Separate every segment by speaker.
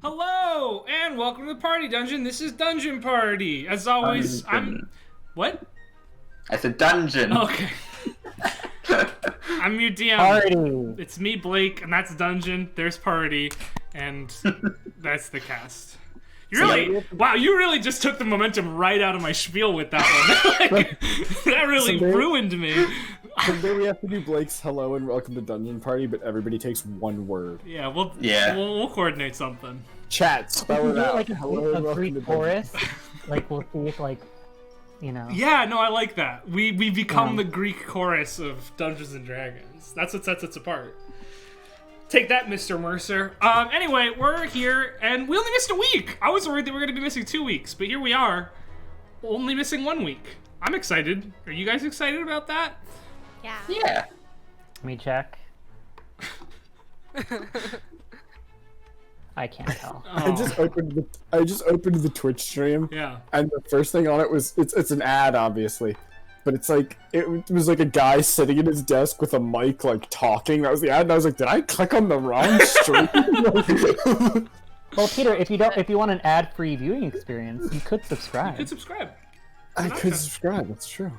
Speaker 1: Hello, and welcome to the Party Dungeon. This is Dungeon Party. As always,
Speaker 2: Dungeon.
Speaker 1: What?
Speaker 2: I said dungeon.
Speaker 1: Okay. I'm your DM.
Speaker 3: Party.
Speaker 1: It's me, Blake, and that's Dungeon. There's Party, and that's the cast. Wow, you really just took the momentum right out of my spiel with that one. That really ruined me.
Speaker 3: Someday we have to do Blake's hello and welcome to Dungeon Party, but everybody takes one word.
Speaker 1: Yeah, we'll coordinate something.
Speaker 3: Chat, spell it out.
Speaker 4: Like
Speaker 3: Hello and
Speaker 4: a
Speaker 3: welcome to
Speaker 4: Greek chorus.
Speaker 3: Dungeon.
Speaker 4: Like we'll see if
Speaker 1: Yeah, no, I like that. We become the Greek chorus of Dungeons and Dragons. That's what sets us apart. Take that, Mr. Mercer. Anyway, we're here, and we only missed a week. I was worried that we were going to be missing 2 weeks, but here we are, only missing 1 week. I'm excited. Are you guys excited about that?
Speaker 5: Yeah.
Speaker 2: Yeah.
Speaker 4: Let me check. I can't tell.
Speaker 3: I just opened the Twitch stream.
Speaker 1: Yeah.
Speaker 3: And the first thing on it was it's an ad, obviously, but it's like it was like a guy sitting at his desk with a mic, like talking. That was the ad, and I was like, did I click on the wrong stream?
Speaker 4: Well, Peter, if you want an ad-free viewing experience, you could subscribe.
Speaker 1: You could subscribe.
Speaker 3: I could subscribe. That's true.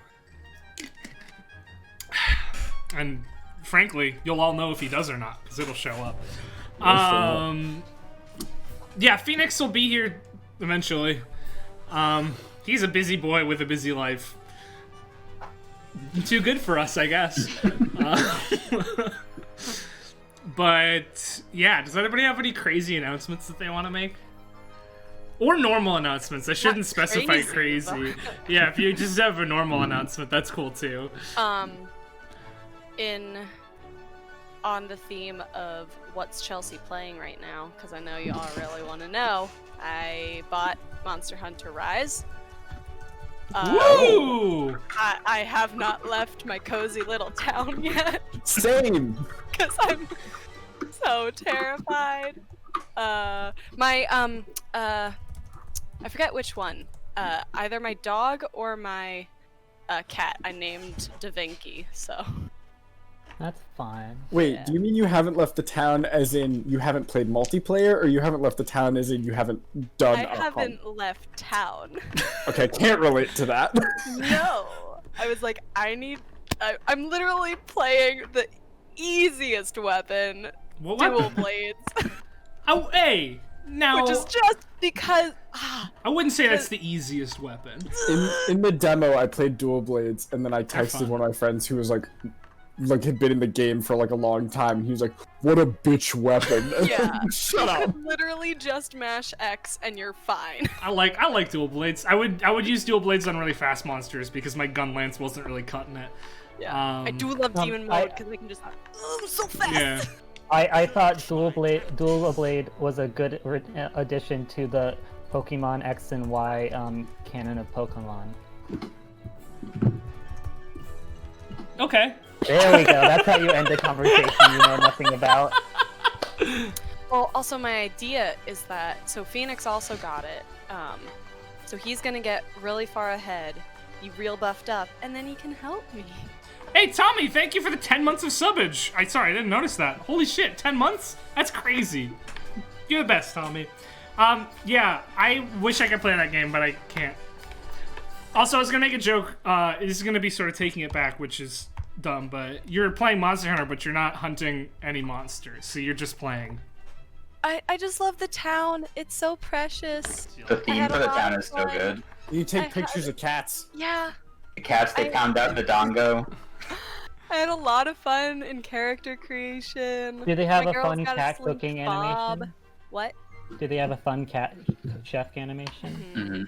Speaker 1: And frankly, you'll all know if he does or not, because it'll show up. Yeah, Phoenix will be here eventually. He's a busy boy with a busy life. Too good for us, I guess. But yeah, does anybody have any crazy announcements that they want to make? Or normal announcements. I shouldn't specify crazy. Yeah, if you just have a normal announcement, that's cool too.
Speaker 5: On the theme of what's Chelsea playing right now, because I know you all really want to know, I bought Monster Hunter Rise.
Speaker 1: Woo!
Speaker 5: I have not left my cozy little town yet.
Speaker 3: Same.
Speaker 5: Because I'm so terrified. I forget which one. Either my dog or my cat I named Da Vinci, so.
Speaker 4: That's fine.
Speaker 3: Wait,
Speaker 5: Yeah.
Speaker 3: do you mean you haven't left the town as in you haven't played multiplayer, or you haven't left the town as in you haven't done
Speaker 5: I
Speaker 3: a
Speaker 5: haven't left town.
Speaker 3: Okay, can't relate to that.
Speaker 5: No! I was like, I'm literally playing the easiest weapon,
Speaker 1: What
Speaker 5: dual
Speaker 1: weapon?
Speaker 5: blades.
Speaker 1: Oh, hey! Now,
Speaker 5: Which is just because...
Speaker 1: I wouldn't say that's the easiest weapon.
Speaker 3: In the demo, I played dual blades, and then I
Speaker 1: They're
Speaker 3: texted
Speaker 1: fun.
Speaker 3: one of my friends who was like had been in the game for like a long time. He was like, "What a bitch weapon!"
Speaker 5: Yeah.
Speaker 3: Shut up.
Speaker 5: Literally just mash X and you're fine.
Speaker 1: I like dual blades. I would use dual blades on really fast monsters because my gun lance wasn't really cutting it.
Speaker 5: Yeah. I do love demon mode because I can just... I'm so fast!
Speaker 1: Yeah.
Speaker 4: I thought Dual Blade was a good addition to the Pokemon X and Y canon of Pokemon.
Speaker 1: Okay.
Speaker 4: There we go. That's how you end a conversation you know nothing about.
Speaker 5: Well, also my idea is that, so Phoenix also got it, so he's gonna get really far ahead, be real buffed up, and then he can help me.
Speaker 1: Hey, Tommy, thank you for the 10 months of subbage. Sorry, I didn't notice that. Holy shit, 10 months? That's crazy. You're the best, Tommy. Yeah, I wish I could play that game, but I can't. Also, I was gonna make a joke. This is gonna be sort of taking it back, which is dumb, but you're playing Monster Hunter, but you're not hunting any monsters, so you're just playing.
Speaker 5: I just love the town. It's so precious.
Speaker 2: The theme
Speaker 5: had
Speaker 2: for
Speaker 5: a
Speaker 2: the
Speaker 5: lot
Speaker 2: town
Speaker 5: of
Speaker 2: is so
Speaker 5: fun.
Speaker 2: good.
Speaker 3: You take
Speaker 5: I
Speaker 3: pictures
Speaker 5: had-
Speaker 3: of cats.
Speaker 5: Yeah.
Speaker 2: The cats, they pound out the dongo.
Speaker 5: I had a lot of fun in character creation.
Speaker 4: Do they have
Speaker 5: My
Speaker 4: a
Speaker 5: girl's
Speaker 4: fun
Speaker 5: got a
Speaker 4: cat
Speaker 5: slim
Speaker 4: cooking
Speaker 5: bob.
Speaker 4: animation?
Speaker 5: What?
Speaker 4: Do they have a fun cat chef animation?
Speaker 2: Mm-hmm.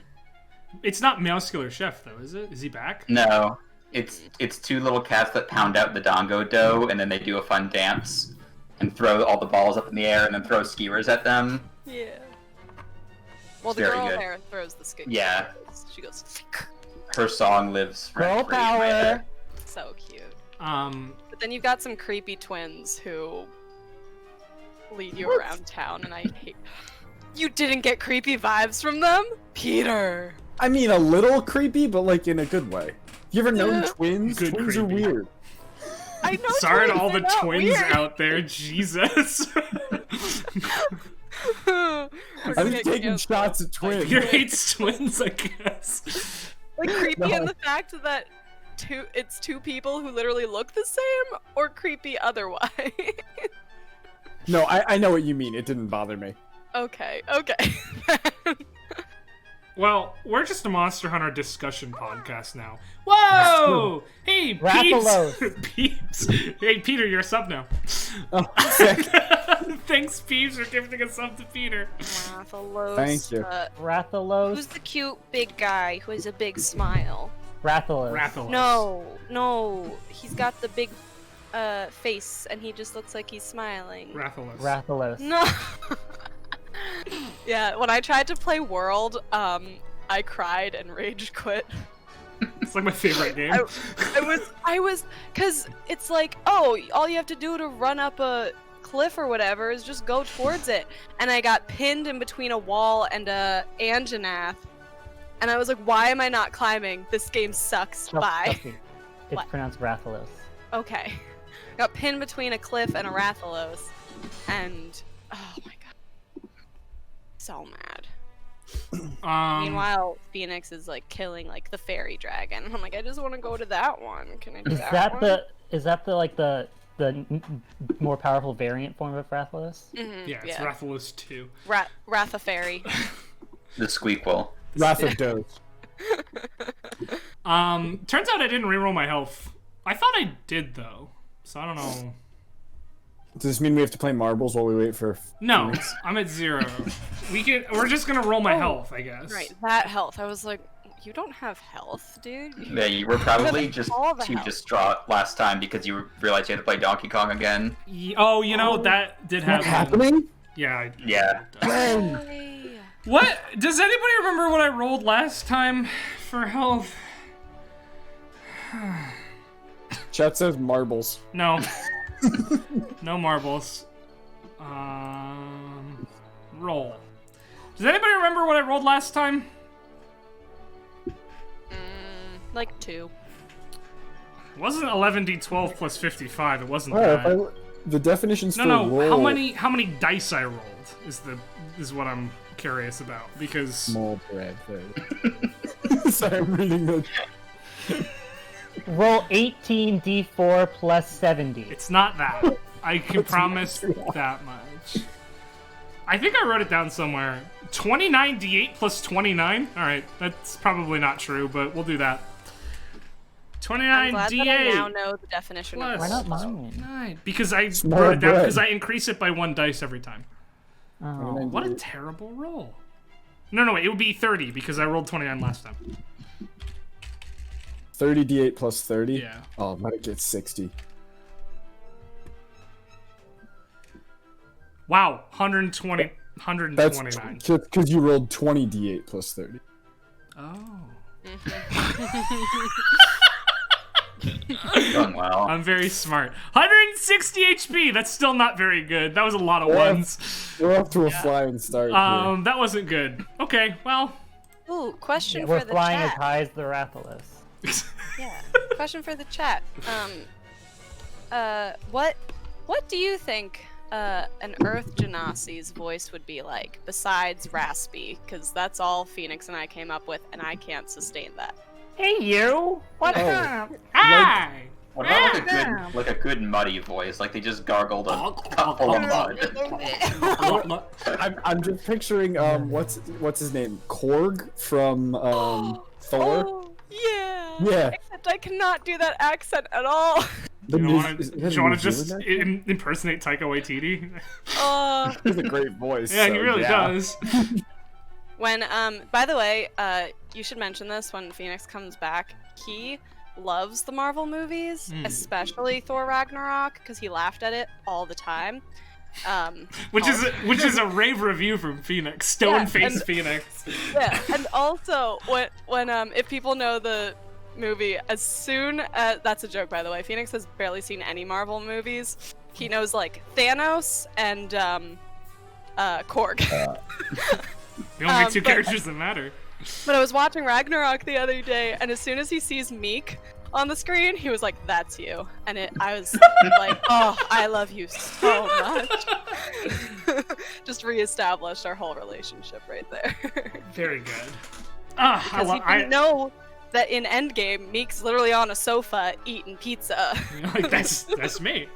Speaker 1: It's not Muscular Chef, though, is it? Is he back?
Speaker 2: No, it's two little cats that pound out the dongo dough, and then they do a fun dance and throw all the balls up in the air, and then throw skewers at them.
Speaker 5: Yeah. Well, the
Speaker 2: Very
Speaker 5: girl
Speaker 2: good.
Speaker 5: there throws the skip.
Speaker 2: Yeah.
Speaker 5: She goes,
Speaker 2: Her song lives
Speaker 4: Girl
Speaker 2: rent-free in my head.
Speaker 4: power!
Speaker 5: so cute.
Speaker 1: But
Speaker 5: then you've got some creepy twins who lead you around town, and I hate... You didn't get creepy vibes from them? Peter!
Speaker 3: I mean, a little creepy, but like in a good way. You ever known twins?
Speaker 1: Good
Speaker 3: Twins
Speaker 1: creepy.
Speaker 3: are weird.
Speaker 5: I know
Speaker 1: Sorry to
Speaker 5: twins,
Speaker 1: all the
Speaker 5: they're not
Speaker 1: twins
Speaker 5: weird.
Speaker 1: out there, Jesus.
Speaker 5: We're
Speaker 3: I'm
Speaker 5: gonna
Speaker 3: just
Speaker 5: get
Speaker 3: taking
Speaker 5: canceled.
Speaker 3: shots at twins.
Speaker 1: Peter hates twins, I guess.
Speaker 5: Like creepy
Speaker 3: No.
Speaker 5: in the fact that it's two people who literally look the same, or creepy otherwise.
Speaker 3: No, I know what you mean. It didn't bother me.
Speaker 5: Okay.
Speaker 1: Well, we're just a Monster Hunter discussion podcast now. Whoa! Hey, Peeps!
Speaker 4: Rathalos.
Speaker 1: Peeps! Hey, Peter, you're a sub now.
Speaker 3: Oh, sick.
Speaker 1: Thanks, Peeps, for giving a sub to Peter.
Speaker 5: Rathalos.
Speaker 3: Thank you.
Speaker 4: Rathalos.
Speaker 5: Who's the cute big guy who has a big smile?
Speaker 4: Rathalos.
Speaker 1: Rathalos.
Speaker 5: No, he's got the big face, and he just looks like he's smiling.
Speaker 1: Rathalos.
Speaker 4: Rathalos.
Speaker 5: No. Yeah, when I tried to play World, I cried and rage quit.
Speaker 1: It's like my favorite game.
Speaker 5: I was, cause it's like, oh, all you have to do to run up a cliff or whatever is just go towards it, and I got pinned in between a wall and a Anjanath, and I was like, why am I not climbing? This game sucks. Bye.
Speaker 4: Chelsea. It's
Speaker 5: What?
Speaker 4: pronounced Rathalos.
Speaker 5: Okay. Got pinned between a cliff and a Rathalos, and oh my god. So mad. Meanwhile, Phoenix is like killing like the fairy dragon. I'm like, I just want to go to that one. Can I do
Speaker 4: Is
Speaker 5: that
Speaker 4: that
Speaker 5: one?
Speaker 4: the more powerful variant form of Rathalos?
Speaker 5: Mhm,
Speaker 1: yeah, it's Rathalos 2.
Speaker 5: Ratha fairy.
Speaker 2: The Squeakquel.
Speaker 3: Wrath of Doge.
Speaker 1: Turns out I didn't reroll my health. I thought I did, though. So I don't know.
Speaker 3: Does this mean we have to play marbles while we wait for?
Speaker 1: No, I'm at 0. We're just gonna roll my health, I guess.
Speaker 5: Right, that health. I was like, you don't have health, dude.
Speaker 2: Yeah, you were probably just
Speaker 5: all the
Speaker 2: too
Speaker 5: health.
Speaker 2: distraught last time because you realized you had to play Donkey Kong again.
Speaker 1: Oh, you know, that did
Speaker 3: What's
Speaker 1: happen.
Speaker 3: happening?
Speaker 1: Yeah.
Speaker 2: Yeah.
Speaker 5: Hey.
Speaker 1: What? Does anybody remember what I rolled last time for health?
Speaker 3: Chat says marbles.
Speaker 1: No. No marbles. Roll. Does anybody remember what I rolled last time?
Speaker 5: Like 2.
Speaker 1: It wasn't 11d12 plus 55. It wasn't
Speaker 3: Alright,
Speaker 1: that.
Speaker 3: the definitions for
Speaker 1: No.
Speaker 3: roll.
Speaker 1: How many dice I rolled is what I'm curious about, because
Speaker 3: Small bread. Sorry, I'm reading the.
Speaker 4: Roll 18d4 plus 70.
Speaker 1: it's not that. I can promise that much. I think I wrote it down somewhere. 29d8 plus 29? Alright, that's probably not true, but we'll do that.
Speaker 5: I'm glad that I now
Speaker 1: 29d8
Speaker 5: know the definition
Speaker 1: plus
Speaker 5: of
Speaker 4: Why not mine?
Speaker 1: 9. Because I
Speaker 3: Small
Speaker 1: wrote it down,
Speaker 3: bread.
Speaker 1: because I increase it by 1 dice every time.
Speaker 4: Oh.
Speaker 1: What a terrible roll. No, wait, it would be 30, because I rolled 29 last time.
Speaker 3: 30d8 plus 30?
Speaker 1: Yeah.
Speaker 3: Oh, I might get 60.
Speaker 1: Wow, 120,
Speaker 3: That's
Speaker 1: 129.
Speaker 3: because you rolled 20d8 plus 30.
Speaker 1: Oh.
Speaker 2: Going well.
Speaker 1: I'm very smart. 160 HP. That's still not very good. That was a lot of
Speaker 3: Yeah.
Speaker 1: ones.
Speaker 3: We're off to a flying start here.
Speaker 1: That wasn't good. Okay, well.
Speaker 5: Ooh, question
Speaker 4: We're
Speaker 5: for the
Speaker 4: flying as
Speaker 5: chat.
Speaker 4: high as the Rathalos.
Speaker 5: Yeah. Question for the chat. What do you think an Earth Genasi's voice would be like besides raspy? Because that's all Phoenix and I came up with, and I can't sustain that.
Speaker 4: Hey you! What's
Speaker 3: Oh.
Speaker 4: up?
Speaker 1: Hi.
Speaker 2: What about like a good muddy voice? Like they just gargled a cup full of mud.
Speaker 3: I'm just picturing what's his name? Korg from Thor.
Speaker 5: Oh, yeah.
Speaker 3: Yeah.
Speaker 5: Except I cannot do that accent at all.
Speaker 3: The
Speaker 1: You
Speaker 3: New-
Speaker 1: want
Speaker 3: is
Speaker 1: to
Speaker 3: that a New
Speaker 1: just
Speaker 3: Zealand accent?
Speaker 1: impersonate Taika Waititi?
Speaker 3: He has a great voice.
Speaker 1: Yeah,
Speaker 3: so,
Speaker 1: he really
Speaker 3: yeah.
Speaker 1: does.
Speaker 5: When by the way, you should mention this when Phoenix comes back. He loves the Marvel movies, especially Thor Ragnarok, because he laughed at it all the time.
Speaker 1: Which is a rave review from Phoenix. Stone-faced Phoenix.
Speaker 5: Yeah, and also when if people know the movie, as soon as that's a joke by the way, Phoenix has barely seen any Marvel movies. He knows like Thanos and Korg.
Speaker 1: The only two
Speaker 5: but-
Speaker 1: characters that matter.
Speaker 5: But I was watching Ragnarok the other day, and as soon as he sees Meek, on the screen, he was like, "That's you," and I was like, "Oh, I love you so much." Just reestablished our whole relationship right there.
Speaker 1: Very good.
Speaker 5: Because he didn't know that in Endgame, Meek's literally on a sofa eating pizza.
Speaker 1: Like that's me.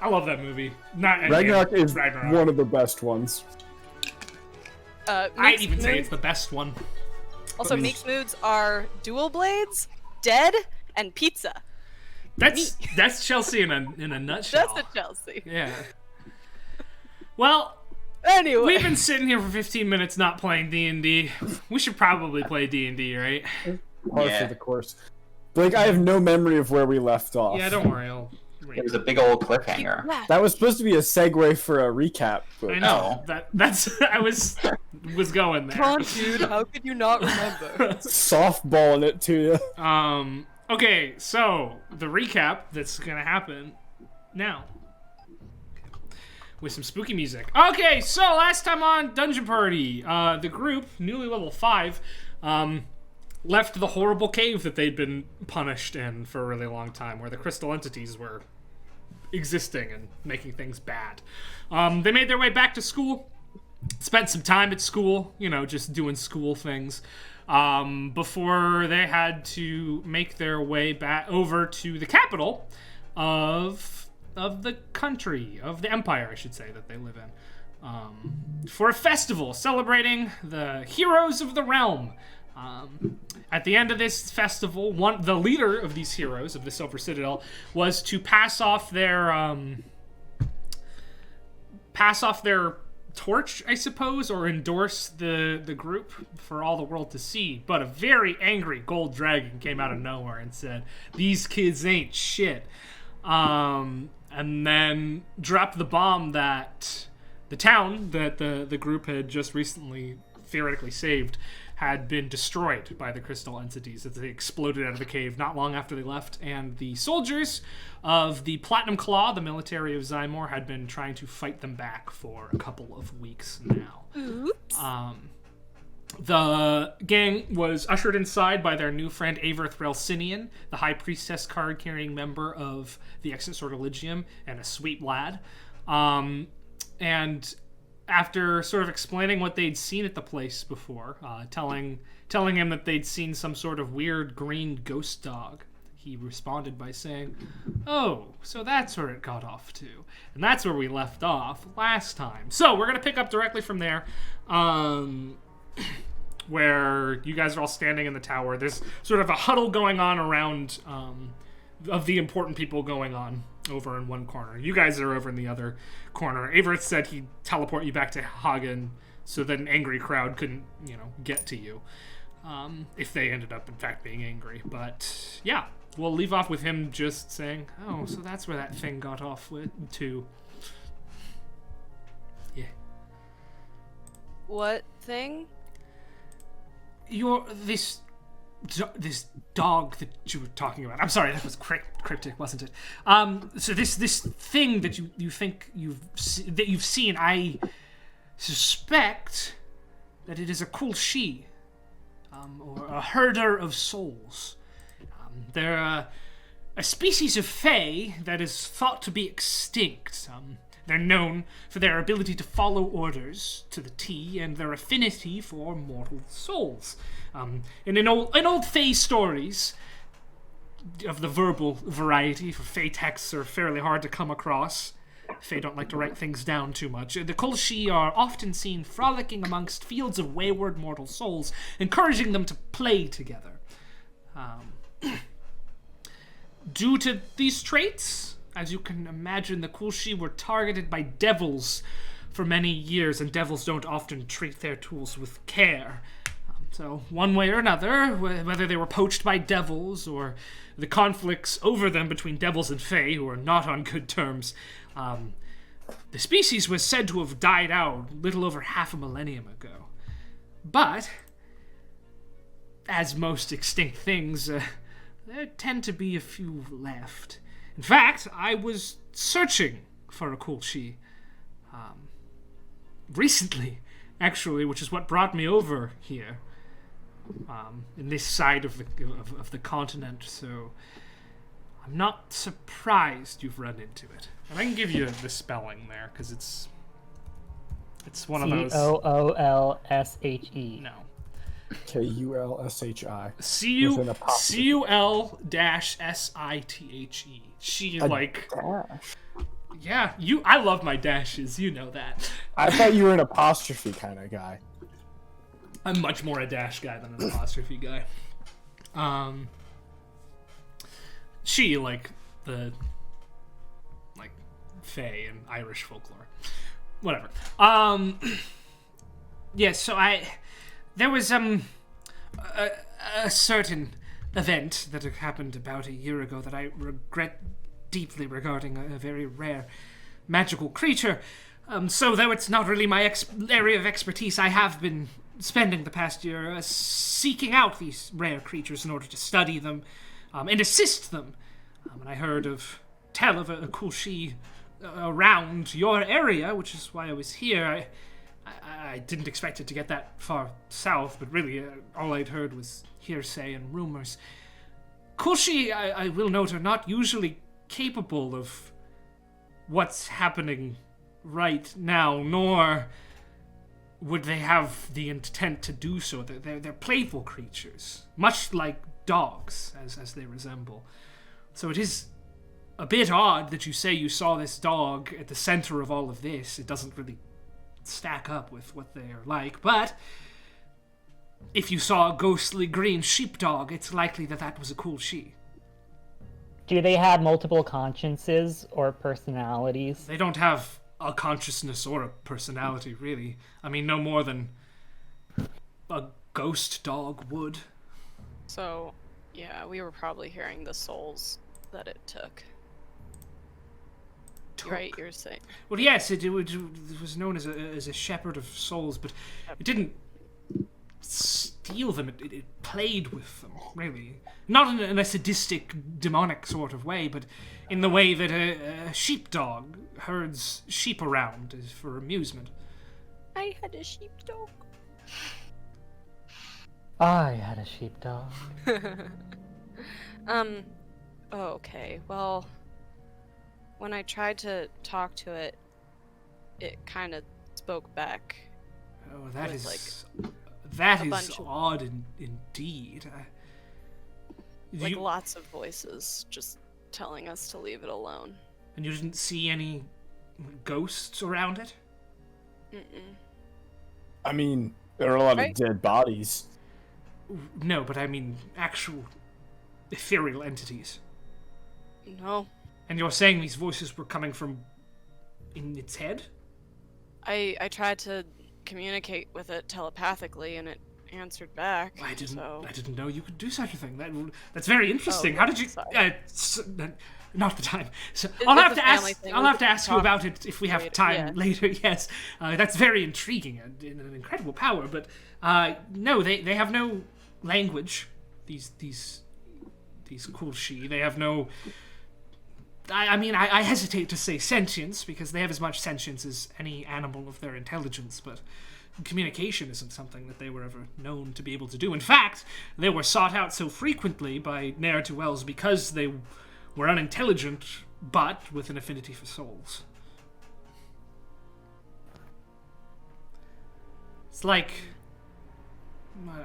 Speaker 1: I love that movie. Not Endgame,
Speaker 3: Ragnarok is
Speaker 1: Ragnarok.
Speaker 3: one of the best ones.
Speaker 1: I'd even say it's the best one.
Speaker 5: Also, Meek's moods are dual blades, dead, and pizza.
Speaker 1: That's Chelsea in a nutshell.
Speaker 5: That's a Chelsea.
Speaker 1: Yeah. Well,
Speaker 5: Anyway,
Speaker 1: we've been sitting here for 15 minutes not playing D&D. We should probably play D&D, right?
Speaker 3: Par for the course. Blake, I have no memory of where we left off.
Speaker 1: Yeah, don't worry.
Speaker 2: It was a big old cliffhanger.
Speaker 3: That was supposed to be a segue for a recap. But...
Speaker 1: I know. That's I was going there.
Speaker 5: come on, dude. How could you not remember?
Speaker 3: Softballing it to you.
Speaker 1: Okay, so the recap that's gonna happen now. With some spooky music. Okay, so last time on Dungeon Party, the group, newly level 5, left the horrible cave that they'd been punished in for a really long time, where the crystal entities were existing and making things bad. They made their way back to school, spent some time at school, just doing school things, before they had to make their way back over to the capital of the country, of the empire, I should say, that they live in, for a festival celebrating the heroes of the realm. At the end of this festival, the leader of these heroes of the Silver Citadel was to pass off their torch, I suppose, or endorse the group for all the world to see. But a very angry gold dragon came out of nowhere and said, "These kids ain't shit." And then dropped the bomb that the town that the group had just recently theoretically saved had been destroyed by the crystal entities as they exploded out of the cave not long after they left. And the soldiers of the Platinum Claw, the military of Zymor, had been trying to fight them back for a couple of weeks now.
Speaker 5: Oops.
Speaker 1: The gang was ushered inside by their new friend Aver Threlsinian, the High Priestess card-carrying member of the Exit Sortilegium, and a sweet lad. And after sort of explaining what they'd seen at the place before, telling him that they'd seen some sort of weird green ghost dog, he responded by saying, "Oh, so that's where it got off to." And that's where we left off last time. So we're going to pick up directly from there. Where you guys are all standing in the tower. There's sort of a huddle going on around of the important people going on over in one corner. You guys are over in the other corner. Averith said he'd teleport you back to Hagen so that an angry crowd couldn't, get to you. If they ended up, in fact, being angry. But, yeah, we'll leave off with him just saying, "Oh, so that's where that thing got off to." Yeah.
Speaker 5: What thing?
Speaker 1: This dog that you were talking about. I'm sorry, that was cryptic, wasn't it? So this thing that you think you've seen, I suspect that it is a Kulshi, or a herder of souls. They're a species of fae that is thought to be extinct. They're known for their ability to follow orders to the T and their affinity for mortal souls. And in old Fae stories of the verbal variety, for Fae texts are fairly hard to come across. Fae don't like to write things down too much. The Kulshi are often seen frolicking amongst fields of wayward mortal souls, encouraging them to play together. Due to these traits, as you can imagine, the Kulshi were targeted by devils for many years, and devils don't often treat their tools with care. So one way or another, whether they were poached by devils or the conflicts over them between devils and fae, who are not on good terms, the species was said to have died out a little over half a millennium ago. But, as most extinct things, there tend to be a few left. In fact, I was searching for a Kulshi recently, actually, which is what brought me over here. in this side of the continent, so I'm not surprised you've run into it. And I can give you the spelling there, because it's one of those...
Speaker 4: Coolshe.
Speaker 1: No.
Speaker 3: Kulshi.
Speaker 1: Cul-sithe. She, like...
Speaker 3: Dash.
Speaker 1: Yeah, I love my dashes, you know that.
Speaker 3: I thought you were an apostrophe kind of guy.
Speaker 1: I'm much more a dash guy than an apostrophe guy. She, like, the... like, Fae in Irish folklore. Whatever. Yeah, so there was, a certain event that happened about a year ago that I regret deeply regarding a very rare magical creature. So though it's not really my area of expertise, I have been spending the past year seeking out these rare creatures in order to study them and assist them. And I heard tell of a Kulshi around your area, which is why I was here. I didn't expect it to get that far south, but really all I'd heard was hearsay and rumors. Kulshi, I will note, are not usually capable of what's happening right now, nor would they have the intent to do so. They're playful creatures, much like dogs, as they resemble. So it is a bit odd that you say you saw this dog at the center of all of this. It doesn't really stack up with what they are like, but if you saw a ghostly green sheepdog, it's likely that was a Kulshi.
Speaker 4: Do they have multiple consciences or personalities?
Speaker 1: They don't have a consciousness or a personality, really. I mean, no more than a ghost dog would.
Speaker 5: So, yeah, we were probably hearing the souls that it took. Right, you're saying.
Speaker 1: Well, yes, it was known as a shepherd of souls, but it didn't steal them. It played with them, really. Not in a sadistic, demonic sort of way, but in the way that a sheepdog herds sheep around for amusement.
Speaker 5: I had a sheepdog.
Speaker 4: I had a sheepdog.
Speaker 5: Okay, well, when I tried to talk to it, it kind of spoke back.
Speaker 1: Oh, that
Speaker 5: with,
Speaker 1: is
Speaker 5: like,
Speaker 1: that
Speaker 5: a
Speaker 1: is
Speaker 5: bunch of-
Speaker 1: odd indeed.
Speaker 5: Like lots of voices just telling us to leave it alone.
Speaker 1: And you didn't see any ghosts around it?
Speaker 5: Mm-mm.
Speaker 3: I mean, there are a lot
Speaker 5: Right.
Speaker 3: of dead bodies.
Speaker 1: No, but I mean actual ethereal entities.
Speaker 5: No.
Speaker 1: And you're saying these voices were coming from in its head?
Speaker 5: I tried to communicate with it telepathically, and it answered back.
Speaker 1: I didn't
Speaker 5: So
Speaker 1: know you could do such a thing. That's very interesting.
Speaker 5: Oh,
Speaker 1: How did you?
Speaker 5: sorry.
Speaker 1: Not the time. So
Speaker 5: It's
Speaker 1: I'll
Speaker 5: a
Speaker 1: have to
Speaker 5: family
Speaker 1: ask.
Speaker 5: thing.
Speaker 1: I'll
Speaker 5: We
Speaker 1: have to
Speaker 5: can
Speaker 1: ask you
Speaker 5: talk
Speaker 1: about it if we have
Speaker 5: later,
Speaker 1: time
Speaker 5: yeah.
Speaker 1: later. Yes, that's very intriguing and an incredible power. But no, they have no language. These Kulshi. They have no. I mean, I hesitate to say sentience because they have as much sentience as any animal of their intelligence, but communication isn't something that they were ever known to be able to do. In fact, they were sought out so frequently by ne'er-do-wells because they were unintelligent, but with an affinity for souls. It's like,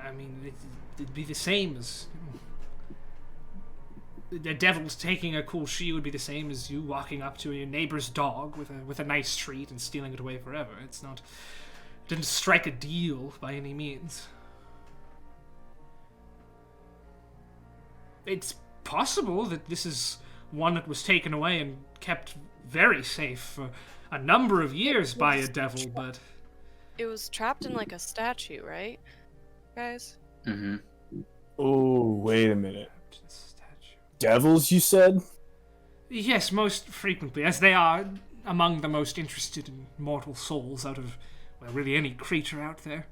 Speaker 1: I mean, it'd be the same as... The devil's taking a Kulshi would be the same as you walking up to your neighbor's dog with a nice treat and stealing it away forever. It's not... Didn't strike a deal by any means. It's possible that this is one that was taken away and kept very safe for a number of years by a devil, but...
Speaker 5: it was trapped in like a statue, right, guys?
Speaker 2: Mm-hmm.
Speaker 3: Oh, wait a minute.
Speaker 1: Statue.
Speaker 3: Devils, you said?
Speaker 1: Yes, most frequently, as they are among the most interested in mortal souls out of, well, really any creature out there.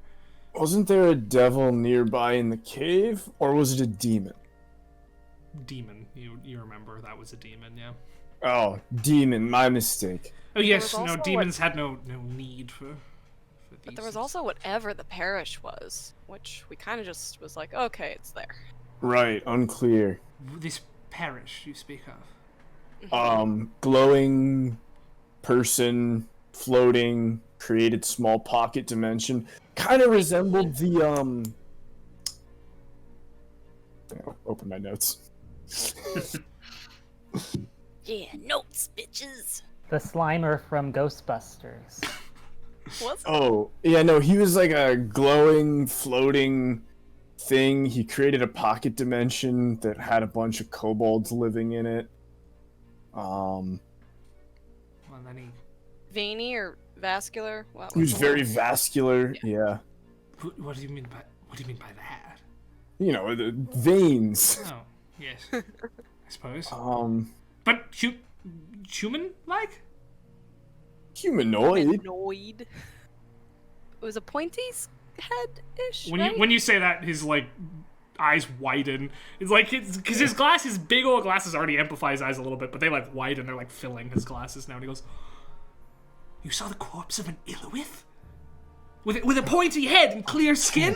Speaker 3: Wasn't there a devil nearby in the cave, or was it a demon?
Speaker 1: Demon. You remember that was a demon, yeah.
Speaker 3: Oh, demon, my mistake.
Speaker 1: Oh yes,
Speaker 5: was
Speaker 1: no,
Speaker 5: also,
Speaker 1: demons had no need for
Speaker 5: But there was also whatever the parish was, which we kind of just was like, okay, it's there.
Speaker 3: Right, unclear.
Speaker 1: This parish you speak of.
Speaker 3: Glowing person floating, created small pocket dimension. Kind of resembled the I'll open my notes.
Speaker 5: Yeah, notes, bitches.
Speaker 4: The Slimer from Ghostbusters.
Speaker 5: What's
Speaker 3: Oh, yeah, no, he was like a glowing, floating thing. He created a pocket dimension that had a bunch of kobolds living in it.
Speaker 1: Well, then
Speaker 5: veiny or vascular? Well,
Speaker 3: He was very vascular, yeah.
Speaker 1: What do you mean by that?
Speaker 3: You know, the veins.
Speaker 1: Oh, yes. I suppose. But human-like?
Speaker 3: Humanoid.
Speaker 5: humanoid. It was a pointy head-ish, right?
Speaker 1: When you say that, his like eyes widen. It's like because his glasses, big old glasses, already amplify his eyes a little bit, but they like widen. They're like filling his glasses now. And he goes, "You saw the corpse of an Illowith with a pointy head and clear skin."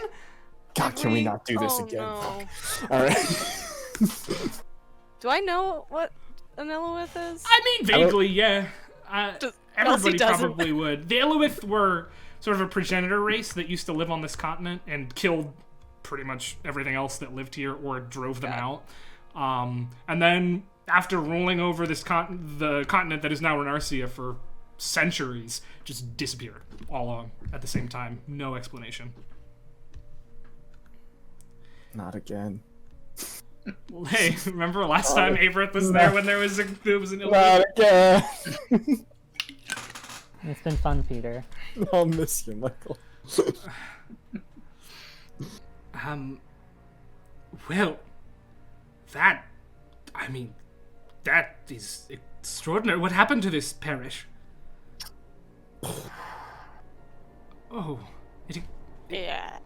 Speaker 3: God, can we not do this
Speaker 5: Oh,
Speaker 3: again?
Speaker 5: no.
Speaker 3: Fuck. All right.
Speaker 5: Do I know what an Illowith is?
Speaker 1: I mean, vaguely, yeah.
Speaker 5: Elsie
Speaker 1: Everybody
Speaker 5: doesn't.
Speaker 1: probably would. The Illowith were sort of a progenitor race that used to live on this continent and killed pretty much everything else that lived here or drove them out. And then after ruling over this the continent that is now Renarsia for centuries, just disappeared all along at the same time. No explanation.
Speaker 3: Not again.
Speaker 1: Well, hey, remember last time Averith was there when there was an Illowith?
Speaker 3: Not again.
Speaker 4: It's been fun, Peter.
Speaker 3: I'll miss you, Michael.
Speaker 1: Well, that is extraordinary. What happened to this parish? Oh,
Speaker 5: Yeah.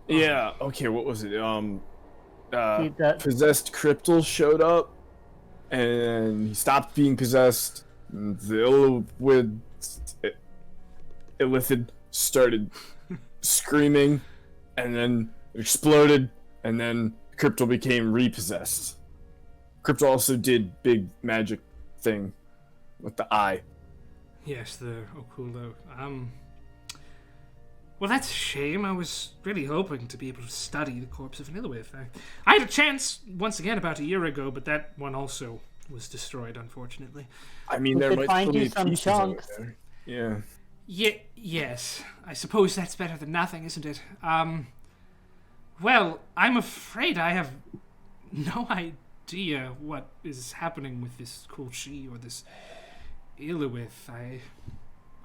Speaker 3: Yeah. Okay. What was it?
Speaker 4: See, that-
Speaker 3: Possessed Cryptal showed up, and he stopped being possessed. And the Illithid started screaming, and then it exploded, and then Cryptal became repossessed. Cryptal also did big magic thing with the eye.
Speaker 1: yes, the Okulo. Well, that's a shame. I was really hoping to be able to study the corpse of an Illowith. I had a chance once again about a year ago, but that one also was destroyed, unfortunately.
Speaker 3: I mean,
Speaker 4: We
Speaker 3: there
Speaker 4: could
Speaker 3: might
Speaker 4: find
Speaker 3: still
Speaker 4: you
Speaker 3: be
Speaker 4: some
Speaker 3: pieces over
Speaker 4: chunks.
Speaker 3: there. Yeah.
Speaker 1: Yes. I suppose that's better than nothing, isn't it? Well, I'm afraid I have no idea what is happening with this Kulchi or this Illowith.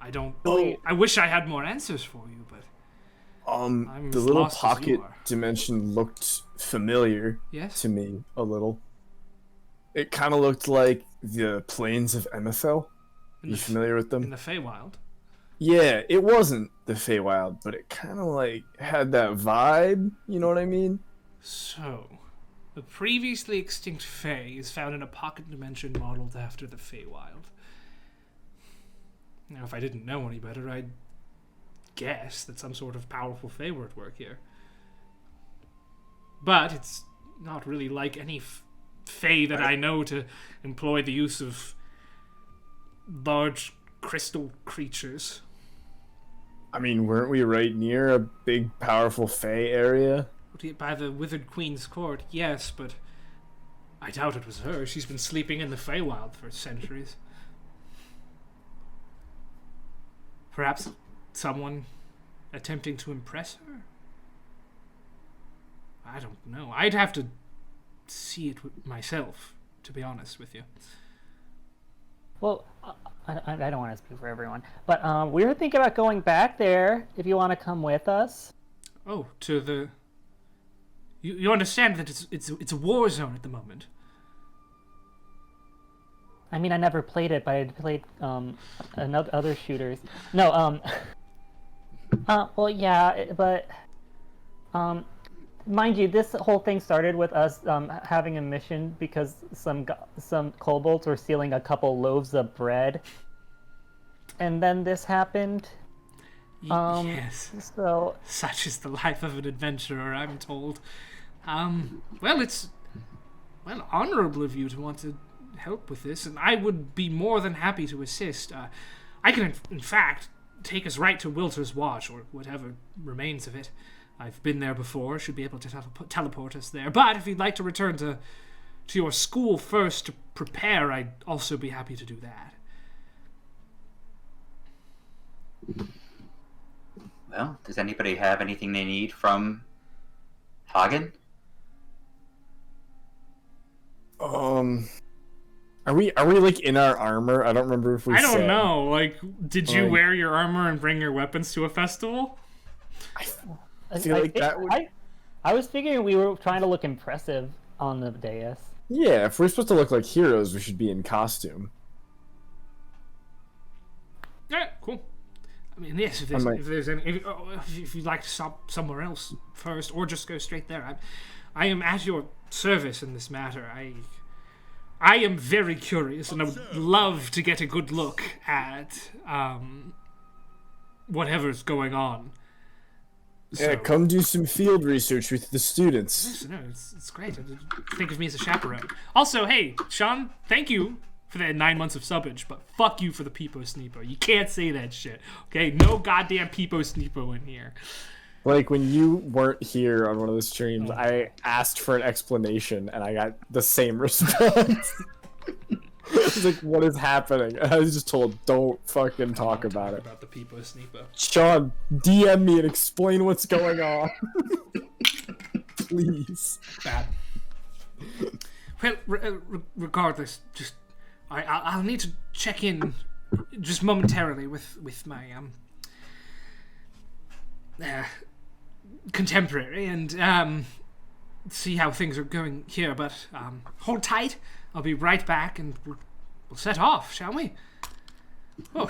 Speaker 1: I don't.
Speaker 3: Oh.
Speaker 1: I wish I had more answers for you, but I'm
Speaker 3: The
Speaker 1: as
Speaker 3: little
Speaker 1: lost as you
Speaker 3: pocket
Speaker 1: are.
Speaker 3: dimension looked familiar
Speaker 1: Yes.
Speaker 3: to me a little. It kind of looked like the plains of Emethel. You familiar with them?
Speaker 1: In the Feywild.
Speaker 3: Yeah, it wasn't the Feywild, but it kind of like had that vibe. You know what I mean?
Speaker 1: So, the previously extinct Fey is found in a pocket dimension modeled after the Feywild. Now, if I didn't know any better, I'd guess that some sort of powerful Fey were at work here. But it's not really like any Fey that I know to employ the use of large crystal creatures.
Speaker 3: I mean, weren't we right near a big, powerful Fey area?
Speaker 1: By the Withered Queen's court, yes, but I doubt it was her. She's been sleeping in the Feywild for centuries. Perhaps someone attempting to impress her? I don't know. I'd have to see it myself, to be honest with you.
Speaker 4: Well, I don't want to speak for everyone, but we were thinking about going back there. If you want to come with us.
Speaker 1: Oh, to the... You understand that it's a war zone at the moment.
Speaker 4: I mean, I never played it, but I played other shooters. No, well, yeah, but mind you, this whole thing started with us having a mission because some kobolds were stealing a couple loaves of bread, and then this happened.
Speaker 1: Yes.
Speaker 4: So
Speaker 1: Such is the life of an adventurer, I'm told. Well, it's honorable of you to want to help with this, and I would be more than happy to assist. I can, in fact, take us right to Wilters Watch, or whatever remains of it. I've been there before, should be able to teleport us there. But if you'd like to return to your school first to prepare, I'd also be happy to do that.
Speaker 2: Well, does anybody have anything they need from Hagen?
Speaker 3: Are we like in our armor? I don't remember if we
Speaker 1: I don't
Speaker 3: said.
Speaker 1: know. Like, did you
Speaker 3: Like-
Speaker 1: wear your armor and bring your weapons to a festival?
Speaker 3: I feel like that would.
Speaker 4: I was figuring we were trying to look impressive on the dais.
Speaker 3: Yeah, if we're supposed to look like heroes, we should be in costume.
Speaker 1: Yeah, cool. I mean, yes. If there's any, if you'd like to stop somewhere else first, or just go straight there, I am at your service in this matter. I am very curious, and I would love to get a good look at whatever's going on.
Speaker 3: Yeah, come do some field research with the students.
Speaker 1: No, it's great. Think of me as a chaperone. Also, hey, Sean, thank you for the 9 months of subbage, but fuck you for the Peepo Sneepo. You can't say that shit, okay? No goddamn Peepo Sneepo in here.
Speaker 3: Like, when you weren't here on one of the streams, I asked for an explanation, and I got the same response. I was like, what is happening? And I was just told, don't fucking talk about it.
Speaker 1: About the Peepo Sneepo.
Speaker 3: Sean, DM me and explain what's going on. Please.
Speaker 1: Bad. Well, regardless, just I'll need to check in just momentarily with my contemporary and see how things are going here. But hold tight. I'll be right back, and we'll set off, shall we? Oh,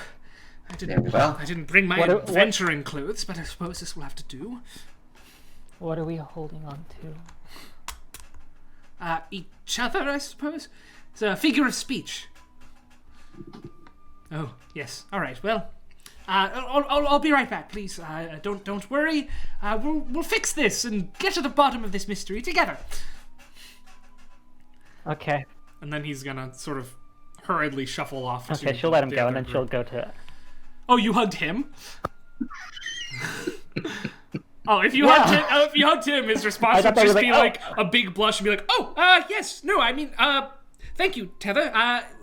Speaker 1: I didn't bring my adventuring clothes, but I suppose this will have to do.
Speaker 4: What are we holding on to?
Speaker 1: Each other, I suppose. It's a figure of speech. Oh, yes. All right. Well, I'll be right back, please. Don't worry. We'll fix this and get to the bottom of this mystery together.
Speaker 4: Okay.
Speaker 1: And then he's gonna sort of hurriedly shuffle off.
Speaker 4: Okay,
Speaker 1: to
Speaker 4: she'll let him
Speaker 1: the
Speaker 4: go,
Speaker 1: other
Speaker 4: and then
Speaker 1: group.
Speaker 4: she'll go to.
Speaker 1: Oh, you hugged him? Oh, if you hugged him, his response would just be like a big blush and be like, "Oh, yes, no, I mean, thank you, Tether. I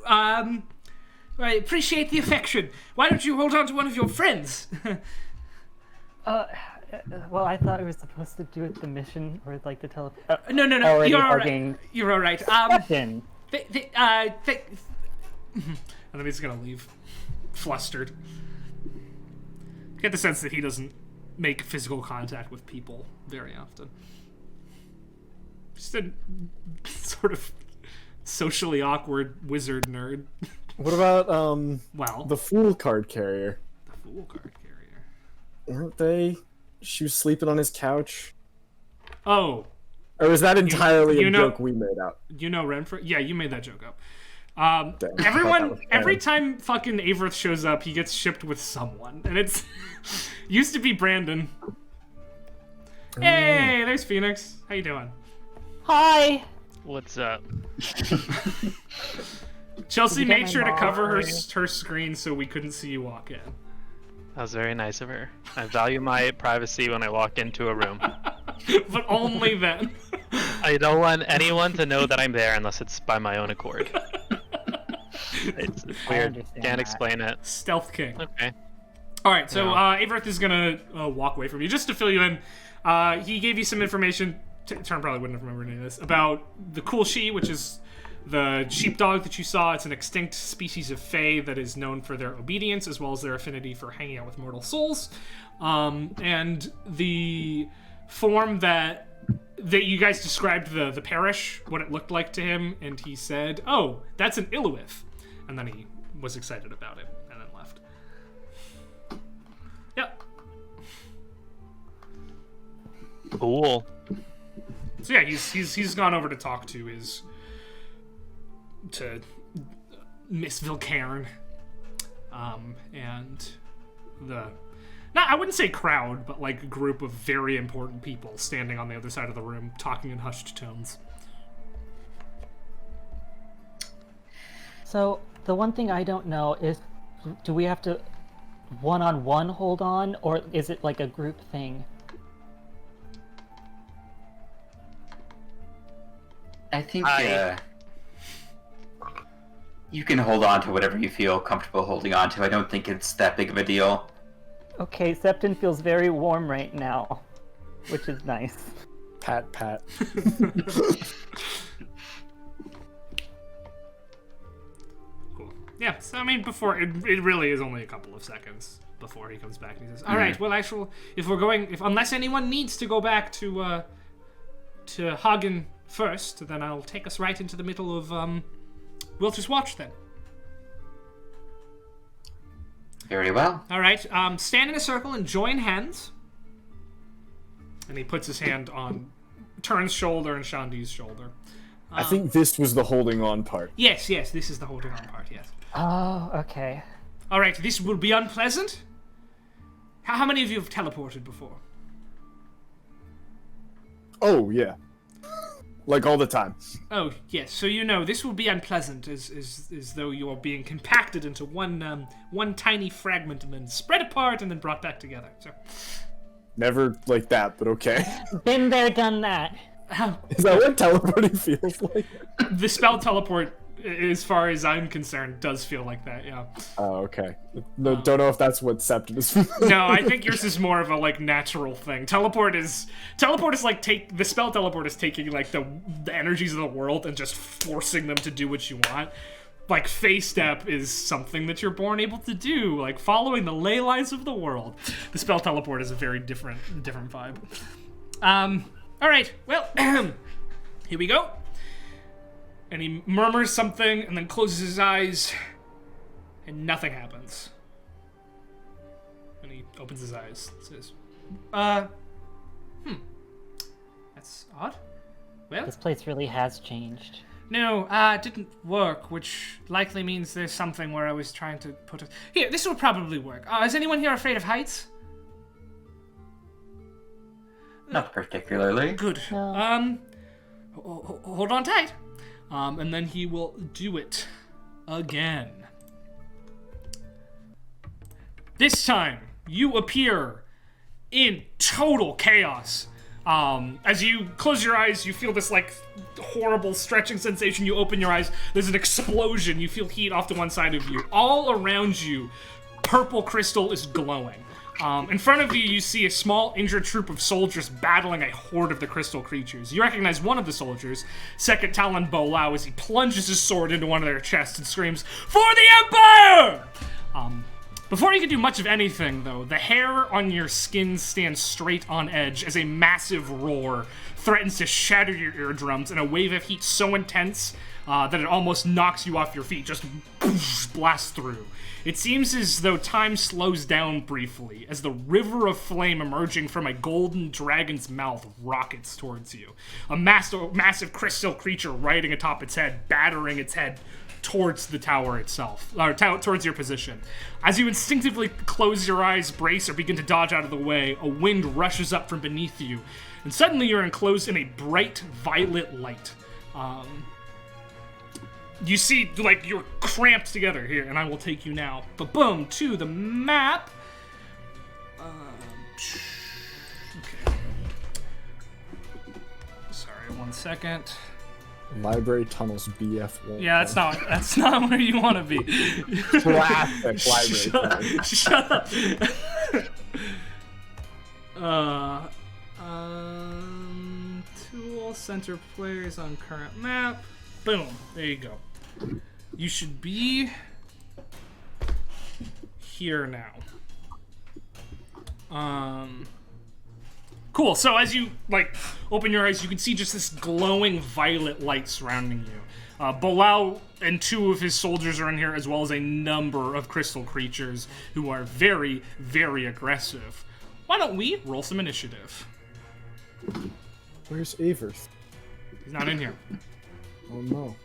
Speaker 1: appreciate the affection. Why don't you hold on to one of your friends?"
Speaker 4: Well, I thought it was supposed to do with the mission or like the tele.
Speaker 1: No,
Speaker 4: Already
Speaker 1: you're all
Speaker 4: hugging.
Speaker 1: right. You're all right.
Speaker 4: And
Speaker 1: then he's gonna leave, flustered. Get the sense that he doesn't make physical contact with people very often. Just a sort of socially awkward wizard nerd.
Speaker 3: What about,
Speaker 1: Well,
Speaker 3: the Fool card carrier?
Speaker 1: the Fool card carrier.
Speaker 3: Weren't they? She was sleeping on his couch?
Speaker 1: Oh,
Speaker 3: Or was that entirely
Speaker 1: you
Speaker 3: a
Speaker 1: know-
Speaker 3: joke we made up?
Speaker 1: you know Renfrew? Yeah, you made that joke up.
Speaker 3: Damn, I thought that was
Speaker 1: Every
Speaker 3: canon.
Speaker 1: time fucking Averth shows up, he gets shipped with someone. And it's used to be Brandon. Hey, there's Phoenix. How you doing?
Speaker 4: hi.
Speaker 6: What's up?
Speaker 1: Chelsea
Speaker 4: Did you get
Speaker 1: made
Speaker 4: my
Speaker 1: sure to
Speaker 4: mom
Speaker 1: cover
Speaker 4: for
Speaker 1: her screen so we couldn't see you walk in.
Speaker 6: That was very nice of her. I value my privacy when I walk into a room.
Speaker 1: But only then.
Speaker 6: I don't want anyone to know that I'm there unless it's by my own accord. It's weird.
Speaker 4: understand
Speaker 6: Can't
Speaker 4: that.
Speaker 6: explain it.
Speaker 1: Stealth King.
Speaker 6: Okay.
Speaker 1: Alright, so
Speaker 6: Yeah.
Speaker 1: Averth is gonna walk away from you. Just to fill you in, he gave you some information, Turn probably wouldn't have remembered any of this, about the Cool She, which is the sheepdog that you saw. It's an extinct species of fae that is known for their obedience as well as their affinity for hanging out with mortal souls. And the form that you guys described the parish, what it looked like to him, and he said, "Oh, that's an Iluith," and then he was excited about it and then left. Yep.
Speaker 6: Cool.
Speaker 1: So yeah, he's gone over to talk to Miss Vilcairn, and the I wouldn't say crowd, but like a group of very important people standing on the other side of the room, talking in hushed tones.
Speaker 4: So the one thing I don't know is, do we have to one-on-one hold on, or is it like a group thing?
Speaker 2: I think you can hold on to whatever you feel comfortable holding on to. I don't think it's that big of a deal.
Speaker 4: Okay, Septon feels very warm right now, which is nice.
Speaker 3: Pat, pat.
Speaker 1: Cool. Yeah, so I mean, before it really is only a couple of seconds before he comes back and he says, "All right, well, actually, unless anyone needs to go back to Hagen first, then I'll take us right into the middle of Wilters Watch then."
Speaker 2: Very well.
Speaker 1: All right, stand in a circle and join hands. And he puts his hand on Turn's shoulder and Shandi's shoulder.
Speaker 3: I think this was the holding on part.
Speaker 1: Yes, this is the holding on part, yes.
Speaker 4: Oh, okay.
Speaker 1: All right, this will be unpleasant. How many of you have teleported before?
Speaker 3: Oh, yeah. Like all the time.
Speaker 1: Oh, yes, so you know, this will be unpleasant, as though you are being compacted into one tiny fragment and then spread apart and then brought back together. So,
Speaker 3: Never like that, but okay.
Speaker 4: Been there, done that.
Speaker 3: Is that what teleporting feels like?
Speaker 1: the spell teleport, as far as I'm concerned, does feel like that, yeah.
Speaker 3: Oh, okay. No, don't know if that's what Septon is.
Speaker 1: No, I think yours is more of a like natural thing. Teleport is like the spell teleport is taking like the energies of the world and just forcing them to do what you want. Like phase step is something that you're born able to do, like following the ley lines of the world. The spell teleport is a very different vibe. All right, well, here we go. And he murmurs something and then closes his eyes, and nothing happens. And he opens his eyes and says, that's odd. Well,
Speaker 4: This place really has changed.
Speaker 1: no, it didn't work, which likely means there's something where I was trying to put it. Here, this will probably work. Is anyone here afraid of heights?
Speaker 2: Not particularly.
Speaker 1: Good.
Speaker 4: No.
Speaker 1: Hold on tight. And then he will do it again. This time, you appear in total chaos. As you close your eyes, you feel this like horrible stretching sensation. You open your eyes, there's an explosion. You feel heat off to one side of you. All around you, purple crystal is glowing. In front of you, you see a small injured troop of soldiers battling a horde of the crystal creatures. You recognize one of the soldiers, Second Talon Bolao, as he plunges his sword into one of their chests and screams, "For the Empire!" Before you can do much of anything, though, the hair on your skin stands straight on edge as a massive roar threatens to shatter your eardrums in a wave of heat so intense that it almost knocks you off your feet, just blasts through. It seems as though time slows down briefly as the river of flame emerging from a golden dragon's mouth rockets towards you. A massive crystal creature riding atop its head, battering its head towards the tower itself, or towards your position. As you instinctively close your eyes, brace, or begin to dodge out of the way, a wind rushes up from beneath you, and suddenly you're enclosed in a bright violet light. You see, like, you're cramped together here, and I will take you now, boom, to the map. Okay. Sorry, 1 second.
Speaker 3: Library tunnels BF1.
Speaker 1: Yeah, that's not where you want to be.
Speaker 3: Classic library tunnels.
Speaker 1: Shut up. Tool center players on current map. Boom. There you go. You should be here now. Cool. So as you like open your eyes, you can see just this glowing violet light surrounding you. Bolao and 2 of his soldiers are in here, as well as a number of crystal creatures who are very, very aggressive. Why don't we roll some initiative?
Speaker 3: Where's Averth?
Speaker 1: He's not in here.
Speaker 3: Oh no.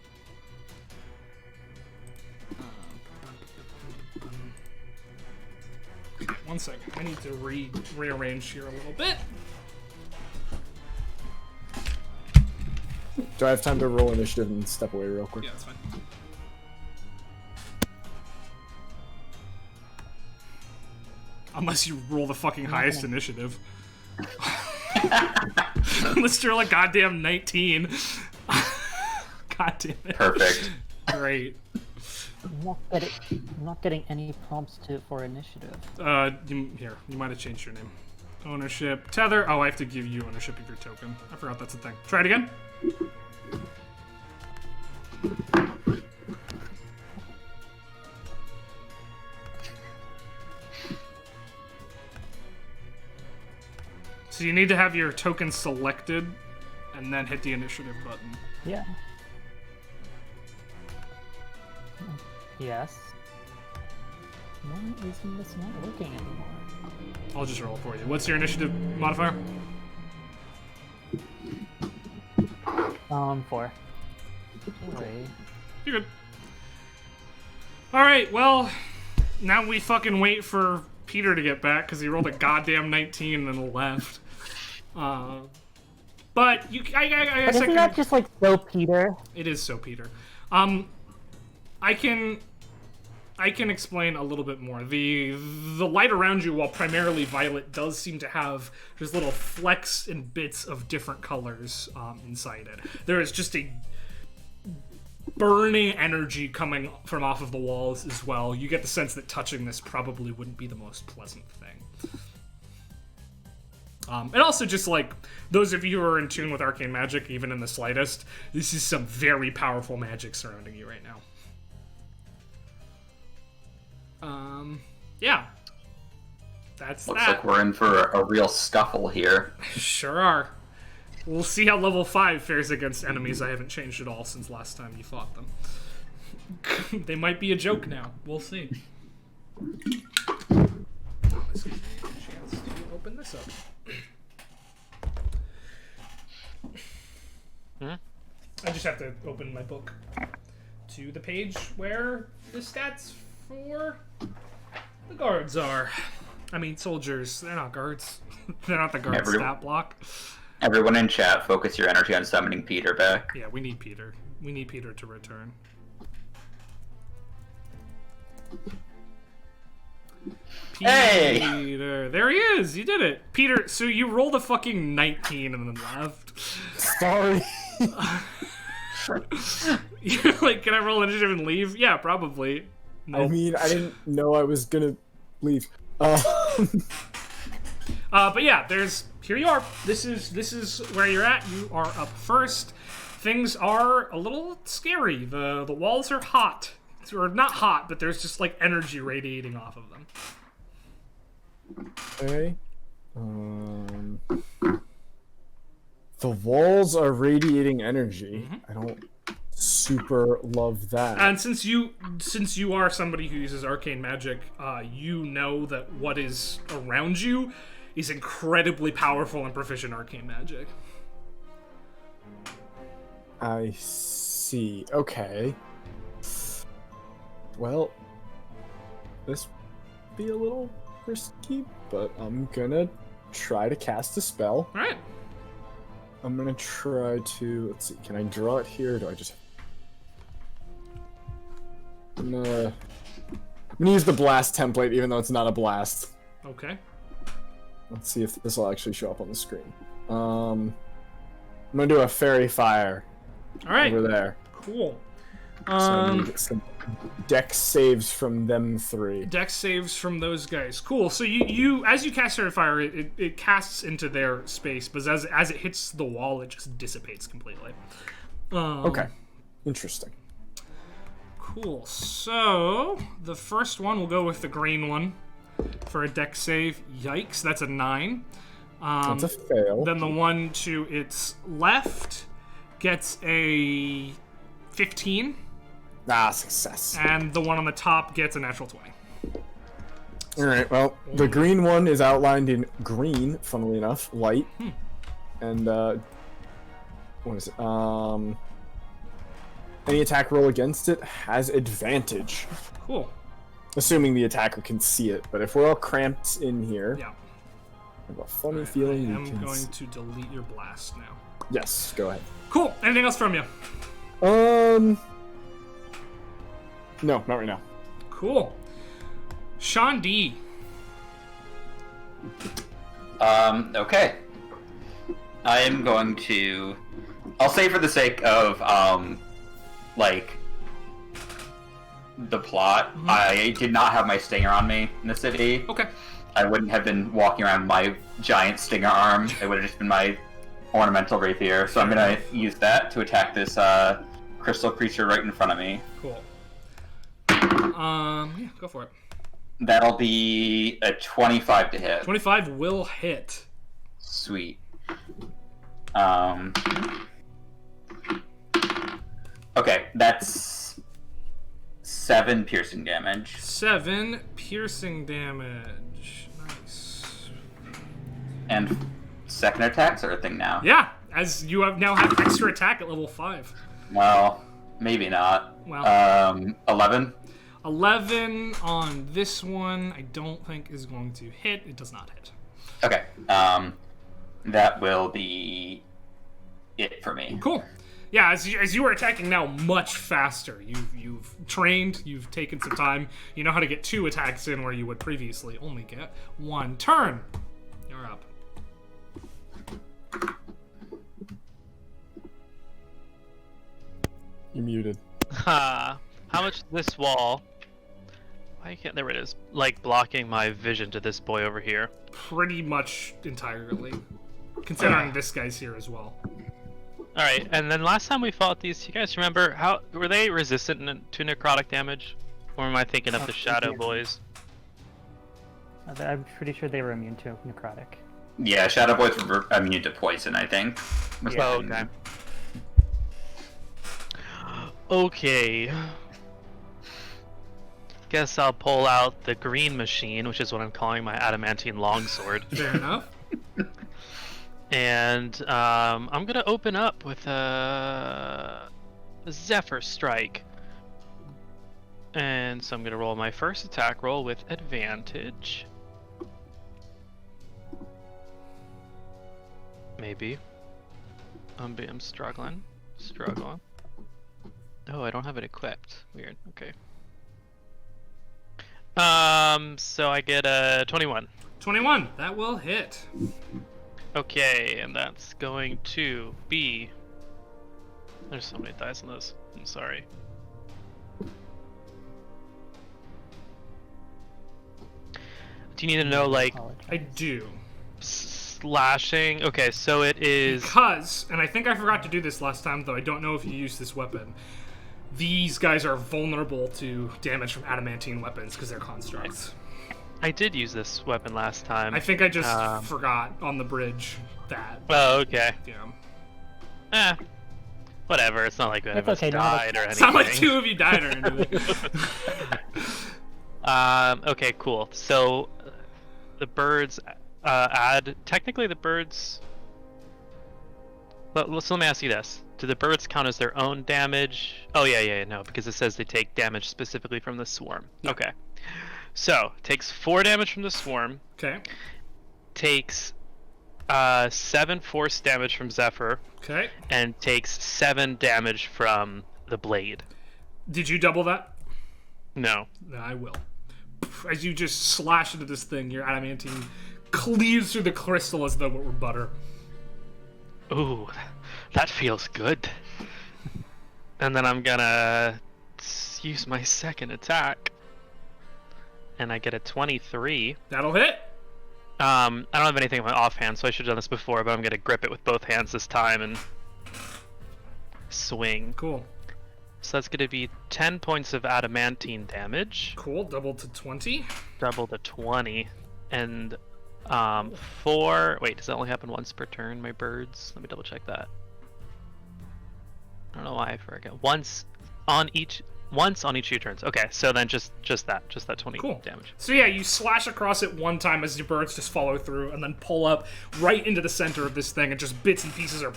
Speaker 1: 1 second. I need to rearrange here a little bit.
Speaker 3: Do I have time to roll initiative and step away real quick?
Speaker 1: Yeah, that's fine. Unless you roll the fucking highest initiative. Unless you're like goddamn 19. God damn it.
Speaker 2: Perfect.
Speaker 1: Great.
Speaker 4: I'm not getting any prompts for initiative.
Speaker 1: Here, you might have changed your name. Ownership. Tether. Oh, I have to give you ownership of your token. I forgot that's a thing. Try it again. So you need to have your token selected and then hit the initiative button.
Speaker 4: Yeah. Yes. Why isn't this not working anymore?
Speaker 1: I'll just roll it for you. What's your initiative modifier?
Speaker 4: 4. Sorry.
Speaker 1: You're good. Alright, well, now we fucking wait for Peter to get back because he rolled a goddamn 19 and then left. But you, I guess
Speaker 4: Isn't that just like so Peter?
Speaker 1: It is so Peter. I can explain a little bit more. The light around you, while primarily violet, does seem to have just little flecks and bits of different colors inside it. There is just a burning energy coming from off of the walls as well. You get the sense that touching this probably wouldn't be the most pleasant thing. And also just like, those of you who are in tune with arcane magic, even in the slightest, this is some very powerful magic surrounding you right now. Yeah. That's
Speaker 2: Looks
Speaker 1: that.
Speaker 2: like we're in for a real scuffle here.
Speaker 1: Sure are. We'll see how level 5 fares against enemies I haven't changed at all since last time you fought them. They might be a joke now. We'll see. Let's give me a chance to open this up. I just have to open my book to the page where the stats for the guards are. I mean, soldiers. They're not guards. They're not the guard stat block.
Speaker 2: Everyone in chat, focus your energy on summoning Peter back.
Speaker 1: Yeah, we need Peter. We need Peter to return.
Speaker 2: Hey!
Speaker 1: Peter. There he is. You did it. Peter, so you rolled a fucking 19 and then left.
Speaker 3: Sorry.
Speaker 1: You're like, can I roll initiative and leave? Yeah, probably.
Speaker 3: I mean, I didn't know I was gonna leave.
Speaker 1: But yeah, here you are. This is where you're at. You are up first. Things are a little scary. The walls are hot. Or not hot, but there's just like energy radiating off of them.
Speaker 3: Okay. The walls are radiating energy.
Speaker 1: Mm-hmm.
Speaker 3: I don't super love that.
Speaker 1: And since you are somebody who uses arcane magic, you know that what is around you is incredibly powerful and proficient arcane magic.
Speaker 3: I see. Okay. Well, this be a little risky, but I'm gonna try to cast a spell.
Speaker 1: All right.
Speaker 3: I'm gonna try to, let's see, can I draw it here, or do I just... I'm gonna use the blast template, even though it's not a blast.
Speaker 1: Okay.
Speaker 3: Let's see if this will actually show up on the screen. I'm gonna do a fairy fire.
Speaker 1: All right.
Speaker 3: Over there.
Speaker 1: Cool.
Speaker 3: So I'm gonna get some dex saves from them 3.
Speaker 1: Dex saves from those guys. Cool. So you as you cast Fairy Fire, it casts into their space, but as it hits the wall, it just dissipates completely.
Speaker 3: Okay. Interesting.
Speaker 1: Cool. So the first one, we'll go with the green one for a dex save. Yikes, that's a 9.
Speaker 3: That's a fail.
Speaker 1: Then the one to its left gets a 15.
Speaker 3: Ah, success.
Speaker 1: And the one on the top gets a natural 20.
Speaker 3: Alright, well, the green one is outlined in green, funnily enough, light. And, what is it? Any attack roll against it has advantage.
Speaker 1: Cool.
Speaker 3: Assuming the attacker can see it, but if we're all cramped in here,
Speaker 1: Yeah.
Speaker 3: I have a funny feeling
Speaker 1: I'm
Speaker 3: we can.
Speaker 1: going to delete your blast now.
Speaker 3: Yes, go ahead.
Speaker 1: Cool. Anything else from you?
Speaker 3: No, not right now.
Speaker 1: Cool. Sean D.
Speaker 2: Okay. I am going to... I'll say for the sake of, like, the plot, I did not have my stinger on me in the city.
Speaker 1: Okay.
Speaker 2: I wouldn't have been walking around with my giant stinger arm. It would have just been my ornamental rapier. So I'm going to use that to attack this crystal creature right in front of me.
Speaker 1: Cool. Yeah, go for it.
Speaker 2: That'll be a 25 to hit.
Speaker 1: 25 will hit.
Speaker 2: Sweet. Okay, that's 7 piercing damage.
Speaker 1: 7 piercing damage. Nice.
Speaker 2: And second attacks are a thing now.
Speaker 1: Yeah, as you now have extra attack at level 5.
Speaker 2: Well, maybe not.
Speaker 1: Well.
Speaker 2: 11.
Speaker 1: 11 on this one, I don't think is going to hit. It does not hit.
Speaker 2: Okay. That will be it for me.
Speaker 1: Cool. Yeah, as you are attacking now much faster. You've trained, you've taken some time. You know how to get 2 attacks in where you would previously only get 1 turn. You're up.
Speaker 3: You're muted.
Speaker 6: How much is this wall? Why can't... There it is. Like, blocking my vision to this boy over here.
Speaker 1: Pretty much entirely. Considering this guy's here as well.
Speaker 6: Alright, and then last time we fought these, you guys remember, how were they resistant to necrotic damage? Or am I thinking of the Shadow Boys?
Speaker 4: I'm pretty sure they were immune to necrotic.
Speaker 2: Yeah, Shadow Boys were immune to poison, I think.
Speaker 6: Oh, okay. Okay. Guess I'll pull out the green machine, which is what I'm calling my adamantine longsword.
Speaker 1: Fair enough.
Speaker 6: And I'm gonna open up with a Zephyr Strike. And so I'm gonna roll my first attack roll with advantage. Maybe. I'm struggling. Oh, I don't have it equipped. Weird. Okay. So I get a 21.
Speaker 1: 21. That will hit.
Speaker 6: Okay, and that's going to be... There's so many dice on this. I'm sorry. Do you need to know, like...
Speaker 1: I do.
Speaker 6: Slashing? Okay, so it is...
Speaker 1: Because, and I think I forgot to do this last time, though I don't know if you used this weapon. These guys are vulnerable to damage from adamantine weapons because they're constructs.
Speaker 6: I did use this weapon last time.
Speaker 1: I think I just forgot on the bridge that.
Speaker 6: Oh, okay.
Speaker 1: Yeah.
Speaker 6: Whatever. It's not like any of us
Speaker 4: okay,
Speaker 6: died or anything.
Speaker 1: It's not like 2 of you died or anything.
Speaker 6: Okay, cool. So the birds add... Technically the birds... So let me ask you this. Do the birds count as their own damage? Oh, yeah, no, because it says they take damage specifically from the swarm.
Speaker 1: Yeah.
Speaker 6: Okay. So, takes 4 damage from the swarm.
Speaker 1: Okay.
Speaker 6: Takes 7 force damage from Zephyr.
Speaker 1: Okay.
Speaker 6: And takes 7 damage from the blade.
Speaker 1: Did you double that?
Speaker 6: No.
Speaker 1: No, I will. As you just slash into this thing, your adamantine cleaves through the crystal as though it were butter.
Speaker 6: Ooh, that feels good. And then I'm gonna use my second attack. And I get a 23.
Speaker 1: That'll hit.
Speaker 6: I don't have anything in my offhand, so I should have done this before, but I'm gonna grip it with both hands this time and swing.
Speaker 1: Cool.
Speaker 6: So that's gonna be 10 points of adamantine damage.
Speaker 1: Cool. Double to 20.
Speaker 6: Double to 20. And 4... Wait, does that only happen once per turn, my birds? Let me double check that. I don't know why I forget. Once on each of your turns. Okay, so then just that 20
Speaker 1: Cool.
Speaker 6: damage.
Speaker 1: So yeah, you slash across it one time as your birds just follow through and then pull up right into the center of this thing and just bits and pieces are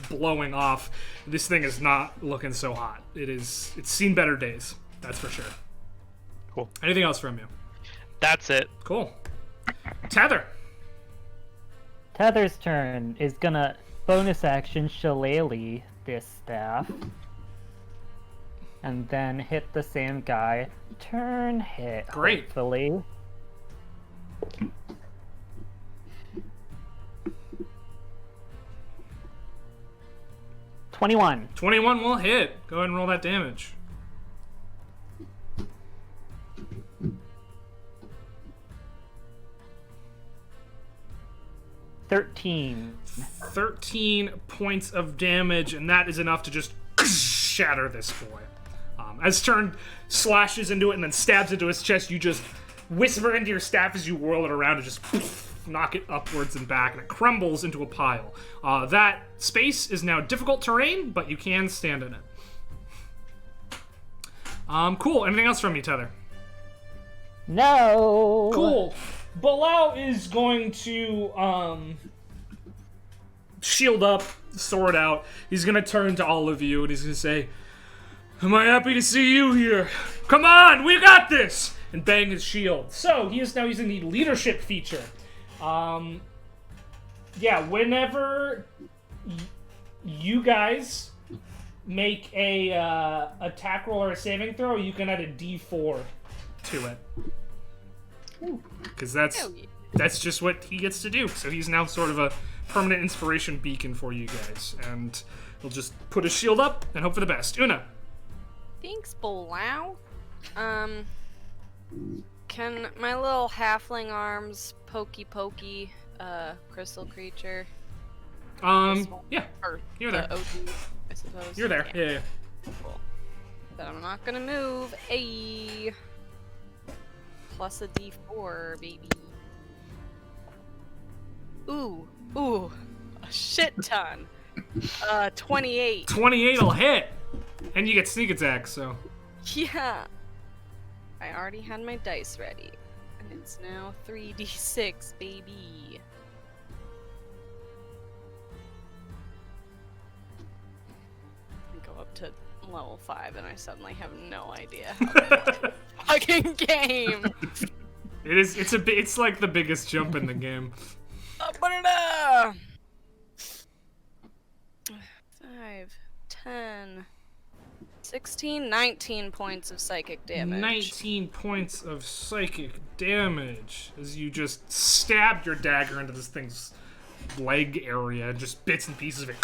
Speaker 1: blowing off. This thing is not looking so hot. It's seen better days, that's for sure.
Speaker 6: Cool.
Speaker 1: Anything else from you?
Speaker 6: That's it.
Speaker 1: Cool. Tether.
Speaker 4: Tether's turn is gonna bonus action shillelagh this staff. And then hit the same guy. Turn hit.
Speaker 1: Great.
Speaker 4: Hopefully. $21.
Speaker 1: 21 will hit. Go ahead and roll that damage.
Speaker 4: 13.
Speaker 1: 13 points of damage, and that is enough to just shatter this boy. As Turn slashes into it and then stabs into his chest, you just whisper into your staff as you whirl it around and just knock it upwards and back, and it crumbles into a pile. That space is now difficult terrain, but you can stand in it. Cool. Anything else from you, Tether?
Speaker 4: No!
Speaker 1: Cool. Bilal is going to shield up, sword out. He's going to turn to all of you and he's going to say, "Am I happy to see you here? Come on, we got this!" And bang his shield. So, he is now using the leadership feature. Yeah, whenever you guys make a attack roll or a saving throw, you can add a D4 to it. Because that's just what he gets to do. So he's now sort of a permanent inspiration beacon for you guys. And he'll just put his shield up and hope for the best. Una.
Speaker 5: Thanks, Bilal. Can my little halfling arms pokey crystal creature?
Speaker 1: Yeah.
Speaker 5: Or
Speaker 1: You're
Speaker 5: the
Speaker 1: there.
Speaker 5: OG, I suppose.
Speaker 1: You're there. Yeah.
Speaker 5: Cool. But I'm not gonna move. A plus a D4, baby. Ooh, a shit ton. 28.
Speaker 1: 28 will hit. And you get sneak attack, so.
Speaker 5: Yeah. I already had my dice ready. And it's now 3d6, baby. I go up to level 5 and I suddenly have no idea how to play the fucking game.
Speaker 1: It's like the biggest jump in the game.
Speaker 5: 5, 10, 16, 19 points of psychic damage.
Speaker 1: 19 points of psychic damage as you just stabbed your dagger into this thing's leg area, and just bits and pieces of it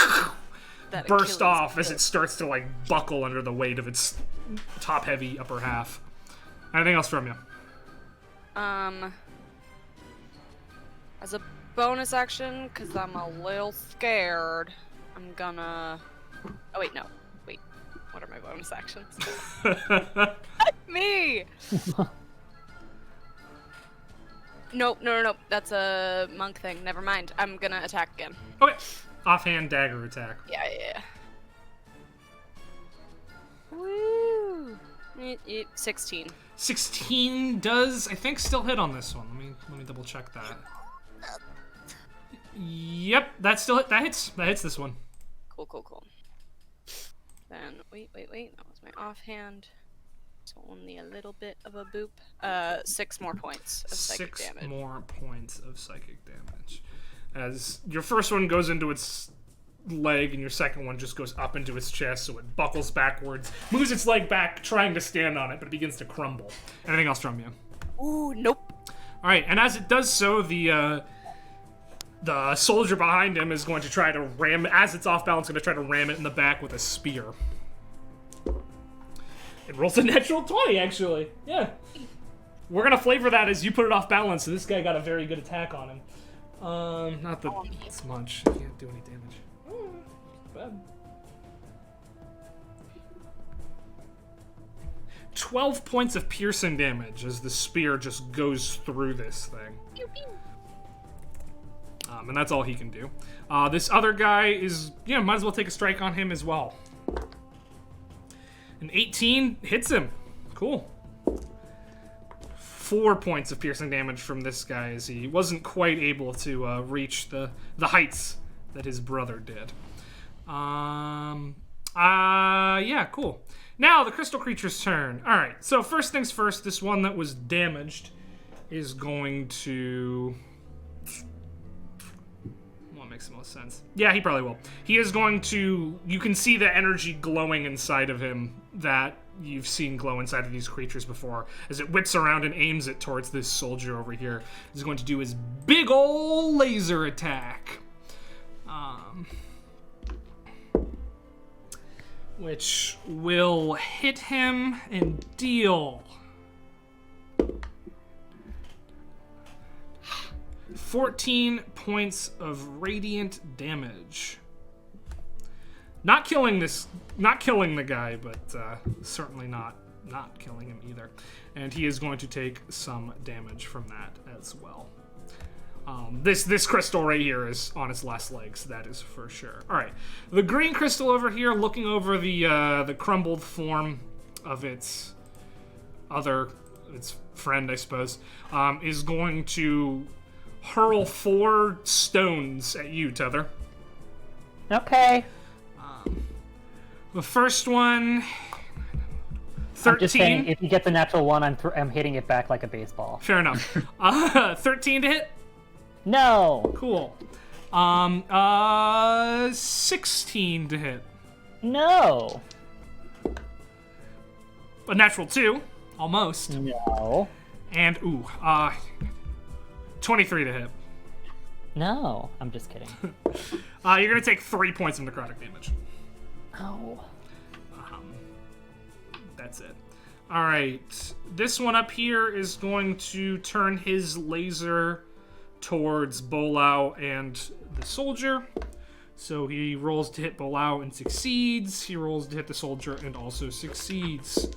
Speaker 5: That
Speaker 1: burst
Speaker 5: Achilles
Speaker 1: off as
Speaker 5: heel.
Speaker 1: it starts to like buckle under the weight of its top-heavy upper half. Anything else from you?
Speaker 5: As a bonus action, because I'm a little scared, I'm gonna... Oh, wait, no. Wait. What are my bonus actions? Me! Nope, no. That's a monk thing. Never mind. I'm gonna attack again.
Speaker 1: Okay. Offhand dagger attack.
Speaker 5: Yeah. Woo! 16.
Speaker 1: 16 does, I think, still hit on this one. Let me double check that. Yep, that hits. That hits this one.
Speaker 5: Cool. Then, wait. That was my offhand. So only a little bit of a boop. 6 more points of psychic damage.
Speaker 1: 6 more points of psychic damage. As your first one goes into its leg and your second one just goes up into its chest, so it buckles backwards, moves its leg back, trying to stand on it, but it begins to crumble. Anything else from you?
Speaker 5: Ooh, nope.
Speaker 1: All right, and as it does so, the soldier behind him is going to try to ram, as it's off balance, going to try to ram it in the back with a spear. It rolls a natural 20, actually. Yeah. We're going to flavor that as you put it off balance, so this guy got a very good attack on him. Not that it's much. It can't do any damage. Bad. 12 points of piercing damage as the spear just goes through this thing. And that's all he can do. This other guy is, might as well take a strike on him as well. An 18 hits him. Cool. 4 points of piercing damage from this guy as he wasn't quite able to reach the heights that his brother did. I Yeah, cool. Now, the crystal creature's turn. Alright, so first things first, this one that was damaged is going to... What makes the most sense? Yeah, he probably will. He is going to... You can see the energy glowing inside of him that you've seen glow inside of these creatures before. As it whips around and aims it towards this soldier over here. He's going to do his big ol' laser attack. Which will hit him and deal 14 points of radiant damage. Not killing the guy, but certainly not killing him either. And he is going to take some damage from that as well. This crystal right here is on its last legs, that is for sure. All right, the green crystal over here, looking over the crumbled form of its friend, I suppose, is going to hurl 4 stones at you, Tether.
Speaker 4: Okay.
Speaker 1: The first one, 13.
Speaker 4: I'm just saying, if you get the natural one, I'm hitting it back like a baseball.
Speaker 1: Fair enough. 13 to hit.
Speaker 4: No.
Speaker 1: Cool. 16 to hit.
Speaker 4: No.
Speaker 1: A natural 2, almost.
Speaker 4: No.
Speaker 1: And 23 to hit.
Speaker 4: No. I'm just kidding.
Speaker 1: You're gonna take 3 points of necrotic damage.
Speaker 4: Oh.
Speaker 1: That's it. All right. This one up here is going to turn his laser towards Bolau and the soldier. So he rolls to hit Bolau and succeeds. He rolls to hit the soldier and also succeeds.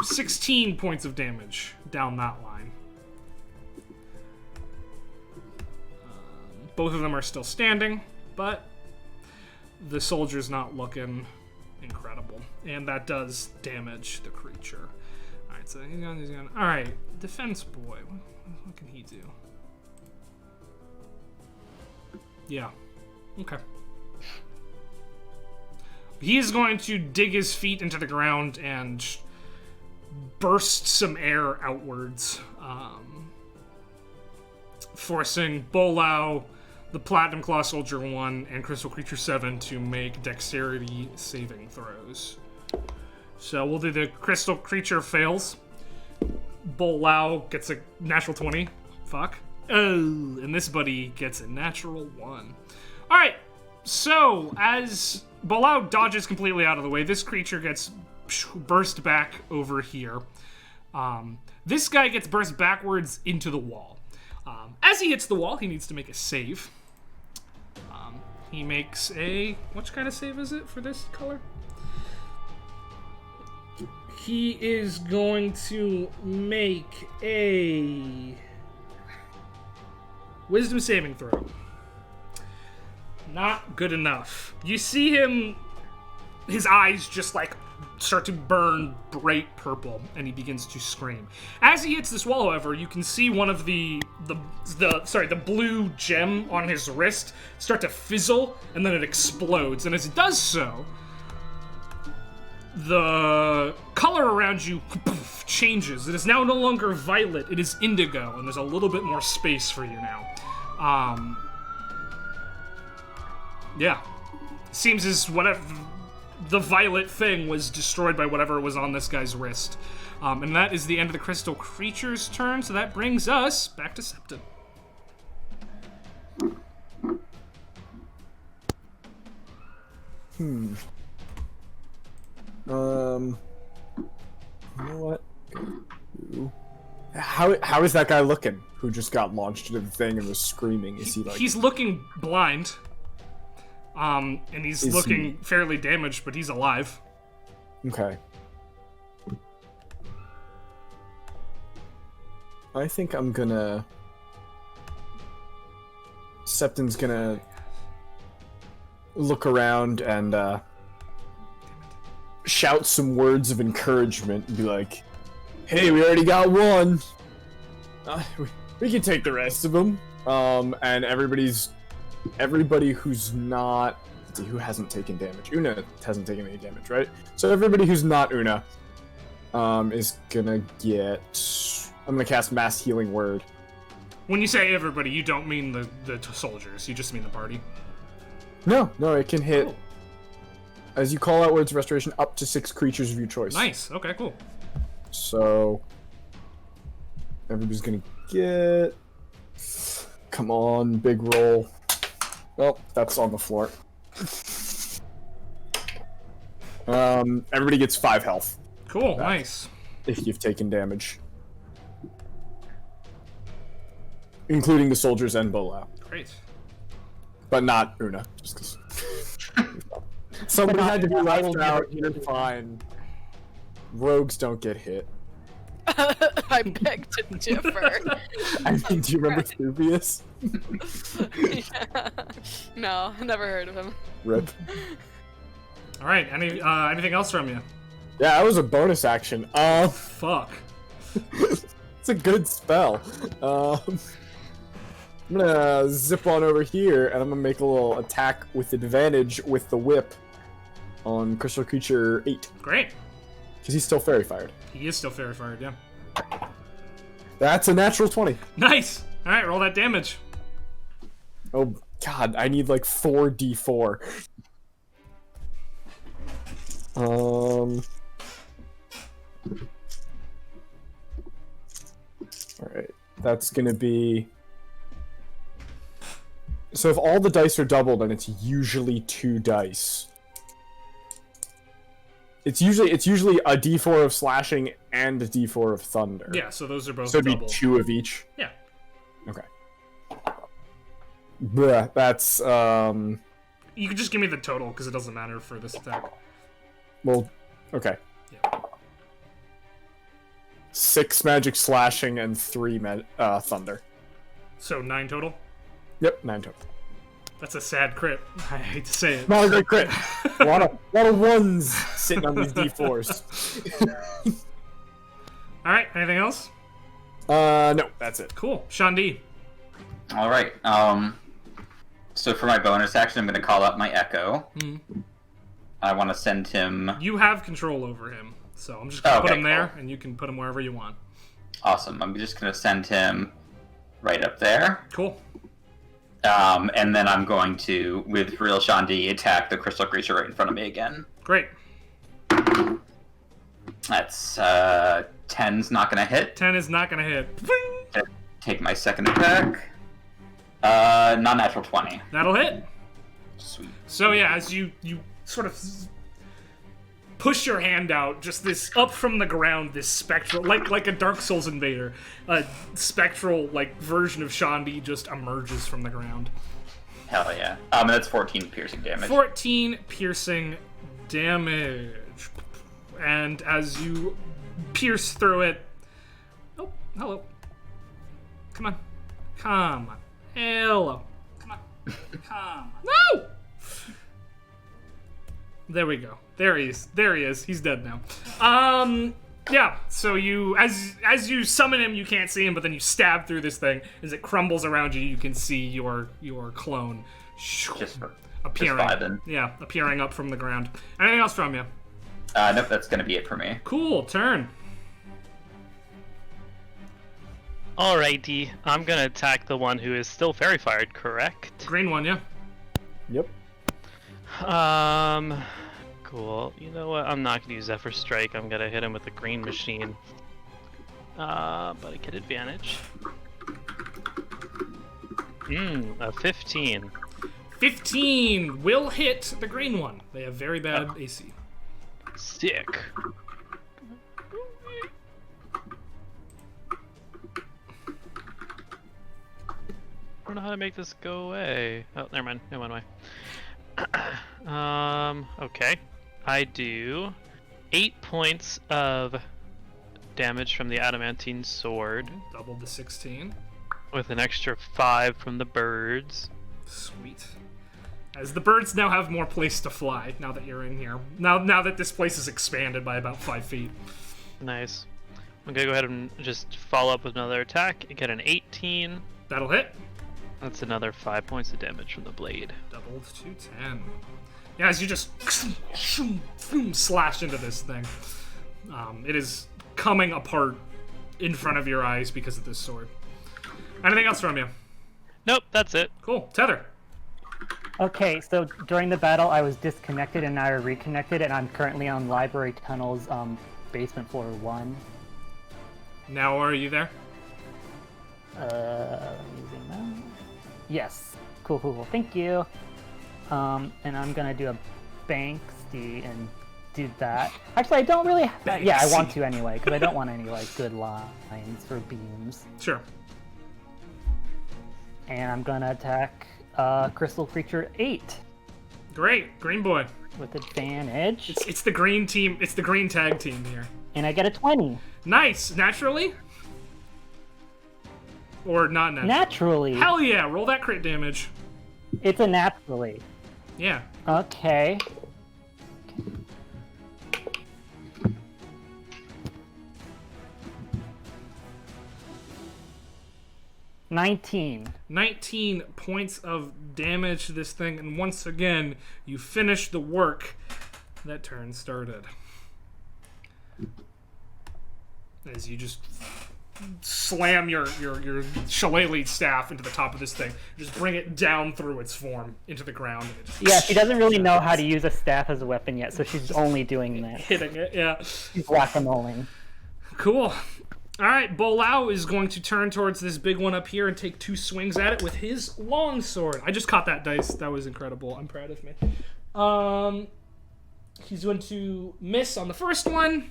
Speaker 1: 16 points of damage down that line. Both of them are still standing, but the soldier's not looking incredible. And that does damage the creature. Alright, so he's gonna. Alright, defense boy. What can he do? Yeah. Okay. He is going to dig his feet into the ground and burst some air outwards, forcing Bolau, the Platinum Claw Soldier 1, and Crystal Creature 7 to make dexterity saving throws. So we'll do the Crystal Creature fails. Bolau gets a natural 20. Fuck. Oh, and this buddy gets a natural 1. Alright, so as Bolau dodges completely out of the way, this creature gets burst back over here. This guy gets burst backwards into the wall. As he hits the wall, he needs to make a save. He makes a... What kind of save is it for this color? He is going to make a wisdom saving throw. Not good enough. You see him, his eyes just like start to burn bright purple, and he begins to scream. As he hits this wall, however, you can see one of the blue gem on his wrist start to fizzle, and then it explodes. And as it does so, the color around you changes. It is now no longer violet, it is indigo, and there's a little bit more space for you now. Yeah. Seems as whatever the violet thing was destroyed by whatever was on this guy's wrist. And that is the end of the crystal creature's turn, so that brings us back to Septon.
Speaker 3: You know what? How is that guy looking? Who just got launched into the thing and was screaming? Is he like?
Speaker 1: He's looking blind. And he's looking fairly damaged, but he's alive.
Speaker 3: Okay. I think I'm gonna... Septon's gonna look around and shout some words of encouragement and be like, "Hey, we already got one. We can take the rest of them." And everybody's everybody who's not... Let's see, who hasn't taken damage? Una hasn't taken any damage, right? So everybody who's not Una is gonna get... I'm gonna cast Mass Healing Word.
Speaker 1: When you say everybody, you don't mean the soldiers. You just mean the party.
Speaker 3: No, it can hit...
Speaker 1: Cool.
Speaker 3: As you call out words of restoration, up to 6 creatures of your choice.
Speaker 1: Nice. Okay, cool.
Speaker 3: So... everybody's gonna get... Come on, big roll. Oh, that's on the floor. Everybody gets 5 health.
Speaker 1: Cool, nice.
Speaker 3: If you've taken damage. Including the soldiers and Bola.
Speaker 1: Great.
Speaker 3: But not Una. Just 'cause. Somebody had to be left out, you're fine. Rogues don't get hit.
Speaker 5: I beg to differ.
Speaker 3: I mean, do you remember Thubius?
Speaker 5: Yeah. No, never heard of him.
Speaker 3: Rip.
Speaker 1: All right. Anything else from you?
Speaker 3: Yeah, that was a bonus action.
Speaker 1: Fuck.
Speaker 3: It's a good spell. I'm gonna zip on over here, and I'm gonna make a little attack with advantage with the whip on Crystal Creature 8.
Speaker 1: Great.
Speaker 3: Because he's still fairy fired.
Speaker 1: He is still fairy fired, yeah.
Speaker 3: That's a natural 20.
Speaker 1: Nice. All right, roll that damage.
Speaker 3: Oh god, I need like 4d4. Alright, that's gonna be... So if all the dice are doubled, then it's usually 2 dice. It's usually a d4 of slashing and a d4 of thunder.
Speaker 1: Yeah, so those are both
Speaker 3: So it'd
Speaker 1: double.
Speaker 3: be 2 of each?
Speaker 1: Yeah.
Speaker 3: Okay. Bleh, that's,
Speaker 1: You can just give me the total, because it doesn't matter for this attack.
Speaker 3: well, okay.
Speaker 1: Yeah.
Speaker 3: 6 magic slashing and 3 thunder.
Speaker 1: So 9 total?
Speaker 3: Yep, 9 total.
Speaker 1: That's a sad crit. I hate to say it.
Speaker 3: Not a great crit. a lot of ones sitting on these d4s.
Speaker 1: All right, anything else?
Speaker 3: No, that's it.
Speaker 1: Cool. Shandi.
Speaker 2: All right. So for my bonus action, I'm going to call out my Echo. I want to send him...
Speaker 1: You have control over him, so I'm just going to put
Speaker 2: Okay,
Speaker 1: him there,
Speaker 2: cool.
Speaker 1: and you can put him wherever you want.
Speaker 2: Awesome. I'm just going to send him right up there.
Speaker 1: Cool.
Speaker 2: And then I'm going to, with Real Shandi, attack the crystal creature right in front of me again.
Speaker 1: Great.
Speaker 2: That's 10's not going to hit.
Speaker 1: 10 is not going to hit.
Speaker 2: Take my second attack. Non-natural 20.
Speaker 1: That'll hit.
Speaker 2: Sweet.
Speaker 1: So yeah, as you sort of push your hand out, just this up from the ground, this spectral, like a Dark Souls invader, a spectral like version of Shandi just emerges from the ground.
Speaker 2: Hell yeah. That's 14 piercing damage.
Speaker 1: 14 piercing damage, and as you pierce through it, oh, hello, come on, hello, come on, no. There we go. There he is. He's dead now. Yeah. So you, as you summon him, you can't see him, but then you stab through this thing. As it crumbles around you, you can see your clone appearing.
Speaker 2: Just vibing.
Speaker 1: Yeah, appearing up from the ground. Anything else from you?
Speaker 2: Nope, that's gonna be it for me.
Speaker 1: Cool. Turn.
Speaker 6: Alrighty, I'm gonna attack the one who is still fairy fired, correct?
Speaker 1: Green one, yeah.
Speaker 3: Yep.
Speaker 6: Cool. You know what? I'm not gonna use Zephyr Strike. I'm gonna hit him with the green machine. But I get advantage. A 15.
Speaker 1: 15 will hit the green one. They have very bad AC.
Speaker 6: Sick. I don't know how to make this go away. Oh, never mind. It went away. Okay. I do 8 points of damage from the adamantine sword
Speaker 1: Doubled to 16.
Speaker 6: with an extra 5 from the birds.
Speaker 1: Sweet. As the birds now have more place to fly now that you're in here. Now that this place is expanded by about 5 feet.
Speaker 6: Nice. I'm gonna go ahead and just follow up with another attack and get an 18.
Speaker 1: That'll hit.
Speaker 6: That's another 5 points of damage from the blade.
Speaker 1: Doubled to 10. Yeah, as you just slash into this thing. It is coming apart in front of your eyes because of this sword. Anything else from you?
Speaker 6: Nope, that's it.
Speaker 1: Cool. Tether.
Speaker 4: Okay, so during the battle, I was disconnected and now I reconnected, and I'm currently on Library Tunnels, basement floor 1.
Speaker 1: Now are you there?
Speaker 4: Using that. Yes. Cool. Thank you. And I'm gonna do a Banksy and do that. Actually, I don't really. Yeah, I want to anyway, because I don't want any like good lines for beams.
Speaker 1: Sure.
Speaker 4: And I'm gonna attack Crystal Creature 8
Speaker 1: Great. Green boy.
Speaker 4: with advantage,
Speaker 1: It's the green team. It's the green tag team here.
Speaker 4: and I get a 20.
Speaker 1: Nice. Naturally? Or not naturally?
Speaker 4: Naturally.
Speaker 1: Hell yeah. Roll that crit damage.
Speaker 4: It's a naturally.
Speaker 1: Yeah.
Speaker 4: Okay. 19.
Speaker 1: 19 points of damage to this thing, and once again, you finish the work that turn started. As you just slam your shillelagh staff into the top of this thing, just bring it down through its form into the ground. And it just
Speaker 4: Yeah, she doesn't really know how to use a staff as a weapon yet, so she's only doing that.
Speaker 1: hitting it, yeah.
Speaker 4: She's whack-a-moling.
Speaker 1: Cool. Alright, Bolao is going to turn towards this big one up here and take 2 swings at it with his longsword. I just caught that dice. That was incredible. I'm proud of me. He's going to miss on the first one.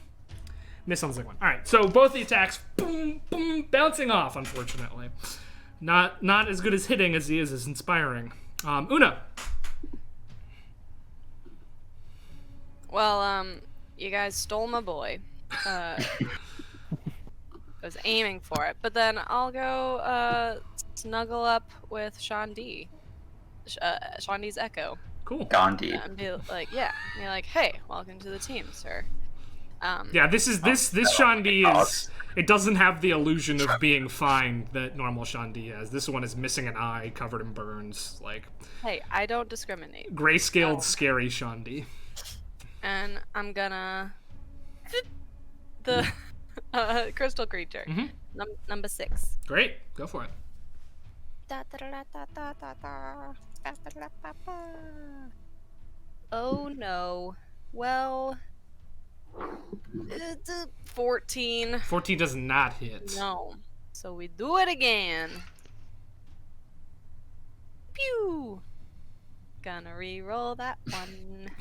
Speaker 1: Miss on the second one. Alright, so both the attacks, boom, boom, bouncing off, unfortunately. Not as good as hitting as he is as inspiring. Una.
Speaker 5: Well, you guys stole my boy. I was aiming for it, but then I'll go snuggle up with Sean D. Sean D's Echo.
Speaker 1: Cool.
Speaker 2: Gandhi.
Speaker 5: And be like, be like, hey, welcome to the team, sir.
Speaker 1: Yeah, this Sean D is... It doesn't have the illusion of being fine that normal Sean D has. This one is missing an eye, covered in burns. Like,
Speaker 5: Hey, I don't discriminate.
Speaker 1: grayscaled, scary Sean D.
Speaker 5: And I'm gonna... the crystal creature. Number 6.
Speaker 1: Great. Go for it.
Speaker 5: Oh no. Well, 14.
Speaker 1: 14 does not hit.
Speaker 5: No. So we do it again. Pew. Gonna re-roll that one.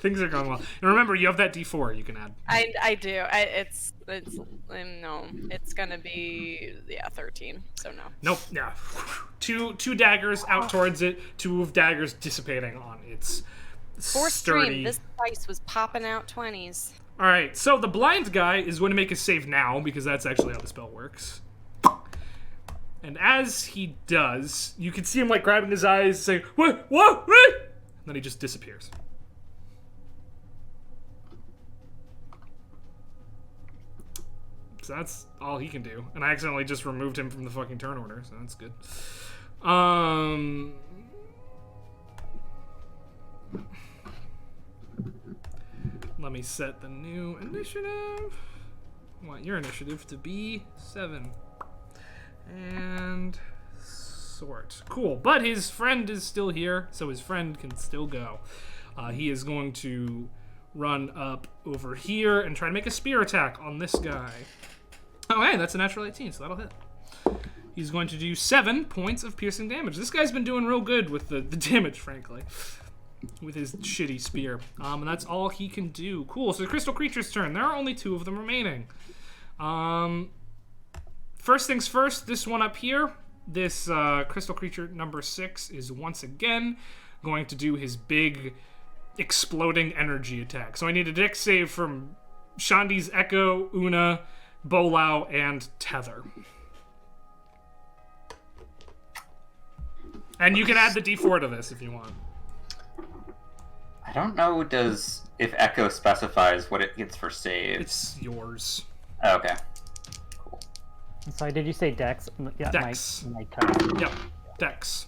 Speaker 1: Things are going well. And remember, you have that D4 you can add.
Speaker 5: I do. It's no. It's gonna be 13. So no.
Speaker 1: Nope. Yeah. Two daggers out towards it. 2 of daggers dissipating on its
Speaker 5: Fourth
Speaker 1: sturdy.
Speaker 5: stream. This dice was popping out 20s.
Speaker 1: All right. So the blind guy is going to make a save now because that's actually how the spell works. And as he does, you can see him like grabbing his eyes, saying, "What? What? What?" And then he just disappears. So that's all he can do. And I accidentally just removed him from the fucking turn order, so that's good. Let me set the new initiative. I want your initiative to be 7. And sort. Cool. But his friend is still here, so his friend can still go. He is going to run up over here and try to make a spear attack on this guy. Oh, hey, that's a natural 18, so that'll hit. He's going to do 7 points of piercing damage. This guy's been doing real good with the damage, frankly. With his shitty spear. And that's all he can do. Cool, so the crystal creature's turn. There are only 2 of them remaining. First things first, this one up here, this crystal creature number 6 is once again going to do his big exploding energy attack. So I need a dex save from Shandi's Echo, Una, Bolao, and Tether. And you can add the D4 to this if you want.
Speaker 2: I don't know if Echo specifies what it gets for save.
Speaker 1: It's yours.
Speaker 2: Oh, okay.
Speaker 4: Sorry, did you say Dex? Yeah,
Speaker 1: Dex.
Speaker 4: My turn.
Speaker 1: Yep. Dex.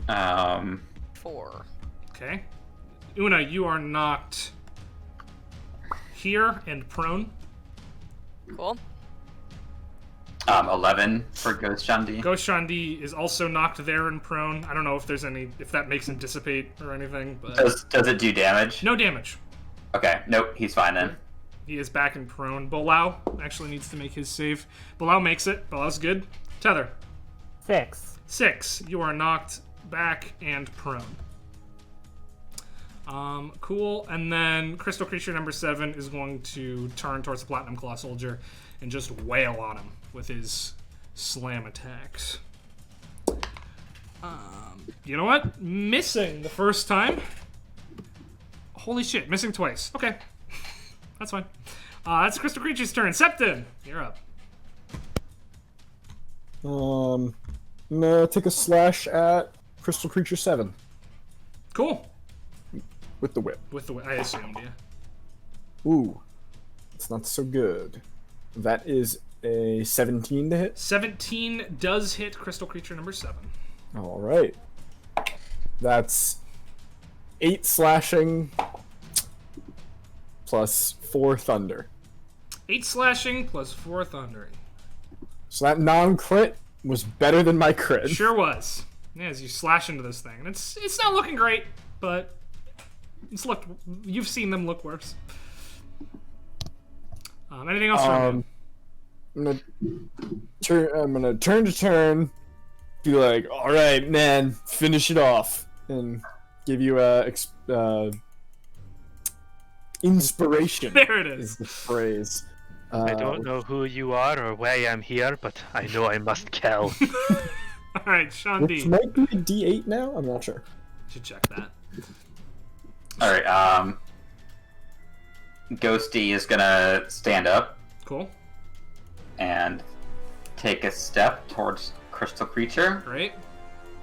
Speaker 5: 4.
Speaker 1: Okay. Una, you are knocked here and prone.
Speaker 5: Cool.
Speaker 2: 11 for Ghost Shandi.
Speaker 1: Ghost Shandi is also knocked there and prone. I don't know if there's if that makes him dissipate or anything, but
Speaker 2: Does it do damage?
Speaker 1: no damage.
Speaker 2: Okay, nope, he's fine then.
Speaker 1: He is back and prone. Bolau actually needs to make his save. Bolau makes it. Bolau's good. Tether.
Speaker 4: 6.
Speaker 1: 6. You are knocked back and prone. Cool. And then Crystal Creature number 7 is going to turn towards the Platinum Claw Soldier and just wail on him with his slam attacks. You know what? Missing the first time. Holy shit, missing twice. Okay. That's fine. That's Crystal Creature's turn. Septon, you're up.
Speaker 3: I'm gonna take a slash at Crystal Creature 7
Speaker 1: Cool.
Speaker 3: with the whip.
Speaker 1: With the I assumed, yeah.
Speaker 3: Ooh, it's not so good. That is a 17 to hit.
Speaker 1: 17 does hit Crystal Creature number 7.
Speaker 3: All right. That's 8 slashing plus 4 thunder.
Speaker 1: 8 slashing plus 4 thundering.
Speaker 3: So that non-crit was better than my crit.
Speaker 1: Sure was. Yeah, as you slash into this thing. And it's not looking great, but you've seen them look worse. Anything else from you?
Speaker 3: I'm gonna turn to turn, be like, all right, man, finish it off, and give you a inspiration.
Speaker 1: There it
Speaker 3: Is
Speaker 1: is.
Speaker 3: the phrase.
Speaker 6: I don't know who you are or why I'm here, but I know I must kill.
Speaker 1: Alright, Sean
Speaker 3: Which
Speaker 1: D.
Speaker 3: might be a D8 now. I'm not sure.
Speaker 1: Should check that.
Speaker 2: Alright, Ghosty is gonna stand up
Speaker 1: Cool.
Speaker 2: and take a step towards Crystal Creature,
Speaker 1: Great.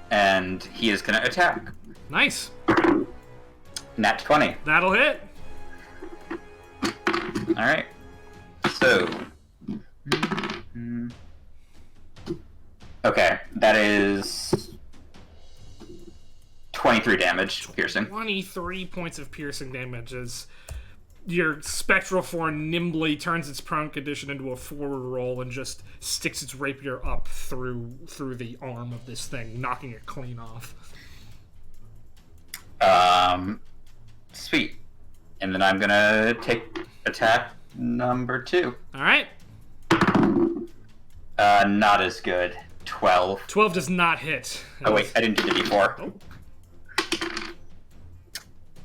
Speaker 2: and he is gonna attack.
Speaker 1: Nice.
Speaker 2: Nat 20.
Speaker 1: That'll hit.
Speaker 2: Alright. So. Okay, that is 23 damage, piercing.
Speaker 1: 23 points of piercing damage as your spectral form nimbly turns its prone condition into a forward roll and just sticks its rapier up through the arm of this thing, knocking it clean off.
Speaker 2: Sweet. And then I'm gonna take attack number 2.
Speaker 1: Alright.
Speaker 2: Not as good. 12.
Speaker 1: 12 does not hit.
Speaker 2: Oh wait, I didn't do the D4.
Speaker 1: Oh.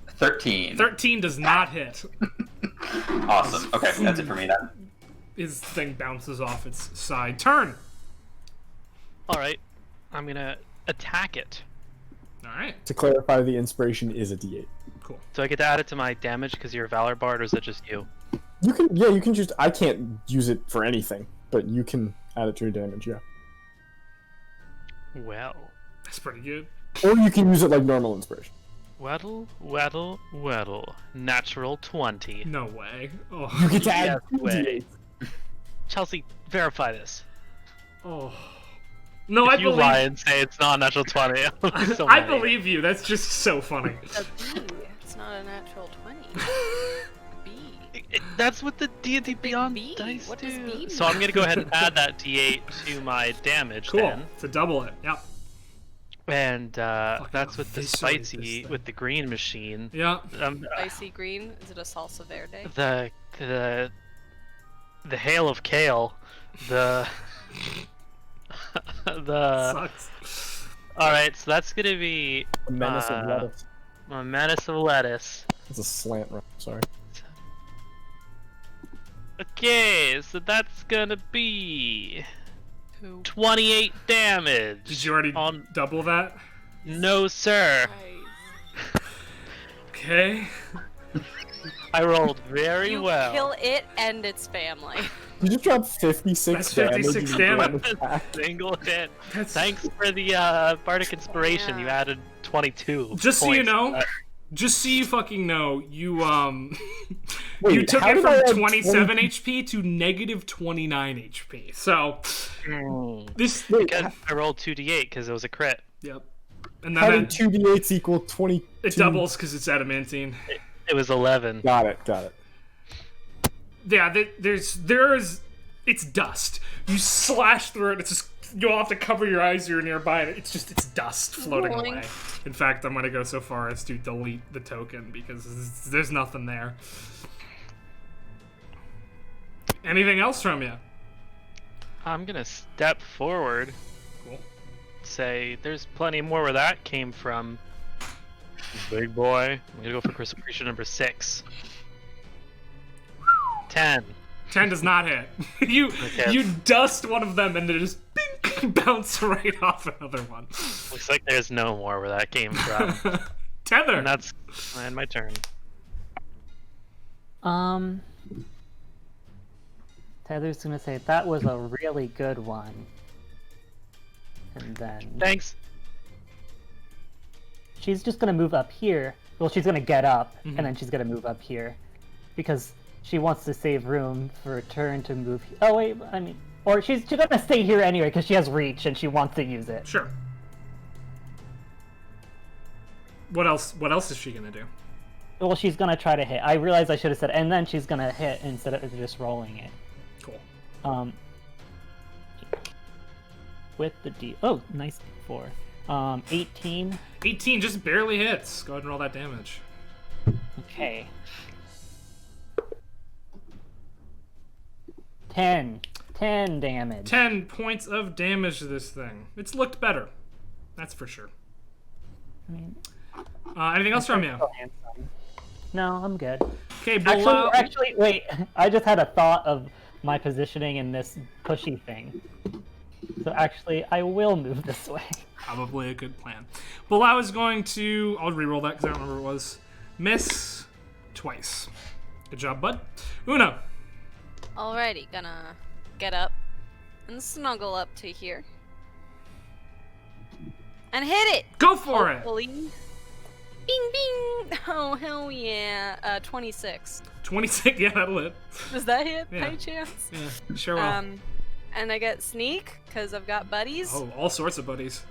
Speaker 2: 13.
Speaker 1: 13 does not hit.
Speaker 2: Awesome. Okay, that's it for me then.
Speaker 1: His thing bounces off its side. Turn!
Speaker 6: Alright, I'm gonna attack it.
Speaker 1: Alright,
Speaker 3: To clarify, the inspiration is a D8.
Speaker 1: cool.
Speaker 6: So I get to add it to my damage because you're a Valor Bard, or is it just you?
Speaker 3: You can just. I can't use it for anything, but you can add it to your damage, yeah.
Speaker 6: Well.
Speaker 1: That's pretty good.
Speaker 3: Or you can use it like normal inspiration.
Speaker 6: Weddle. Natural 20.
Speaker 1: No way. Oh.
Speaker 3: You get to add
Speaker 6: Yes,
Speaker 3: 2
Speaker 6: way.
Speaker 3: D8s.
Speaker 6: Chelsea, verify this.
Speaker 1: Oh. No,
Speaker 6: If
Speaker 1: I
Speaker 6: you
Speaker 1: believe.
Speaker 6: lie and say it's not a natural 20, I'm so
Speaker 1: I
Speaker 6: mad.
Speaker 1: believe you. That's just so funny.
Speaker 5: A B. It's not a natural 20. B.
Speaker 6: That's what the D&D Beyond
Speaker 5: B.
Speaker 6: dice
Speaker 5: What
Speaker 6: do.
Speaker 5: does B mean?
Speaker 6: So I'm gonna go ahead and add that D8 to my damage
Speaker 1: Cool.
Speaker 6: then.
Speaker 1: To double it. Yep.
Speaker 6: And that's with the
Speaker 1: eviscerate this
Speaker 6: spicy,
Speaker 1: thing.
Speaker 6: with the green machine.
Speaker 1: Yeah.
Speaker 5: Spicy green. Is it a salsa verde?
Speaker 6: The hail of kale, the
Speaker 1: Sucks.
Speaker 6: All right, so that's gonna be
Speaker 3: A menace of lettuce.
Speaker 6: a menace of lettuce.
Speaker 3: It's a slant roll. Sorry.
Speaker 6: Okay, so that's gonna be
Speaker 5: 2.
Speaker 6: 28 damage.
Speaker 1: Did you already
Speaker 6: on?
Speaker 1: double that?
Speaker 6: No, sir.
Speaker 1: Okay.
Speaker 6: I rolled very
Speaker 5: You
Speaker 6: well.
Speaker 5: kill it and its family.
Speaker 3: You just dropped 56
Speaker 1: That's 56 damage.
Speaker 3: in one attack.
Speaker 6: Single hit.
Speaker 1: That's-
Speaker 6: Thanks for the Bardic Inspiration. You
Speaker 5: Yeah.
Speaker 6: added 22.
Speaker 1: Just so you
Speaker 6: points to
Speaker 1: know,
Speaker 6: that.
Speaker 1: just so you fucking know, you
Speaker 3: Wait,
Speaker 1: you took
Speaker 3: how
Speaker 1: it
Speaker 3: did I
Speaker 1: from
Speaker 3: add
Speaker 1: 27
Speaker 3: 20?
Speaker 1: HP to negative 29 HP. So This.
Speaker 6: Because I rolled 2d8 because it was a crit.
Speaker 1: Yep. And
Speaker 3: How
Speaker 1: then
Speaker 3: did 2d8s equal 20?
Speaker 1: it doubles because it's adamantine.
Speaker 6: It was 11.
Speaker 3: Got it.
Speaker 1: Yeah, it's dust. You slash through it. It's just you'll have to cover your eyes. You're nearby. It's dust floating
Speaker 5: Boing.
Speaker 1: away. In fact, I'm gonna go so far as to delete the token because there's nothing there. Anything else from you?
Speaker 6: I'm gonna step forward.
Speaker 1: Cool.
Speaker 6: Say, there's plenty more where that came from. Big boy. I'm gonna go for creature number 6. 10.
Speaker 1: 10 does not hit. You
Speaker 6: Okay.
Speaker 1: you dust one of them and they just bing, bounce right off another one.
Speaker 6: Looks like there's no more where that came from.
Speaker 1: Tether.
Speaker 6: And that's my turn.
Speaker 4: Tether's gonna say that was a really good one, and then
Speaker 6: Thanks.
Speaker 4: she's just gonna move up here. Well, she's gonna get up,
Speaker 1: Mhm.
Speaker 4: and then she's gonna move up here, because she wants to save room for a turn to move. Oh wait, I mean, or she's gonna stay here anyway because she has reach and she wants to use it.
Speaker 1: Sure. What else is she gonna do?
Speaker 4: Well, she's gonna try to hit. I realize I should have said, and then she's gonna hit instead of just rolling it.
Speaker 1: Cool.
Speaker 4: With the D. Oh, nice 4. 18.
Speaker 1: 18 just barely hits. Go ahead and roll that damage.
Speaker 4: Okay. 10 damage.
Speaker 1: 10 points of damage to this thing. It's looked better. That's for sure.
Speaker 4: I mean,
Speaker 1: Anything else from you?
Speaker 4: still handsome. No, I'm good.
Speaker 1: Okay, below.
Speaker 4: Actually, wait. I just had a thought of my positioning in this pushy thing. So actually, I will move this way.
Speaker 1: Probably a good plan. Bilal is going to. I'll re-roll that because I don't remember what it was. Miss twice. Good job, bud. Una.
Speaker 5: Alrighty, gonna get up and snuggle up to here. And hit it!
Speaker 1: Go for it!
Speaker 5: Hopefully. Bing bing! Oh, hell yeah. 26.
Speaker 1: 26, yeah, that'll hit.
Speaker 5: Does that hit
Speaker 1: Yeah.
Speaker 5: by chance?
Speaker 1: Yeah, sure will.
Speaker 5: And I get sneak, because I've got buddies.
Speaker 1: Oh, all sorts of buddies.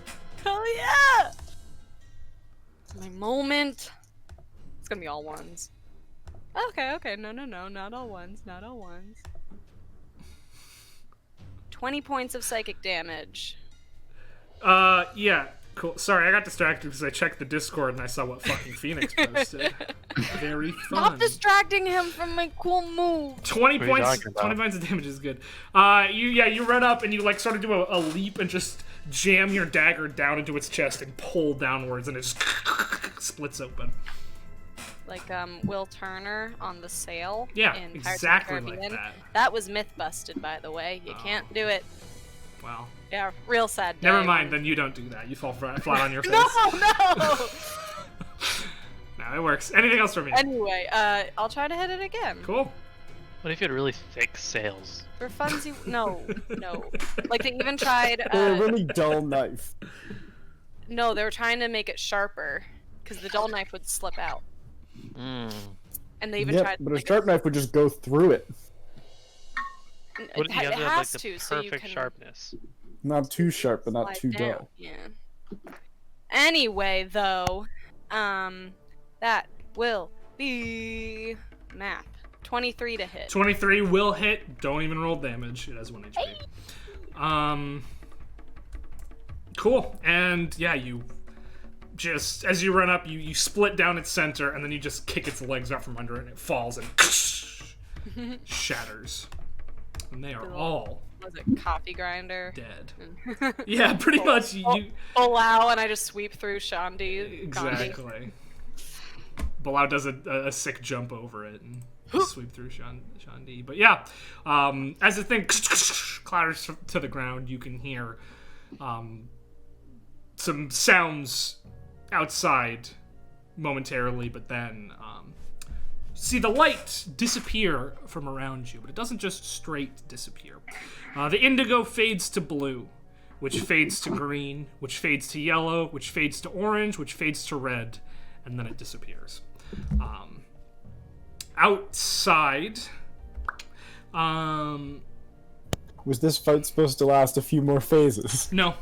Speaker 5: Hell yeah! My moment. It's gonna be all ones. Okay, no, not all ones, not all ones. 20 points of psychic damage.
Speaker 1: Yeah, cool. Sorry, I got distracted because I checked the Discord and I saw what fucking Phoenix posted. Very fun.
Speaker 5: Stop distracting him from my cool move.
Speaker 1: 20
Speaker 6: What are you
Speaker 1: points.
Speaker 6: talking about?
Speaker 1: 20 points of damage is good. You run up and you like sort of do a leap and just jam your dagger down into its chest and pull downwards and it just splits open.
Speaker 5: Like Will Turner on the sail.
Speaker 1: Yeah,
Speaker 5: in Pirates of the
Speaker 1: exactly like
Speaker 5: Caribbean.
Speaker 1: that.
Speaker 5: That was myth busted, by the way. You can't do it.
Speaker 1: Well,
Speaker 5: Yeah, real sad day.
Speaker 1: never mind. Then you don't do that. You fall flat on your face.
Speaker 5: No!
Speaker 1: No, it works. Anything else from you?
Speaker 5: Anyway, I'll try to hit it again.
Speaker 1: Cool.
Speaker 6: What if you had really thick sails?
Speaker 5: For funsies, no. Like they even tried.
Speaker 3: Or a really dull knife.
Speaker 5: No, they were trying to make it sharper because the dull knife would slip out.
Speaker 6: Mm.
Speaker 5: And they even
Speaker 3: Yep,
Speaker 5: tried.
Speaker 3: but a
Speaker 5: like,
Speaker 3: sharp knife would just go through it.
Speaker 6: What
Speaker 5: It,
Speaker 6: if you
Speaker 5: it
Speaker 6: have
Speaker 5: has
Speaker 6: like, the
Speaker 5: to, so you
Speaker 6: perfect
Speaker 5: can
Speaker 6: sharpness?
Speaker 3: Not too sharp, but not
Speaker 5: slide
Speaker 3: too
Speaker 5: down.
Speaker 3: dull.
Speaker 5: Yeah. Anyway, though, that will be math. 23 to hit.
Speaker 1: 23 will hit. Don't even roll damage. It has 1 HP. Cool. And yeah, you just as you run up, you split down its center, and then you just kick its legs out from under it, and it falls and shatters. And they are all
Speaker 5: Was it coffee grinder?
Speaker 1: dead. Yeah, pretty much. You
Speaker 5: Allow, and I just sweep through Shandi.
Speaker 1: exactly. Bilal does a sick jump over it and sweep through Shandi. But yeah, as the thing clatters to the ground, you can hear some sounds outside momentarily, but then see the light disappear from around you, but it doesn't just straight disappear. The indigo fades to blue, which fades to green, which fades to yellow, which fades to orange, which fades to red, and then it disappears. Outside,
Speaker 3: Was this fight supposed to last a few more phases?
Speaker 1: No.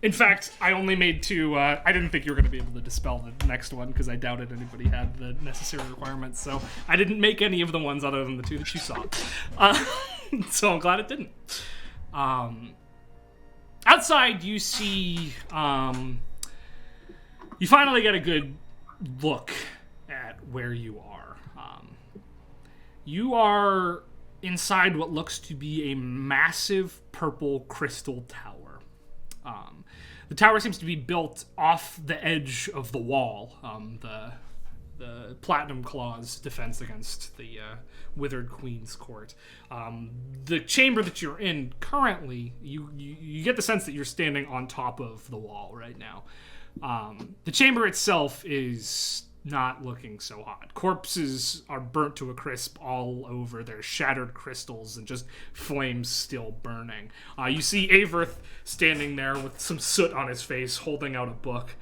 Speaker 1: In fact, I only made 2. I didn't think you were going to be able to dispel the next one because I doubted anybody had the necessary requirements. So I didn't make any of the ones other than the 2 that you saw. So I'm glad it didn't. Outside, you see... you finally get a good look at where you are. You are inside what looks to be a massive purple crystal tower. The tower seems to be built off the edge of the wall, the Platinum Claw's defense against the Withered Queen's Court. The chamber that you're in currently, you get the sense that you're standing on top of the wall right now. The chamber itself is not looking so hot. Corpses are burnt to a crisp all over. There's shattered crystals and just flames still burning. You see Averth standing there with some soot on his face, holding out a book.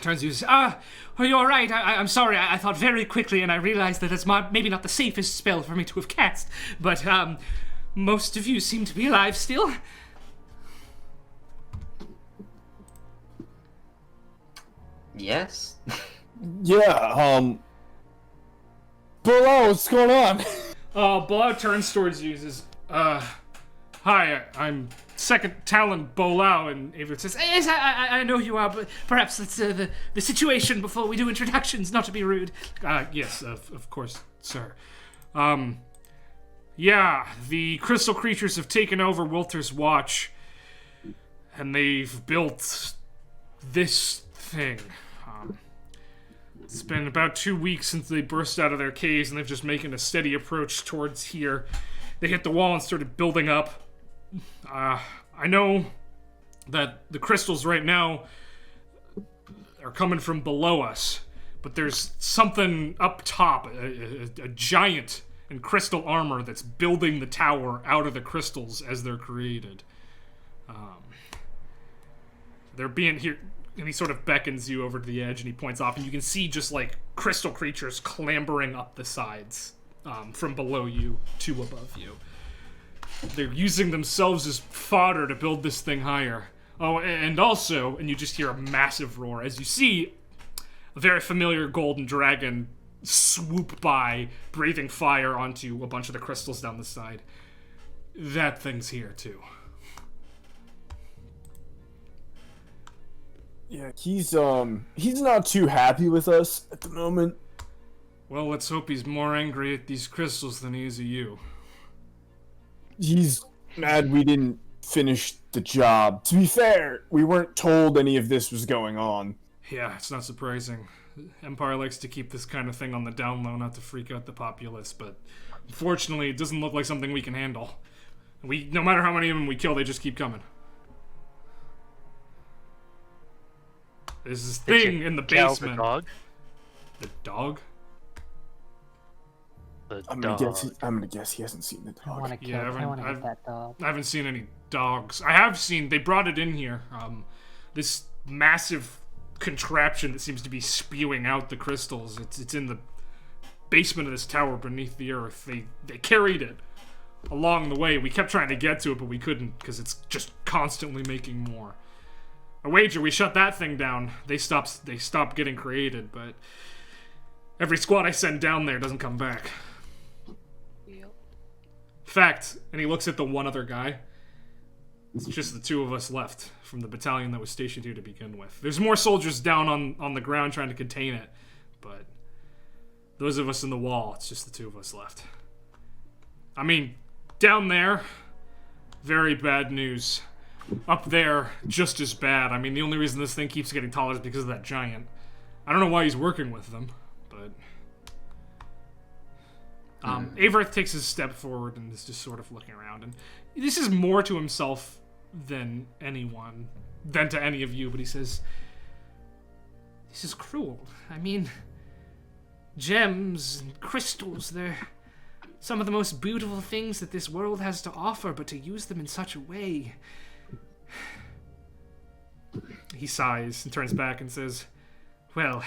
Speaker 1: Turns to you and says, are you alright? I'm sorry, I thought very quickly and I realized that it's maybe not the safest spell for me to have cast, but most of you seem to be alive still.
Speaker 2: Yes.
Speaker 3: Yeah, Below, what's going on?
Speaker 1: Below turns towards you and says, hi, I'm Second Talon Bolau, and Avery says, yes, I know you are, but perhaps it's the situation before we do introductions, not to be rude. Yes, of course, sir. Yeah, the crystal creatures have taken over Wilters Watch, and they've built this thing. It's been about 2 weeks since they burst out of their caves, and they've just making a steady approach towards here. They hit the wall and started building up. I know that the crystals right now are coming from below us, but there's something up top, a giant in crystal armor that's building the tower out of the crystals as they're created. They're being here... And he sort of beckons you over to the edge, and he points off, and you can see just, like, crystal creatures clambering up the sides from below you to above you. They're using themselves as fodder to build this thing higher. Oh, and also, and you just hear a massive roar, as you see a very familiar golden dragon swoop by, breathing fire onto a bunch of the crystals down the side. That thing's here, too.
Speaker 3: Yeah, he's not too happy with us at the moment.
Speaker 1: Well, let's hope he's more angry at these crystals than he is at you.
Speaker 3: He's mad we didn't finish the job. To be fair, we weren't told any of this was going on.
Speaker 1: Yeah, it's not surprising. Empire likes to keep this kind of thing on the down low, not to freak out the populace, but unfortunately, it doesn't look like something we can handle. No matter how many of them we kill, they just keep coming. There's this thing in the basement.
Speaker 6: The dog?
Speaker 1: The dog?
Speaker 3: I'm gonna guess he hasn't seen the
Speaker 4: I
Speaker 3: dog.
Speaker 4: want to kill.
Speaker 1: Yeah,
Speaker 4: I want to get that dog.
Speaker 1: I haven't seen any dogs. I have seen, they brought it in here. This massive contraption that seems to be spewing out the crystals. It's in the basement of this tower beneath the earth. They carried it along the way. We kept trying to get to it, but we couldn't because it's just constantly making more. I wager we shut that thing down. They stopped getting created, but every squad I send down there doesn't come back.
Speaker 5: Yep.
Speaker 1: Fact, and he looks at the one other guy. It's just the 2 of us left from the battalion that was stationed here to begin with. There's more soldiers down on the ground trying to contain it, but those of us in the wall, it's just the 2 of us left. I mean, down there, very bad news. Up there, just as bad. I mean, the only reason this thing keeps getting taller is because of that giant. I don't know why he's working with them, but... Averth takes a step forward and is just sort of looking around. And this is more to himself than to any of you, but he says, this is cruel. I mean, gems and crystals, they're some of the most beautiful things that this world has to offer, but to use them in such a way... He sighs and turns back and says, well,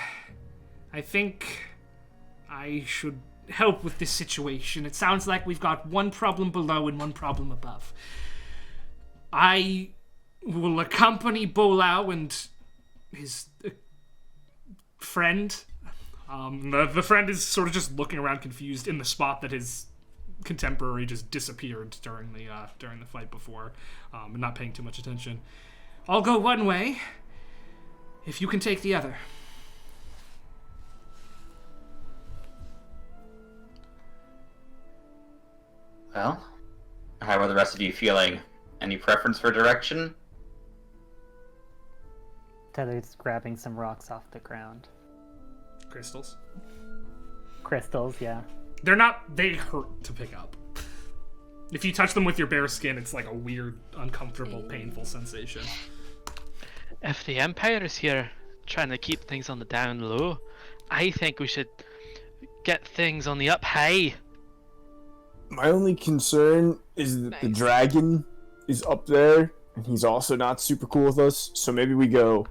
Speaker 1: I think I should help with this situation. It sounds like we've got one problem below and one problem above. I will accompany Bolau and his friend. The friend is sort of just looking around confused in the spot that his contemporary just disappeared during the fight before, and not paying too much attention. I'll go one way, if you can take the other.
Speaker 2: Well, how are the rest of you feeling? Any preference for direction?
Speaker 4: Tether's grabbing some rocks off the ground.
Speaker 1: Crystals.
Speaker 4: Crystals, yeah.
Speaker 1: They hurt to pick up. If you touch them with your bare skin, it's like a weird, uncomfortable, painful sensation.
Speaker 6: If the Empire is here trying to keep things on the down low, I think we should get things on the up high.
Speaker 3: My only concern is that the dragon is up there, and he's also not super cool with us, so maybe we go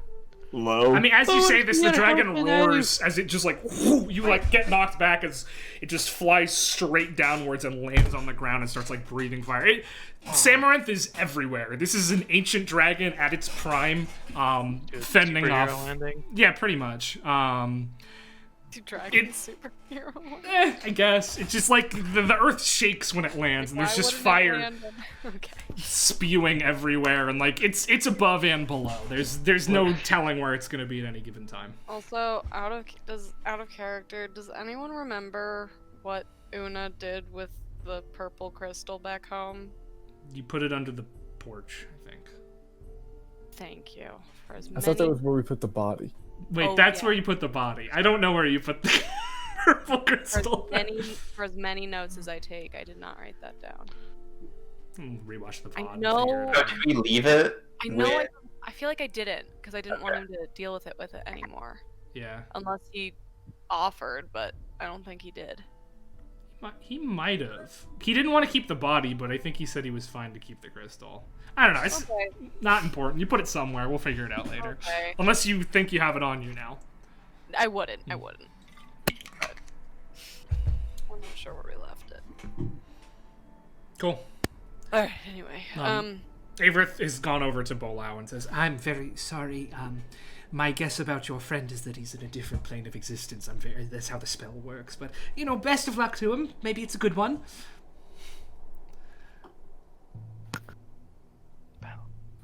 Speaker 3: low.
Speaker 1: I mean, as you say this, the dragon roars as it just like, whoo, you like get knocked back as it just flies straight downwards and lands on the ground and starts like breathing fire. Samaranth is everywhere. This is an ancient dragon at its prime, fending off.
Speaker 6: Landing.
Speaker 1: Yeah, pretty much.
Speaker 5: Dragon superhero.
Speaker 1: I guess it's just like the earth shakes when it lands, and there's just fire spewing everywhere, and like it's above and below. There's no telling where it's gonna be at any given time.
Speaker 5: Also, out of character, does anyone remember what Una did with the purple crystal back home?
Speaker 1: You put it under the porch, I think.
Speaker 5: Thank you.
Speaker 3: I thought that was where we put the body.
Speaker 1: Wait, that's where you put the body. I don't know where you put the purple crystal.
Speaker 5: For as many notes as I take, I did not write that down.
Speaker 1: Rewatch the pod.
Speaker 5: I know.
Speaker 2: Oh, did we leave it?
Speaker 5: I know. I feel like I didn't because I didn't want him to deal with it anymore.
Speaker 1: Yeah.
Speaker 5: Unless he offered, but I don't think he did.
Speaker 1: He might have. He didn't want to keep the body, but I think he said he was fine to keep the crystal. I don't know. It's not important. You put it somewhere. We'll figure it out later.
Speaker 5: Okay.
Speaker 1: Unless you think you have it on you now.
Speaker 5: I wouldn't. But I'm not sure where we left it.
Speaker 1: Cool.
Speaker 5: Alright, anyway.
Speaker 1: Averith has gone over to Bolau and says, I'm very sorry. My guess about your friend is that he's in a different plane of existence. That's how the spell works. But, best of luck to him. Maybe it's a good one.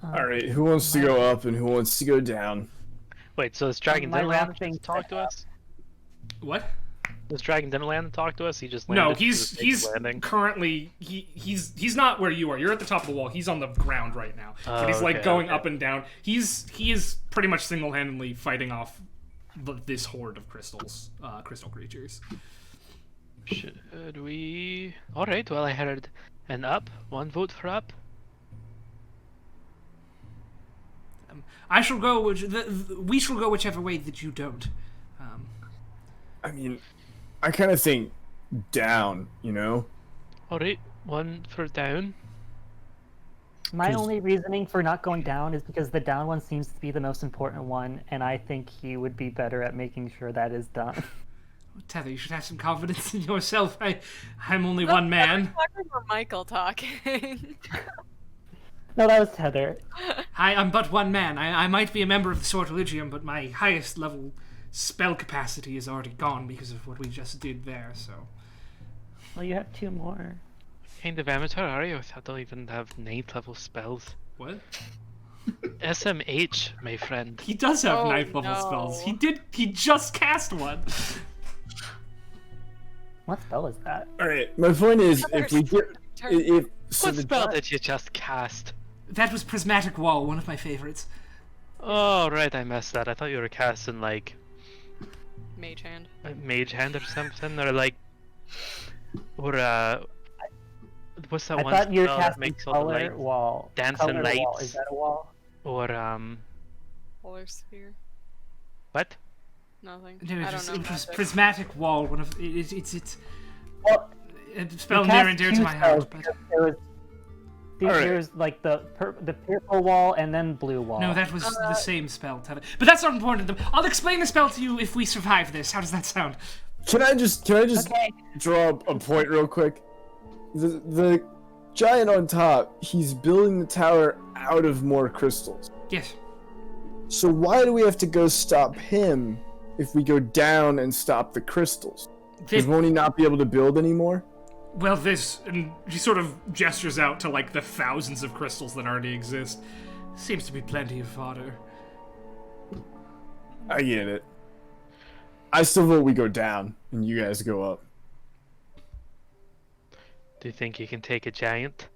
Speaker 3: Alright, who wants to go up and who wants to go down?
Speaker 6: Wait, so this dragon didn't land and talk to us?
Speaker 1: What?
Speaker 6: This dragon didn't land and talk to us? He just landed?
Speaker 1: No, he's currently he's not where you are. You're at the top of the wall. He's on the ground right now. And he's like going up and down. He is pretty much single-handedly fighting off this horde of crystal creatures.
Speaker 6: Should we? All right. Well, I heard an up. One vote for up.
Speaker 1: I shall go. We shall go whichever way that you don't.
Speaker 3: I mean, I kind of think down,
Speaker 6: All right. One for down.
Speaker 4: My only reasoning for not going down is because the down one seems to be the most important one, and I think he would be better at making sure that is done.
Speaker 1: Tether, you should have some confidence in yourself. I'm only one man.
Speaker 5: Talking for Michael talking.
Speaker 4: No, that was Tether.
Speaker 1: I'm but one man. I might be a member of the Sortilegium, but my highest level spell capacity is already gone because of what we just did there, so...
Speaker 4: Well, you have two more.
Speaker 6: What kind of amateur are you? I don't even have 9th level spells.
Speaker 1: What?
Speaker 6: SMH, my friend.
Speaker 1: He does have 9th level spells. He just cast one.
Speaker 4: What spell is that?
Speaker 3: Alright, my point is, if we get...
Speaker 6: What spell did you just cast?
Speaker 1: That was Prismatic Wall, one of my favorites.
Speaker 6: Oh, right, I missed that. I thought you were casting, like...
Speaker 5: Mage Hand.
Speaker 6: Mage Hand or something, or like... Or, what's that one
Speaker 4: I thought you were
Speaker 6: spell that
Speaker 4: casting
Speaker 6: makes all the
Speaker 4: Color
Speaker 6: lights?
Speaker 4: Wall.
Speaker 6: Dancing
Speaker 4: Color
Speaker 6: lights.
Speaker 4: Wall. Is that a wall?
Speaker 6: Or,
Speaker 5: Polar Sphere.
Speaker 6: what?
Speaker 5: Nothing.
Speaker 1: No,
Speaker 5: I don't know.
Speaker 1: it was Prismatic Wall, one of... It's
Speaker 4: Well,
Speaker 1: a spell near and dear to my heart, but...
Speaker 4: There's like the purple wall and then blue wall.
Speaker 1: No, that was the same spell, Tether. But that's not important. I'll explain the spell to you if we survive this. How does that sound?
Speaker 3: Can I just
Speaker 4: Okay.
Speaker 3: draw a point real quick? The giant on top, he's building the tower out of more crystals.
Speaker 1: Yes.
Speaker 3: So why do we have to go stop him if we go down and stop the crystals? Because won't he not be able to build anymore?
Speaker 1: Well, and he sort of gestures out to like the thousands of crystals that already exist. Seems to be plenty of fodder.
Speaker 3: I get it. I still vote we go down and you guys go up.
Speaker 6: Do you think you can take a giant?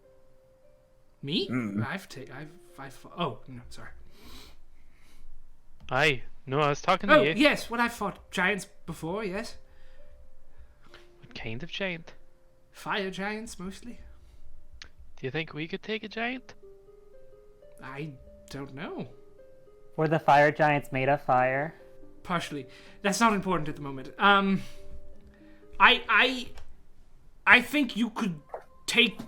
Speaker 1: Me? Oh no, sorry.
Speaker 6: No, I was talking
Speaker 1: Oh
Speaker 6: to you.
Speaker 1: yes, what I've fought giants before. Yes,
Speaker 6: What kind of giant?
Speaker 1: fire giants mostly.
Speaker 6: Do you think we could take a giant?
Speaker 1: I don't know.
Speaker 4: Were the fire giants made of fire?
Speaker 1: Partially. That's not important at the moment. I think you could take.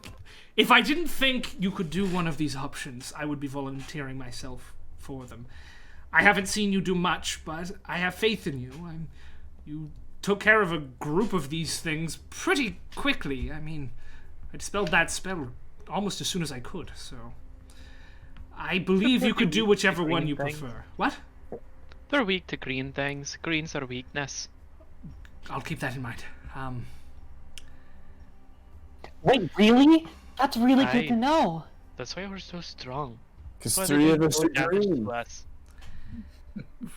Speaker 1: If I didn't think you could do one of these options, I would be volunteering myself for them. I haven't seen you do much, but I have faith in you. You took care of a group of these things pretty quickly. I mean, I dispelled that spell almost as soon as I could, so I believe you could do whichever one you prefer. What?
Speaker 6: They're weak to green things. Green's their weakness.
Speaker 1: I'll keep that in mind.
Speaker 4: Wait, really? That's really
Speaker 6: Aye.
Speaker 4: good to know.
Speaker 6: That's why we're so strong.
Speaker 3: Because
Speaker 6: That's why
Speaker 3: 3
Speaker 6: they
Speaker 3: of
Speaker 6: do
Speaker 3: us
Speaker 6: more
Speaker 3: are
Speaker 6: damage
Speaker 3: green.
Speaker 6: to us.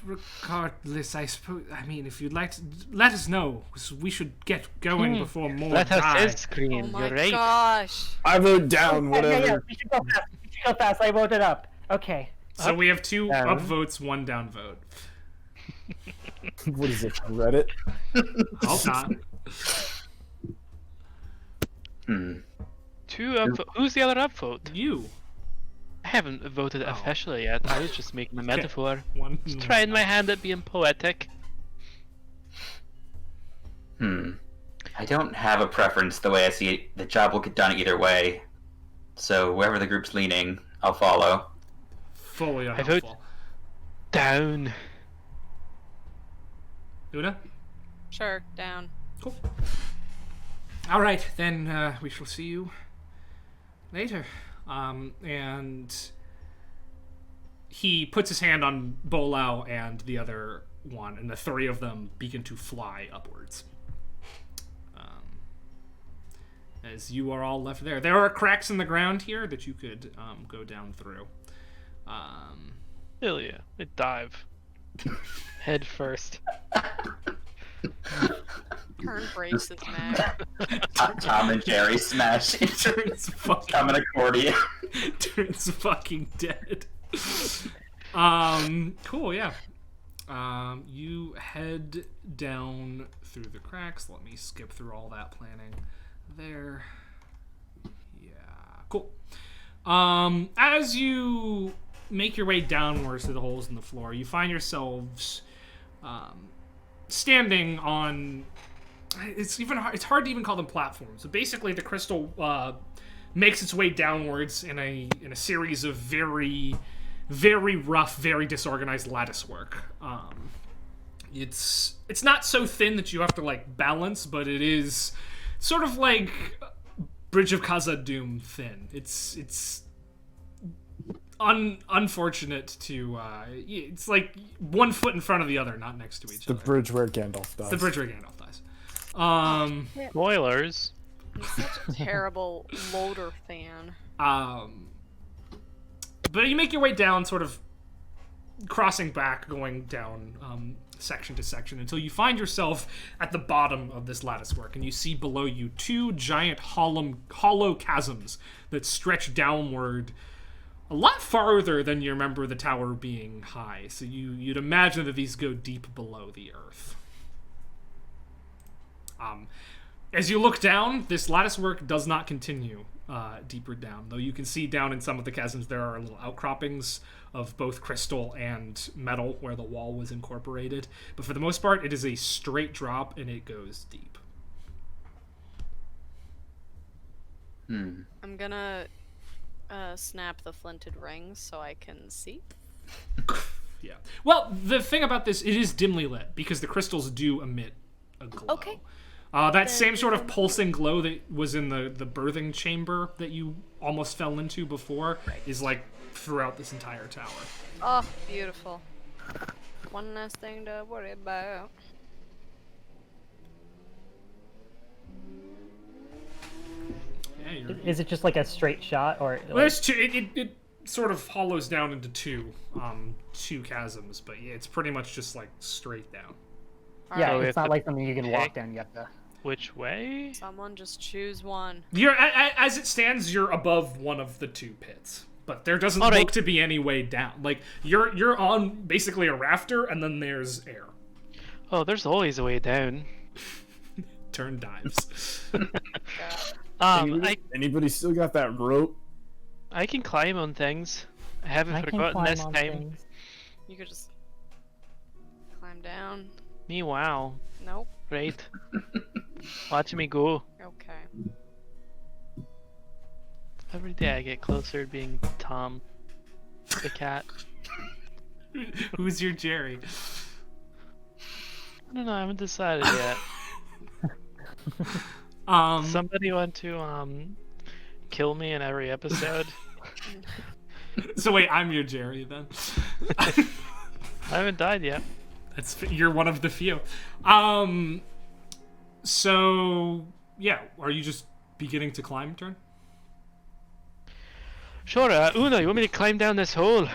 Speaker 1: Regardless, I suppose. I mean, if you'd like to, let us know. 'Cause we should get going before more
Speaker 6: Let
Speaker 1: die.
Speaker 6: us is green.
Speaker 5: Oh my
Speaker 6: You're right.
Speaker 5: gosh.
Speaker 3: I vote down,
Speaker 4: Yeah,
Speaker 3: whatever.
Speaker 4: we should go fast. We should go fast. I voted up. Okay.
Speaker 1: So we have 2
Speaker 6: Down.
Speaker 1: up votes, 1 down vote.
Speaker 3: What is it, Reddit?
Speaker 1: Hold on.
Speaker 6: Two up. Who's the other upvote?
Speaker 1: You.
Speaker 6: I haven't voted officially yet. I was just making a metaphor.
Speaker 1: One.
Speaker 6: Just trying my hand at being poetic.
Speaker 2: I don't have a preference the way I see it. The job will get done either way. So wherever the group's leaning, I'll follow.
Speaker 1: Fully
Speaker 6: I vote
Speaker 1: unhelpful.
Speaker 6: down.
Speaker 1: Una?
Speaker 5: Sure, down.
Speaker 1: Cool. All right, then we shall see you later. And he puts his hand on Bolao and the other one, and the 3 of them begin to fly upwards. As you are all left there. There are cracks in the ground here that you could go down through.
Speaker 6: Hell yeah. I dive. Head first.
Speaker 5: Turn braces, Mac.
Speaker 2: Tom and Jerry smash into
Speaker 1: Turns fucking,
Speaker 2: Tom and accordion.
Speaker 1: turns fucking dead. Cool, yeah. You head down through the cracks. Let me skip through all that planning there. Yeah, cool. As you make your way downwards to the holes in the floor, you find yourselves standing on. It's hard to even call them platforms. So basically, the crystal makes its way downwards in a series of very, very rough, very disorganized lattice work. It's not so thin that you have to like balance, but it is sort of like Bridge of Khazad-dûm thin. It's unfortunate to it's like 1 foot in front of the other, not next to each
Speaker 3: The
Speaker 1: other.
Speaker 3: bridge where Gandalf dies.
Speaker 1: The bridge where Gandalf dies.
Speaker 6: Spoilers.
Speaker 5: He's such a terrible loader fan.
Speaker 1: But you make your way down, sort of crossing back, going down section to section until you find yourself at the bottom of this latticework, and you see below you 2 giant hollow chasms that stretch downward a lot farther than you remember the tower being high. So you'd imagine that these go deep below the earth. As you look down, this latticework does not continue deeper down, though you can see down in some of the chasms there are little outcroppings of both crystal and metal where the wall was incorporated. But for the most part, it is a straight drop and it goes deep.
Speaker 5: I'm gonna snap the flinted rings so I can see.
Speaker 1: Yeah. Well, the thing about this, it is dimly lit because the crystals do emit a glow.
Speaker 5: Okay.
Speaker 1: That same sort of pulsing glow that was in the birthing chamber that you almost fell into before is like throughout this entire tower.
Speaker 5: Oh, beautiful. One less thing to worry about.
Speaker 1: Yeah, you're...
Speaker 4: Is it just like a straight shot, or?
Speaker 1: Well, there's two. It sort of hollows down into two chasms, but yeah, it's pretty much just like straight down.
Speaker 4: Yeah,
Speaker 6: So
Speaker 4: it's
Speaker 6: if
Speaker 4: not
Speaker 6: the
Speaker 4: like something you can walk
Speaker 6: pick-
Speaker 4: down. You have to.
Speaker 6: Which way?
Speaker 5: Someone just choose one.
Speaker 1: You're as it stands, you're above one of the two pits, but there doesn't
Speaker 6: Alright.
Speaker 1: look to be any way down. Like you're on basically a rafter, and then there's air.
Speaker 6: Oh, there's always a way down.
Speaker 1: Turn dives.
Speaker 3: Anybody still got that rope?
Speaker 6: I can climb on things. I haven't
Speaker 4: I can
Speaker 6: forgotten
Speaker 4: climb
Speaker 6: this
Speaker 4: on
Speaker 6: time.
Speaker 4: things.
Speaker 5: You could just climb down.
Speaker 6: Me, wow.
Speaker 5: Nope.
Speaker 6: Right. Watch me go.
Speaker 5: Okay.
Speaker 6: Every day I get closer to being Tom, the cat.
Speaker 1: Who's your Jerry?
Speaker 6: I don't know. I haven't decided yet. Somebody want to kill me in every episode?
Speaker 1: So wait, I'm your Jerry then.
Speaker 6: I haven't died yet.
Speaker 1: You're one of the few. So yeah, are you just beginning to climb, Turn?
Speaker 6: Sure, Una, you want me to climb down this hole?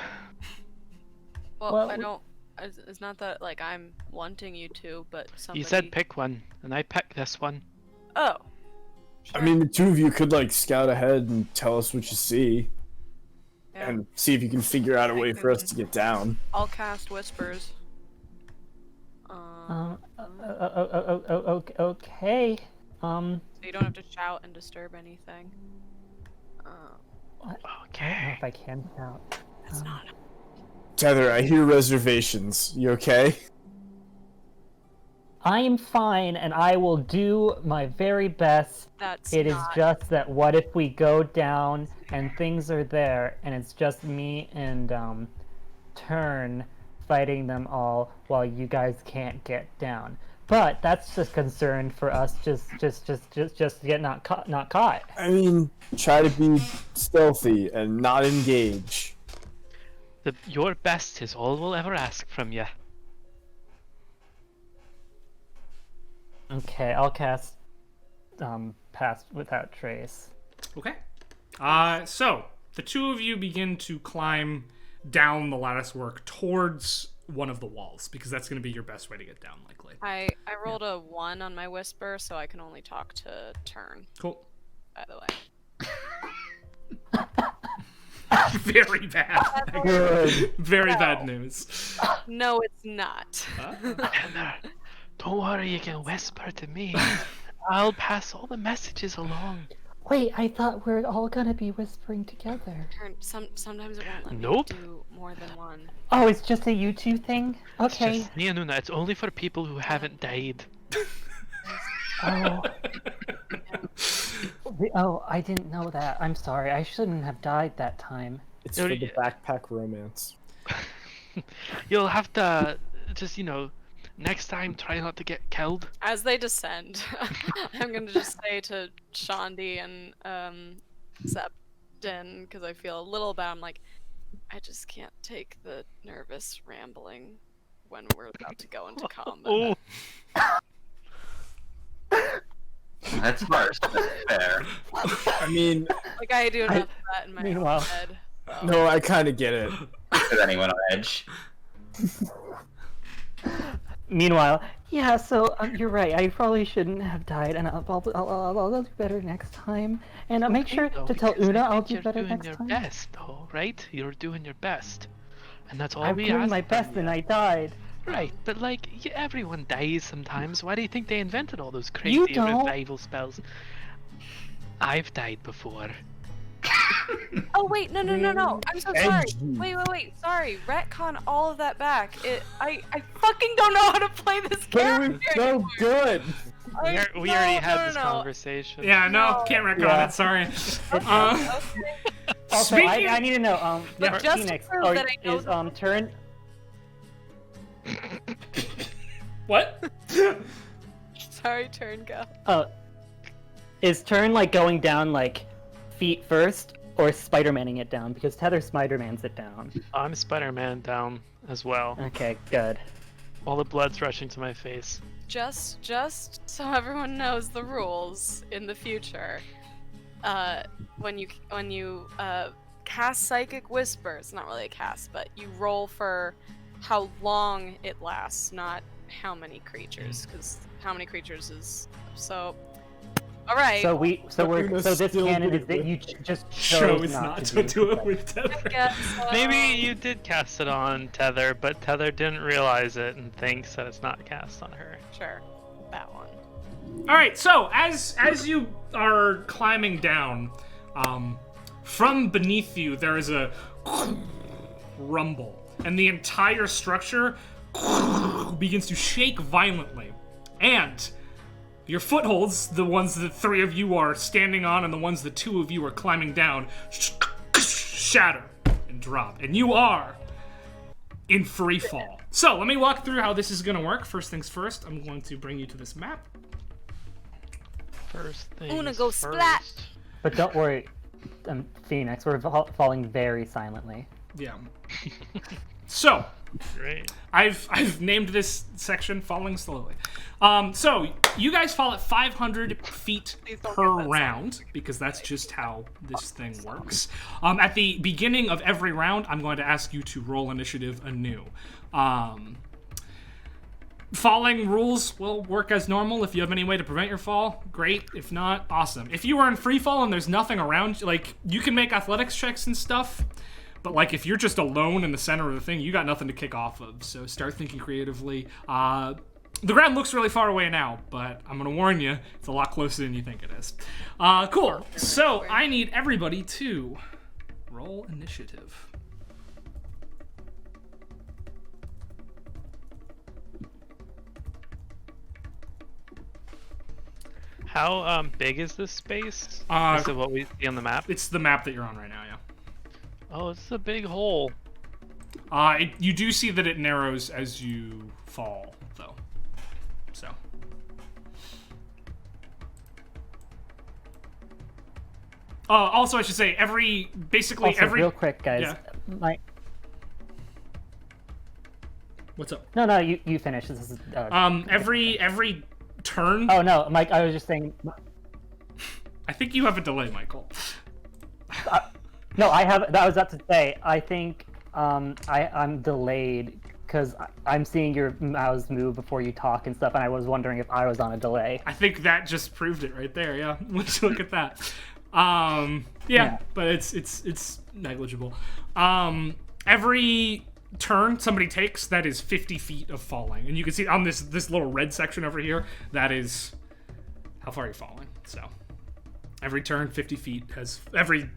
Speaker 5: Well, I don't. It's not that like I'm wanting you to, but somebody.
Speaker 6: You said pick one, and I picked this one.
Speaker 5: Oh.
Speaker 3: I mean, the two of you could like scout ahead and tell us what you see,
Speaker 5: Yeah.
Speaker 3: and see if you can figure out a way for us to get down.
Speaker 5: I'll cast whispers.
Speaker 4: Okay.
Speaker 5: So you don't have to shout and disturb anything.
Speaker 6: Okay.
Speaker 4: If I can count.
Speaker 5: It's not.
Speaker 3: Tether, I hear reservations. You okay?
Speaker 4: I am fine, and I will do my very best.
Speaker 5: That's
Speaker 4: It is
Speaker 5: not.
Speaker 4: just that what if we go down and things are there, and it's just me and Turn fighting them all while you guys can't get down. But that's just concern for us. Just get not caught.
Speaker 3: I mean, try to be stealthy and not engage.
Speaker 6: Your best is all we'll ever ask from you.
Speaker 4: Okay, I'll cast Pass Without Trace.
Speaker 1: Okay. So the two of you begin to climb down the latticework towards one of the walls, because that's going to be your best way to get down, likely.
Speaker 5: I rolled a 1 on my whisper, so I can only talk to Turn.
Speaker 1: Cool.
Speaker 5: By the way.
Speaker 1: Very bad.
Speaker 3: Good.
Speaker 1: Very bad news.
Speaker 5: No, it's not.
Speaker 6: Heather, don't worry, you can whisper to me. I'll pass all the messages along.
Speaker 4: Wait, I thought we're all gonna be whispering together.
Speaker 5: Turn. Sometimes it won't let
Speaker 6: Nope.
Speaker 5: me do more than one.
Speaker 4: Oh, it's just a you two thing?
Speaker 6: It's
Speaker 4: Okay.
Speaker 6: just me and Una. It's only for people who haven't died.
Speaker 4: Oh. Oh, I didn't know that. I'm sorry. I shouldn't have died that time.
Speaker 3: It's for the backpack romance.
Speaker 6: You'll have to just, next time try not to get killed.
Speaker 5: As they descend, I'm gonna just say to Shandi and Septon, because I feel a little bad. I'm like, I just can't take the nervous rambling when we're about to go into combat.
Speaker 6: Oh,
Speaker 2: That's harsh. That's fair.
Speaker 3: I mean,
Speaker 5: Like I do enough of that in my own
Speaker 4: Meanwhile-
Speaker 5: head.
Speaker 3: no, I kind of get it.
Speaker 2: Is anyone on edge?
Speaker 4: Meanwhile, yeah, so you're right. I probably shouldn't have died, and I'll do better next time. And I'll make sure
Speaker 6: though,
Speaker 4: to tell
Speaker 6: because
Speaker 4: Una
Speaker 6: I
Speaker 4: I'll
Speaker 6: think
Speaker 4: do
Speaker 6: you're
Speaker 4: better
Speaker 6: doing
Speaker 4: next
Speaker 6: your
Speaker 4: time.
Speaker 6: best, though, right? You're doing your best, and that's all
Speaker 4: I'm
Speaker 6: we
Speaker 4: doing
Speaker 6: ask
Speaker 4: my
Speaker 6: from
Speaker 4: best,
Speaker 6: you.
Speaker 4: and I died.
Speaker 6: Right, but everyone dies sometimes. Why do you think they invented all those crazy
Speaker 4: You don't.
Speaker 6: revival spells? I've died before.
Speaker 5: Oh wait, no. I'm so sorry.
Speaker 3: Edgy.
Speaker 5: Wait. Sorry. Retcon all of that back. I fucking don't know how to play this
Speaker 3: But it
Speaker 5: character.
Speaker 3: was so good.
Speaker 6: We already had this conversation.
Speaker 1: Yeah, no, can't wreck on it. Sorry.
Speaker 4: Also,
Speaker 1: Speaking-
Speaker 4: I need to know,
Speaker 5: But just to
Speaker 4: Phoenix,
Speaker 5: prove that I know
Speaker 4: is Turn?
Speaker 1: What?
Speaker 5: Sorry, turn go.
Speaker 4: Oh, is turn like going down like feet first, or Spider-Manning it down? Because Tether Spider-Mans it down.
Speaker 6: I'm Spider-Man down as well.
Speaker 4: Okay, good.
Speaker 6: All the blood's rushing to my face.
Speaker 5: Just so everyone knows the rules in the future. When you cast Psychic Whisper, it's not really a cast, but you roll for how long it lasts, not how many creatures, because how many creatures is so. All right.
Speaker 4: So this
Speaker 3: still
Speaker 4: canon
Speaker 3: do
Speaker 4: is
Speaker 3: it
Speaker 4: that
Speaker 3: with-
Speaker 4: you just
Speaker 1: Chose
Speaker 4: chose
Speaker 1: not to do it with Tether.
Speaker 5: I guess,
Speaker 6: Maybe you did cast it on Tether, but Tether didn't realize it and thinks that it's not cast on her.
Speaker 5: Sure, that one.
Speaker 1: All right, so as you are climbing down, from beneath you there is a rumble, and the entire structure begins to shake violently, and your footholds, the ones that 3 of you are standing on and the ones that 2 of you are climbing down, shatter and drop, and you are in free fall. So let me walk through how this is going to work. First things first, I'm going to bring you to this map.
Speaker 6: First thing.
Speaker 5: Wanna go splat?
Speaker 4: But don't worry, Phoenix. We're falling very silently.
Speaker 1: Yeah. So,
Speaker 6: Great.
Speaker 1: I've named this section Falling Slowly. So, you guys fall at 500 feet
Speaker 5: Please don't
Speaker 1: per
Speaker 5: get that
Speaker 1: round, because that's just how this thing works. At the beginning of every round, I'm going to ask you to roll initiative anew. Falling rules will work as normal. If you have any way to prevent your fall, great. If not, awesome. If you are in free fall and there's nothing around, like, you can make athletics checks and stuff, but, like, if you're just alone in the center of the thing, you got nothing to kick off of, so start thinking creatively. The ground looks really far away now, but I'm gonna warn you, it's a lot closer than you think it is. Cool. So, I need everybody to roll initiative.
Speaker 6: How big is this space? Is it what we see on the map?
Speaker 1: It's the map that you're on right now, yeah.
Speaker 6: Oh, it's a big hole.
Speaker 1: You do see that it narrows as you fall, though. So. Also, I should say, basically
Speaker 4: Also,
Speaker 1: every...
Speaker 4: real quick, guys.
Speaker 1: Yeah. What's up?
Speaker 4: No, you finish. This is.
Speaker 1: Every turn...
Speaker 4: Oh no, Mike. I was just saying.
Speaker 1: I think you have a delay, Michael.
Speaker 4: No, I have. That was about to say. I think I'm delayed because I'm seeing your mouse move before you talk and stuff, and I was wondering if I was on a delay.
Speaker 1: I think that just proved it right there, yeah. Let's look at that. Yeah, but it's negligible. Every turn somebody takes, that is 50 feet of falling. And you can see on this little red section over here, that is how far you're falling. So every turn 50 feet has every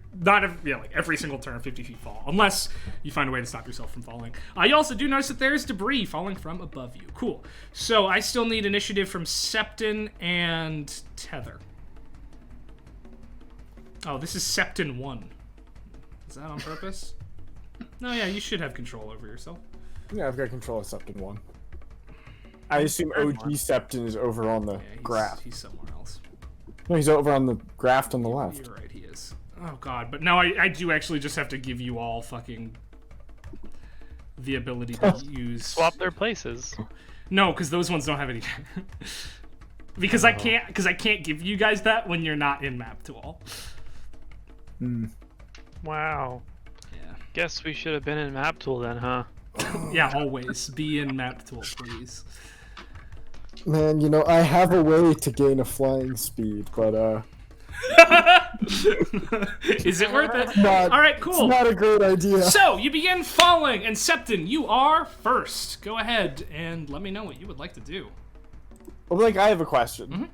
Speaker 1: single turn 50 feet fall, unless you find a way to stop yourself from falling. You also do notice that there's debris falling from above you. Cool. So I still need initiative from Septon and Tether. Oh, this is Septon 1. Is that on purpose? No, yeah, you should have control over yourself.
Speaker 3: Yeah, I've got control of Septon 1. I assume OG Septon is over on the graph.
Speaker 1: He's somewhere else.
Speaker 3: No, he's over on the graph on the left.
Speaker 1: You're right, he is. Oh, God. But now I do actually just have to give you all fucking the ability to use...
Speaker 6: Swap their places.
Speaker 1: No, because those ones don't have any... because I can't give you guys that when you're not in map tool.
Speaker 6: Wow.
Speaker 1: Yeah.
Speaker 6: Guess we should have been in map tool then, huh?
Speaker 1: Yeah, always. Be in map tool, please.
Speaker 3: Man, you know, I have a way to gain a flying speed, but
Speaker 1: Is it worth it?
Speaker 3: not,
Speaker 1: All right, cool.
Speaker 3: It's not a great idea.
Speaker 1: So, you begin falling, and Septon, you are first. Go ahead and let me know what you would like to do.
Speaker 3: Well, like, I have a question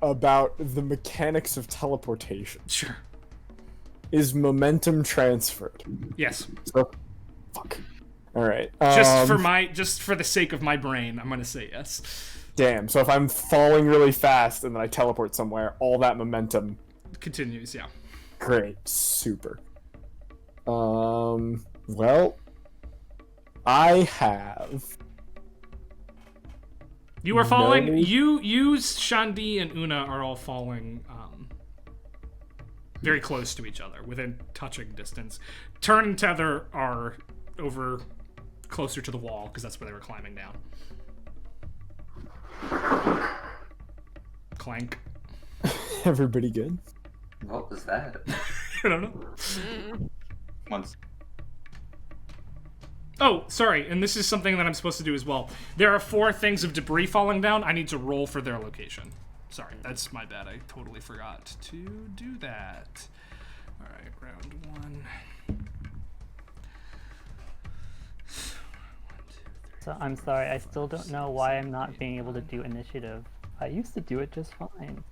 Speaker 3: about the mechanics of teleportation.
Speaker 1: Sure.
Speaker 3: Is momentum transferred?
Speaker 1: Yes.
Speaker 3: So, fuck. All right.
Speaker 1: Just for the sake of my brain, I'm gonna say yes.
Speaker 3: Damn. So if I'm falling really fast and then I teleport somewhere, all that momentum
Speaker 1: Continues, yeah.
Speaker 3: Great. Super. Well, I have
Speaker 1: You are falling.
Speaker 3: No.
Speaker 1: You, Shandi, and Una are all falling very close to each other, within touching distance. Turn and Tether are over closer to the wall, because that's where they were climbing down. Clank.
Speaker 3: Everybody good?
Speaker 2: What was that?
Speaker 1: I don't know.
Speaker 2: Once.
Speaker 1: Oh, sorry, and this is something that I'm supposed to do as well. There are 4 things of debris falling down. I need to roll for their location. Sorry, that's my bad. I totally forgot to do that. All right, round 1.
Speaker 4: So I'm sorry, I still don't know why I'm not being able to do initiative. I used to do it just fine.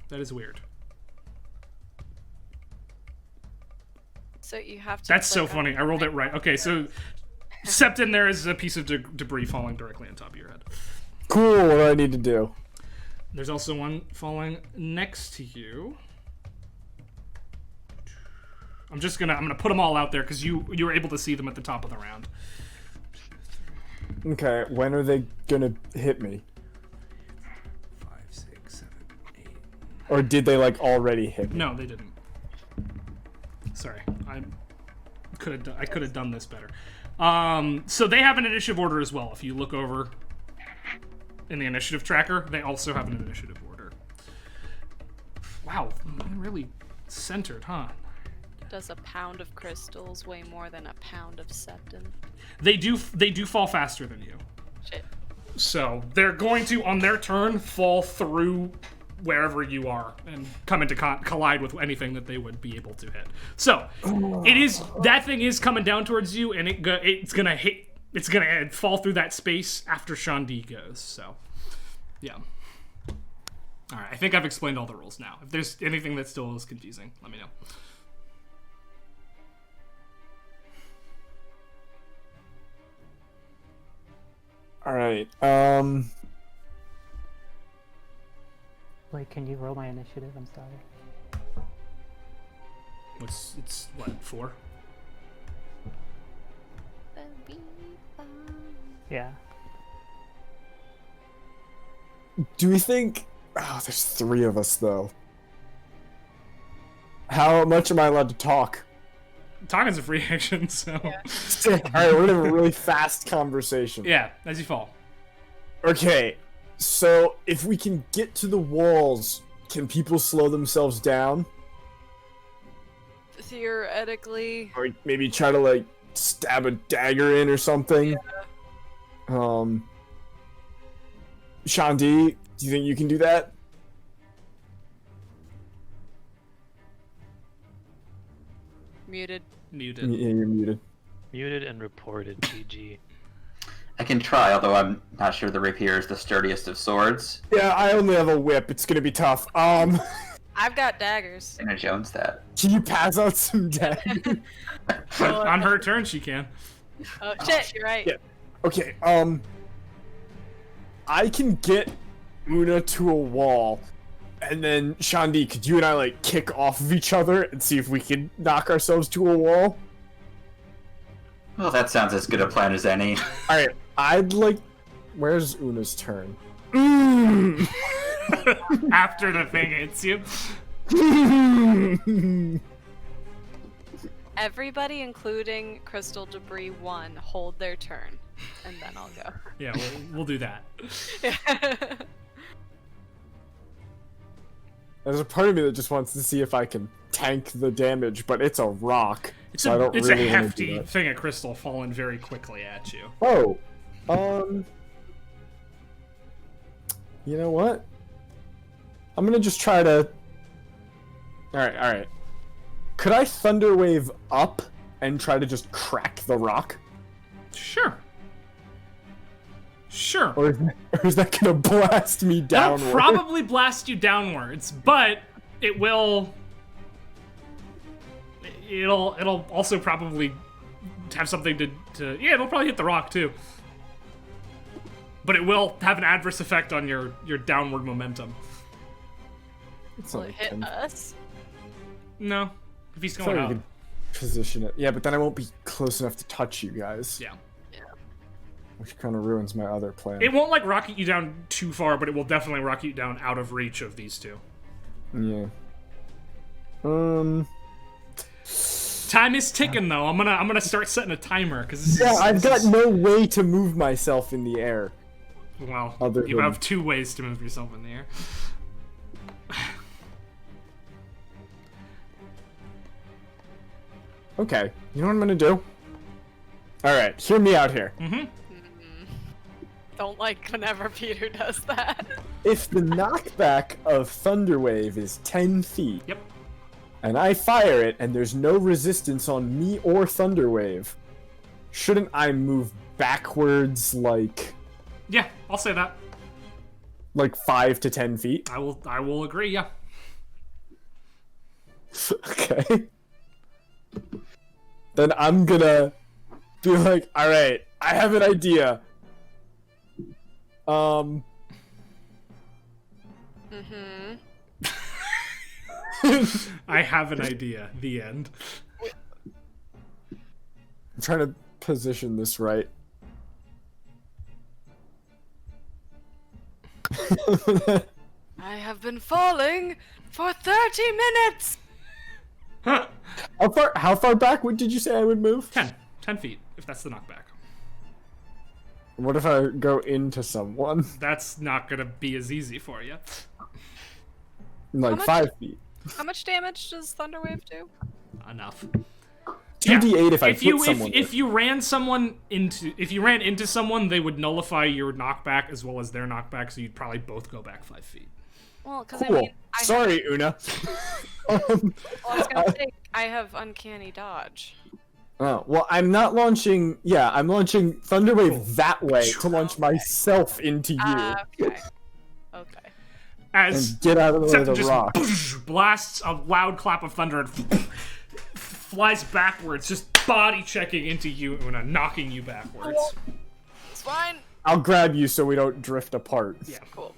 Speaker 1: That is weird.
Speaker 5: So you have to.
Speaker 1: That's so
Speaker 5: click on
Speaker 1: funny. I rolled it right. Okay, so Septon, there is a piece of debris falling directly on top of your head.
Speaker 3: Cool, what do I need to do?
Speaker 1: There's also one falling next to you. I'm gonna put them all out there because you were able to see them at the top of the round.
Speaker 3: Okay, when are they gonna hit me?
Speaker 1: 5, 6, 7, 8.
Speaker 3: Or did they, like, already hit me?
Speaker 1: No, they didn't. Sorry, I could have done this better. So they have an initiative order as well. If you look over in the initiative tracker, they also have an initiative order. Wow, really centered, huh?
Speaker 5: Does a pound of crystals weigh more than a pound of septon?
Speaker 1: They do fall faster than you.
Speaker 5: Shit.
Speaker 1: So they're going to, on their turn, fall through wherever you are and come into collide with anything that they would be able to hit. So that thing is coming down towards you, and it's gonna fall through that space after Shandi goes. So, yeah. All right, I think I've explained all the rules now. If there's anything that still is confusing, let me know.
Speaker 3: All right.
Speaker 4: Like, can you roll my initiative? I'm sorry.
Speaker 1: It's what, 4?
Speaker 4: Yeah.
Speaker 3: Do we think... Oh, there's 3 of us, though. How much am I allowed to talk?
Speaker 1: Talking's a free action, so...
Speaker 3: Alright, we're gonna have a really fast conversation.
Speaker 1: Yeah, as you fall.
Speaker 3: Okay, so if we can get to the walls, can people slow themselves down?
Speaker 5: Theoretically.
Speaker 3: Or maybe try to, like, stab a dagger in or something? Yeah. Shandi, do you think you can do that?
Speaker 5: Muted.
Speaker 1: Muted.
Speaker 3: Yeah, you're muted.
Speaker 6: Muted and reported, GG.
Speaker 2: I can try, although I'm not sure the rapier is the sturdiest of swords.
Speaker 3: Yeah, I only have a whip. It's gonna be tough.
Speaker 5: I've got daggers.
Speaker 2: And a Jones that.
Speaker 3: Can you pass out some daggers?
Speaker 1: On her turn, she can.
Speaker 5: Oh shit, you're right.
Speaker 3: Yeah. Okay, I can get Una to a wall, and then Shandi, could you and I, like, kick off of each other and see if we can knock ourselves to a wall?
Speaker 2: Well, that sounds as good a plan as any.
Speaker 3: Alright, I'd like... Where's Una's turn?
Speaker 1: After the thing hits you.
Speaker 5: Everybody, including Crystal Debris 1, hold their turn, and then I'll go.
Speaker 1: Yeah, we'll do that.
Speaker 3: There's a part of me that just wants to see if I can tank the damage, but it's a rock.
Speaker 1: It's
Speaker 3: so I don't
Speaker 1: a
Speaker 3: really wanna do
Speaker 1: hefty
Speaker 3: that.
Speaker 1: thing of crystal falling very quickly at you.
Speaker 3: Oh, you know what? I'm gonna just try to... Alright. Could I Thunder Wave up and try to just crack the rock?
Speaker 1: Sure.
Speaker 3: Or is that gonna blast me downward?
Speaker 1: That'll probably blast you downwards, but it will... It'll also probably have something to... Yeah, it'll probably hit the rock, too. But it will have an adverse effect on your downward momentum.
Speaker 3: It's
Speaker 5: Will
Speaker 3: only
Speaker 5: it hit
Speaker 3: 10.
Speaker 5: us?
Speaker 1: No. If he's
Speaker 3: It's
Speaker 1: going
Speaker 3: not
Speaker 1: up.
Speaker 3: even- position it. Yeah, but then I won't be close enough to touch you guys.
Speaker 1: Yeah.
Speaker 3: Which kind of ruins my other plan.
Speaker 1: It won't like rocket you down too far, but it will definitely rocket you down out of reach of these two.
Speaker 3: Yeah.
Speaker 1: Time is ticking though. I'm gonna start setting a timer because
Speaker 3: I've got no way to move myself in the air.
Speaker 1: Well,
Speaker 3: Other
Speaker 1: you
Speaker 3: than-
Speaker 1: have 2 ways to move yourself in the air.
Speaker 3: Okay, you know what I'm gonna do? Alright, hear me out here.
Speaker 5: Don't like whenever Peter does that.
Speaker 3: If the knockback of Thunderwave is 10 feet,
Speaker 1: Yep.
Speaker 3: and I fire it and there's no resistance on me or Thunderwave, shouldn't I move backwards like
Speaker 1: Yeah, I'll say that.
Speaker 3: 5 to 10 feet?
Speaker 1: I will agree. Yeah.
Speaker 3: Okay. Then I'm gonna be like, alright, I have an idea.
Speaker 5: Mm-hmm.
Speaker 1: I have an idea. The end.
Speaker 3: I'm trying to position this right.
Speaker 5: I have been falling for 30 minutes!
Speaker 3: How far back did you say I would move?
Speaker 1: 10 feet, if that's the knockback.
Speaker 3: What if I go into someone?
Speaker 1: That's not gonna be as easy for you.
Speaker 3: Like
Speaker 5: much?
Speaker 3: 5 feet.
Speaker 5: How much damage does Thunderwave do?
Speaker 1: Enough.
Speaker 3: 2d8 if I
Speaker 1: If you
Speaker 3: flip someone.
Speaker 1: if you ran into someone, they would nullify your knockback as well as their knockback, so you'd probably both go back 5 feet.
Speaker 5: Well, because
Speaker 3: Cool.
Speaker 5: I mean,
Speaker 3: Sorry, Una.
Speaker 5: Well, I was gonna say, I have uncanny dodge.
Speaker 3: Oh, well, I'm not launching... Yeah, I'm launching Thunderwave that way to launch myself into you.
Speaker 5: Okay. Okay.
Speaker 1: As
Speaker 3: And get out of the way of the
Speaker 1: just
Speaker 3: rock.
Speaker 1: blasts a loud clap of thunder and flies backwards, just body checking into you, Una, knocking you backwards.
Speaker 5: It's fine.
Speaker 3: I'll grab you so we don't drift apart.
Speaker 1: Yeah.
Speaker 5: Cool.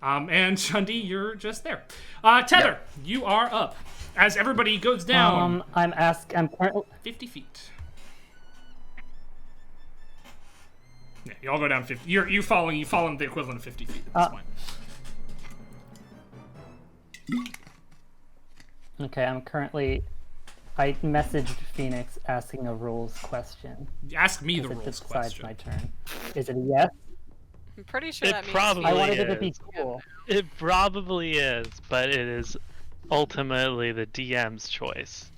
Speaker 1: And Shundi, you're just there. Tether, you are up. As everybody goes down
Speaker 4: I'm currently
Speaker 1: 50 feet. Yeah, you all go down 50. You fall in the equivalent of 50 feet. That's fine.
Speaker 4: okay. I messaged Phoenix asking a rules question.
Speaker 1: Ask me the
Speaker 4: If it
Speaker 1: rules
Speaker 4: decides
Speaker 1: question.
Speaker 4: my turn. Is it a yes?
Speaker 5: I'm pretty sure
Speaker 6: It
Speaker 5: that means
Speaker 6: probably
Speaker 4: I
Speaker 5: he-
Speaker 4: wanted it to be
Speaker 6: is.
Speaker 4: cool.
Speaker 6: It probably is, but it is ultimately the DM's choice.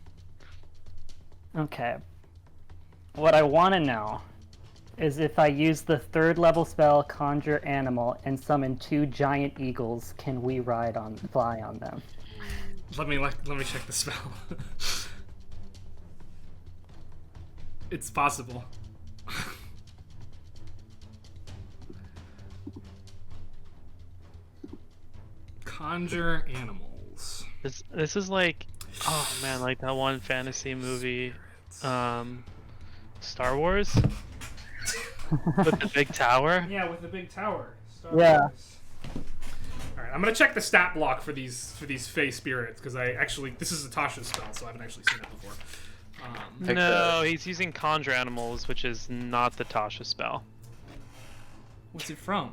Speaker 4: Okay. What I want to know is if I use the 3rd level spell Conjure Animal and summon 2 giant eagles, can we fly on them?
Speaker 1: Let me check the spell. It's possible. Conjure animals.
Speaker 6: This is like, oh man, like that one fantasy movie, Star Wars, with the big tower.
Speaker 1: Yeah, with the big tower. Star
Speaker 4: Yeah.
Speaker 1: Wars. All right, I'm gonna check the stat block for these Fey spirits because this is Natasha's spell, so I haven't actually seen that before.
Speaker 6: No, he's using Conjure Animals, which is not the Tasha spell.
Speaker 1: What's it from?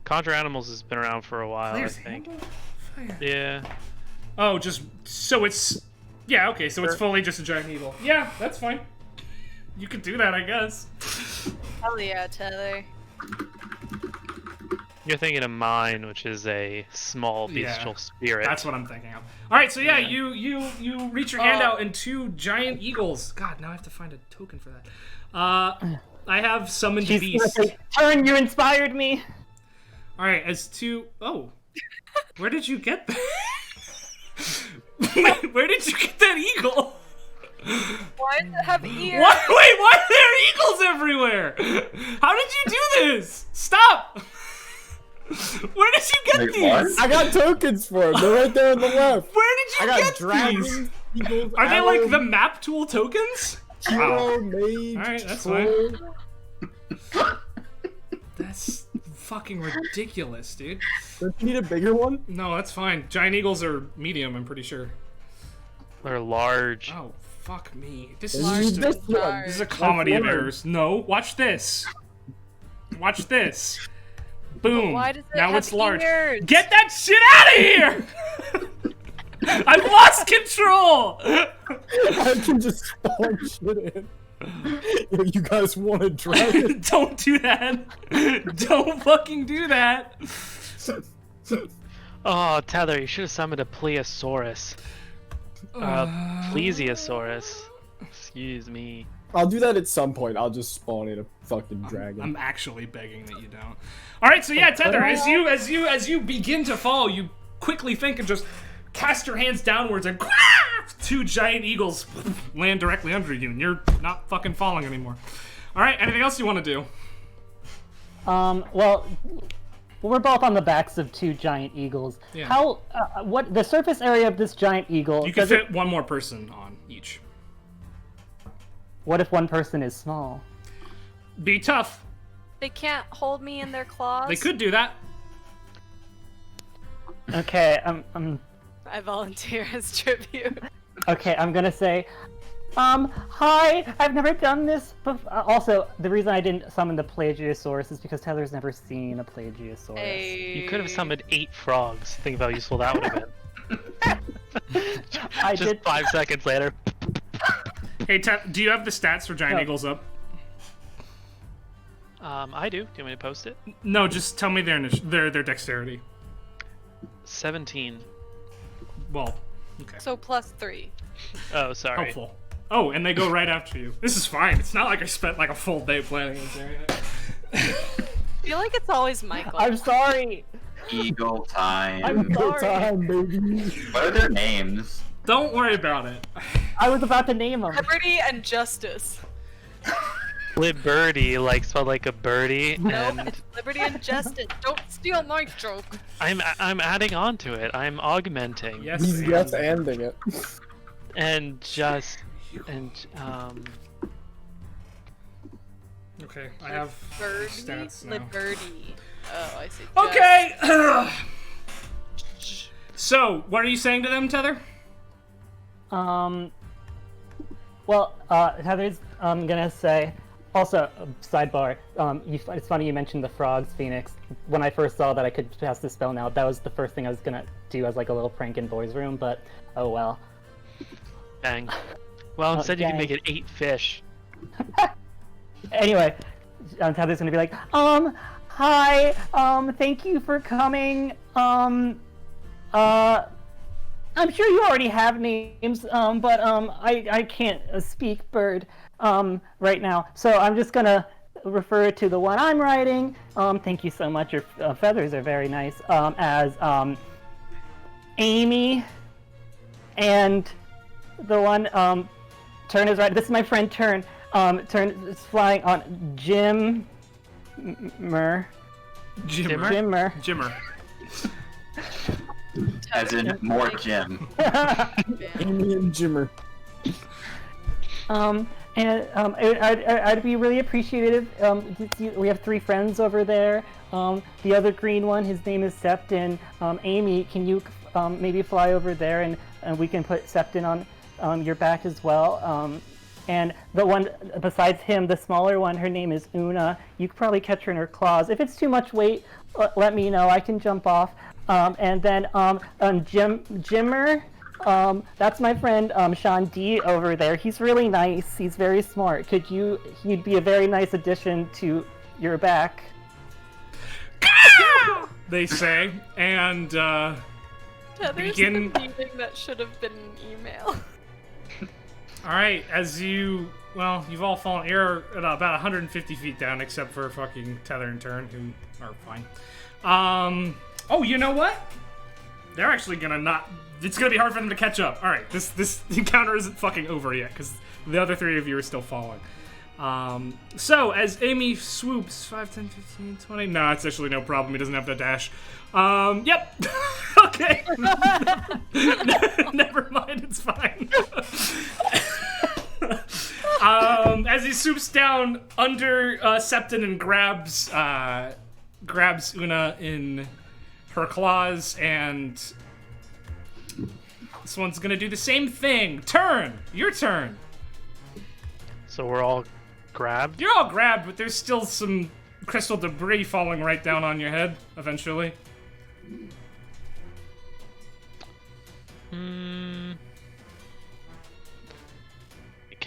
Speaker 6: Conjure Animals has been around for a while,
Speaker 1: Player's
Speaker 6: I think.
Speaker 1: Handbook? Fire.
Speaker 6: Yeah.
Speaker 1: Oh, just so it's okay, so it's fully just a giant eagle. Yeah, that's fine. You could do that, I guess.
Speaker 5: Hell yeah, Tether.
Speaker 6: You're thinking of mine, which is a small bestial spirit.
Speaker 1: That's what I'm thinking of. All right, so you reach your hand out and 2 giant eagles. God, now I have to find a token for that. I have summoned
Speaker 4: She's
Speaker 1: beast.
Speaker 4: gonna say, "Turn, you inspired me."
Speaker 1: All right, as 2. Oh, where did you get that? Where did you get that eagle?
Speaker 5: Why does it have ears?
Speaker 1: What? Wait, why are there eagles everywhere? How did you do this? Stop! Where did you get
Speaker 2: Wait,
Speaker 1: these?
Speaker 2: what?
Speaker 3: I got tokens for them. They're right there on the left.
Speaker 1: Where did
Speaker 3: I
Speaker 1: you
Speaker 3: got
Speaker 1: get these?
Speaker 3: dragons, eagles,
Speaker 1: Are they like
Speaker 3: arrows,
Speaker 1: the map tool tokens?
Speaker 3: hero, mage,
Speaker 1: Alright, that's
Speaker 3: troll.
Speaker 1: That's fucking ridiculous, dude.
Speaker 3: Don't you need a bigger one?
Speaker 1: No, that's fine. Giant eagles are medium, I'm pretty sure.
Speaker 6: They're large.
Speaker 1: Oh, fuck me. This
Speaker 3: This
Speaker 1: is just
Speaker 3: one.
Speaker 1: this is a comedy of
Speaker 3: That's one.
Speaker 1: errors. No, watch this. Watch this. Boom.
Speaker 5: Why does it
Speaker 1: now
Speaker 5: have
Speaker 1: it's large.
Speaker 5: ears?
Speaker 1: Get that shit out of here! I've lost control!
Speaker 3: I can just spawn shit in. Yo, you guys want a dragon?
Speaker 1: Don't do that. Don't fucking do that.
Speaker 6: Oh, Tether, you should have summoned a Plesiosaurus. Plesiosaurus. Excuse me.
Speaker 3: I'll do that at some point. I'll just spawn in a fucking dragon.
Speaker 1: I'm actually begging that you don't. All right, so yeah, Tether, as you begin to fall, you quickly think and just cast your hands downwards, and two giant eagles land directly under you, and you're not fucking falling anymore. All right, anything else you want to do?
Speaker 4: Well, we're both on the backs of two giant eagles.
Speaker 1: Yeah.
Speaker 4: How? What? The surface area of this giant eagle?
Speaker 1: You can
Speaker 4: does it-
Speaker 1: fit one more person on each.
Speaker 4: What if one person is small?
Speaker 1: Be tough.
Speaker 5: They can't hold me in their claws.
Speaker 1: They could do that.
Speaker 4: Okay,
Speaker 5: I volunteer as tribute.
Speaker 4: okay, I'm gonna say, hi, I've never done this before. Also, the reason I didn't summon the Plagiosaurus is because Tyler's never seen a Plagiosaurus.
Speaker 5: Hey.
Speaker 6: You could have summoned 8 frogs. Think of how useful that would have been.
Speaker 4: I
Speaker 6: Just
Speaker 4: did.
Speaker 6: 5 seconds later.
Speaker 1: Hey, do you have the stats for giant
Speaker 4: No.
Speaker 1: eagles up?
Speaker 6: I do. Do you want me to post it?
Speaker 1: No, just tell me their dexterity.
Speaker 6: 17.
Speaker 1: Well, okay.
Speaker 5: So +3.
Speaker 6: Oh, sorry.
Speaker 1: Helpful. Oh, and they go right after you. This is fine. It's not like I spent like a full day planning this area.
Speaker 5: I feel like it's always Michael.
Speaker 4: I'm sorry.
Speaker 2: Eagle time.
Speaker 4: I'm
Speaker 3: Good
Speaker 4: sorry.
Speaker 3: time, baby.
Speaker 2: What are their names?
Speaker 1: Don't worry about it.
Speaker 4: I was about to name him.
Speaker 5: Liberty and justice.
Speaker 6: Liberty, like spelled like a birdie,
Speaker 5: No,
Speaker 6: and
Speaker 5: it's liberty and justice. Don't steal my joke.
Speaker 6: I'm adding on to it. I'm augmenting.
Speaker 1: Yes.
Speaker 3: He's yes anding it.
Speaker 6: And just
Speaker 1: Okay, I have
Speaker 5: Birdie?
Speaker 1: stats now.
Speaker 5: Liberty. Oh, I see.
Speaker 1: Okay. So, what are you saying to them, Tether?
Speaker 4: Well, Heather's, I'm gonna say, also, sidebar, it's funny you mentioned the frogs, Phoenix. When I first saw that I could cast the spell now, that was the first thing I was gonna do as like a little prank in Boys Room, but oh well.
Speaker 6: bang. Well, instead you can
Speaker 4: dang.
Speaker 6: make it 8 fish.
Speaker 4: Anyway, Heather's gonna be like, hi, thank you for coming, I'm sure you already have names, but I can't speak bird right now, so I'm just gonna refer to the one I'm writing. Thank you so much. Your feathers are very nice. As Amy, and the one Turn is right. This is my friend Turn. Turn is flying on Jimmer.
Speaker 1: Jimmer.
Speaker 2: As in more Jim.
Speaker 3: Amy and Jimmer.
Speaker 4: I'd be really appreciative. We have 3 friends over there. The other green one, his name is Septon. Amy, can you maybe fly over there and we can put Septon on your back as well? And the one besides him, the smaller one, her name is Una. You could probably catch her in her claws. If it's too much weight, let me know. I can jump off. And then Jimmer, that's my friend Sean D over there. He's really nice. He's very smart. He'd be a very nice addition to your back.
Speaker 1: They say, and
Speaker 5: There's
Speaker 1: begin.
Speaker 5: a meeting that should have been an email.
Speaker 1: All right, you've all fallen. You're at about 150 feet down, except for fucking Tether and Turn, who are fine. Oh, you know what? They're actually gonna not. It's gonna be hard for them to catch up. All right, this encounter isn't fucking over yet because the other 3 of you are still falling. So as Amy swoops, 5, 10, 15, 20. No, it's actually no problem. He doesn't have to dash. Yep. Okay. Never mind. It's fine. As he swoops down under Septon and grabs Una in her claws and This one's gonna do the same thing. Turn! Your turn.
Speaker 6: So we're all grabbed?
Speaker 1: You're all grabbed, but there's still some crystal debris falling right down on your head, eventually.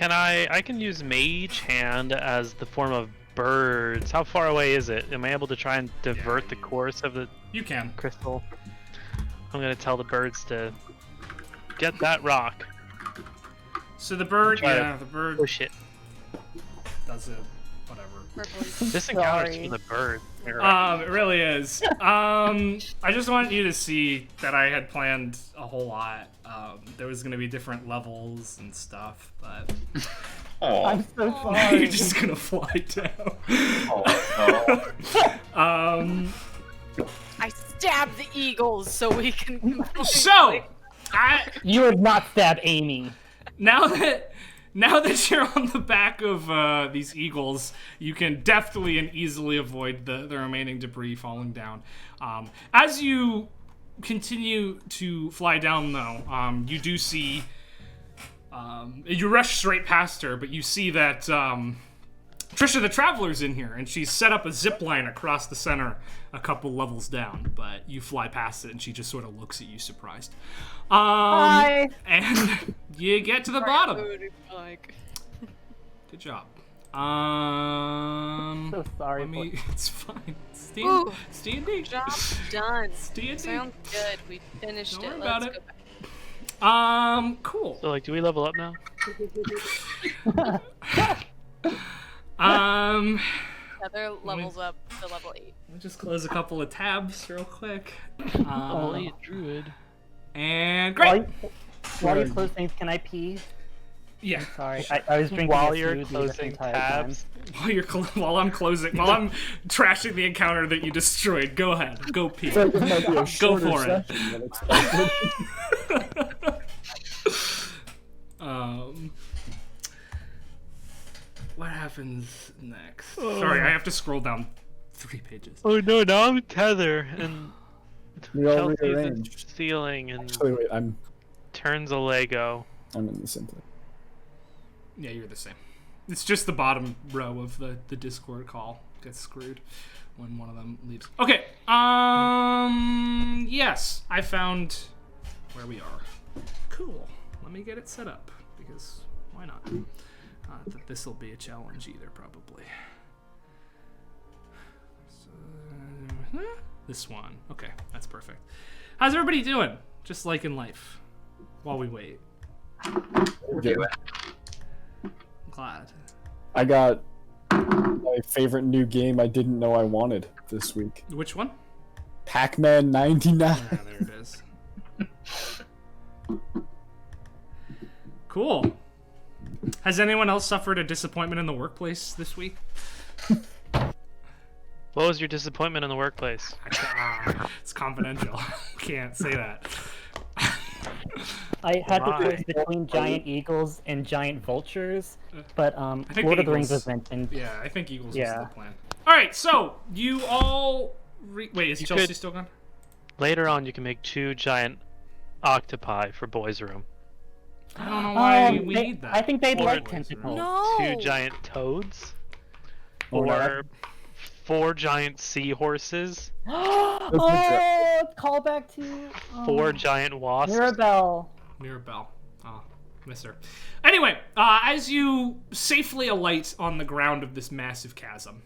Speaker 6: I can use Mage Hand as the form of birds. How far away is it? Am I able to try and divert the course of the
Speaker 1: You can.
Speaker 6: crystal? I'm gonna tell the birds to get that rock.
Speaker 1: So the bird,
Speaker 6: Try to
Speaker 1: yeah, the bird
Speaker 6: Push it.
Speaker 1: does it. Whatever.
Speaker 6: This encounter's
Speaker 4: Sorry.
Speaker 6: for the bird.
Speaker 1: It really is. I just wanted you to see that I had planned a whole lot. There was gonna be different levels and stuff, but
Speaker 2: Oh,
Speaker 4: I'm so
Speaker 1: you're
Speaker 4: sorry.
Speaker 1: just gonna fly down.
Speaker 2: oh,
Speaker 5: I stabbed the eagles so we can.
Speaker 1: So,
Speaker 4: You would not stab Amy.
Speaker 1: now that you're on the back of these eagles, you can deftly and easily avoid the remaining debris falling down. As you continue to fly down, though, you do see. You rush straight past her, but you see that Trisha the Traveler's in here, and she's set up a zip line across the center a couple levels down, but you fly past it, and she just sort of looks at you surprised.
Speaker 4: Hi.
Speaker 1: And you get to the bottom.
Speaker 5: Like,
Speaker 1: Good job.
Speaker 4: So sorry.
Speaker 1: Let me. It's fine. It's
Speaker 5: Ooh.
Speaker 1: D&D.
Speaker 5: job done.
Speaker 1: It's D&D.
Speaker 5: Sounds good. We finished
Speaker 1: Don't
Speaker 5: it.
Speaker 1: worry about
Speaker 5: Let's
Speaker 1: it.
Speaker 5: go back.
Speaker 1: Cool.
Speaker 6: So, like, do we level up now?
Speaker 5: Heather levels up to level 8.
Speaker 1: Let me just close a couple of tabs real quick.
Speaker 6: Only a druid.
Speaker 1: And great.
Speaker 4: While you close things, can I pee?
Speaker 1: Yeah.
Speaker 4: Sorry, I was drinking
Speaker 6: While
Speaker 4: a
Speaker 6: you're
Speaker 4: smoothie this
Speaker 6: closing
Speaker 4: entire
Speaker 6: tabs,
Speaker 1: While I'm trashing the encounter that you destroyed. Go ahead. Go pee.
Speaker 3: I feel like this might be a shorter
Speaker 1: for it.
Speaker 3: session than expected.
Speaker 1: What happens next? Sorry, I have to scroll down 3 pages.
Speaker 6: oh no, now I'm Tether and
Speaker 3: We all
Speaker 6: Chelsea's in
Speaker 3: rearranged.
Speaker 6: stealing and
Speaker 3: Actually, wait, I'm
Speaker 6: turns a Lego.
Speaker 3: in the center.
Speaker 1: Yeah, you're the same. It's just the bottom row of the Discord call gets screwed when one of them leaves. Okay. Yes, I found where we are. Cool. Let me get it set up because why not? Not that this will be a challenge either, probably. So, this one. Okay, that's perfect. How's everybody doing? Just like in life, while we wait.
Speaker 3: Yeah.
Speaker 1: Glad.
Speaker 3: I got my favorite new game I didn't know I wanted this week.
Speaker 1: Which one?
Speaker 3: Pac-Man 99.
Speaker 1: Ah, there it is. Cool. Has anyone else suffered a disappointment in the workplace this week?
Speaker 6: What was your disappointment in the workplace?
Speaker 1: It's confidential. Can't say that.
Speaker 4: I had to
Speaker 6: Why?
Speaker 4: choose between giant eagles and giant vultures, but
Speaker 1: think
Speaker 4: Lord
Speaker 1: the
Speaker 4: of the Rings
Speaker 1: eagles-
Speaker 4: was mentioned.
Speaker 1: Yeah, I think Eagles
Speaker 4: Yeah.
Speaker 1: was the plan. All right, so you all wait. Is
Speaker 6: You
Speaker 1: Chelsea
Speaker 6: could-
Speaker 1: still gone?
Speaker 6: Later on, you can make 2 giant octopi for boys' room.
Speaker 1: I don't know why we
Speaker 4: they-
Speaker 1: need that.
Speaker 4: I think they'd
Speaker 6: Or-
Speaker 4: like tentacles.
Speaker 5: No.
Speaker 6: 2 giant toads.
Speaker 3: Oh, no.
Speaker 6: Or 4 giant seahorses.
Speaker 4: Oh, it's callback to
Speaker 6: 4 giant wasps.
Speaker 4: Mirabelle.
Speaker 1: Mirabelle. Oh, miss her. Anyway, as you safely alight on the ground of this massive chasm,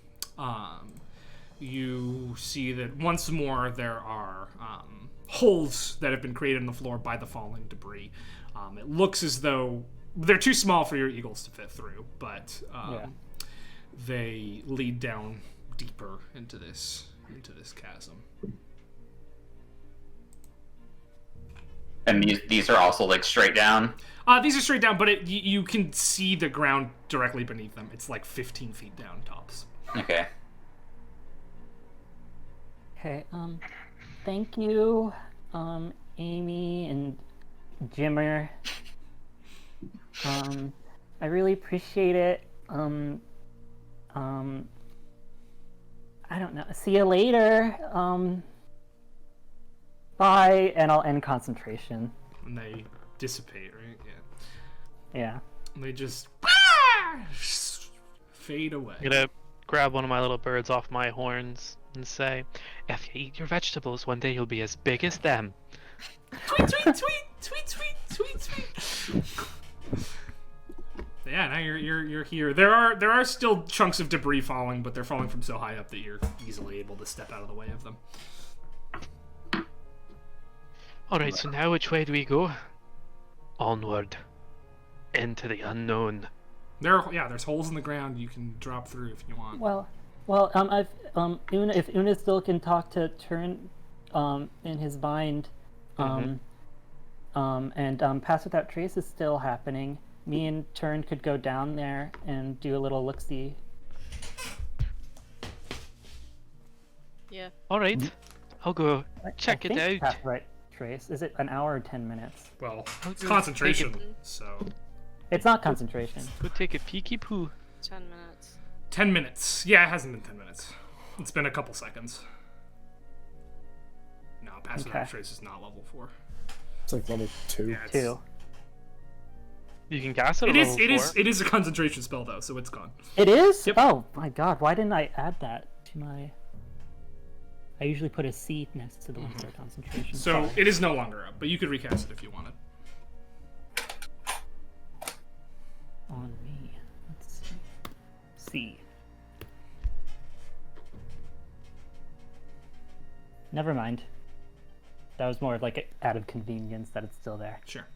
Speaker 1: you see that once more there are holes that have been created in the floor by the falling debris. It looks as though they're too small for your eagles to fit through, but
Speaker 4: Yeah.
Speaker 1: they lead down deeper into this chasm.
Speaker 2: and these are also like straight down.
Speaker 1: These are straight down, but you can see the ground directly beneath them. It's like 15 feet down tops.
Speaker 2: Okay.
Speaker 4: Okay, thank you, Amy and Jimmer. I really appreciate it. I don't know. See you later. Bye, and I'll end concentration.
Speaker 1: and they dissipate, right? Yeah.
Speaker 4: Yeah.
Speaker 1: And they just fade away.
Speaker 6: I'm gonna grab one of my little birds off my horns and say, if you eat your vegetables, one day you'll be as big as them.
Speaker 1: Tweet, tweet, tweet, tweet, tweet, tweet, tweet. Yeah, now you're here. There are still chunks of debris falling, but they're falling from so high up that you're easily able to step out of the way of them.
Speaker 6: Alright, so now which way do we go? Onward. Into the unknown.
Speaker 1: There's holes in the ground you can drop through if you want.
Speaker 4: If Una still can talk to Turn, in his bind, and Pass Without Trace is still happening. Me and Turn could go down there and do a little look-see.
Speaker 5: Yeah.
Speaker 6: Alright, I'll go check
Speaker 4: I
Speaker 6: it
Speaker 4: think
Speaker 6: out.
Speaker 4: Pass Without Trace. Is it an hour or 10 minutes?
Speaker 1: Well,
Speaker 6: Let's go
Speaker 1: concentration.
Speaker 6: take
Speaker 1: So
Speaker 4: It's not concentration.
Speaker 6: Go take a peeky poo.
Speaker 5: 10 minutes.
Speaker 1: 10 minutes. Yeah, it hasn't been 10 minutes. It's been a couple seconds. No, Pass Without
Speaker 4: Okay.
Speaker 1: Trace is not level 4.
Speaker 3: It's like level 2.
Speaker 1: Yeah, it's,
Speaker 4: 2.
Speaker 6: You can cast it.
Speaker 1: It is.
Speaker 6: level
Speaker 1: It is.
Speaker 6: 4.
Speaker 1: It is a concentration spell though, so it's gone.
Speaker 4: It is?
Speaker 1: Yep.
Speaker 4: Oh my god, why didn't I add that to my... I usually put a C next to the ones that are concentration.
Speaker 1: So
Speaker 4: Sorry.
Speaker 1: it is no longer up, but you could recast it if you wanted.
Speaker 4: On me. Let's see. C. Never mind. That was more of like out of convenience that it's still there.
Speaker 1: Sure.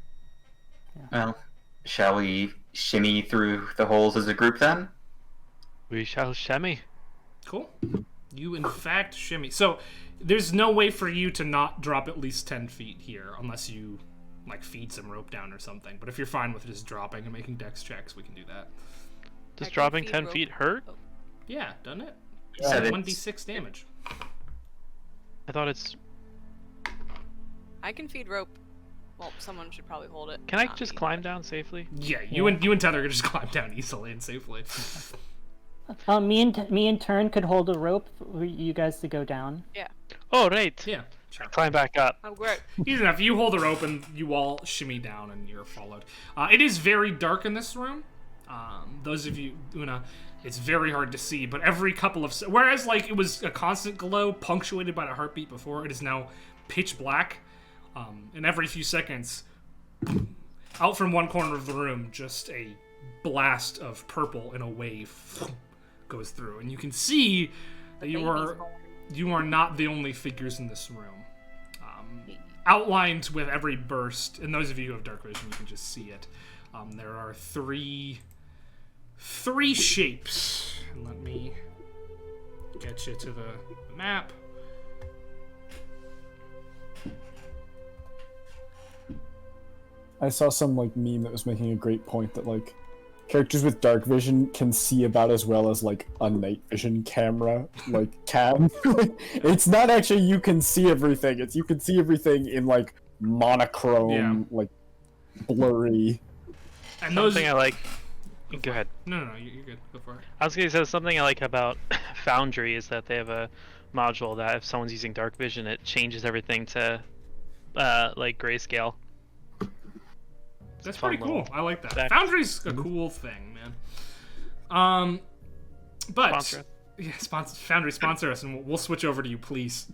Speaker 2: Well, shall we shimmy through the holes as a group then?
Speaker 6: We shall shimmy.
Speaker 1: Cool. You in fact shimmy. So there's no way for you to not drop at least 10 feet here unless you like feed some rope down or something. But if you're fine with just dropping and making dex checks, we can do that.
Speaker 6: Does
Speaker 5: I can
Speaker 6: dropping
Speaker 5: feed
Speaker 6: 10
Speaker 5: rope.
Speaker 6: feet hurt?
Speaker 1: Yeah, doesn't it?
Speaker 2: Said it's-
Speaker 1: 1d6 damage.
Speaker 6: I thought it's...
Speaker 5: I can feed rope. Well, someone should probably hold it.
Speaker 6: Can I
Speaker 5: not
Speaker 6: just
Speaker 5: me.
Speaker 6: climb down safely?
Speaker 1: Yeah, you and Tether can just climb down easily and safely.
Speaker 4: Me and Turn could hold a rope for you guys to go down.
Speaker 5: Yeah.
Speaker 6: Oh, right.
Speaker 1: Yeah, sure.
Speaker 6: Climb back up.
Speaker 5: Oh, great.
Speaker 1: Easy enough. You hold the rope and you all shimmy down and you're followed. It is very dark in this room. Those of you, Una, it's very hard to see, but every couple of... Whereas, like, it was a constant glow punctuated by a heartbeat before, it is now pitch black. And every few seconds, out from one corner of the room, just a blast of purple in a wave goes through. And you can see that you are not the only figures in this room. Outlined with every burst, and those of you who have dark vision, you can just see it. There are three shapes. And let me get you to the map.
Speaker 3: I saw some like meme that was making a great point that like characters with dark vision can see about as well as like a night vision camera like can. It's not actually you can see everything. It's you can see everything in like monochrome, like blurry.
Speaker 1: And those...
Speaker 6: Something I like... Go ahead.
Speaker 1: No, you're good. Go for it.
Speaker 6: I was going to say something I like about Foundry is that they have a module that if someone's using dark vision, it changes everything to like grayscale.
Speaker 1: That's
Speaker 6: fun
Speaker 1: pretty cool.
Speaker 6: little
Speaker 1: I like that.
Speaker 6: fact.
Speaker 1: Foundry's a cool thing, man. But
Speaker 6: Sponsor us.
Speaker 1: yeah, Foundry sponsor us, and we'll switch over to you, please.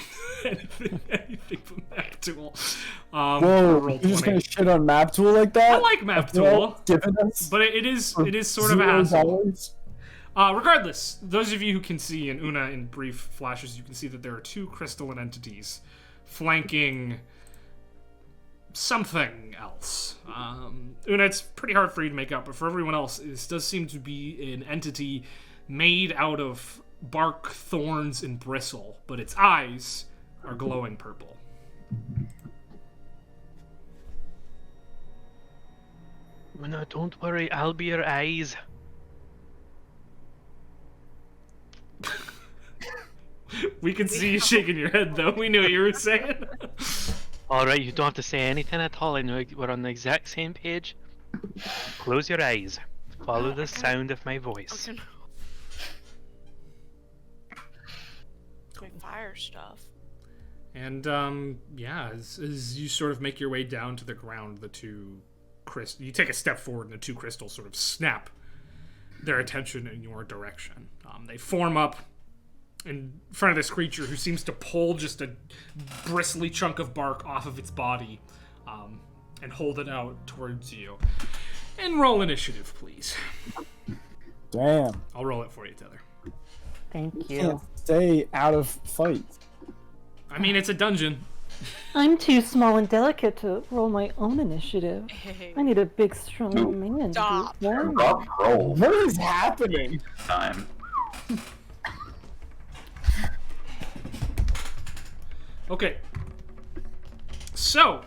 Speaker 1: anything from Map Tool.
Speaker 3: Whoa,
Speaker 1: for
Speaker 3: you're just
Speaker 1: Roll20.
Speaker 3: gonna shit on Map Tool like that?
Speaker 1: I like Map
Speaker 3: After all
Speaker 1: Tool,
Speaker 3: it's given us
Speaker 1: but it is sort of a
Speaker 3: $0.
Speaker 1: hassle. Regardless, those of you who can see, and Una in brief flashes, you can see that there are two crystalline entities flanking something else. Una, it's pretty hard for you to make out, but for everyone else, this does seem to be an entity made out of bark, thorns, and bristle, but its eyes are glowing purple.
Speaker 6: No, don't worry, I'll be your eyes.
Speaker 1: We can see you shaking your head, though. We knew what you were saying.
Speaker 6: Alright, you don't have to say anything at all. I know we're on the exact same page. Close your eyes. Follow the sound of my voice.
Speaker 5: Okay. My fire stuff.
Speaker 1: And yeah, as you sort of make your way down to the ground, you take a step forward, and the two crystals sort of snap their attention in your direction. They form up in front of this creature, who seems to pull just a bristly chunk of bark off of its body, and hold it out towards you. And roll initiative, please.
Speaker 3: Damn.
Speaker 1: I'll roll it for you, Tether.
Speaker 4: Thank you.
Speaker 3: Can't stay out of fights.
Speaker 1: I mean, it's a dungeon.
Speaker 4: I'm too small and delicate to roll my own initiative.
Speaker 5: Hey.
Speaker 4: I need a big, strong man.
Speaker 5: Stop.
Speaker 4: to do that.
Speaker 2: Rough roll
Speaker 3: What is happening?
Speaker 2: time.
Speaker 1: Okay. So,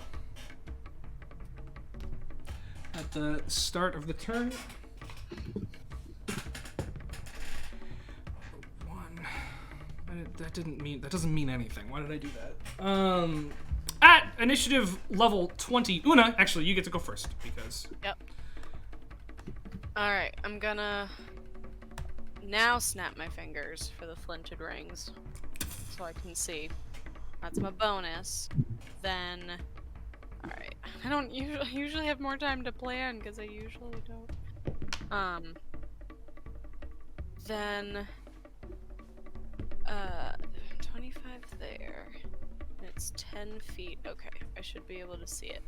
Speaker 1: at the start of the turn, that doesn't mean anything. Why did I do that? At initiative level 20, Una, actually, you get to go first because.
Speaker 5: Yep. Alright, I'm gonna now snap my fingers for the flinted rings so I can see. That's my bonus. Then, alright. I usually have more time to plan because I usually don't. Then 25 there. It's 10 feet. Okay, I should be able to see it.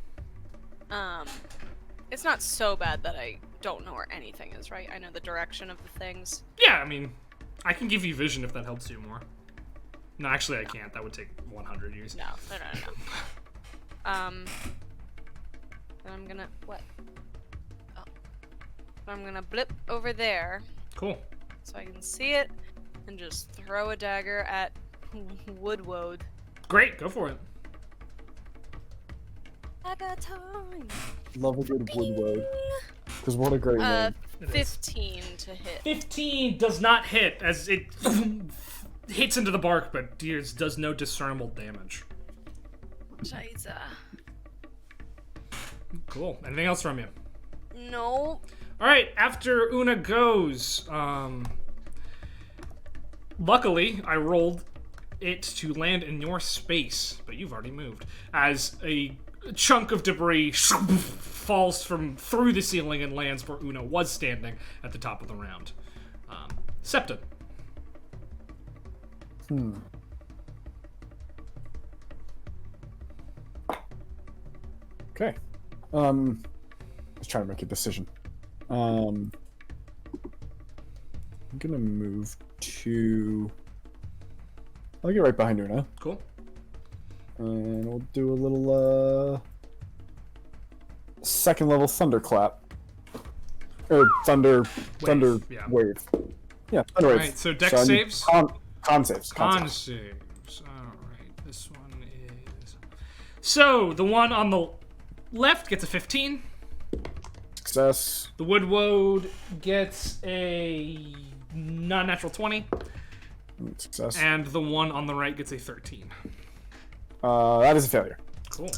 Speaker 5: It's not so bad that I don't know where anything is, right? I know the direction of the things.
Speaker 1: Yeah, I mean, I can give you vision if that helps you more. No, actually, I can't. That would take 100 years.
Speaker 5: No. Then I'm gonna what? Oh, I'm gonna blip over there
Speaker 1: Cool.
Speaker 5: so I can see it, and just throw a dagger at Woodwode.
Speaker 1: Great, go for it.
Speaker 5: I got time.
Speaker 3: Love a good woodwode. Because what a great name.
Speaker 5: 15 to hit.
Speaker 1: 15 does not hit as it hits into the bark, but does no discernible damage.
Speaker 5: Scheiße.
Speaker 1: Cool. Anything else from you?
Speaker 5: No.
Speaker 1: All right. After Una goes, luckily I rolled it to land in your space, but you've already moved. As a chunk of debris falls from through the ceiling and lands where Una was standing at the top of the round. Septa.
Speaker 3: Okay. Let's try to make a decision. I'm gonna move to. I'll get right behind her now.
Speaker 1: Cool.
Speaker 3: And we'll do a little second level thunderclap. Or thunder
Speaker 1: yeah.
Speaker 3: wave. Yeah, thunder
Speaker 1: All
Speaker 3: wave.
Speaker 1: right. So dex
Speaker 3: I need
Speaker 1: saves.
Speaker 3: Con saves.
Speaker 1: Con saves. All right. This one is. So the one on the left gets a 15.
Speaker 3: Success.
Speaker 1: The Woodwode gets a non-natural 20.
Speaker 3: Success.
Speaker 1: And the one on the right gets a 13.
Speaker 3: That is a failure.
Speaker 1: Cool.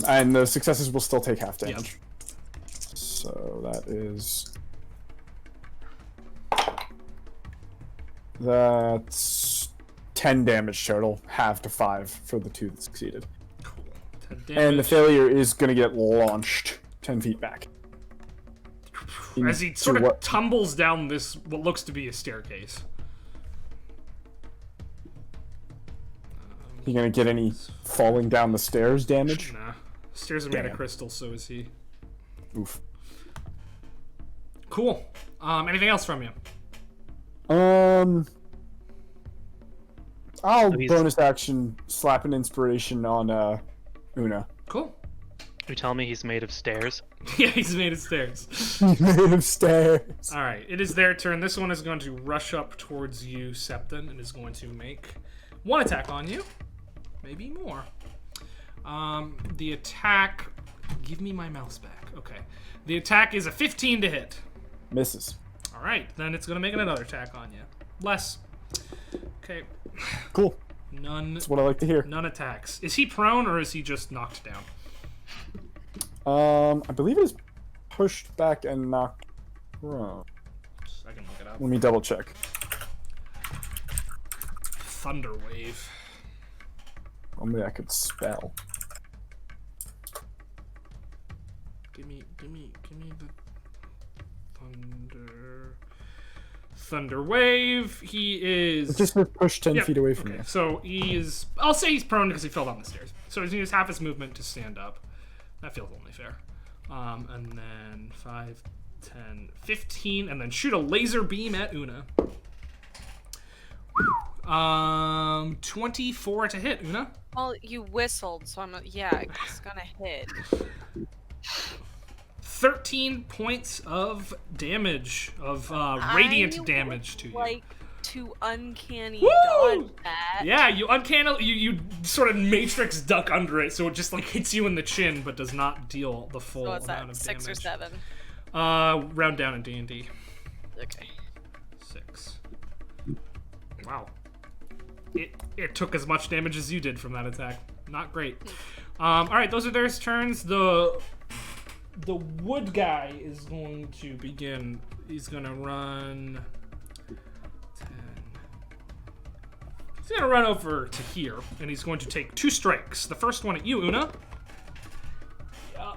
Speaker 3: And the successes will still take half damage.
Speaker 1: Yep.
Speaker 3: So that is. That's 10 damage total, half to 5 for the two that succeeded.
Speaker 1: Cool. 10
Speaker 3: And the
Speaker 1: damage.
Speaker 3: failure is going to get launched 10 feet back.
Speaker 1: As he
Speaker 3: Into
Speaker 1: sort of
Speaker 3: what-
Speaker 1: tumbles down this, what looks to be a staircase.
Speaker 3: You gonna get any falling down the stairs damage?
Speaker 1: Nah. Stairs are made of
Speaker 3: Damn.
Speaker 1: crystal, so is he.
Speaker 3: Oof.
Speaker 1: Cool. Anything else from you?
Speaker 3: I'll
Speaker 6: So he's-
Speaker 3: bonus action slap an inspiration on Una.
Speaker 1: Cool.
Speaker 6: You tell me he's made of stairs?
Speaker 1: Yeah, he's made of stairs.
Speaker 3: Made of stairs.
Speaker 1: All right, it is their turn. This one is going to rush up towards you, Septon, and is going to make one attack on you. Maybe more. The attack... Give me my mouse back. Okay. The attack is a 15 to hit.
Speaker 3: Misses.
Speaker 1: All right, then it's going to make another attack on you. Less. Okay.
Speaker 3: Cool.
Speaker 1: None
Speaker 3: That's what I like to hear.
Speaker 1: attacks. Is he prone or is he just knocked down?
Speaker 3: I believe it is pushed back and knocked prone.
Speaker 1: I can look it up.
Speaker 3: Let me double check.
Speaker 1: Thunder wave.
Speaker 3: Only I could spell.
Speaker 1: Give me the thunder wave. He is
Speaker 3: It just says push 10
Speaker 1: Yep,
Speaker 3: feet away from
Speaker 1: okay.
Speaker 3: you.
Speaker 1: So he is. I'll say he's prone because he fell down the stairs. So he's used half his movement to stand up. That feels only fair. And then 5, 10, 15, and then shoot a laser beam at Una. 24 to hit, Una.
Speaker 5: Well, you whistled, so it's gonna hit.
Speaker 1: 13 points of damage, of radiant damage to you.
Speaker 5: Like to uncanny
Speaker 1: Woo!
Speaker 5: dodge that.
Speaker 1: Yeah, you you sort of matrix duck under it, so it just like hits you in the chin, but does not deal the full
Speaker 5: So what's
Speaker 1: amount
Speaker 5: that?
Speaker 1: of
Speaker 5: 6
Speaker 1: damage.
Speaker 5: or 7?
Speaker 1: Round down in D&D.
Speaker 5: Okay.
Speaker 1: 6. Wow. It took as much damage as you did from that attack. Not great. All right, those are their turns. The wood guy is going to begin. He's gonna run 10. He's gonna run over to here, and he's going to take 2 strikes. The first one at you, Una. Yeah.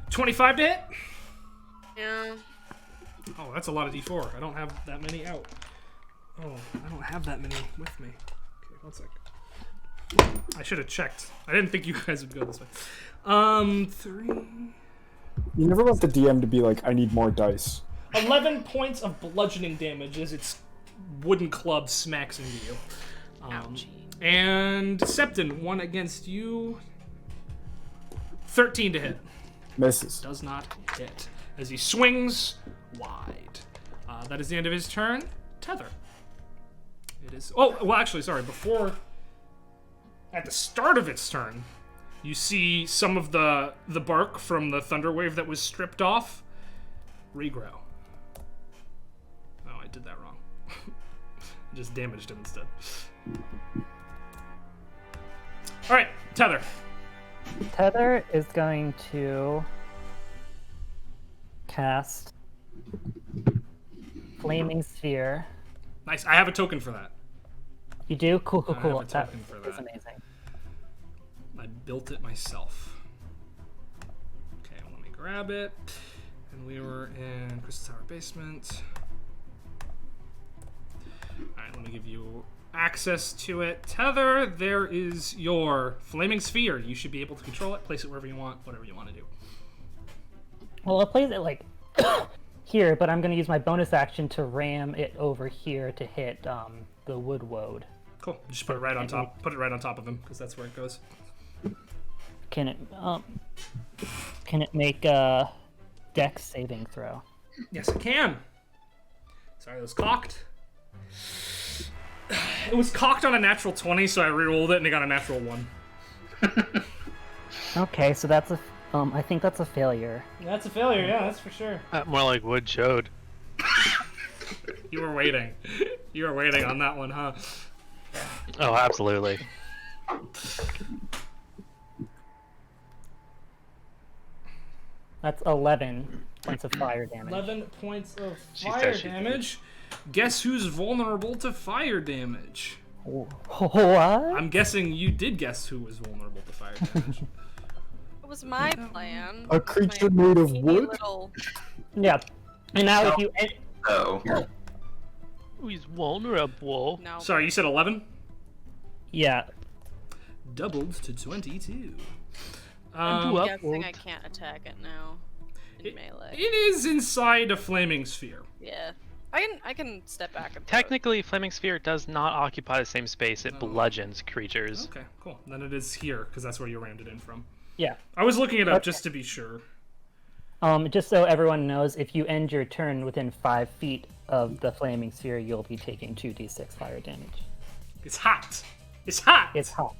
Speaker 1: 25 to hit.
Speaker 5: Yeah.
Speaker 1: Oh, that's a lot of D4. I don't have that many out. Oh, I don't have that many with me. Okay, 1 sec. I should have checked. I didn't think you guys would go this way. 3.
Speaker 3: You never want the DM to be like, I need more dice.
Speaker 1: 11 points of bludgeoning damage as its wooden club smacks into you.
Speaker 5: Ouchie.
Speaker 1: And Septon, 1 against you. 13 to hit.
Speaker 3: Misses.
Speaker 1: Does not hit. As he swings wide. That is the end of his turn. Tether. It is. Oh, well, actually, sorry. Before, at the start of its turn, you see some of the bark from the thunder wave that was stripped off regrow. Oh, I did that wrong. I just damaged him instead. All right, Tether.
Speaker 4: Tether is going to cast Flaming Sphere.
Speaker 1: Nice. I have a token for that.
Speaker 4: You do? Cool, cool,
Speaker 1: I
Speaker 4: cool.
Speaker 1: have a
Speaker 4: That
Speaker 1: token for
Speaker 4: is
Speaker 1: that.
Speaker 4: amazing.
Speaker 1: I built it myself. Okay, let me grab it. And we were in Crystal Tower Basement. Alright, let me give you access to it. Tether, there is your flaming sphere. You should be able to control it, place it wherever you want, whatever you want to do.
Speaker 4: Well, I'll place it like here, but I'm going to use my bonus action to ram it over here to hit the wood woad.
Speaker 1: Cool. Just put it right on top. Put it right on top of him, because that's where it goes.
Speaker 4: Can it make a dex saving throw?
Speaker 1: Yes, it can. Sorry, it was cocked. It was cocked on a natural 20, so I rerolled it and it got a natural 1.
Speaker 4: Okay, so that's a I think that's a failure.
Speaker 1: That's a failure, yeah, that's for sure.
Speaker 6: More like wood chode.
Speaker 1: You were waiting. You were waiting on that one, huh?
Speaker 6: Oh, absolutely.
Speaker 4: That's 11 points of fire damage.
Speaker 1: 11 points of
Speaker 6: She
Speaker 1: fire
Speaker 6: said she
Speaker 1: damage. Guess who's vulnerable to fire damage?
Speaker 4: What?
Speaker 1: I'm guessing you did guess who was vulnerable to fire damage.
Speaker 5: It was my plan.
Speaker 3: A creature
Speaker 5: My
Speaker 3: made of
Speaker 5: teeny
Speaker 3: wood?
Speaker 5: little-
Speaker 4: Yeah. And now if you
Speaker 2: So,
Speaker 6: He's vulnerable.
Speaker 5: No.
Speaker 1: Sorry, you said 11?
Speaker 4: yeah,
Speaker 1: Doubled to 22.
Speaker 5: I'm
Speaker 6: Well,
Speaker 5: guessing I can't attack it now. In melee.
Speaker 1: It is inside a flaming sphere.
Speaker 5: Yeah. I can step back and
Speaker 6: Technically, Flaming Sphere does not occupy the same space. It
Speaker 1: No.
Speaker 6: bludgeons creatures.
Speaker 1: Okay, cool. Then it is here, because that's where you rammed it in from.
Speaker 4: yeah.
Speaker 1: I was looking it up
Speaker 4: Okay.
Speaker 1: just to be sure.
Speaker 4: Just so everyone knows, if you end your turn within 5 feet of the flaming sphere, you'll be taking 2d6 fire damage.
Speaker 1: It's hot. It's hot.
Speaker 4: It's hot.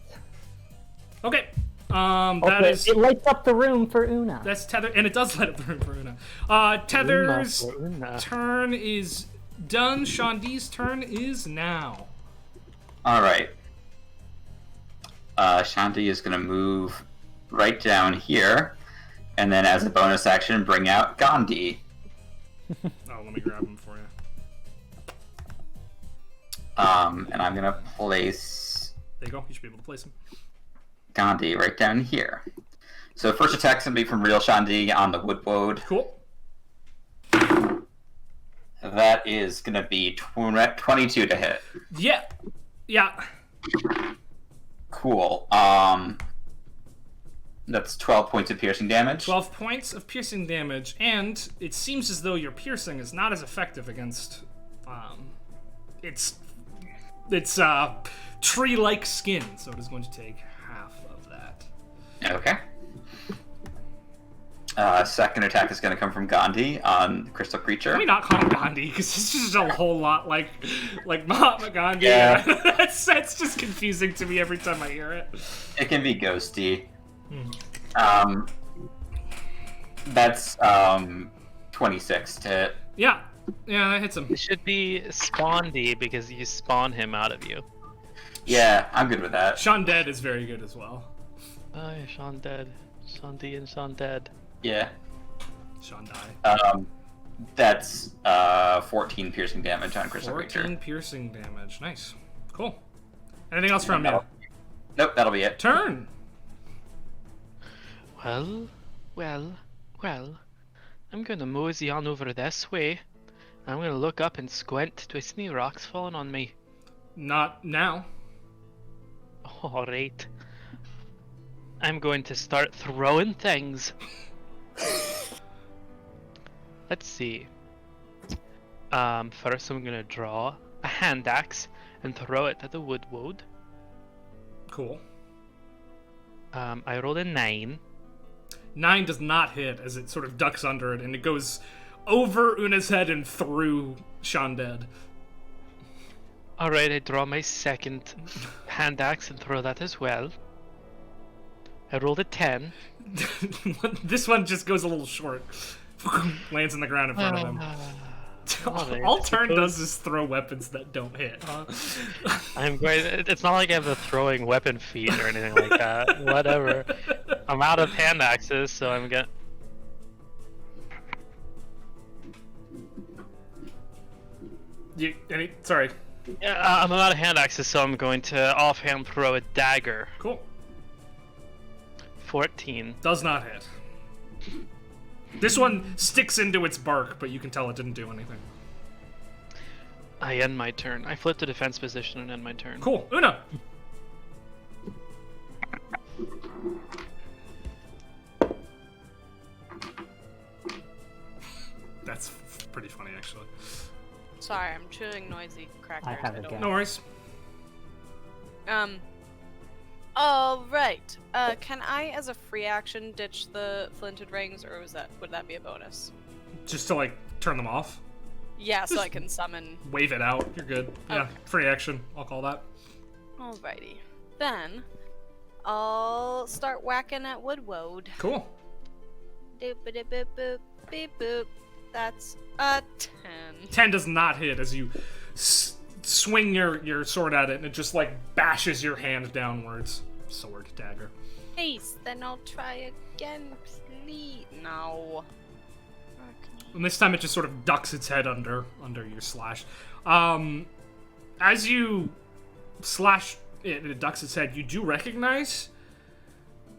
Speaker 1: Okay. That
Speaker 4: Okay,
Speaker 1: is.
Speaker 4: it lights up the room for Una.
Speaker 1: That's Tether, and it does light up the room for Una. Tether's
Speaker 6: Una.
Speaker 1: turn is done. Shandi's turn is now.
Speaker 2: alright. Shanti is going to move right down here, and then as a bonus action, bring out Gandhi.
Speaker 1: Oh, let me grab him for you.
Speaker 2: And I'm gonna place
Speaker 1: There you go. You should be able to place him.
Speaker 2: Gandhi right down here. So first attack's gonna be from Real Shandi on the Woodwode.
Speaker 1: Cool.
Speaker 2: That is gonna be 22 to hit.
Speaker 1: Yeah. Yeah.
Speaker 2: Cool. That's 12 points of piercing damage.
Speaker 1: 12 points of piercing damage, and it seems as though your piercing is not as effective against its tree-like skin, so it is going to take half of that.
Speaker 2: Okay. Second attack is going to come from Gandhi on the Crystal Creature.
Speaker 1: Let me not call him Gandhi, because it's just a whole lot like Mahatma Gandhi.
Speaker 2: Yeah.
Speaker 1: that's just confusing to me every time I hear it.
Speaker 2: It can be ghosty. That's 26 to hit.
Speaker 1: Yeah, that hits him.
Speaker 6: It should be Spondy because you spawn him out of you.
Speaker 2: Yeah, I'm good with that.
Speaker 1: Sean Dead is very good as well.
Speaker 6: Oh, yeah, Sean dead. Sean D and Sean dead.
Speaker 2: Yeah.
Speaker 1: Sean die.
Speaker 2: That's 14 piercing damage on Crystal
Speaker 1: 14
Speaker 2: Creature.
Speaker 1: piercing damage. Nice. Cool. Anything else from you?
Speaker 2: Nope, that'll be it.
Speaker 1: Turn.
Speaker 6: Well. I'm gonna mosey on over this way. I'm gonna look up and squint. Do I see any rocks falling on me?
Speaker 1: Not now.
Speaker 6: Alright. I'm going to start throwing things. Let's see. First I'm gonna draw a hand axe and throw it at the Woodwode.
Speaker 1: Cool.
Speaker 6: I rolled a 9.
Speaker 1: 9 does not hit as it sort of ducks under it, and it goes over Una's head and through Sean Dead.
Speaker 6: Alright, I draw my second hand axe and throw that as well. I rolled a 10.
Speaker 1: This one just goes a little short. Lands on the ground in front of him. All Turn does is throw weapons that don't hit.
Speaker 6: I'm going. It's not like I have the throwing weapon feat or anything like that. Whatever. I'm out of hand axes, so I'm gonna.
Speaker 1: Sorry.
Speaker 6: Yeah, I'm out of hand axes, so I'm going to offhand throw a dagger.
Speaker 1: Cool.
Speaker 6: 14.
Speaker 1: Does not hit. This one sticks into its bark, but you can tell it didn't do anything.
Speaker 6: I end my turn. I flip to defense position and end my turn.
Speaker 1: Cool. Una! That's pretty funny, actually.
Speaker 5: Sorry, I'm chewing noisy crackers.
Speaker 4: I have a
Speaker 5: don't-
Speaker 4: guess.
Speaker 1: No worries.
Speaker 5: All right. Can I, as a free action, ditch the flinted rings, or would that be a bonus?
Speaker 1: Just to, turn them off.
Speaker 5: Yeah, so I can summon.
Speaker 1: Wave it out. You're good. Yeah,
Speaker 5: Okay.
Speaker 1: free action. I'll call that.
Speaker 5: Alrighty. Then, I'll start whacking at Woodwode.
Speaker 1: Cool.
Speaker 5: Doop boop boop boop beep boop. That's a 10.
Speaker 1: 10 does not hit as you swing your sword at it, and it just, bashes your hand downwards. Sword, dagger.
Speaker 5: Nice. Then I'll try again, please. No.
Speaker 1: And this time it just sort of ducks its head under your slash. As you slash it, and it ducks its head, you do recognize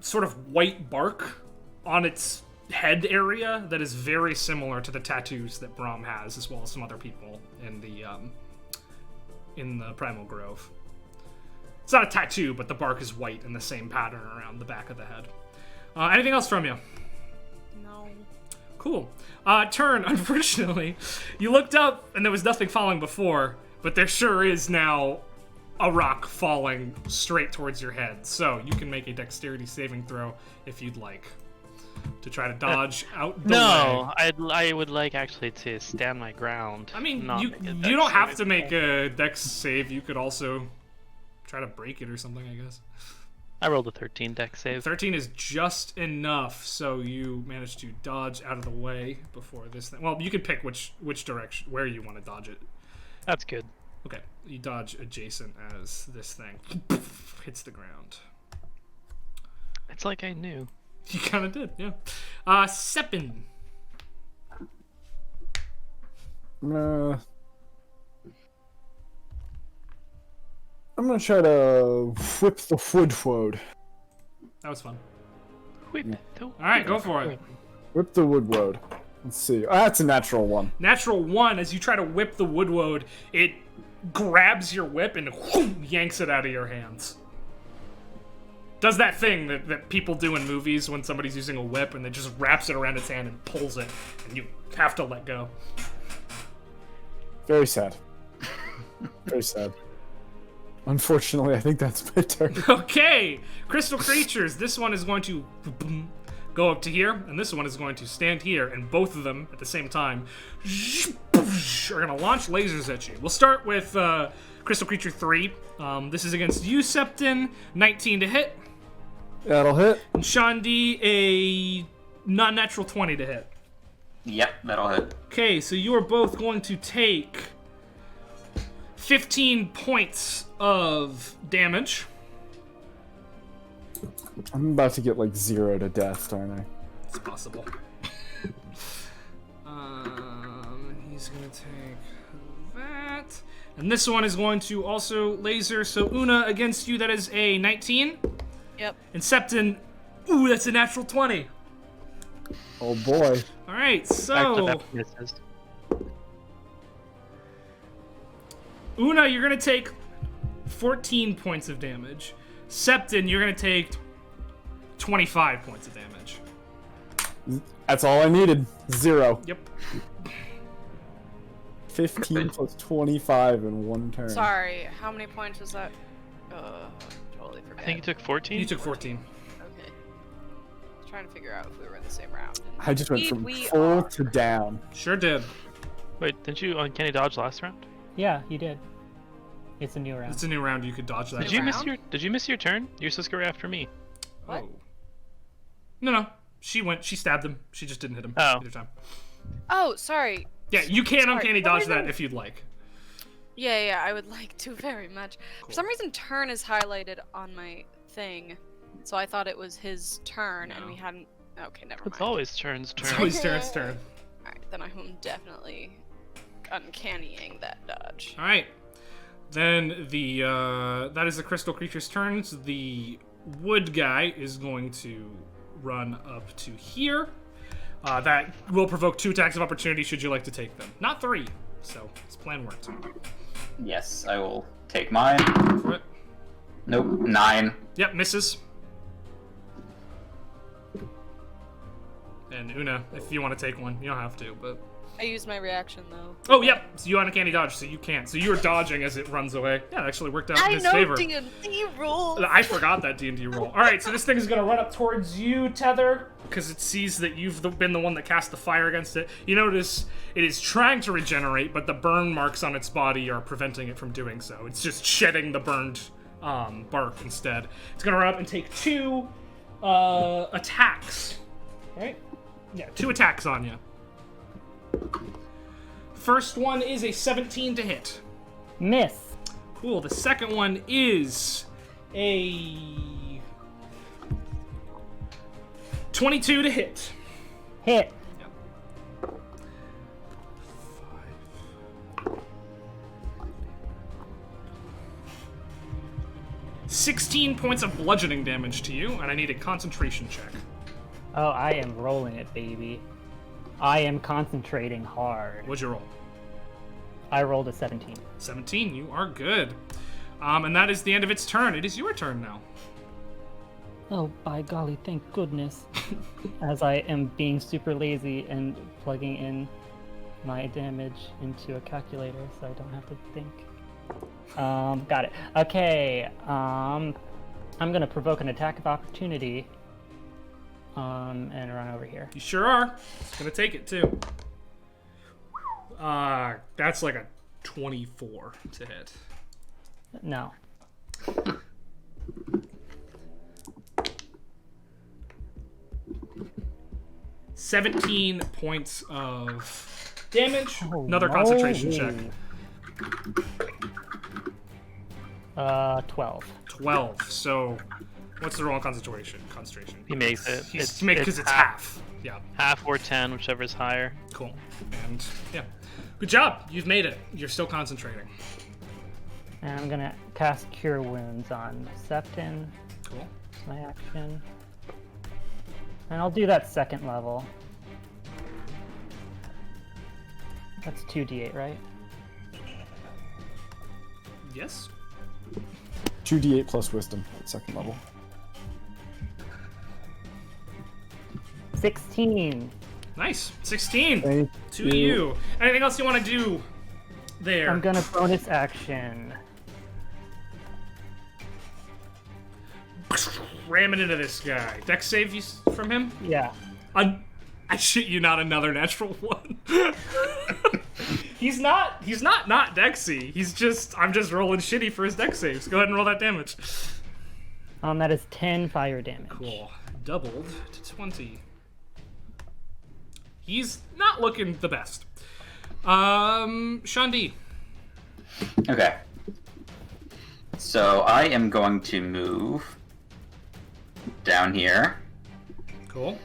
Speaker 1: sort of white bark on its head area that is very similar to the tattoos that Brahm has, as well as some other people in the Primal Grove. It's not a tattoo, but the bark is white in the same pattern around the back of the head. Anything else from you?
Speaker 5: No.
Speaker 1: Cool. Turn, unfortunately. You looked up and there was nothing falling before, but there sure is now a rock falling straight towards your head. So you can make a dexterity saving throw if you'd like to try to dodge out the way.
Speaker 6: No, I would like actually to stand my ground.
Speaker 1: I mean,
Speaker 6: not
Speaker 1: you
Speaker 6: make a
Speaker 1: don't
Speaker 6: dex
Speaker 1: have to
Speaker 6: saving
Speaker 1: make
Speaker 6: throw.
Speaker 1: a dex save. You could also try to break it or something, I guess.
Speaker 6: I rolled a 13 dex save.
Speaker 1: 13 is just enough, so you managed to dodge out of the way before this thing. Well, you can pick which direction, where you want to dodge it.
Speaker 6: That's good.
Speaker 1: Okay, you dodge adjacent as this thing hits the ground.
Speaker 6: It's like I knew.
Speaker 1: You kind of did, yeah. Seppin.
Speaker 3: I'm gonna try to whip the wood.
Speaker 1: That was fun.
Speaker 6: Whip the
Speaker 1: All right, go for it.
Speaker 3: Whip the wood. Let's see. Oh, that's a natural one.
Speaker 1: Natural 1, as you try to whip the wood, it grabs your whip and yanks it out of your hands. Does that thing that people do in movies when somebody's using a whip and it just wraps it around its hand and pulls it, and you have to let go.
Speaker 3: Very sad. Very sad. Unfortunately, I think that's my turn.
Speaker 1: Okay, crystal creatures. This one is going to go up to here, and this one is going to stand here, and both of them at the same time are going to launch lasers at you. We'll start with crystal creature 3. This is against you, Septon. 19 to hit.
Speaker 3: That'll hit.
Speaker 1: And Shandi, a non-natural 20 to hit.
Speaker 2: Yep, that'll hit.
Speaker 1: Okay, so you are both going to take 15 points of damage.
Speaker 3: I'm about to get like 0 to death, aren't I?
Speaker 1: It's possible. He's gonna take that. And this one is going to also laser. So Una, against you, that is a 19.
Speaker 5: Yep.
Speaker 1: And Septon, ooh, that's a natural 20.
Speaker 3: Oh boy.
Speaker 1: All right,
Speaker 6: Back to
Speaker 1: so
Speaker 6: that misses.
Speaker 1: Una, you're gonna take 14 points of damage. Septon, you're gonna take 25 points of damage.
Speaker 3: That's all I needed. 0.
Speaker 1: Yep.
Speaker 3: 15 plus 25 in one turn.
Speaker 5: Sorry, how many points was that? Totally
Speaker 6: I
Speaker 5: forgot.
Speaker 6: think you took 14.
Speaker 1: You took 14.
Speaker 5: Okay. I was trying to figure out if we were in the same round.
Speaker 3: I just went
Speaker 5: Indeed,
Speaker 3: from
Speaker 5: we
Speaker 3: full
Speaker 5: are.
Speaker 3: to down.
Speaker 1: Sure did.
Speaker 6: Wait, didn't you uncanny dodge last round?
Speaker 4: Yeah, you did. It's a new round.
Speaker 1: It's a new round. You could dodge that.
Speaker 6: Did you miss
Speaker 5: round?
Speaker 6: your Did you miss your turn? You're supposed to go after me.
Speaker 5: What?
Speaker 1: Oh. No. She stabbed him. She just didn't hit him
Speaker 6: Oh.
Speaker 1: either time.
Speaker 5: Oh, sorry.
Speaker 1: Yeah, you can
Speaker 5: Sorry,
Speaker 1: uncanny
Speaker 5: what
Speaker 1: dodge
Speaker 5: do I
Speaker 1: that
Speaker 5: do?
Speaker 1: if you'd like.
Speaker 5: Yeah, I would like to very much. For some reason, turn is highlighted on my thing, so I thought it was his turn, and
Speaker 1: No.
Speaker 5: we hadn't. Okay, never
Speaker 6: It's
Speaker 5: mind.
Speaker 6: always turns.
Speaker 1: It's always Terrence's turn.
Speaker 5: Alright, then I'm definitely uncannying that dodge.
Speaker 1: All right. Then the that is the crystal creature's turns. The wood guy is going to run up to here. That will provoke 2 attacks of opportunity should you like to take them. Not 3. So this plan worked.
Speaker 2: Yes, I will take mine.
Speaker 1: Go for it.
Speaker 2: Nope, 9.
Speaker 1: Yep, misses. And Una, if you want to take one, you don't have to, but...
Speaker 5: I used my reaction though.
Speaker 1: Oh, yep. So you uncanny dodge, so you can't. So you were dodging as it runs away. Yeah, it actually worked out in
Speaker 5: I
Speaker 1: his
Speaker 5: know
Speaker 1: favor.
Speaker 5: D&D rules.
Speaker 1: I forgot that D&D roll. All right, so this thing is going to run up towards you, Tether, because it sees that you've been the one that cast the fire against it. You notice it is trying to regenerate, but the burn marks on its body are preventing it from doing so. It's just shedding the burned bark instead. It's going to run up and take 2 attacks. Right? Yeah, 2 attacks on you. First one is a 17 to hit.
Speaker 4: Miss.
Speaker 1: Cool. The second one is a 22 to hit.
Speaker 4: Hit.
Speaker 1: 16 points of bludgeoning damage to you, and I need a concentration check.
Speaker 4: Oh, I am rolling it, baby. I am concentrating hard.
Speaker 1: What'd you roll?
Speaker 4: I rolled a 17.
Speaker 1: 17. You are good. And that is the end of its turn. It is your turn now.
Speaker 4: Oh, by golly, thank goodness. As I am being super lazy and plugging in my damage into a calculator so I don't have to think. Got it. Okay, I'm gonna provoke an attack of opportunity. And run over here.
Speaker 1: You sure are. It's gonna take it too. That's like a 24 to hit.
Speaker 4: No.
Speaker 1: $17 points of damage.
Speaker 4: Oh,
Speaker 1: Another concentration
Speaker 4: no.
Speaker 1: check.
Speaker 4: 12.
Speaker 1: 12. So, what's the roll on concentration?
Speaker 6: He makes it.
Speaker 1: Because it's half. Yeah,
Speaker 6: half or 10, whichever's higher.
Speaker 1: cool. And yeah, good job. You've made it. You're still concentrating.
Speaker 4: And I'm gonna cast Cure Wounds on Septon.
Speaker 1: Cool.
Speaker 4: My action. And I'll do that second level. That's 2d8, right?
Speaker 1: Yes.
Speaker 3: 2d8 plus wisdom at second level.
Speaker 4: 16.
Speaker 1: Nice. 16
Speaker 3: Thank
Speaker 1: to you. Anything else you want to do there?
Speaker 4: I'm gonna bonus action.
Speaker 1: Ram it into this guy. Dex save from him?
Speaker 4: Yeah.
Speaker 1: I shit you not, another natural one. He's not Dexy. I'm just rolling shitty for his Dex saves. Go ahead and roll that damage.
Speaker 4: That is 10 fire damage.
Speaker 1: Cool. Doubled to 20. He's not looking the best. Sean D.
Speaker 2: Okay. So I am going to move down here,
Speaker 1: Cool.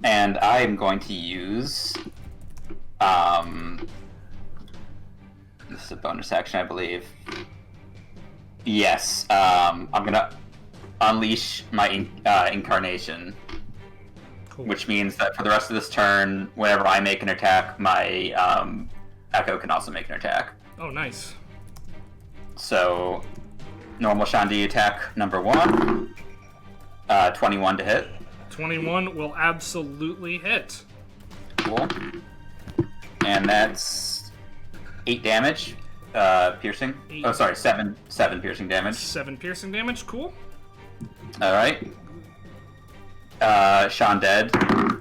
Speaker 2: and I am going to use this is a bonus action, I believe. Yes, I'm gonna unleash my incarnation,
Speaker 1: Cool.
Speaker 2: which means that for the rest of this turn, whenever I make an attack, my Echo can also make an attack.
Speaker 1: Oh, nice.
Speaker 2: So, normal Shandi attack number 1, 21 to hit.
Speaker 1: 21 will absolutely hit.
Speaker 2: Cool. And that's 8 damage, piercing.
Speaker 1: Eight.
Speaker 2: Oh, sorry, 7 piercing damage.
Speaker 1: 7 piercing damage. Cool.
Speaker 2: All right. Sean dead.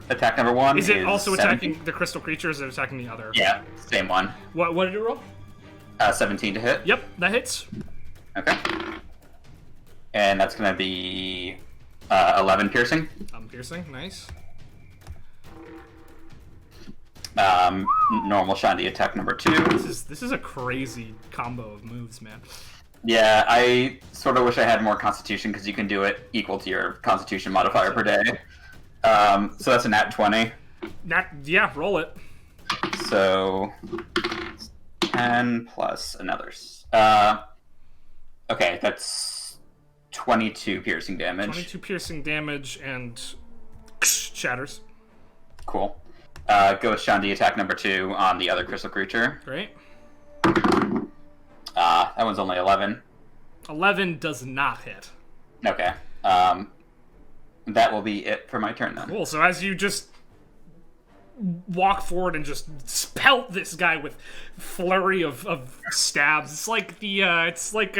Speaker 2: Attack number 1
Speaker 1: Is it also
Speaker 2: 17.
Speaker 1: attacking the crystal creature, or is it attacking the other?
Speaker 2: Yeah, same one.
Speaker 1: What did it roll?
Speaker 2: 17 to hit.
Speaker 1: Yep, that hits.
Speaker 2: Okay. And that's gonna be 11 piercing.
Speaker 1: Piercing. Nice.
Speaker 2: Normal Shandi attack number 2.
Speaker 1: This is a crazy combo of moves, man.
Speaker 2: Yeah, I sort of wish I had more Constitution because you can do it equal to your Constitution modifier per day. So that's a nat 20.
Speaker 1: Yeah, roll it.
Speaker 2: So 10 plus another. Okay, that's 22 piercing damage.
Speaker 1: 22 piercing damage and shatters.
Speaker 2: Cool. Go with Shandi attack number 2 on the other crystal creature.
Speaker 1: Great.
Speaker 2: That one's only 11.
Speaker 1: 11 does not hit.
Speaker 2: Okay. That will be it for my turn then.
Speaker 1: Cool. So as you just walk forward and just pelt this guy with flurry of stabs, it's like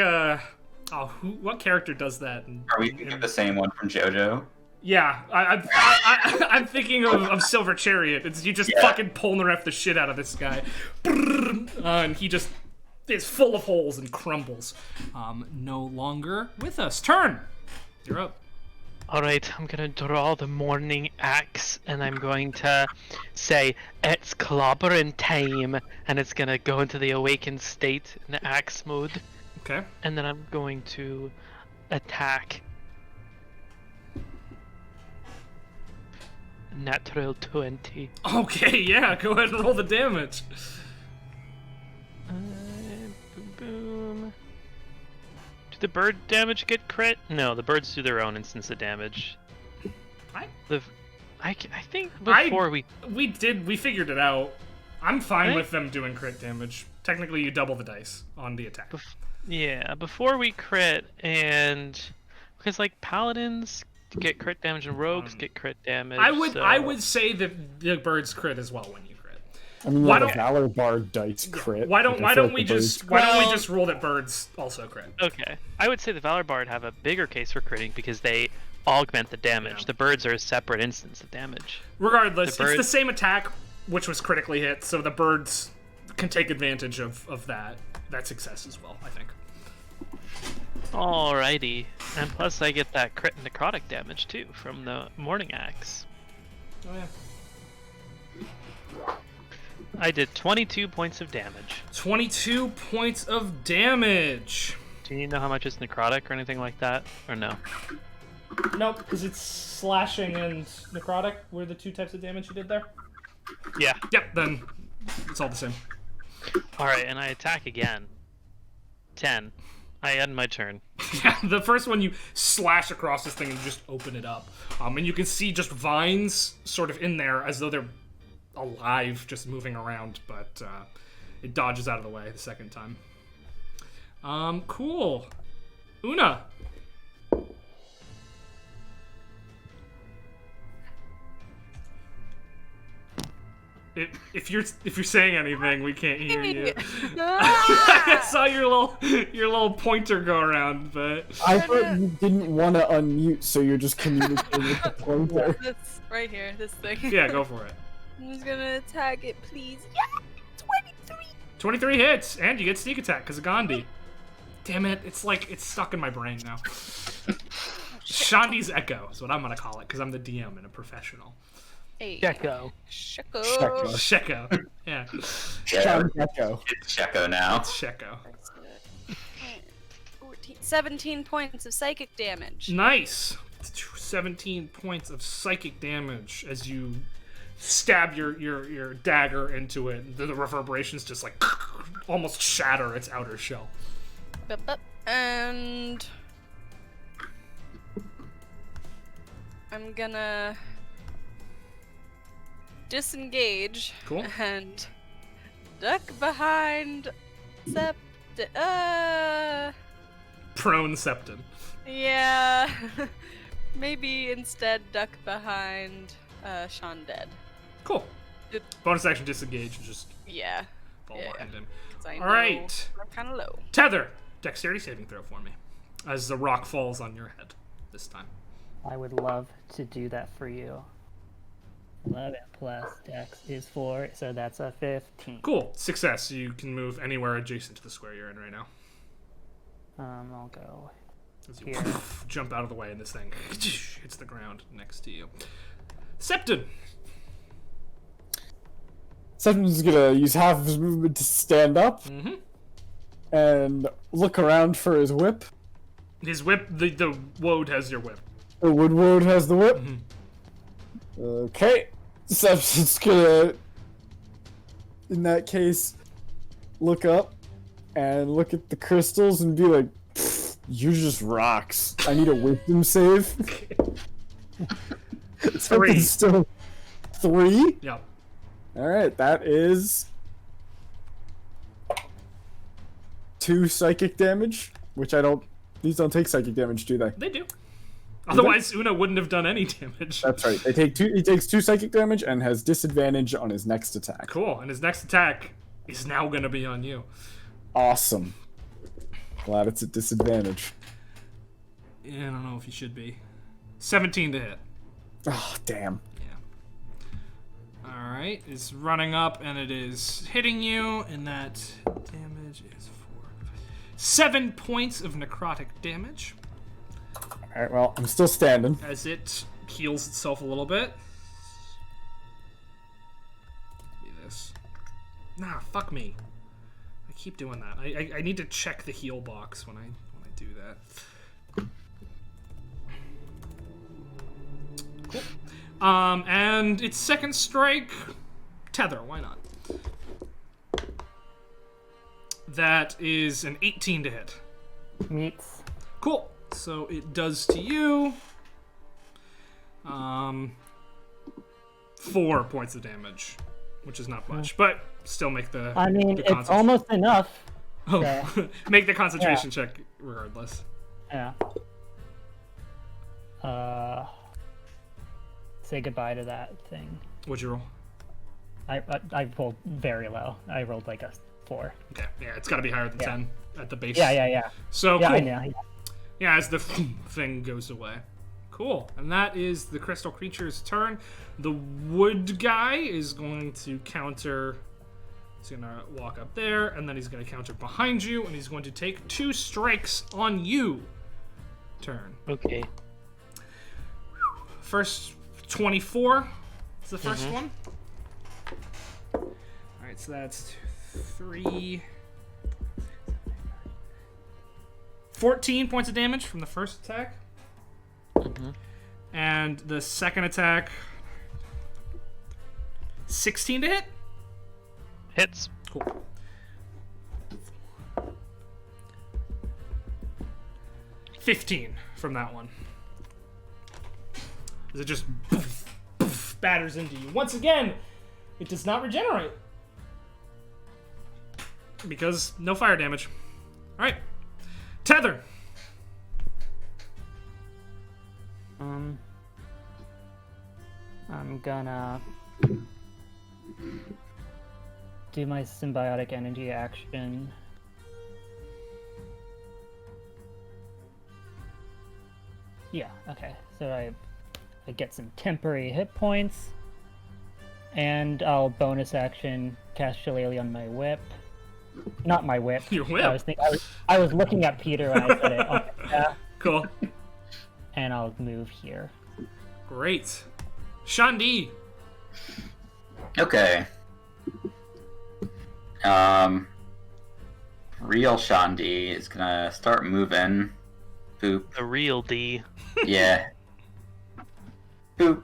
Speaker 1: what character does that?
Speaker 2: Are we thinking of the same one from JoJo?
Speaker 1: Yeah, I'm thinking of Silver Chariot. It's you just fucking Polnareff the shit out of this guy, and he just is full of holes and crumbles. No longer with us. Turn. You're up.
Speaker 6: Alright, I'm gonna draw the morning axe and I'm going to say, it's clobbering time, and it's gonna go into the awakened state in the axe mode.
Speaker 1: Okay.
Speaker 6: And then I'm going to attack. Natural 20.
Speaker 1: Okay, yeah, go ahead and roll the damage.
Speaker 6: Boom, boom. Do the bird damage get crit? No, the birds do their own instance of damage. I think before we
Speaker 1: figured it out. I'm fine
Speaker 6: Right?
Speaker 1: with them doing crit damage. Technically, you double the dice on the attack.
Speaker 6: Yeah, before we crit, and because like paladins get crit damage and rogues get crit damage.
Speaker 1: I would say that the birds crit as well when you crit.
Speaker 3: I mean,
Speaker 1: Why
Speaker 3: the
Speaker 1: don't-
Speaker 3: Valor Bard dice crit.
Speaker 1: Why don't we
Speaker 3: the
Speaker 1: just
Speaker 3: birds-
Speaker 1: roll that birds also crit?
Speaker 6: Okay, I would say the Valor Bard have a bigger case for critting because they augment the damage.
Speaker 1: Yeah.
Speaker 6: The birds are a separate instance of damage.
Speaker 1: Regardless,
Speaker 6: The
Speaker 1: it's the
Speaker 6: birds-
Speaker 1: same attack, which was critically hit, so the birds can take advantage of that success as well, I think.
Speaker 6: Alrighty, and plus I get that crit and necrotic damage too from the Morning Axe.
Speaker 1: Oh yeah.
Speaker 6: I did 22 points of damage.
Speaker 1: 22 points of damage.
Speaker 6: Do you know how much is necrotic or anything like that, or no?
Speaker 1: Nope, because it's slashing and necrotic were the two types of damage you did there.
Speaker 6: Yeah.
Speaker 1: Yep, then it's all the same.
Speaker 6: Alright, and I attack again. 10. I end my turn.
Speaker 1: Yeah, the first one you slash across this thing and just open it up. And you can see just vines sort of in there as though they're alive, just moving around, but it dodges out of the way the second time. Cool. Una. If you're saying anything, we can't hear you. I saw your little pointer go around, but
Speaker 3: I thought you didn't want to unmute, so you're just communicating with the pointer.
Speaker 5: This right here, this thing.
Speaker 1: yeah, go for it.
Speaker 5: I'm just gonna attack it, please. Yeah, 23.
Speaker 1: 23 hits, and you get sneak attack because of Gandhi. Damn it, it's stuck in my brain now. Shandi's Echo is what I'm gonna call it because I'm the DM and a professional.
Speaker 5: Hey.
Speaker 4: Gecko.
Speaker 1: Sheko. Yeah.
Speaker 3: Sean Gecko.
Speaker 2: It's Sheko now.
Speaker 1: It's Sheko.
Speaker 5: 17 points of psychic damage.
Speaker 1: Nice. 17 points of psychic damage as you stab your dagger into it. The reverberations just like almost shatter its outer shell.
Speaker 5: And I'm gonna disengage.
Speaker 1: Cool.
Speaker 5: And duck behind
Speaker 1: Prone Septon.
Speaker 5: Yeah. Maybe instead duck behind Sean Dead.
Speaker 1: Cool. Bonus action disengage and just
Speaker 5: Yeah.
Speaker 1: fall
Speaker 5: Yeah.
Speaker 1: behind him.
Speaker 5: 'Cause I
Speaker 1: All
Speaker 5: know
Speaker 1: right.
Speaker 5: I'm kind of low.
Speaker 1: Tether. Dexterity saving throw for me. As the rock falls on your head this time.
Speaker 4: I would love to do that for you. 11 plus Dex is 4, so that's a 15.
Speaker 1: Cool. Success. You can move anywhere adjacent to the square you're in right now.
Speaker 4: I'll go
Speaker 1: As you
Speaker 4: here.
Speaker 1: jump out of the way and this thing hits the ground next to you. Septon.
Speaker 3: Septon's gonna use half of his movement to stand up and look around for his whip.
Speaker 1: His whip, the Woad has your whip.
Speaker 3: The Woodward has the whip. Okay. Septon's gonna, in that case, look up and look at the crystals and be like, "You're just rocks. I need a wisdom save."
Speaker 1: 3.
Speaker 3: Septon's still 3?
Speaker 1: Yeah.
Speaker 3: Alright, that is 2 psychic damage, which these don't take psychic damage, do they?
Speaker 1: They do. Otherwise, Una wouldn't have done any damage.
Speaker 3: That's right. He takes 2 psychic damage and has disadvantage on his next attack.
Speaker 1: Cool. And his next attack is now going to be on you.
Speaker 3: Awesome. Glad it's at disadvantage.
Speaker 1: Yeah, I don't know if you should be. 17 to hit.
Speaker 3: Oh, damn.
Speaker 1: Yeah. Alright. It's running up and it is hitting you. And that damage is 7 points of necrotic damage.
Speaker 3: Alright, well, I'm still standing.
Speaker 1: As it heals itself a little bit. Do this. Nah, fuck me. I keep doing that. I need to check the heal box when I do that. Cool. And its second strike, tether. Why not? That is an 18 to hit.
Speaker 4: Meets.
Speaker 1: Cool. So it does to you 4 points of damage, which is not much, but still make the.
Speaker 4: I mean,
Speaker 1: the
Speaker 4: it's almost enough.
Speaker 1: Oh,
Speaker 4: Yeah.
Speaker 1: make the concentration check regardless.
Speaker 4: Yeah. Say goodbye to that thing.
Speaker 1: What'd you roll?
Speaker 4: I rolled very low. I rolled like a 4.
Speaker 1: Okay, yeah, it's got to be higher than 10 at the base.
Speaker 4: Yeah.
Speaker 1: So
Speaker 4: Yeah,
Speaker 1: cool.
Speaker 4: I know.
Speaker 1: Yeah, as the thing goes away. Cool. And that is the crystal creature's turn. The wood guy is going to counter. He's going to walk up there, and then he's going to counter behind you, and he's going to take 2 strikes on you. Turn.
Speaker 6: Okay.
Speaker 1: First 24 is the first one. Alright, so that's 3. 14 points of damage from the first attack. And the second attack, 16 to hit.
Speaker 6: Hits.
Speaker 1: Cool. 15 from that one. As it just batters into you. Once again, it does not regenerate. Because no fire damage. Alright. Tether.
Speaker 4: I'm gonna do my symbiotic energy action. Yeah, okay. So I get some temporary hit points. And I'll bonus action cast Shillelagh on my whip. Not my whip.
Speaker 1: Your whip?
Speaker 4: I was looking at Peter when I said it. Okay, yeah.
Speaker 1: Cool.
Speaker 4: And I'll move here.
Speaker 1: Great. Shandi.
Speaker 2: Okay. Real Shandi is gonna start moving. Boop.
Speaker 6: The real D.
Speaker 2: Yeah. Boop.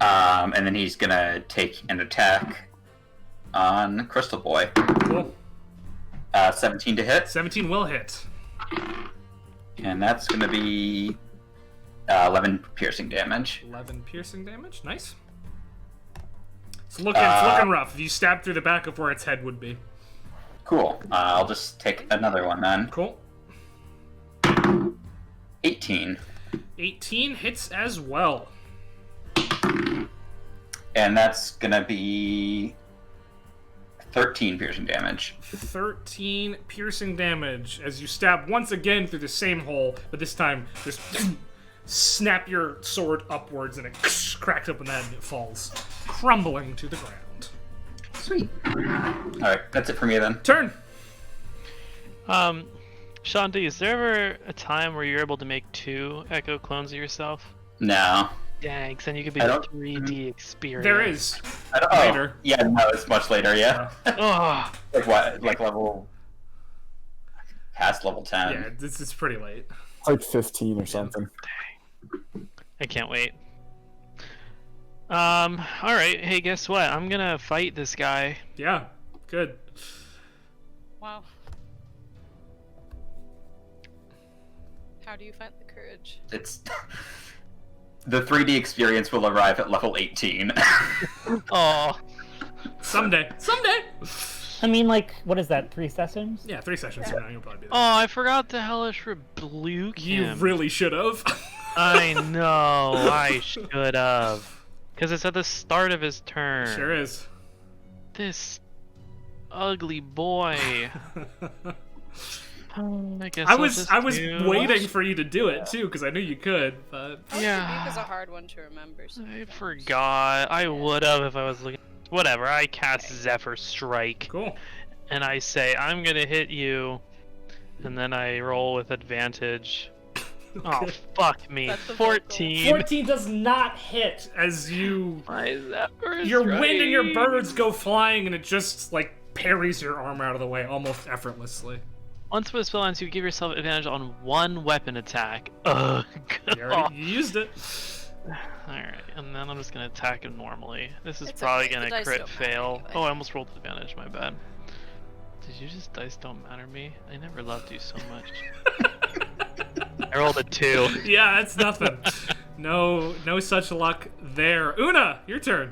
Speaker 2: And then he's gonna take an attack on Crystal Boy.
Speaker 1: Cool.
Speaker 2: 17 to hit.
Speaker 1: 17 will hit.
Speaker 2: And that's gonna be 11 piercing damage.
Speaker 1: 11 piercing damage. Nice. It's looking rough. If you stab through the back of where its head would be.
Speaker 2: Cool. I'll just take another one then.
Speaker 1: Cool.
Speaker 2: 18.
Speaker 1: 18 hits as well.
Speaker 2: And that's gonna be 13 piercing damage.
Speaker 1: 13 piercing damage as you stab once again through the same hole, but this time just snap your sword upwards and it cracks open that and it falls, crumbling to the ground.
Speaker 2: Sweet. Alright, that's it for me then.
Speaker 1: Turn.
Speaker 6: Shandi, is there ever a time where you're able to make 2 echo clones of yourself?
Speaker 2: No.
Speaker 6: Dang, 'cause then you could be
Speaker 2: I
Speaker 6: the
Speaker 2: don't-
Speaker 6: 3D experience.
Speaker 1: There is.
Speaker 2: Later. Yeah, no, it's much later, yeah.
Speaker 6: Oh,
Speaker 2: Like what? Like level... Past level 10.
Speaker 1: Yeah, it's pretty late.
Speaker 3: It's like 15 or something.
Speaker 6: I can't wait. Alright, hey, guess what? I'm gonna fight this guy.
Speaker 1: Yeah, good.
Speaker 5: Wow. How do you find the courage?
Speaker 2: It's... The 3D experience will arrive at level 18.
Speaker 6: Oh,
Speaker 1: Someday. Someday!
Speaker 4: I mean, like, what is that, 3 sessions?
Speaker 1: Yeah, 3 sessions from now you'll probably be there.
Speaker 6: oh, I forgot to hellish rebuke
Speaker 1: You
Speaker 6: him.
Speaker 1: really should have.
Speaker 6: I know, I should have. Because it's at the start of his turn.
Speaker 1: Sure is.
Speaker 6: This ugly boy. I guess
Speaker 1: I
Speaker 6: I'll
Speaker 1: was
Speaker 6: just do-
Speaker 1: waiting for you to do it too, because I knew you could. But
Speaker 6: Yeah.
Speaker 5: Rebuke is a hard one to remember.
Speaker 6: I
Speaker 5: sometimes.
Speaker 6: forgot. I would have if I was looking. Whatever. I cast Zephyr Strike,
Speaker 1: cool.
Speaker 6: and I say I'm gonna hit you, and then I roll with advantage. Oh fuck me!
Speaker 5: That's the vocal.
Speaker 6: 14.
Speaker 1: 14 does not hit as you.
Speaker 6: My Zephyr
Speaker 1: Your
Speaker 6: Strike.
Speaker 1: wind and your birds go flying, and it just like parries your arm out of the way almost effortlessly.
Speaker 6: Once with spell ends, you give yourself advantage on 1 weapon attack. Ugh.
Speaker 1: You used it.
Speaker 6: Alright, and then I'm just gonna attack him normally. This is
Speaker 5: It's
Speaker 6: probably
Speaker 5: okay, the
Speaker 6: gonna
Speaker 5: dice
Speaker 6: crit
Speaker 5: don't matter
Speaker 6: fail.
Speaker 5: anyway.
Speaker 6: Oh, I almost rolled with advantage, my bad. Did you just dice don't matter me? I never loved you so much. I rolled a 2.
Speaker 1: Yeah, that's nothing. No such luck there. Una, your turn.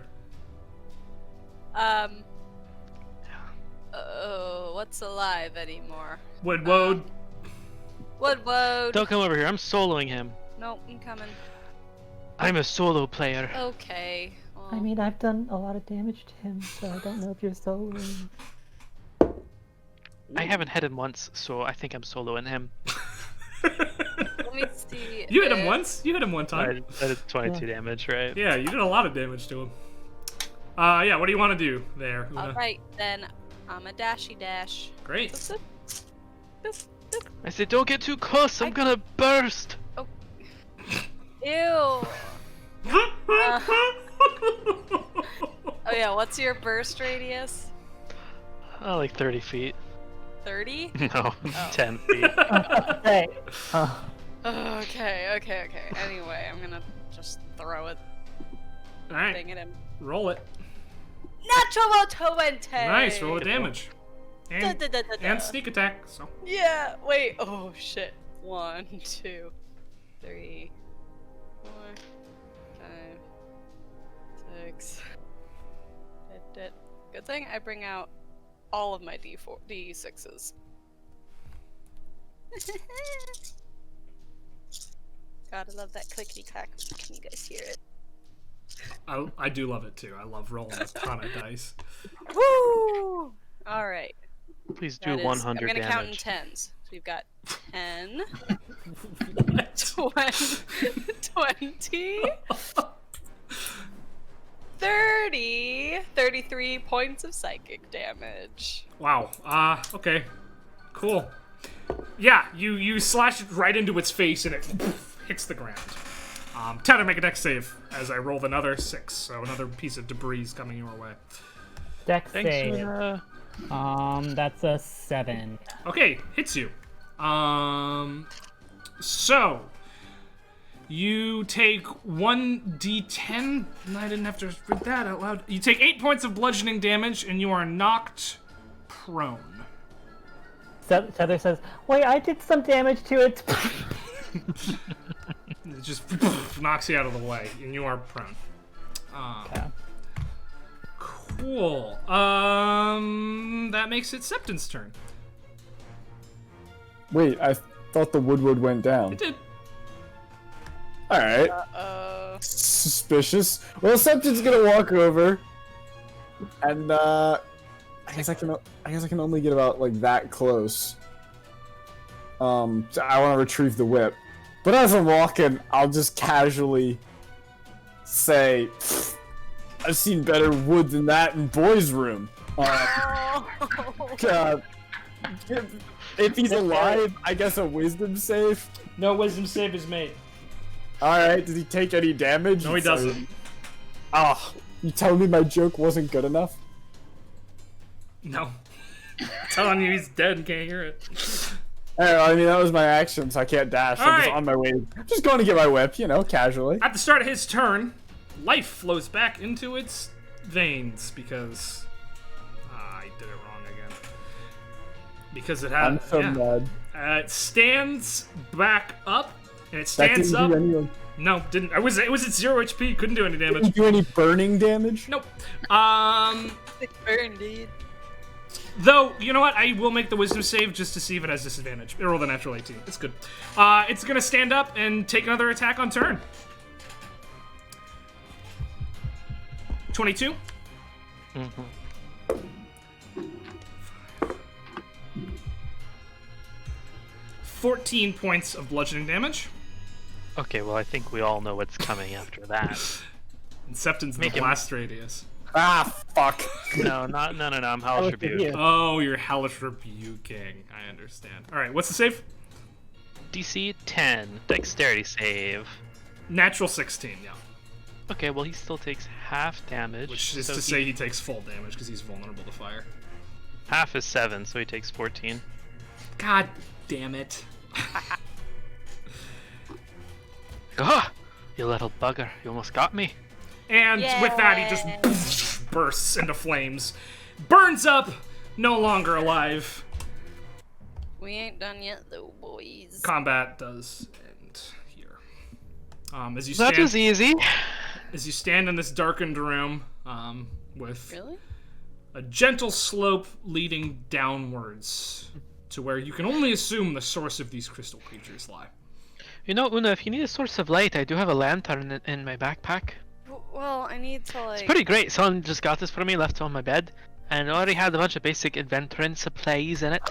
Speaker 5: Oh, what's alive anymore?
Speaker 1: Woodwode.
Speaker 5: Woodwode.
Speaker 6: Don't come over here, I'm soloing him.
Speaker 5: Nope, I'm coming.
Speaker 6: I'm a solo player.
Speaker 5: Okay. Well,
Speaker 4: I mean, I've done a lot of damage to him, so I don't know if you're soloing.
Speaker 6: I haven't hit him once, so I think I'm soloing him.
Speaker 5: let me see.
Speaker 1: You hit him
Speaker 5: if-
Speaker 1: once. You hit him one time.
Speaker 6: I did 22 damage, right?
Speaker 1: Yeah, you did a lot of damage to him. Yeah, what do you want to do there, Una?
Speaker 5: Alright, then I'm a dashy dash.
Speaker 1: Great.
Speaker 5: Boop, boop, boop.
Speaker 6: I said, don't get too close, I'm gonna burst!
Speaker 5: Ew. Oh yeah, what's your burst radius?
Speaker 6: Oh, like 30 feet.
Speaker 5: 30?
Speaker 6: No, 10 feet.
Speaker 4: Hey.
Speaker 5: Okay. Anyway, I'm gonna just throw a
Speaker 1: Alright,
Speaker 5: thing at him.
Speaker 1: roll it.
Speaker 5: Natural 20!
Speaker 1: Nice, roll the damage.
Speaker 5: Da,
Speaker 1: And,
Speaker 5: da, da, da, da.
Speaker 1: and sneak attack, so.
Speaker 5: Yeah, wait. Oh shit. 1, 2, 3, 4, 5, 6. Good thing I bring out all of my D6s. Gotta love that clickety clack. Can you guys hear it?
Speaker 1: I do love it too. I love rolling a ton of dice.
Speaker 5: Woo! All right.
Speaker 6: Please do
Speaker 5: That is,
Speaker 6: 100
Speaker 5: I'm gonna
Speaker 6: damage.
Speaker 5: count in tens. So we've got 10,
Speaker 1: What?
Speaker 5: 20, 30, 33 points of psychic damage.
Speaker 1: Wow. Okay. Cool. Yeah, you slash it right into its face and it hits the ground. Tanner, make a dex save as I rolled another 6, so another piece of debris is coming your way.
Speaker 4: Dex
Speaker 6: Thanks
Speaker 4: save.
Speaker 6: for
Speaker 4: That's a 7.
Speaker 1: Okay, hits you. So you take 1d10. I didn't have to read that out loud. You take 8 points of bludgeoning damage, and you are knocked prone.
Speaker 4: Heather says, "Wait, I did some damage to it."
Speaker 1: It just knocks you out of the way, and you are prone.
Speaker 4: Okay.
Speaker 1: Cool. That makes it Septon's turn.
Speaker 3: Wait, I thought the woodwood went down.
Speaker 1: It did.
Speaker 3: Alright. Suspicious. Well, Septon's gonna walk over, and I guess I can only get about like that close. So I want to retrieve the whip, but as I'm walking, I'll just casually say, "I've seen better wood than that in boys' room." God. If he's alive, I guess a wisdom save.
Speaker 1: No wisdom save is made.
Speaker 3: Alright, did he take any damage?
Speaker 1: No, he doesn't.
Speaker 3: Ah, you telling me my joke wasn't good enough?
Speaker 1: No. I'm telling you, he's dead and can't hear it.
Speaker 3: Alright, I mean, that was my action, so I can't dash. I'm just
Speaker 1: Alright.
Speaker 3: on my way. I'm just going to get my whip, you know, casually.
Speaker 1: At the start of his turn, life flows back into its veins because I did it wrong again. Because it had
Speaker 3: I'm so mad.
Speaker 1: it stands back up and it
Speaker 3: That
Speaker 1: stands
Speaker 3: didn't
Speaker 1: up.
Speaker 3: do any,
Speaker 1: No, didn't. It was at 0 HP. Couldn't do any damage.
Speaker 3: didn't do any burning damage?
Speaker 1: Nope.
Speaker 5: Sick burn, dude.
Speaker 1: Though, you know what? I will make the wisdom save just to see if it has disadvantage. It rolled a natural 18. It's good. It's gonna stand up and take another attack on turn. 22. 14 points of bludgeoning damage.
Speaker 6: Okay, well, I think we all know what's coming after that.
Speaker 1: And Septon's the
Speaker 6: Make him-
Speaker 1: blast radius.
Speaker 3: Ah, fuck.
Speaker 6: No, I'm hellish rebuke.
Speaker 1: Oh, you're hellish rebuking. I understand. All right, what's the save?
Speaker 6: DC 10, dexterity save.
Speaker 1: Natural 16, yeah.
Speaker 6: Okay, well, he still takes half damage.
Speaker 1: Which is
Speaker 6: so
Speaker 1: to say he takes full damage because he's vulnerable to fire.
Speaker 6: half is 7, so he takes 14.
Speaker 1: God damn it.
Speaker 6: Ah, you little bugger! You almost got me.
Speaker 1: And with that, he just bursts into flames. Burns up, no longer alive.
Speaker 5: We ain't done yet, though, boys.
Speaker 1: Combat does end here. As you
Speaker 6: That
Speaker 1: stand,
Speaker 6: was easy.
Speaker 1: as you stand in this darkened room, with
Speaker 5: Really?
Speaker 1: a gentle slope leading downwards to where you can only assume the source of these crystal creatures lie.
Speaker 6: You know, Una, if you need a source of light, I do have a lantern in my backpack.
Speaker 5: Well, I need to, like...
Speaker 6: It's pretty great. Someone just got this for me, left it on my bed, and it already had a bunch of basic adventuring supplies in it.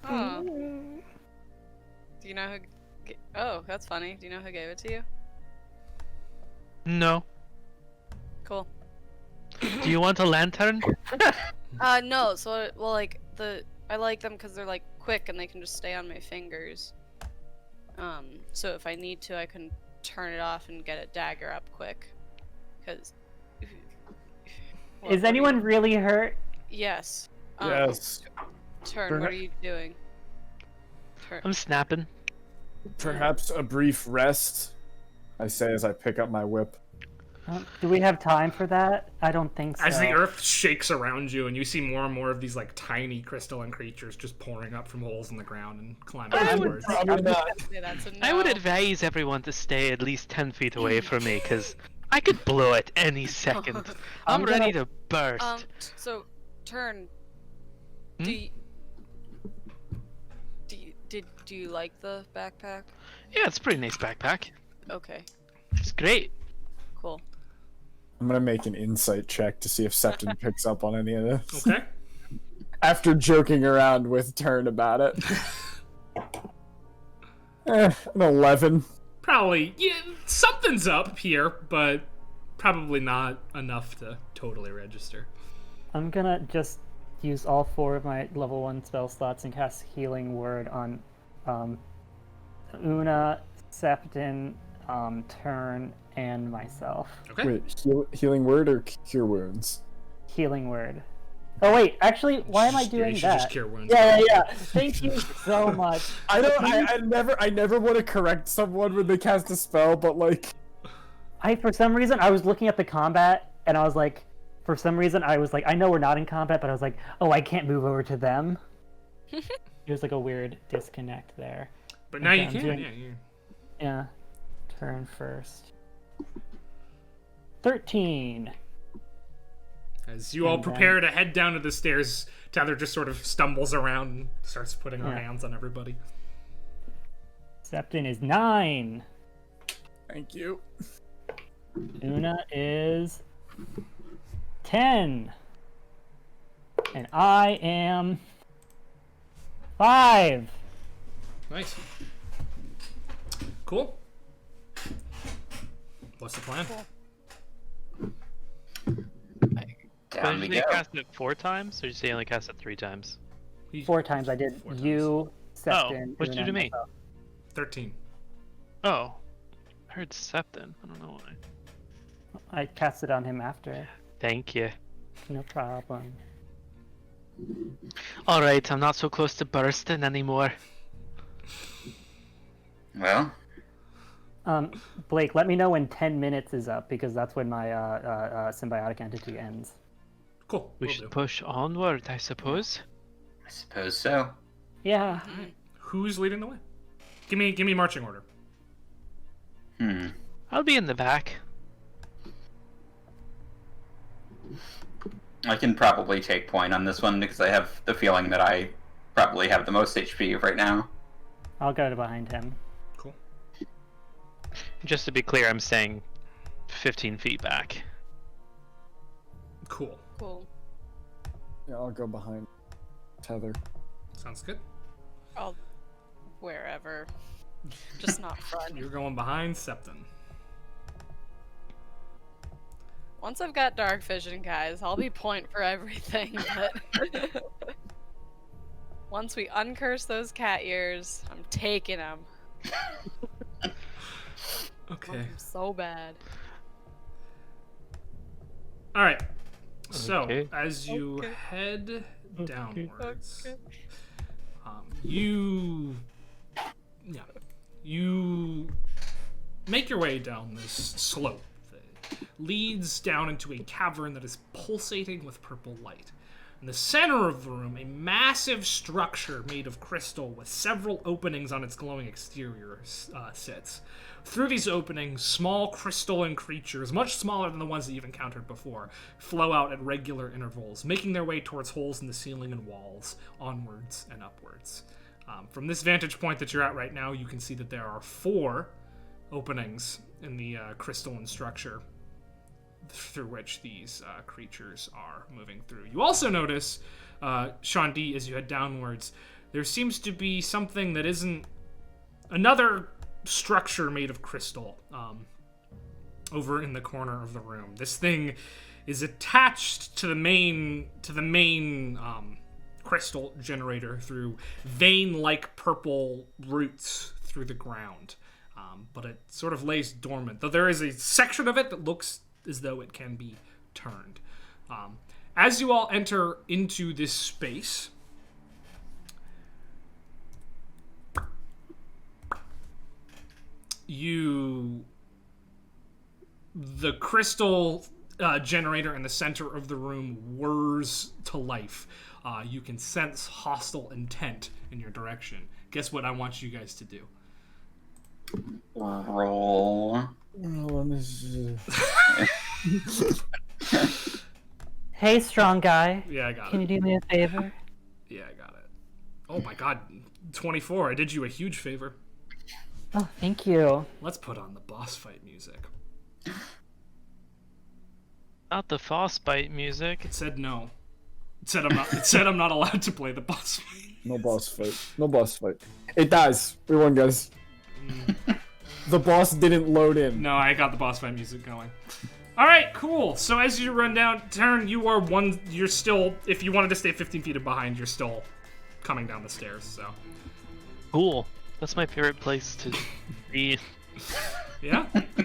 Speaker 5: Oh. Do you know who... Oh, that's funny. Do you know who gave it to you?
Speaker 6: No.
Speaker 5: Cool.
Speaker 6: Do you want a lantern?
Speaker 5: No, so, well, like, I like them because they're, like, quick and they can just stay on my fingers. So if I need to, I can turn it off and get a dagger up quick. Because...
Speaker 4: Is anyone really hurt?
Speaker 5: Yes.
Speaker 3: Yes.
Speaker 5: Turn, what are you doing? Turn.
Speaker 6: I'm snapping.
Speaker 3: Perhaps a brief rest, I say as I pick up my whip.
Speaker 4: Do we have time for that? I don't think so.
Speaker 1: As the earth shakes around you, and you see more and more of these like tiny crystalline creatures just pouring up from holes in the ground and climbing upwards.
Speaker 3: Probably not.
Speaker 5: Yeah, that's a no.
Speaker 6: I would advise everyone to stay at least 10 feet away from me, because I could blow it any second. I'm ready to burst.
Speaker 5: So, Turn. Do you like the backpack?
Speaker 6: Yeah, it's a pretty nice backpack.
Speaker 5: Okay,
Speaker 6: It's great.
Speaker 5: cool.
Speaker 3: I'm gonna make an insight check to see if Septon picks up on any of this.
Speaker 1: Okay.
Speaker 3: After joking around with Turn about it. An 11.
Speaker 1: Probably, yeah, something's up here, but probably not enough to totally register.
Speaker 4: I'm gonna just use all 4 of my level 1 spell slots and cast Healing Word on Una, Septon, Turn, and myself.
Speaker 1: Okay.
Speaker 3: Wait, healing word or cure wounds?
Speaker 4: Healing Word. Oh wait, actually, why am I doing
Speaker 1: you should
Speaker 4: that?
Speaker 1: just cure wounds.
Speaker 4: Yeah. Thank you so much.
Speaker 3: I never want to correct someone when they cast a spell, but like...
Speaker 4: For some reason, I was looking at the combat, and I was like, I know we're not in combat, but I was like, oh, I can't move over to them. There's like a weird disconnect there.
Speaker 1: But now
Speaker 4: Okay,
Speaker 1: you
Speaker 4: I'm
Speaker 1: can,
Speaker 4: doing- Yeah. Turn first. 13.
Speaker 1: As you all
Speaker 4: And then-
Speaker 1: prepare to head down to the stairs, Tether just sort of stumbles around and starts putting her
Speaker 4: Yeah.
Speaker 1: hands on everybody.
Speaker 4: Septon is 9.
Speaker 3: Thank you.
Speaker 4: Una is 10. And I am 5.
Speaker 1: Nice. Cool. What's the plan?
Speaker 2: Down we
Speaker 6: Did you
Speaker 2: go.
Speaker 6: cast it 4 times, or did you say you only cast it 3 times?
Speaker 4: 4 times I did
Speaker 1: 4 times.
Speaker 4: you, Septon.
Speaker 6: What'd you do to me?
Speaker 1: 13.
Speaker 6: Oh, I heard Septon. I don't know why.
Speaker 4: I cast it on him after.
Speaker 6: Thank you.
Speaker 4: No problem.
Speaker 6: Alright, I'm not so close to bursting anymore.
Speaker 2: Well,
Speaker 4: Blake, let me know when 10 minutes is up, because that's when my symbiotic entity ends.
Speaker 1: Cool.
Speaker 6: We
Speaker 1: will
Speaker 6: should
Speaker 1: do.
Speaker 6: push onward, I suppose.
Speaker 2: I suppose so.
Speaker 4: Yeah.
Speaker 1: Who's leading the way? Give me marching order.
Speaker 6: I'll be in the back.
Speaker 2: I can probably take point on this one because I have the feeling that I probably have the most HP right now.
Speaker 4: I'll go to behind him.
Speaker 1: Cool.
Speaker 6: Just to be clear, I'm saying 15 feet back.
Speaker 1: Cool.
Speaker 5: Cool.
Speaker 3: Yeah, I'll go behind Tether.
Speaker 1: Sounds good.
Speaker 5: I'll wherever. Just not front.
Speaker 1: You're going behind Septon.
Speaker 5: Once I've got dark vision, guys, I'll be point for everything. But once we uncurse those cat ears, I'm taking them.
Speaker 1: Okay.
Speaker 5: So bad.
Speaker 1: All right. So
Speaker 6: Okay.
Speaker 1: as you
Speaker 5: Okay.
Speaker 1: head downwards,
Speaker 5: Okay.
Speaker 1: you make your way down this slope that leads down into a cavern that is pulsating with purple light. In the center of the room, a massive structure made of crystal with several openings on its glowing exterior sits. Through these openings, small crystalline creatures, much smaller than the ones that you've encountered before, flow out at regular intervals, making their way towards holes in the ceiling and walls, onwards and upwards. From this vantage point that you're at right now, you can see that there are 4 openings in the crystalline structure through which these creatures are moving through. You also notice, Sean D, as you head downwards, there seems to be something that isn't another structure made of crystal over in the corner of the room. This thing is attached to the main crystal generator through vein-like purple roots through the ground, but it sort of lays dormant, though there is a section of it that looks as though it can be turned. As you all enter into this space, you the crystal generator in the center of the room whirs to life. You can sense hostile intent in your direction. Guess what I want you guys to do?
Speaker 2: Roll.
Speaker 4: Hey, strong guy.
Speaker 1: Yeah, I got
Speaker 4: Can
Speaker 1: it.
Speaker 4: you do me a favor?
Speaker 1: Yeah, I got it. Oh my god, 24. I did you a huge favor.
Speaker 4: Oh, thank you.
Speaker 1: Let's put on the boss fight music.
Speaker 6: Not the boss bite music.
Speaker 1: It said no. It said I'm not allowed to play the boss fight.
Speaker 3: No boss fight. No boss fight. It does. We won, guys. The boss didn't load in.
Speaker 1: No, I got the boss fight music going. All right, cool. So as you run down, Taryn, you're still, if you wanted to stay 15 feet behind, you're still coming down the stairs, so.
Speaker 6: Cool. That's my favorite place to be.
Speaker 1: Yeah? Okay,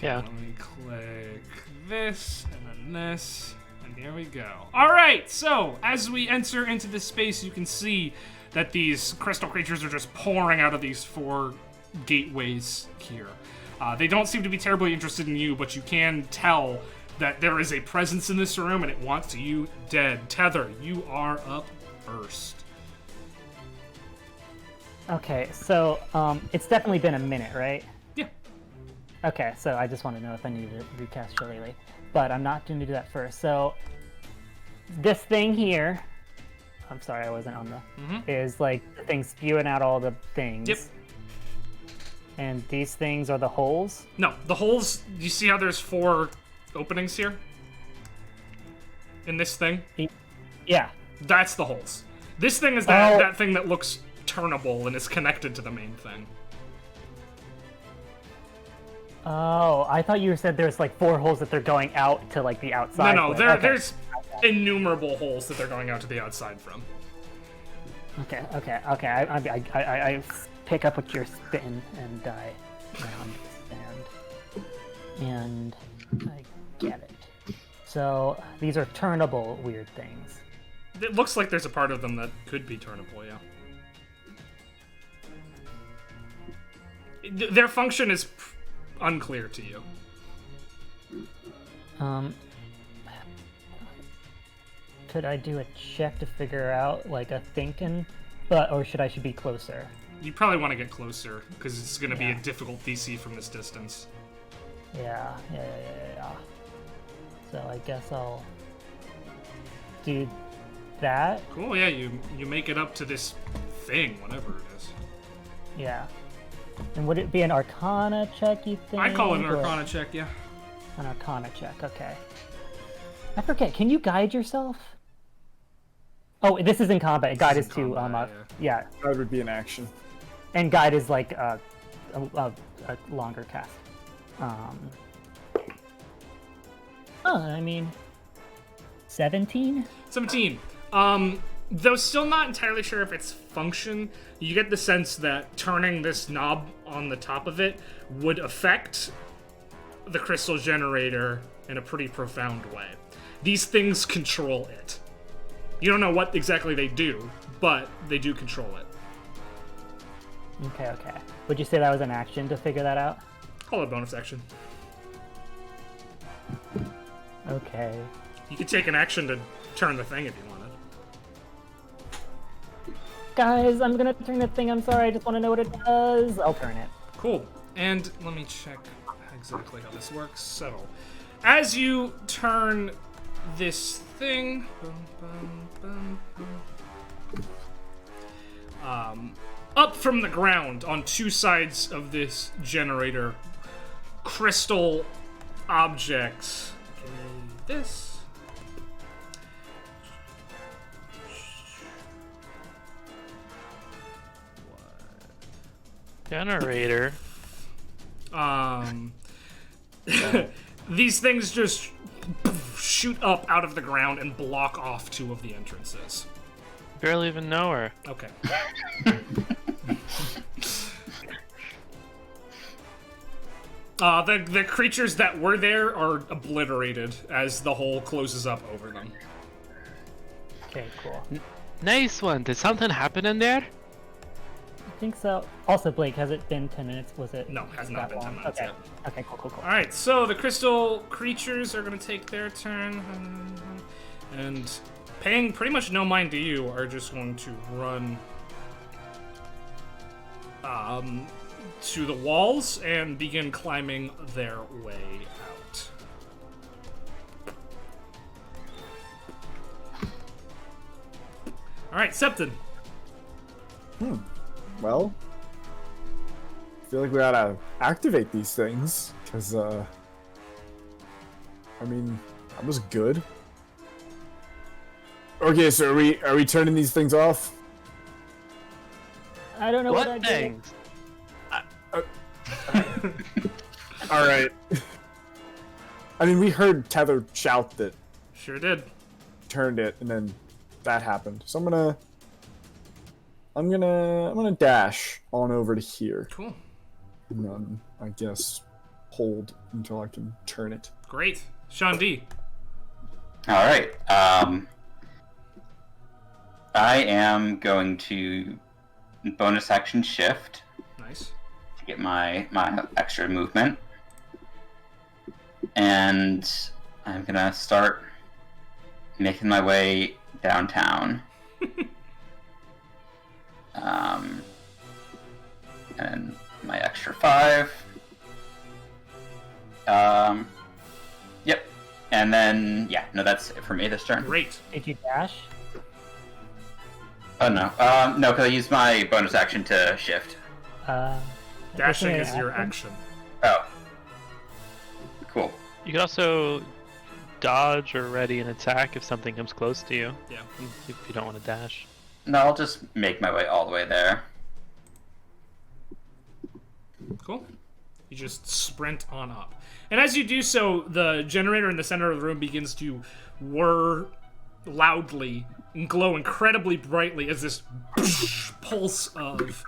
Speaker 6: Yeah.
Speaker 1: let me click this, and then this, and here we go. All right, so as we enter into this space, you can see that these crystal creatures are just pouring out of these 4 gateways here. They don't seem to be terribly interested in you, but you can tell that there is a presence in this room, and it wants you dead. Tether, you are up first.
Speaker 4: Okay, so it's definitely been a minute, right?
Speaker 1: Yeah.
Speaker 4: Okay, so I just want to know if I need to recast Shillelagh, but I'm not going to do that first. So this thing here, I'm sorry I wasn't on the, is like the thing spewing out all the things.
Speaker 1: Yep.
Speaker 4: And these things are the holes?
Speaker 1: No, the holes, you see how there's 4 openings here? In this thing?
Speaker 4: Yeah.
Speaker 1: That's the holes. This thing is that thing that looks turnable and is connected to the main thing.
Speaker 4: Oh, I thought you said there's like 4 holes that they're going out to like the outside.
Speaker 1: No,
Speaker 4: with.
Speaker 1: there,
Speaker 4: Okay.
Speaker 1: there's innumerable holes that they're going out to the outside from.
Speaker 4: Okay. I pick up what you're spitting and I understand. And I get it. So these are turnable weird things.
Speaker 1: It looks like there's a part of them that could be turnable, yeah. Their function is unclear to you.
Speaker 4: Could I do a check to figure out like a thinking, or should I be closer?
Speaker 1: You probably want to get closer, because it's going to be
Speaker 4: Yeah.
Speaker 1: a difficult DC from this distance.
Speaker 4: Yeah. So I guess I'll do that.
Speaker 1: Cool, yeah, you make it up to this thing, whatever it is.
Speaker 4: Yeah. And would it be an Arcana check, you think?
Speaker 1: I call it an
Speaker 4: or-
Speaker 1: Arcana check, yeah.
Speaker 4: An Arcana check, okay. I forget, can you guide yourself? Oh, this is in combat. Guide is to,
Speaker 1: combat,
Speaker 4: yeah.
Speaker 3: That would be an action.
Speaker 4: And guide is like a longer cast. I mean, 17?
Speaker 1: 17. Though still not entirely sure if it's function, you get the sense that turning this knob on the top of it would affect the crystal generator in a pretty profound way. These things control it. You don't know what exactly they do, but they do control it.
Speaker 4: Okay. Would you say that was an action to figure that out?
Speaker 1: Call it a bonus action.
Speaker 4: Okay.
Speaker 1: You could take an action to turn the thing if you wanted.
Speaker 4: Guys, I'm gonna turn the thing. I'm sorry, I just want to know what it does. I'll turn it.
Speaker 1: Cool. And let me check exactly how this works. So, as you turn this thing, up from the ground on 2 sides of this generator, crystal objects. Okay, this.
Speaker 6: Generator.
Speaker 1: These things just shoot up out of the ground and block off 2 of the entrances.
Speaker 6: Barely even know her.
Speaker 1: Okay. The creatures that were there are obliterated as the hole closes up over them.
Speaker 4: Okay, cool.
Speaker 6: Nice one. Did something happen in there?
Speaker 4: think so. Also, Blake, has it been 10 minutes? Was it?
Speaker 1: No, has not
Speaker 4: that
Speaker 1: been 10
Speaker 4: long?
Speaker 1: minutes
Speaker 4: Okay.
Speaker 1: yet.
Speaker 4: Okay, cool.
Speaker 1: All right, so the crystal creatures are going to take their turn, and paying pretty much no mind to you, are just going to run to the walls and begin climbing their way out. All right, Septon.
Speaker 3: Well, I feel like we gotta activate these things, because, I mean, that was good. Okay, so are we turning these things off?
Speaker 4: I don't know what I
Speaker 6: What
Speaker 4: did.
Speaker 6: things?
Speaker 3: Alright. I mean, we heard Tether shout that
Speaker 1: Sure did.
Speaker 3: turned it, and then that happened. So I'm gonna dash on over to here,
Speaker 1: Cool.
Speaker 3: and then I guess hold until I can turn it.
Speaker 1: Great. Sean D.
Speaker 2: All right. I am going to bonus action shift
Speaker 1: Nice.
Speaker 2: to get my extra movement, and I'm gonna start making my way downtown. And my extra 5. Yep. And then, yeah, no, that's it for me this turn.
Speaker 1: Great.
Speaker 4: Did you dash?
Speaker 2: Oh, no. No, because I used my bonus action to shift.
Speaker 1: Dashing
Speaker 4: Okay,
Speaker 1: is your action.
Speaker 2: Oh. Cool.
Speaker 6: You could also dodge or ready an attack if something comes close to you.
Speaker 1: Yeah.
Speaker 6: If you don't want to dash.
Speaker 2: No, I'll just make my way all the way there.
Speaker 1: Cool. You just sprint on up. And as you do so, the generator in the center of the room begins to whir loudly and glow incredibly brightly as this pulse of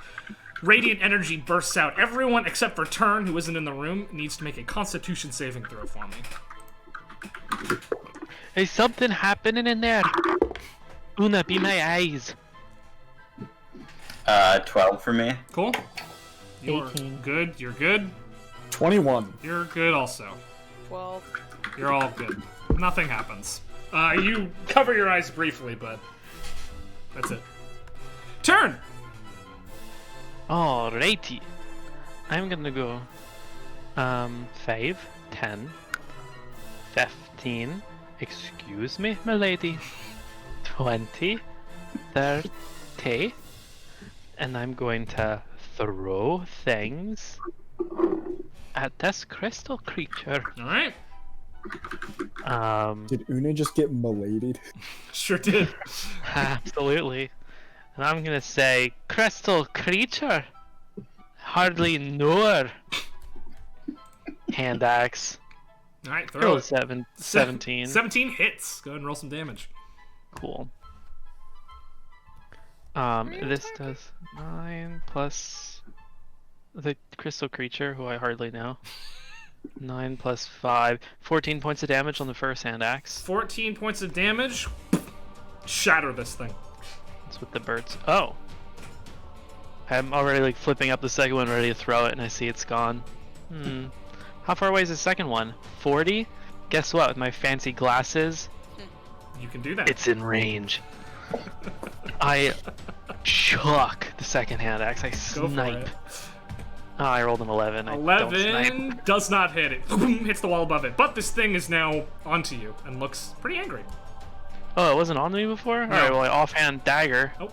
Speaker 1: radiant energy bursts out. Everyone except for Turn, who isn't in the room, needs to make a Constitution saving throw for me.
Speaker 6: Hey, something happening in there. Una, be my eyes.
Speaker 2: 12 for me.
Speaker 1: Cool. You're
Speaker 4: 18.
Speaker 1: good. You're good.
Speaker 3: 21.
Speaker 1: You're good also.
Speaker 5: 12.
Speaker 1: You're all good. Nothing happens. You cover your eyes briefly, but that's it. Turn!
Speaker 6: Alrighty. I'm gonna go 5, 10, 15, excuse me, my lady, 20, 30, and I'm going to throw things at this crystal creature.
Speaker 1: Alright.
Speaker 3: Did Una just get maladed?
Speaker 1: Sure did.
Speaker 6: Absolutely. And I'm gonna say, crystal creature. Hardly know her. Hand axe.
Speaker 1: Alright, throw
Speaker 6: Roll
Speaker 1: it.
Speaker 6: 17.
Speaker 1: 17 hits. Go ahead and roll some damage.
Speaker 6: Cool. This does 9 plus the crystal creature, who I hardly know. 9 plus 5. 14 points of damage on the first hand axe.
Speaker 1: 14 points of damage. Shatter this thing.
Speaker 6: That's with the birds. Oh. I'm already like flipping up the second one, ready to throw it, and I see it's gone. How far away is the second one? 40? Guess what? With my fancy glasses,
Speaker 1: You can do that.
Speaker 6: it's in range. I chuck the second hand axe. I
Speaker 1: Go for
Speaker 6: snipe.
Speaker 1: it.
Speaker 6: Oh, I rolled an 11. I don't snipe.
Speaker 1: 11 does not hit it. Hits the wall above it. But this thing is now onto you and looks pretty angry.
Speaker 6: Oh, it wasn't on me before? Alright, well, I offhand dagger.
Speaker 1: Oh,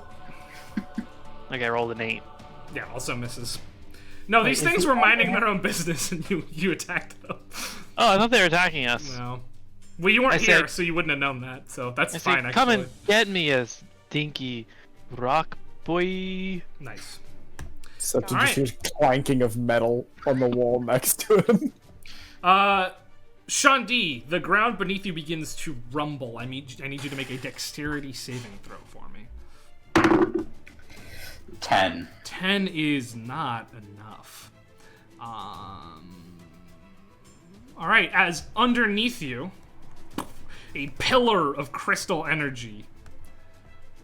Speaker 6: Okay, I rolled an 8.
Speaker 1: yeah, also misses. No, these things were minding their own business and you attacked them.
Speaker 6: Oh, I thought they were attacking us.
Speaker 1: No. Well, you weren't
Speaker 6: I
Speaker 1: here,
Speaker 6: said-
Speaker 1: so you wouldn't have known that. So that's
Speaker 6: I
Speaker 1: fine,
Speaker 6: said,
Speaker 1: actually.
Speaker 6: come and get me, a stinky rock boy.
Speaker 1: Nice.
Speaker 3: Except he
Speaker 1: Alright.
Speaker 3: just hears clanking of metal on the wall next to him.
Speaker 1: Sean D, the ground beneath you begins to rumble. I need you to make a dexterity saving throw for me.
Speaker 2: 10.
Speaker 1: 10 is not enough. Alright, as underneath you, a pillar of crystal energy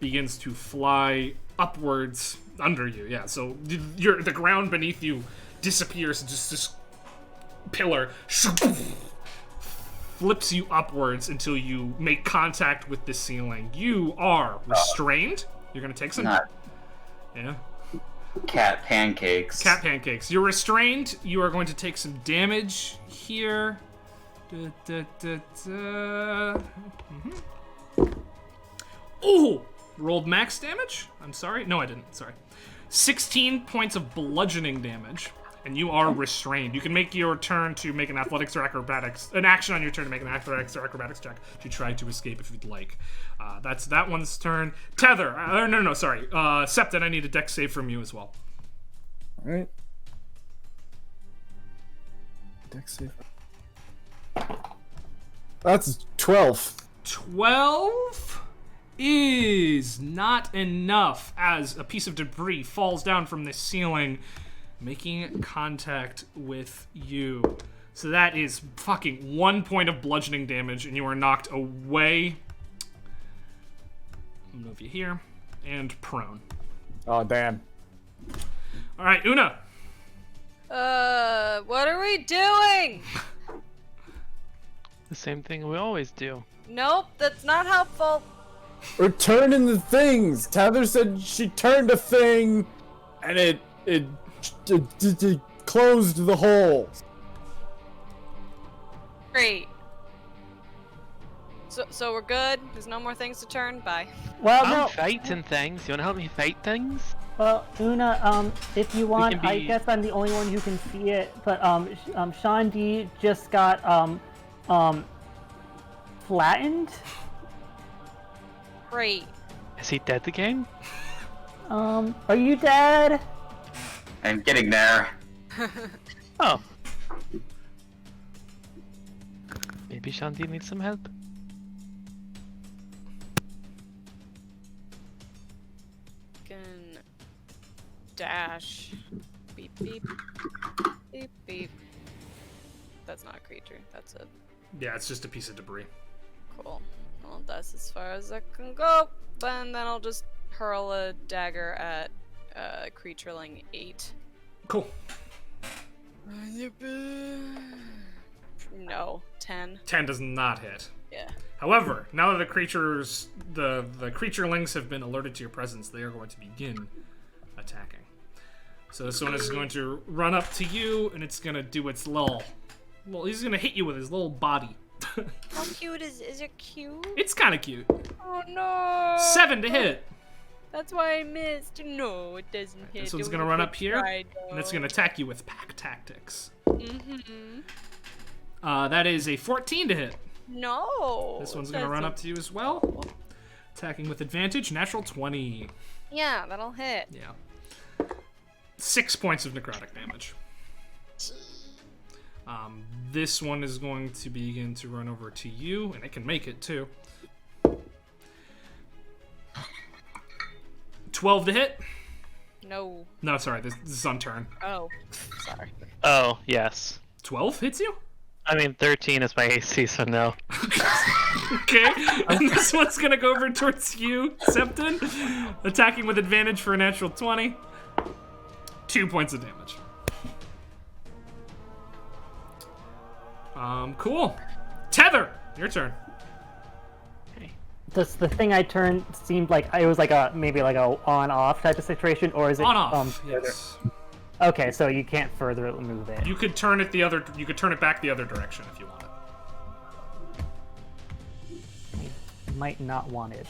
Speaker 1: begins to fly upwards under you. Yeah, so the ground beneath you disappears, and just this pillar flips you upwards until you make contact with the ceiling. You are restrained. You're gonna take some. Yeah.
Speaker 2: Cat pancakes.
Speaker 1: Cat pancakes. You're restrained. You are going to take some damage here. Ooh! Rolled max damage? I'm sorry. No, I didn't. Sorry. 16 points of bludgeoning damage. And you are restrained. You can make your turn to make an athletics or acrobatics, an action on your turn to make an athletics or acrobatics check to try to escape if you'd like. That's that one's turn. Tether. No, sorry. Septon, I need a dex save from you as well.
Speaker 3: All right. Dex save. That's 12.
Speaker 1: 12 is not enough as a piece of debris falls down from the ceiling, making contact with you. So that is fucking 1 point of bludgeoning damage, and you are knocked away. I'll move you here, and prone.
Speaker 3: Oh, damn.
Speaker 1: All right, Una.
Speaker 5: What are we doing?
Speaker 6: The same thing we always do.
Speaker 5: Nope, that's not helpful.
Speaker 3: We're turning the things. Tether said she turned a thing, and it closed the hole.
Speaker 5: Great. So we're good? There's no more things to turn? Bye.
Speaker 4: Well,
Speaker 6: I'm
Speaker 4: no.
Speaker 6: fighting things. You wanna help me fight things?
Speaker 4: Well, Una, if you want,
Speaker 6: can be-
Speaker 4: I guess I'm the only one who can see it. But Sean D just got flattened.
Speaker 5: Great.
Speaker 6: Is he dead again?
Speaker 4: Are you dead?
Speaker 2: I'm getting there.
Speaker 6: Oh. Maybe Shanti needs some help.
Speaker 5: Can dash. Beep beep. Beep beep. That's not a creature. That's a
Speaker 1: Yeah, it's just a piece of debris.
Speaker 5: cool. Well, that's as far as I can go. And then I'll just hurl a dagger at creatureling 8.
Speaker 1: Cool.
Speaker 5: No, 10.
Speaker 1: 10 does not hit.
Speaker 5: Yeah.
Speaker 1: However, now that the creaturelings have been alerted to your presence, they are going to begin attacking. So this one is going to run up to you, and it's going to do its little... Well, he's going to hit you with his little body.
Speaker 5: How cute is it cute?
Speaker 1: It's kind of cute.
Speaker 5: Oh no!
Speaker 1: 7 to hit.
Speaker 5: That's why I missed. No, it doesn't hit.
Speaker 1: This one's
Speaker 5: It
Speaker 1: going to
Speaker 5: was
Speaker 1: run
Speaker 5: a
Speaker 1: up here,
Speaker 5: try,
Speaker 1: and it's
Speaker 5: though.
Speaker 1: going to attack you with pack tactics.
Speaker 5: Mm-hmm.
Speaker 1: That is a 14 to hit.
Speaker 5: No.
Speaker 1: This one's going to run up to you as well. Attacking with advantage, natural 20.
Speaker 5: Yeah, that'll hit.
Speaker 1: Yeah. 6 points of necrotic damage. This one is going to begin to run over to you, and it can make it too. 12 to hit.
Speaker 5: No.
Speaker 1: No, sorry, this is on turn.
Speaker 5: Oh, sorry.
Speaker 6: Oh, yes.
Speaker 1: 12 hits you?
Speaker 6: I mean, 13 is my AC, so no.
Speaker 1: Okay, and this one's gonna go over towards you, Septon. Attacking with advantage for a natural 20. 2 points of damage. Cool. Tether, your turn.
Speaker 4: Does the thing I turned seemed like it was like a maybe like a on-off type of situation, or is it
Speaker 1: On off.
Speaker 4: further?
Speaker 1: Yes.
Speaker 4: Okay, so you can't further move it.
Speaker 1: You could turn it You could turn it back the other direction if you wanted.
Speaker 4: You might not want it.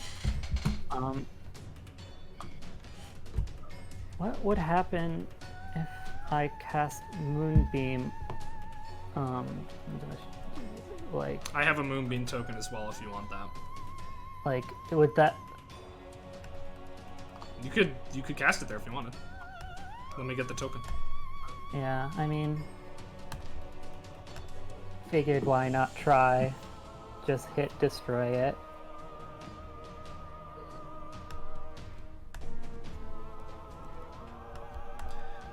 Speaker 4: What would happen if I cast Moonbeam? I'm gonna like
Speaker 1: I have a Moonbeam token as well if you want that.
Speaker 4: like would that?
Speaker 1: You could cast it there if you wanted. Let me get the token.
Speaker 4: Yeah, I mean, figured why not try? Just hit destroy it.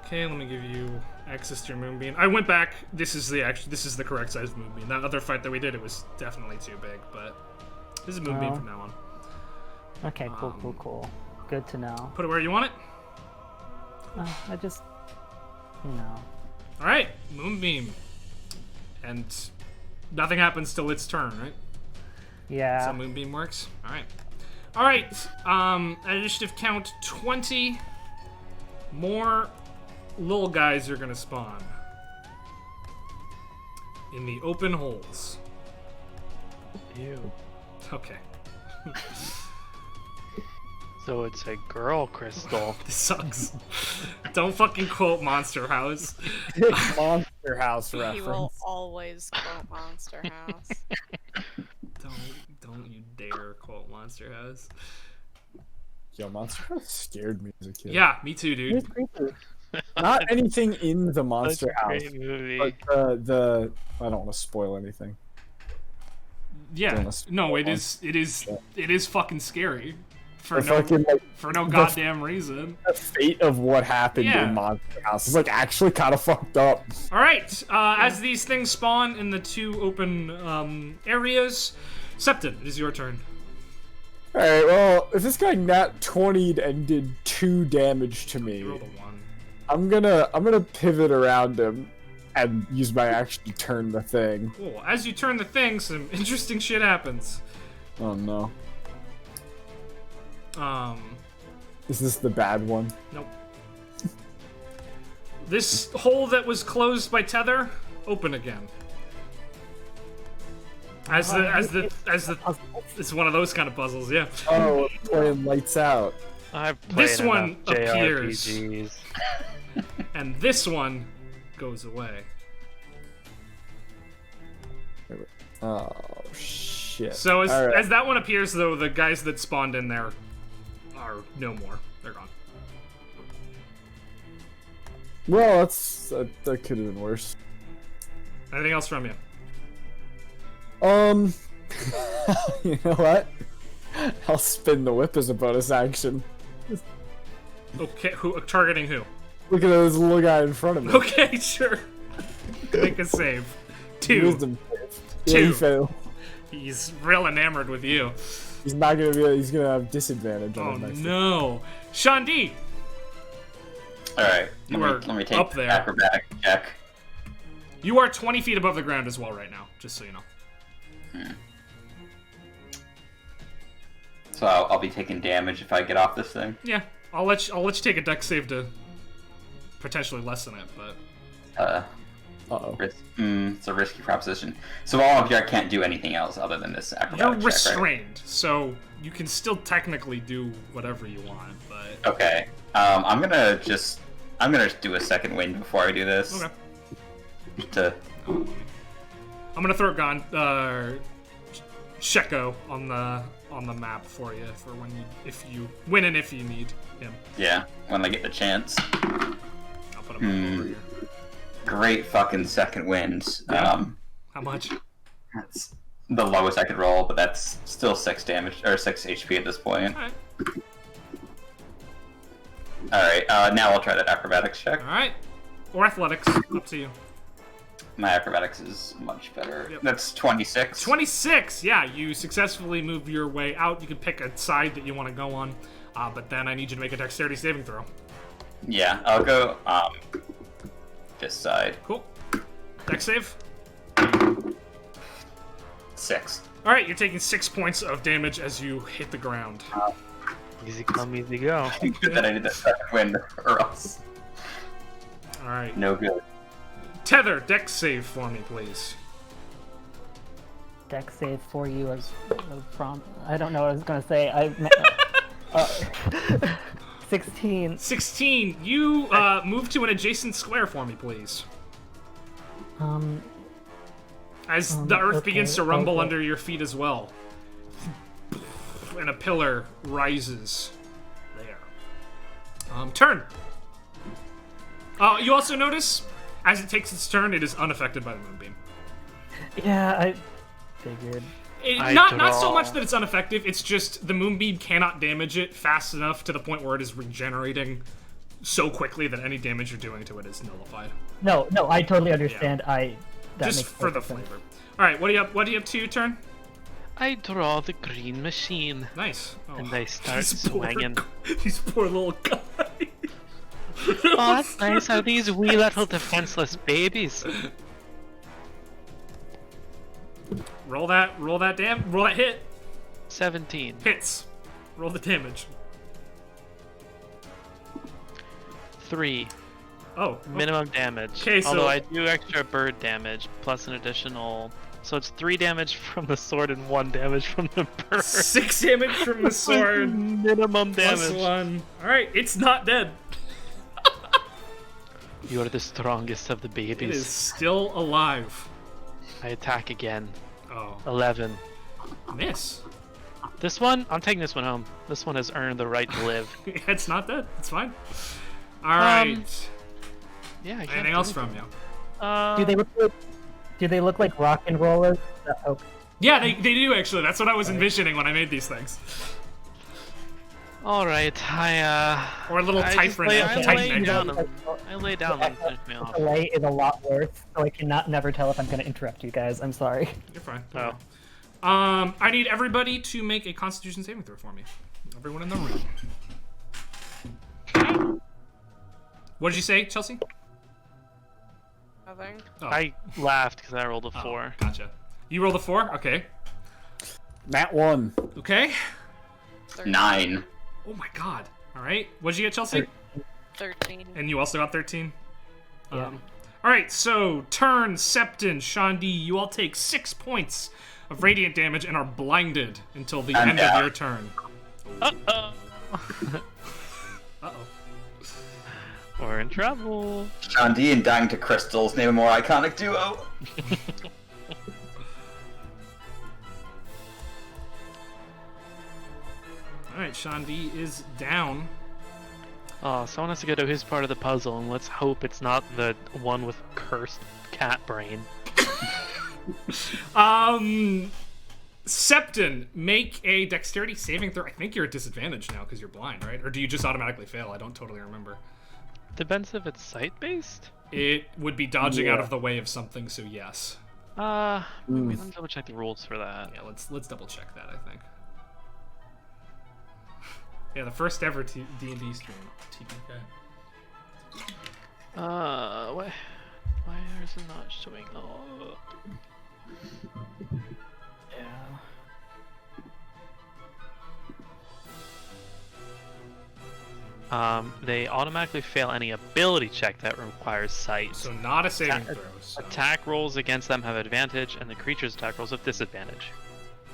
Speaker 1: Okay, let me give you access to your Moonbeam. I went back. This is the correct size Moonbeam. That other fight that we did, it was definitely too big, but this is Moonbeam
Speaker 4: Oh.
Speaker 1: from now on.
Speaker 4: Okay, cool. Good to know.
Speaker 1: Put it where you want it.
Speaker 4: I just, you know.
Speaker 1: All right, Moonbeam, and nothing happens till its turn, right?
Speaker 4: Yeah.
Speaker 1: That's how Moonbeam works. All right. All right. At initiative count 20, more little guys are gonna spawn in the open holes.
Speaker 6: Ew.
Speaker 1: Okay.
Speaker 6: So it's a girl crystal.
Speaker 1: This sucks. Don't fucking quote Monster House.
Speaker 3: Monster House
Speaker 5: He will
Speaker 3: reference.
Speaker 5: always quote Monster House.
Speaker 1: Don't you dare quote Monster House.
Speaker 3: Yo, Monster House scared me as a kid.
Speaker 1: Yeah, me too, dude.
Speaker 3: It's creepy. Not anything in the Monster
Speaker 6: Such a
Speaker 3: House,
Speaker 6: great movie.
Speaker 3: but the I don't want to spoil anything.
Speaker 1: Yeah.
Speaker 3: Don't
Speaker 1: No, it
Speaker 3: spoil.
Speaker 1: is fucking scary. For
Speaker 3: The
Speaker 1: no,
Speaker 3: fucking, like,
Speaker 1: for no goddamn reason.
Speaker 3: the fate of what happened
Speaker 1: Yeah.
Speaker 3: in Monster House is like actually kind of fucked up.
Speaker 1: All right. As these things spawn in the two open areas, Septon, it is your turn.
Speaker 3: All right, well, if this guy nat 20'd and did 2 damage to me,
Speaker 1: You rolled a 1.
Speaker 3: I'm gonna pivot around him and use my action to turn the thing.
Speaker 1: Cool. As you turn the thing, some interesting shit happens.
Speaker 3: Oh no,
Speaker 1: Um,
Speaker 3: is this the bad one?
Speaker 1: nope. This hole that was closed by tether, open again. As the it's one of those kind of puzzles, yeah.
Speaker 3: Oh, playing lights out.
Speaker 6: I've played
Speaker 1: This one
Speaker 6: enough
Speaker 1: appears.
Speaker 6: JRPGs.
Speaker 1: And this one goes away.
Speaker 3: Oh shit.
Speaker 1: So as,
Speaker 3: All right.
Speaker 1: as that one appears, though, the guys that spawned in there are no more. They're gone.
Speaker 3: Well, that could have been worse.
Speaker 1: Anything else from you?
Speaker 3: You know what? I'll spin the whip as a bonus action.
Speaker 1: Okay, who targeting who?
Speaker 3: Look at this little guy in front of me.
Speaker 1: Okay, sure. Make a save. 2.
Speaker 3: Wisdom save. Yeah,
Speaker 1: 2.
Speaker 3: he failed.
Speaker 1: He's real enamored with you.
Speaker 3: He's not gonna be. He's gonna have disadvantage on
Speaker 1: Oh
Speaker 3: his next
Speaker 1: no, Shandi.
Speaker 2: All right,
Speaker 1: You
Speaker 2: let
Speaker 1: are
Speaker 2: me take
Speaker 1: up
Speaker 2: the
Speaker 1: there.
Speaker 2: acrobatic check.
Speaker 1: You are 20 feet above the ground as well right now, just so you know.
Speaker 2: So I'll be taking damage if I get off this thing.
Speaker 1: Yeah, I'll let you take a dex save to potentially lessen it, but
Speaker 3: Uh-oh.
Speaker 2: It's a risky proposition. So while I'm up here, I can't do anything else other than this acrobatic
Speaker 1: you're
Speaker 2: check, right?
Speaker 1: restrained, so you can still technically do whatever you want, but
Speaker 2: Okay. I'm gonna do a second wind before I do this.
Speaker 1: okay. I'm gonna throw Sheko on the map for you for when if you win and if you need him.
Speaker 2: Yeah, when I get the chance.
Speaker 1: I'll put him over here.
Speaker 2: Great fucking second wind.
Speaker 1: Yeah. How much?
Speaker 2: That's the lowest I could roll, but that's still 6 damage or 6 HP at this point.
Speaker 1: Alright.
Speaker 2: Alright, now I'll try that acrobatics check.
Speaker 1: Alright. Or athletics, up to you.
Speaker 2: My acrobatics is much better.
Speaker 1: Yep.
Speaker 2: That's 26.
Speaker 1: 26! Yeah, you successfully move your way out. You can pick a side that you want to go on, but then I need you to make a dexterity saving throw.
Speaker 2: Yeah, I'll go this side.
Speaker 1: Cool. Dex save.
Speaker 2: 6.
Speaker 1: Alright, you're taking 6 points of damage as you hit the ground.
Speaker 6: Easy come, easy go.
Speaker 2: Good that I did that second wind, or else
Speaker 1: Alright.
Speaker 2: no good.
Speaker 1: Tether, dex save for me, please.
Speaker 4: Dex save for you as from. I don't know what I was gonna say. 16.
Speaker 1: 16. You move to an adjacent square for me, please. As the earth
Speaker 4: okay,
Speaker 1: begins to rumble
Speaker 4: okay.
Speaker 1: under your feet as well. And a pillar rises there. Turn. You also notice, as it takes its turn, it is unaffected by the moonbeam.
Speaker 4: Yeah, I figured.
Speaker 1: Not so much that it's ineffective, it's just the moonbeam cannot damage it fast enough to the point where it is regenerating so quickly that any damage you're doing to it is nullified.
Speaker 4: No, I totally understand. That
Speaker 1: Just
Speaker 4: makes
Speaker 1: for the
Speaker 4: perfect sense.
Speaker 1: flavor. Alright, what are you up to your turn?
Speaker 6: I draw the green machine.
Speaker 1: Nice. Oh,
Speaker 6: And they start
Speaker 1: these poor-
Speaker 6: swinging.
Speaker 1: These poor little guys.
Speaker 6: Oh, that's nice. Are these wee little defenseless babies?
Speaker 1: Roll that hit.
Speaker 6: 17.
Speaker 1: Hits. Roll the damage.
Speaker 6: 3.
Speaker 1: Oh.
Speaker 6: Minimum damage.
Speaker 1: 'Kay, so-
Speaker 6: Although I do extra bird damage, plus an additional... So it's 3 damage from the sword and 1 damage from the bird.
Speaker 1: 6 damage from the sword.
Speaker 6: Minimum
Speaker 1: Plus
Speaker 6: damage.
Speaker 1: 1. Alright, it's not dead.
Speaker 6: You are the strongest of the
Speaker 1: It is
Speaker 6: babies.
Speaker 1: still alive.
Speaker 6: I attack again.
Speaker 1: Oh.
Speaker 6: 11.
Speaker 1: Miss.
Speaker 6: This one, I'm taking this one home. This one has earned the right to live.
Speaker 1: It's not dead. It's fine. Alright.
Speaker 6: Yeah, I can't
Speaker 1: Anything
Speaker 6: do
Speaker 1: else
Speaker 6: anything.
Speaker 1: from you?
Speaker 4: Do they look like rock and rollers? Oh,
Speaker 1: Yeah, they do actually. That's what I was envisioning when I made these things.
Speaker 6: All right,
Speaker 1: Or a little
Speaker 6: I
Speaker 1: type
Speaker 6: just lay- I lay
Speaker 1: type
Speaker 6: down
Speaker 1: ninja.
Speaker 6: I lay down and finish me off.
Speaker 4: delay is a lot worse, so I cannot never tell if I'm going to interrupt you guys. I'm sorry.
Speaker 1: You're fine.
Speaker 6: Oh.
Speaker 1: I need everybody to make a Constitution saving throw for me. Everyone in the room. What did you say, Chelsea?
Speaker 5: Nothing.
Speaker 1: Oh.
Speaker 6: I laughed because I rolled a
Speaker 1: Oh,
Speaker 6: 4.
Speaker 1: Gotcha. You rolled a 4? Okay.
Speaker 3: Nat 1.
Speaker 1: Okay.
Speaker 2: 9.
Speaker 1: Oh my god. Alright. What'd you get, Chelsea?
Speaker 5: 13.
Speaker 1: And you also got 13?
Speaker 4: Yeah.
Speaker 1: Alright, so turn, Septon, Shandi, you all take 6 points of radiant damage and are blinded until the
Speaker 2: And,
Speaker 1: end of your turn.
Speaker 6: Uh-oh.
Speaker 1: Uh-oh.
Speaker 6: We're in trouble.
Speaker 2: Shandi and Dying to Crystals name a more iconic duo.
Speaker 1: Alright, Shandi is down.
Speaker 6: Oh, someone has to go to his part of the puzzle, and let's hope it's not the one with cursed cat brain.
Speaker 1: Septon, make a dexterity saving throw. I think you're at disadvantage now because you're blind, right? Or do you just automatically fail? I don't totally remember.
Speaker 6: Depends if it's sight-based?
Speaker 1: It would be dodging out
Speaker 3: Yeah.
Speaker 1: of the way of something, so yes.
Speaker 6: Wait, let me double check the rules for that.
Speaker 1: Yeah, let's double check that, I think. Yeah, the first ever D&D stream. TPK.
Speaker 6: Why is it not showing up? They automatically fail any ability check that requires sight.
Speaker 1: So not a saving throw. So.
Speaker 6: Attack rolls against them have advantage, and the creature's attack rolls have disadvantage.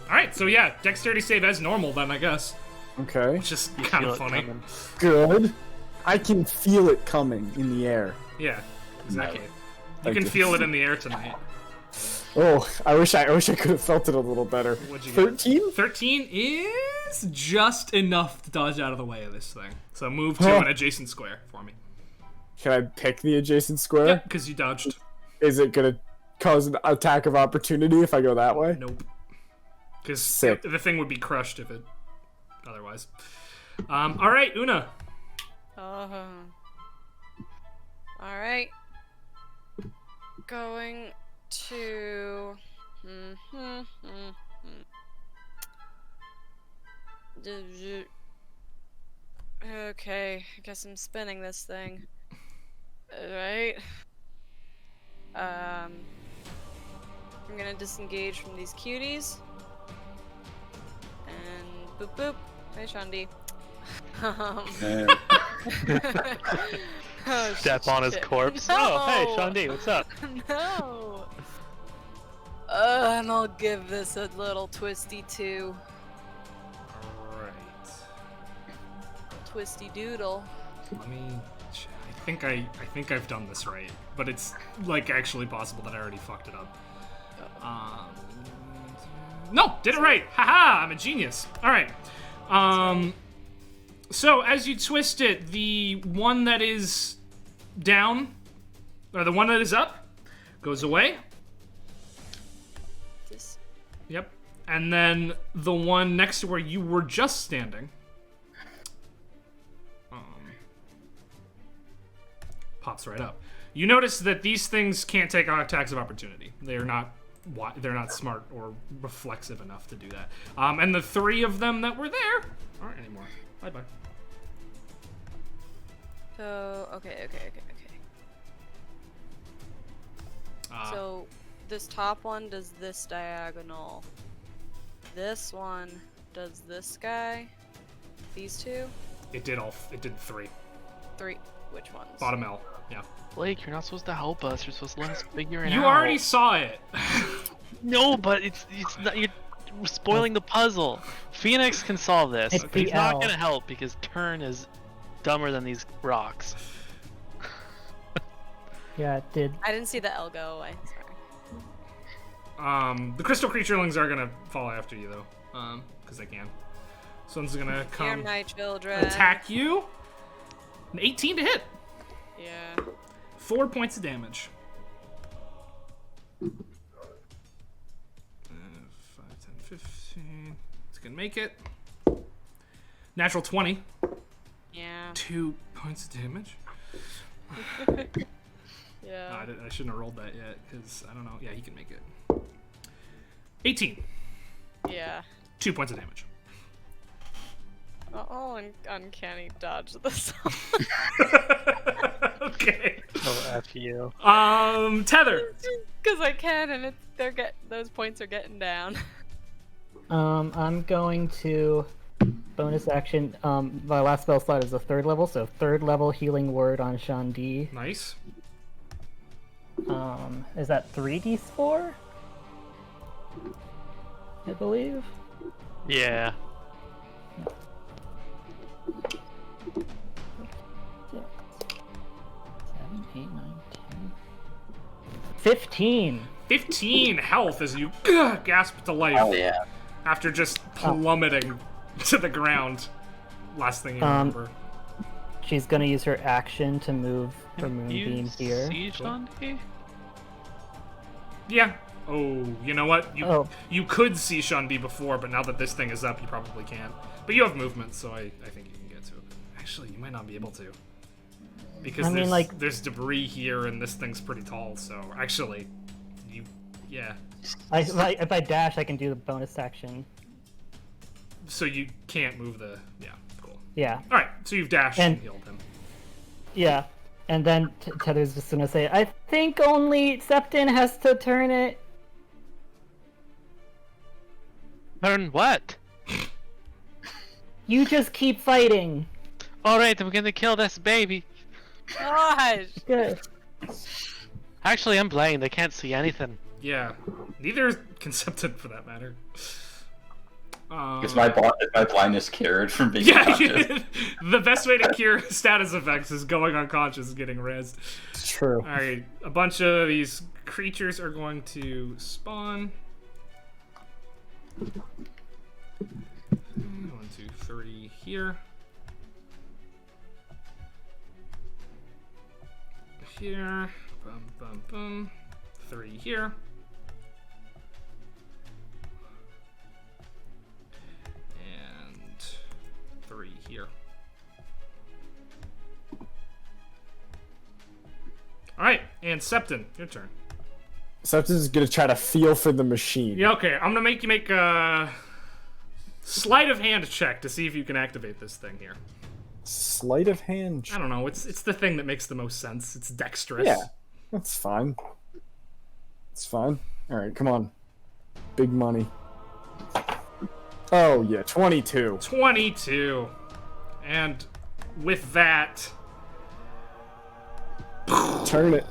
Speaker 1: Alright, so yeah, dexterity save as normal then, I guess.
Speaker 3: Okay.
Speaker 1: Which is
Speaker 6: You
Speaker 1: kind
Speaker 6: feel
Speaker 1: of
Speaker 6: it
Speaker 1: funny.
Speaker 6: coming.
Speaker 3: Good. I can feel it coming in the air.
Speaker 1: Yeah, exactly. You
Speaker 3: Thank
Speaker 1: can
Speaker 3: you.
Speaker 1: feel it in the air tonight.
Speaker 3: Oh, I wish I could have felt it a little better.
Speaker 1: What'd you get?
Speaker 3: 13?
Speaker 1: 13 is just enough to dodge out of the way of this thing. So move to an adjacent square for me.
Speaker 3: Can I pick the adjacent square?
Speaker 1: Yep, because you dodged.
Speaker 3: Is it gonna cause an attack of opportunity if I go that way?
Speaker 1: Nope. Because
Speaker 3: Sick.
Speaker 1: the thing would be crushed if it otherwise. Alright, Una.
Speaker 5: Alright. Going to... Okay, I guess I'm spinning this thing. Alright. I'm gonna disengage from these cuties. And boop boop. Hey, Shandi. Oh,
Speaker 6: Step on his
Speaker 5: shit.
Speaker 6: corpse.
Speaker 5: No!
Speaker 6: Oh, hey, Shandi, what's up?
Speaker 5: No. And I'll give this a little twisty too.
Speaker 1: Alright.
Speaker 5: Twisty doodle.
Speaker 1: Let me. I think I've done this right, but it's like actually possible that I already fucked it up. No, did it right. Haha, I'm a genius. All right. So as you twist it, the one that is down, or the one that is up, goes away.
Speaker 5: This.
Speaker 1: Yep. And then the one next to where you were just standing. Pops right up. You notice that these things can't take attacks of opportunity. They are not they're not smart or reflexive enough to do that. And the 3 of them that were there aren't anymore. Bye.
Speaker 5: So okay. So this top one does this diagonal. This one does this guy. These 2.
Speaker 1: It did 3.
Speaker 5: 3. Which ones?
Speaker 1: Bottom L. Yeah.
Speaker 6: Blake, you're not supposed to help us. You're supposed to let us figure it out.
Speaker 1: You already saw it.
Speaker 6: No, but it's not. You're spoiling the puzzle. Phoenix can solve this.
Speaker 4: It's the
Speaker 6: He's not
Speaker 4: L.
Speaker 6: gonna help because Turn is dumber than these rocks.
Speaker 4: Yeah, it did.
Speaker 5: I didn't see the L go away. Sorry.
Speaker 1: The crystal creaturelings are gonna follow after you though, because they can. This one's gonna
Speaker 5: Here,
Speaker 1: come
Speaker 5: my children.
Speaker 1: attack you. An 18 to hit.
Speaker 5: Yeah.
Speaker 1: 4 points of damage. 5, 10, 15. It's gonna make it. Natural 20.
Speaker 5: Yeah.
Speaker 1: 2 points of damage.
Speaker 5: Yeah.
Speaker 1: I shouldn't have rolled that yet, because I don't know. Yeah, he can make it. 18.
Speaker 5: Yeah.
Speaker 1: 2 points of damage.
Speaker 5: Oh, uncanny dodge this.
Speaker 1: Okay.
Speaker 6: Oh, F you.
Speaker 1: Tether.
Speaker 5: Because I can, and those points are getting down.
Speaker 4: I'm going to bonus action. My last spell slot is a 3rd level, so 3rd level healing word on Shandi.
Speaker 1: Nice.
Speaker 4: Is that 3d4? I believe.
Speaker 6: Yeah.
Speaker 4: 6, 7, 8, 9, 10. 15.
Speaker 1: 15 health as you gasp to life
Speaker 2: Oh yeah.
Speaker 1: after just plummeting to the ground. Last thing you remember.
Speaker 4: She's gonna use her action to move her
Speaker 6: You
Speaker 4: moonbeam here.
Speaker 6: see Shandi?
Speaker 1: Yeah. Oh, you know what? You
Speaker 4: Oh.
Speaker 1: could see Shandi before, but now that this thing is up, you probably can't. But you have movement, so I think you can get to it. Actually, you might not be able to. Because
Speaker 4: I mean,
Speaker 1: there's debris here, and this thing's pretty tall, so actually, yeah.
Speaker 4: If I dash, I can do the bonus action.
Speaker 1: So you can't move yeah, cool.
Speaker 4: Yeah.
Speaker 1: Alright, so you've dashed and healed him.
Speaker 4: Yeah. And then Tether's just gonna say, I think only Septon has to turn it.
Speaker 6: Turn what?
Speaker 4: You just keep fighting.
Speaker 6: Alright, I'm gonna kill this baby.
Speaker 5: Gosh.
Speaker 4: Good.
Speaker 6: Actually, I'm blind. I can't see anything.
Speaker 1: Yeah. Neither can Septon, for that matter.
Speaker 2: Is my blindness cured from being
Speaker 1: Yeah,
Speaker 2: unconscious?
Speaker 1: the best way to cure status effects is going unconscious and getting rezzed.
Speaker 3: It's true.
Speaker 1: Alright, a bunch of these creatures are going to spawn. 1, 2, 3 here. Here. Bum, bum, bum. 3 here. And 3 here. Alright, and Septon, your turn.
Speaker 3: Septon's gonna try to feel for the machine.
Speaker 1: Yeah, okay, I'm gonna make you make a sleight of hand check to see if you can activate this thing here.
Speaker 3: Sleight of hand.
Speaker 1: I don't know, it's the thing that makes the most sense. It's dexterous.
Speaker 3: Yeah, that's fine. It's fine. Alright, come on. Big money. Oh, yeah, 22.
Speaker 1: 22. And with that...
Speaker 3: Turn it.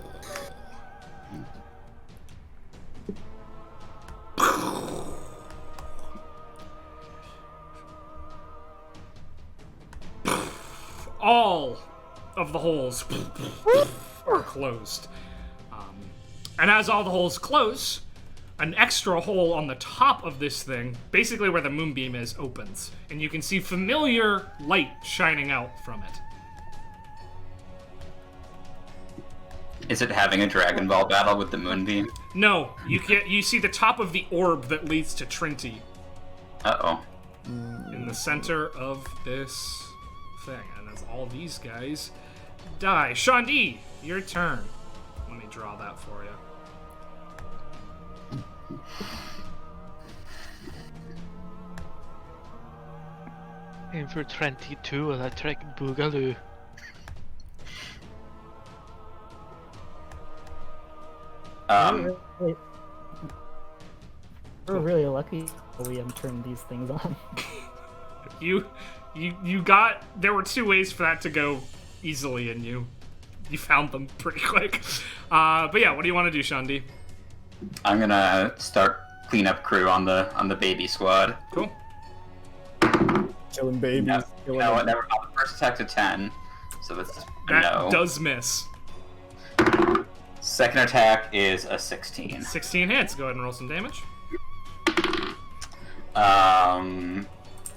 Speaker 1: all of the holes are closed. And as all the holes close, an extra hole on the top of this thing, basically where the moonbeam is, opens. And you can see familiar light shining out from it.
Speaker 2: Is it having a Dragon Ball battle with the moonbeam?
Speaker 1: No, you see the top of the orb that leads to Trinity
Speaker 2: Uh-oh.
Speaker 1: in the center of this thing. And as all these guys die. Shandi, your turn. Let me draw that for you.
Speaker 6: Aim for 22 electric boogaloo.
Speaker 4: We're really lucky we turned these things on.
Speaker 1: You got. There were 2 ways for that to go easily, and you found them pretty quick. But yeah, what do you want to do, Shandi?
Speaker 2: I'm gonna start cleanup crew on the baby squad.
Speaker 1: Cool.
Speaker 3: Killing babies.
Speaker 2: No,
Speaker 3: killing
Speaker 2: no,
Speaker 3: them.
Speaker 2: never. The first attack's a 10, so that's a
Speaker 1: That
Speaker 2: no.
Speaker 1: does miss.
Speaker 2: Second attack is a 16.
Speaker 1: 16 hits. Go ahead and roll some damage.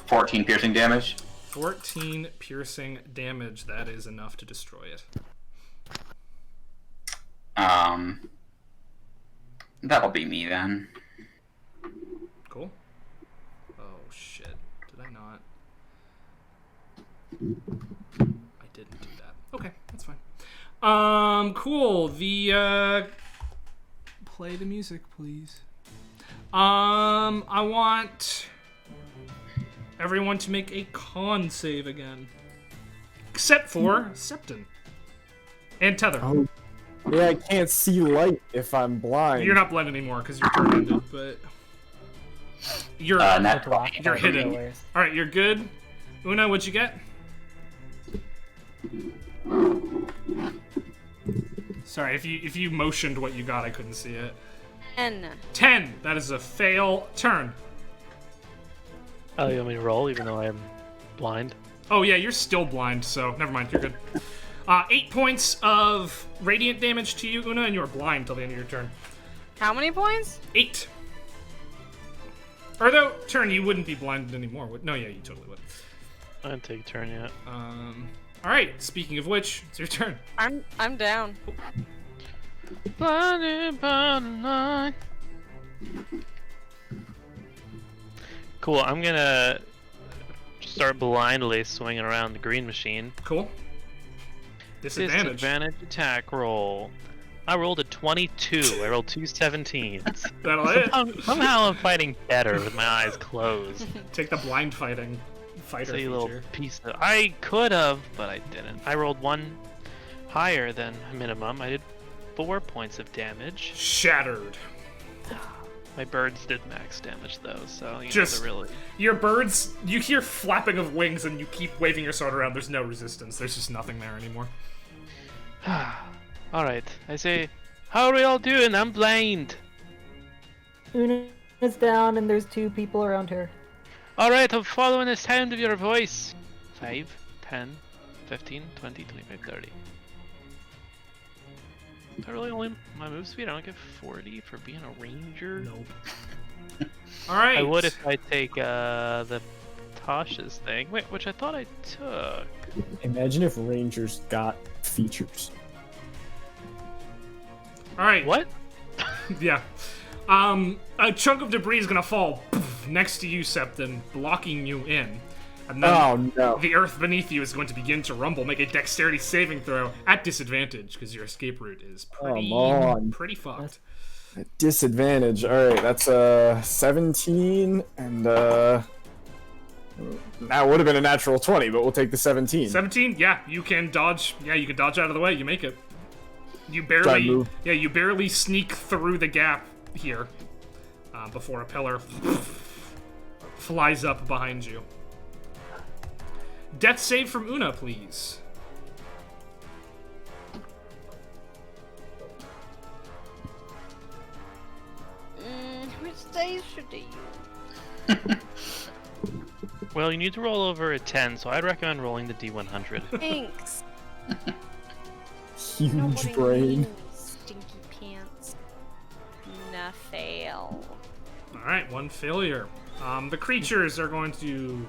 Speaker 2: 14 piercing damage.
Speaker 1: 14 piercing damage. That is enough to destroy it.
Speaker 2: That'll be me then.
Speaker 1: Cool. Oh shit. Did I not? I didn't do that. Okay, that's fine. Cool. The play the music, please. I want everyone to make a con save again. Except for Septon. And Tether.
Speaker 3: Oh, yeah, I can't see light if I'm blind.
Speaker 1: You're not blind anymore because your turn ended, but you're
Speaker 2: Nat
Speaker 1: you're hidden. All right, you're good. Una, what'd you get? Sorry, if you motioned what you got, I couldn't see it. 10. That is a fail turn.
Speaker 6: Oh, you want me to roll even though I am blind?
Speaker 1: Oh yeah, you're still blind, so never mind. You're good. 8 points of radiant damage to you, Una, and you're blind till the end of your turn.
Speaker 5: How many points?
Speaker 1: 8. Or though, turn, you wouldn't be blinded anymore. No, yeah, you totally would.
Speaker 6: I didn't take a turn yet.
Speaker 1: All right. Speaking of which, it's your turn.
Speaker 5: I'm down.
Speaker 6: Blinded by the night. Cool, I'm gonna start blindly swinging around the green machine.
Speaker 1: Cool. Disadvantage.
Speaker 6: Disadvantage attack roll. I rolled a 22. I rolled 2 17s.
Speaker 1: That'll hit.
Speaker 6: Somehow I'm fighting better with my eyes closed.
Speaker 1: Take the blind fighting fighter
Speaker 6: So you
Speaker 1: feature.
Speaker 6: little piece of... I could have, but I didn't. I rolled 1 higher than minimum. I did 4 points of damage.
Speaker 1: Shattered.
Speaker 6: My birds did max damage though, so you
Speaker 1: Just-
Speaker 6: know, they're really...
Speaker 1: Your birds, you hear flapping of wings and you keep waving your sword around. There's no resistance. There's just nothing there anymore.
Speaker 6: Alright, I say, how are we all doing? I'm blind.
Speaker 4: Una's down and there's 2 people around her.
Speaker 6: Alright, I'm following the sound of your voice. 5, 10, 15, 20, 25, 30. Is that really only my move speed? I don't get 40 for being a ranger?
Speaker 1: Nope. All right.
Speaker 6: I would if I take the Tasha's thing. Wait, which I thought I took.
Speaker 3: Imagine if Rangers got features.
Speaker 1: All right.
Speaker 6: What?
Speaker 1: Yeah. A chunk of debris is gonna fall next to you, Septon, blocking you in. And then
Speaker 3: Oh no.
Speaker 1: the earth beneath you is going to begin to rumble. Make a dexterity saving throw at disadvantage because your escape route is pretty fucked.
Speaker 3: Disadvantage. Alright, that's a 17 and that would have been a natural 20, but we'll take the 17.
Speaker 1: 17. Yeah, you can dodge. Yeah, you can dodge out of the way. You make it. You
Speaker 3: Try
Speaker 1: barely.
Speaker 3: move.
Speaker 1: Yeah, you barely sneak through the gap here before a pillar flies up behind you. Death save from Una, please.
Speaker 5: Which dice should I use?
Speaker 6: Well, you need to roll over a 10, so I'd recommend rolling the D100.
Speaker 5: Thanks.
Speaker 3: Huge
Speaker 5: Know what I
Speaker 3: brain.
Speaker 5: mean, Stinky pants. Nah, fail.
Speaker 1: All right, 1 failure. The creatures are going to.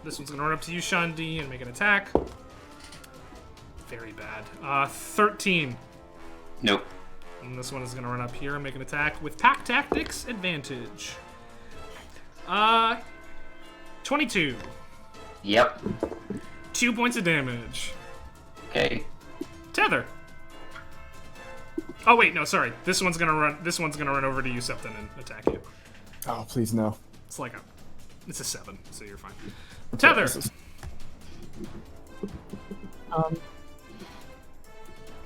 Speaker 1: This one's gonna run up to you, Shandi, and make an attack. Very bad. 13.
Speaker 2: Nope.
Speaker 1: And this one is gonna run up here and make an attack with pack tactics advantage. 22.
Speaker 2: Yep.
Speaker 1: 2 points of damage.
Speaker 2: Okay.
Speaker 1: Tether. Oh wait, no, sorry. This one's gonna run over to you, Septon, and attack you.
Speaker 3: Oh, please no.
Speaker 1: It's a 7, so you're fine. Tether.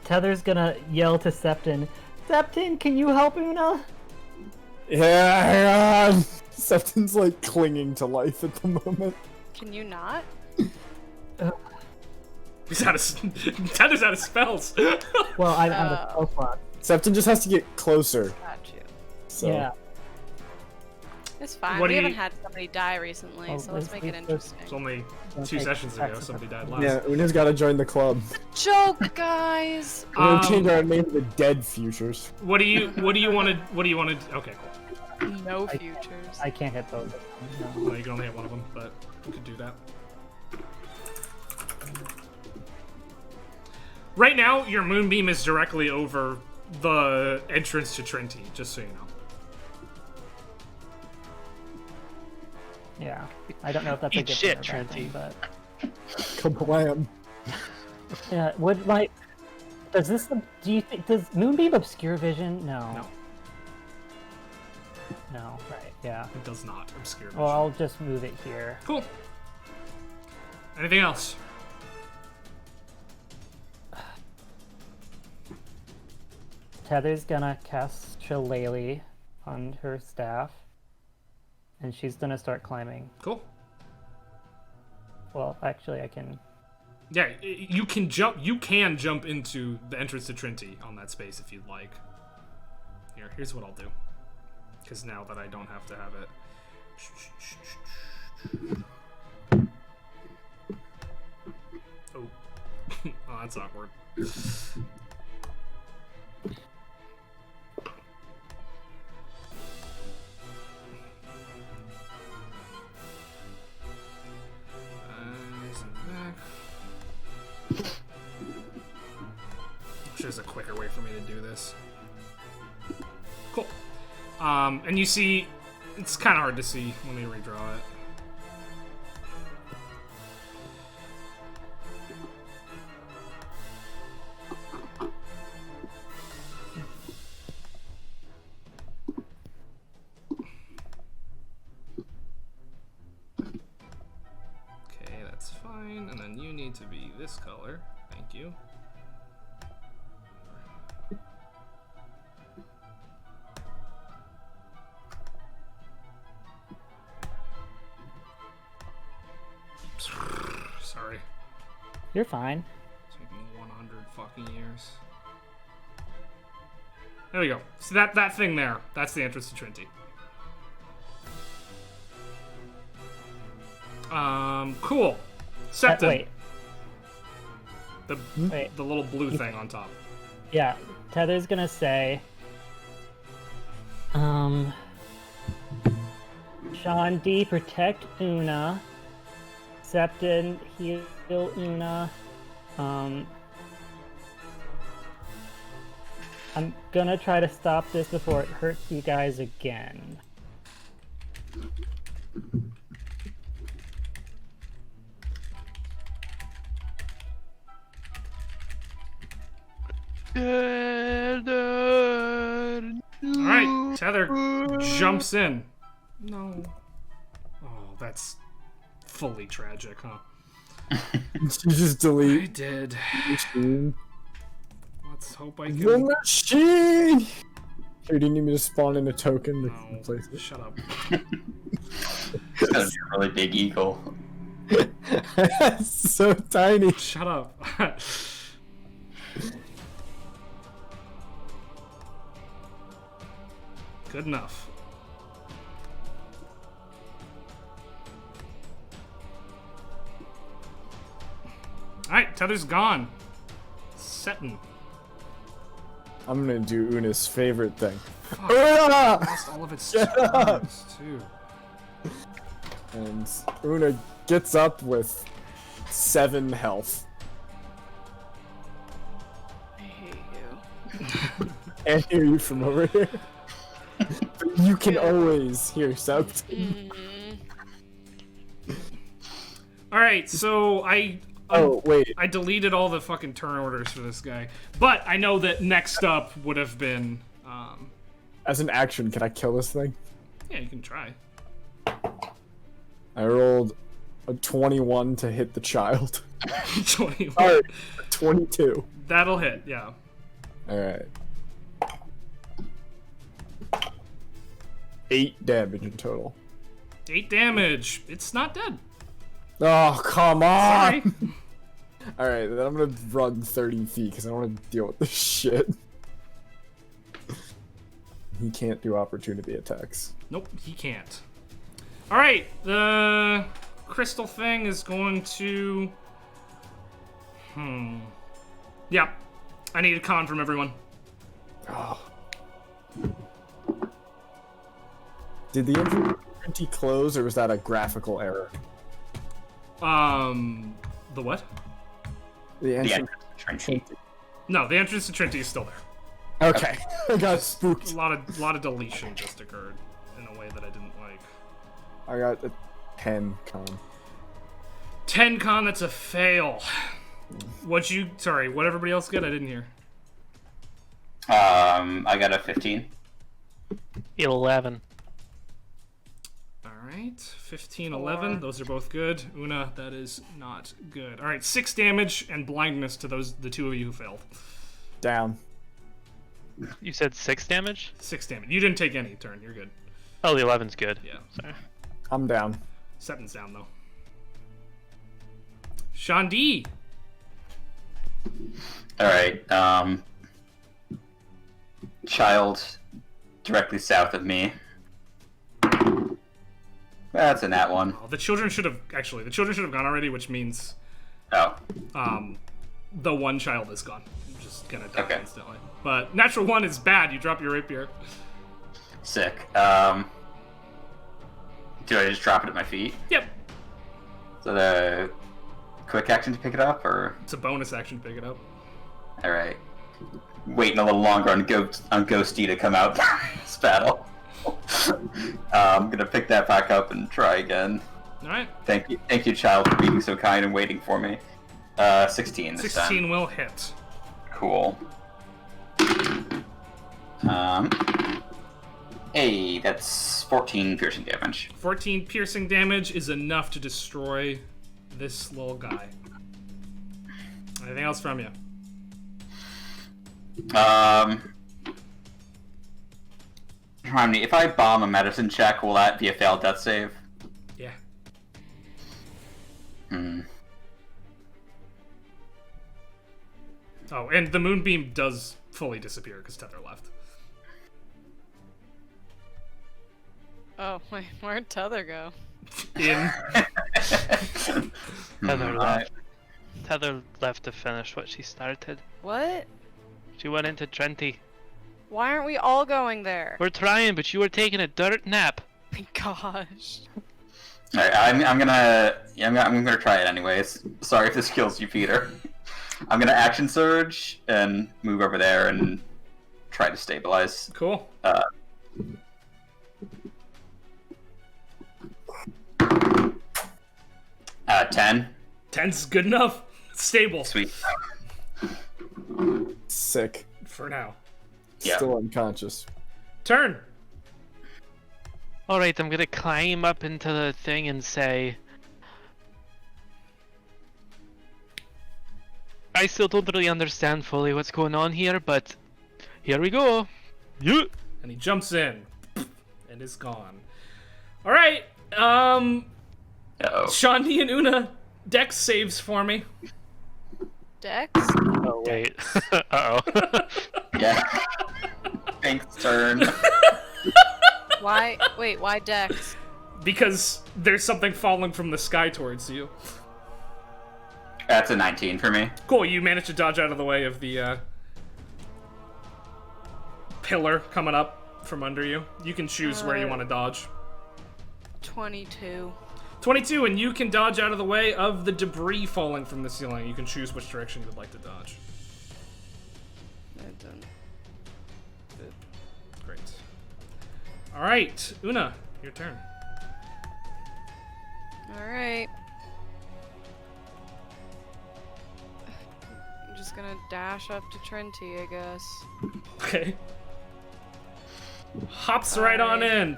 Speaker 4: Tether's gonna yell to Septon, Septon, can you help Una?
Speaker 3: Yeah, hang on. Septon's like clinging to life at the moment.
Speaker 5: Can you not?
Speaker 1: Tether's out of spells.
Speaker 4: Well, I'm out of spell slot.
Speaker 3: Septon just has to get closer.
Speaker 5: Got you.
Speaker 3: So.
Speaker 4: Yeah.
Speaker 5: It's fine.
Speaker 1: What
Speaker 5: We
Speaker 1: do you-
Speaker 5: haven't had somebody die recently,
Speaker 4: Oh,
Speaker 5: so let's make it
Speaker 4: it's-
Speaker 5: interesting.
Speaker 1: It's only
Speaker 4: Okay,
Speaker 1: 2 sessions ago
Speaker 4: that's-
Speaker 1: somebody died last.
Speaker 3: Yeah, Una's gotta join the club.
Speaker 5: Joke, guys.
Speaker 3: We're gonna change our name to the Dead Futures.
Speaker 1: What do you want to? Okay, cool.
Speaker 5: No futures.
Speaker 4: I can't hit both of them. No.
Speaker 1: Well, you can only hit one of them, but you could do that. Right now, your moonbeam is directly over the entrance to Trinity, just so you know.
Speaker 4: Yeah. I don't know if that's a
Speaker 6: Eat
Speaker 4: good
Speaker 6: shit,
Speaker 4: thing or bad thing,
Speaker 6: Trenty.
Speaker 4: but
Speaker 3: Kablam.
Speaker 4: yeah, would like does this do you think does Moonbeam obscure vision? No.
Speaker 1: No,
Speaker 4: No, right, yeah.
Speaker 1: it does not obscure vision.
Speaker 4: Well, I'll just move it here.
Speaker 1: Cool. Anything else?
Speaker 4: Tether's gonna cast Shillelagh on her staff, and she's gonna start climbing.
Speaker 1: Cool.
Speaker 4: Well, actually, I can.
Speaker 1: Yeah, you can jump. You can jump into the entrance to Trinity on that space if you'd like. Here's what I'll do. Because now that I don't have to have it. Oh, oh, that's awkward. There's a quicker way for me to do this. Cool. And you see, it's kind of hard to see. Let me redraw it. Okay, that's fine. And then you need to be this color. Thank you. Sorry.
Speaker 4: You're fine.
Speaker 1: Taking 100 fucking years. There we go. So that thing there, that's the entrance to Trinity. Cool. Septon.
Speaker 4: Wait.
Speaker 1: The little blue thing on top.
Speaker 4: Yeah, Tether's gonna say, Sean D, protect Una. Septon, heal Una. I'm gonna try to stop this before it hurts you guys again.
Speaker 1: Alright, Tether jumps in. No. Oh, that's fully tragic, huh?
Speaker 3: You just
Speaker 1: I
Speaker 3: delete
Speaker 1: did.
Speaker 3: machine.
Speaker 1: Let's hope I
Speaker 3: The
Speaker 1: can.
Speaker 3: machine! Here, do you need me to spawn in a token to
Speaker 1: No,
Speaker 3: replace it?
Speaker 1: shut up.
Speaker 2: It's gonna be a really big eagle.
Speaker 3: It's so tiny.
Speaker 1: Shut up. Good enough. Alright, Tether's gone. Setting.
Speaker 3: I'm gonna do Una's favorite thing.
Speaker 1: Fuck.
Speaker 3: Una!
Speaker 1: Lost all of its turns, too.
Speaker 3: And Una gets up with 7 health.
Speaker 5: I hate you.
Speaker 3: Can't hear you from over here. But you can always hear Sept.
Speaker 1: Alright, so I
Speaker 3: Oh, wait.
Speaker 1: I deleted all the fucking turn orders for this guy. But I know that next up would have been,
Speaker 3: As an action, can I kill this thing?
Speaker 1: yeah, you can try.
Speaker 3: I rolled a 21 to hit the child.
Speaker 1: 21.
Speaker 3: Alright, 22.
Speaker 1: That'll hit, yeah.
Speaker 3: Alright. 8 damage in total.
Speaker 1: 8 damage. It's not dead.
Speaker 3: Oh, come on!
Speaker 1: Sorry.
Speaker 3: Alright, then I'm gonna run 30 feet because I don't want to deal with this shit. He can't do opportunity attacks.
Speaker 1: Nope, he can't. Alright, the crystal thing is going to... Yeah, I need a con from everyone.
Speaker 3: Oh. Did the entry close, or was that a graphical error?
Speaker 1: The what?
Speaker 3: The
Speaker 2: The
Speaker 3: entrance.
Speaker 2: entrance to Trinity.
Speaker 1: No, the entrance to Trinity is still there.
Speaker 3: Okay, I got spooked.
Speaker 1: A lot of deletion just occurred in a way that I didn't like.
Speaker 3: I got a 10 con.
Speaker 1: 10 con, that's a fail. What everybody else get? I didn't hear.
Speaker 2: I got a 15.
Speaker 6: 11.
Speaker 1: Alright, 15, 11. Those are both good. Una, that is not good. Alright, 6 damage and blindness to the two of you who failed.
Speaker 3: Down.
Speaker 6: You said 6 damage?
Speaker 1: 6 damage. You didn't take any turn. You're good.
Speaker 6: Oh, the 11's good.
Speaker 1: Yeah.
Speaker 6: Sorry.
Speaker 3: I'm down.
Speaker 1: 7's down, though. Shandi.
Speaker 2: Alright, child directly south of me. That's a nat one.
Speaker 1: Oh, the children should have gone already, which means
Speaker 2: Oh.
Speaker 1: the one child is gone. I'm just gonna die
Speaker 2: Okay.
Speaker 1: instantly. But natural 1 is bad. You drop your rapier.
Speaker 2: Sick. Do I just drop it at my feet?
Speaker 1: Yep.
Speaker 2: So the quick action to pick it up, or?
Speaker 1: It's a bonus action to pick it up.
Speaker 2: Alright. Waiting a little longer on Ghosty to come out this battle. I'm gonna pick that back up and try again.
Speaker 1: Alright.
Speaker 2: Thank you, child, for being so kind and waiting for me. 16 this
Speaker 1: 16
Speaker 2: time.
Speaker 1: will hit.
Speaker 2: Cool. Hey, that's 14 piercing damage.
Speaker 1: 14 piercing damage is enough to destroy this little guy. Anything else from you?
Speaker 2: Remind me, if I bomb a medicine check, will that be a failed death save?
Speaker 1: Yeah. Oh, and the moonbeam does fully disappear because Tether left.
Speaker 5: Oh, wait, where'd Tether go?
Speaker 1: In.
Speaker 6: Tether left. Tether left to finish what she started.
Speaker 5: What?
Speaker 6: She went into Trinity.
Speaker 5: Why aren't we all going there?
Speaker 6: We're trying, but you were taking a dirt nap.
Speaker 5: My gosh.
Speaker 2: Alright, I'm gonna try it anyways. Sorry if this kills you, Peter. I'm gonna action surge and move over there and try to stabilize.
Speaker 1: Cool.
Speaker 2: 10.
Speaker 1: 10's good enough. Stable.
Speaker 2: Sweet.
Speaker 3: Sick.
Speaker 1: For now.
Speaker 2: Yeah.
Speaker 3: Still unconscious.
Speaker 1: Turn.
Speaker 6: Alright, I'm gonna climb up into the thing and say... I still don't really understand fully what's going on here, but here we go. Yeah.
Speaker 1: And he jumps in. And is gone. Alright.
Speaker 2: Uh-oh.
Speaker 1: Shandi and Una, Dex saves for me.
Speaker 5: Dex?
Speaker 6: Oh, wait. Uh-oh.
Speaker 2: Yeah. Thanks, turn.
Speaker 5: Why? Wait, why Dex?
Speaker 1: Because there's something falling from the sky towards you.
Speaker 2: That's a 19 for me.
Speaker 1: Cool, you managed to dodge out of the way of the pillar coming up from under you. You can choose where you want to dodge.
Speaker 5: 22.
Speaker 1: 22, and you can dodge out of the way of the debris falling from the ceiling. You can choose which direction you would like to dodge. Great. Alright, Una, your turn.
Speaker 5: Alright. just gonna dash up to Trinity, I guess.
Speaker 1: Okay. Hops right on in.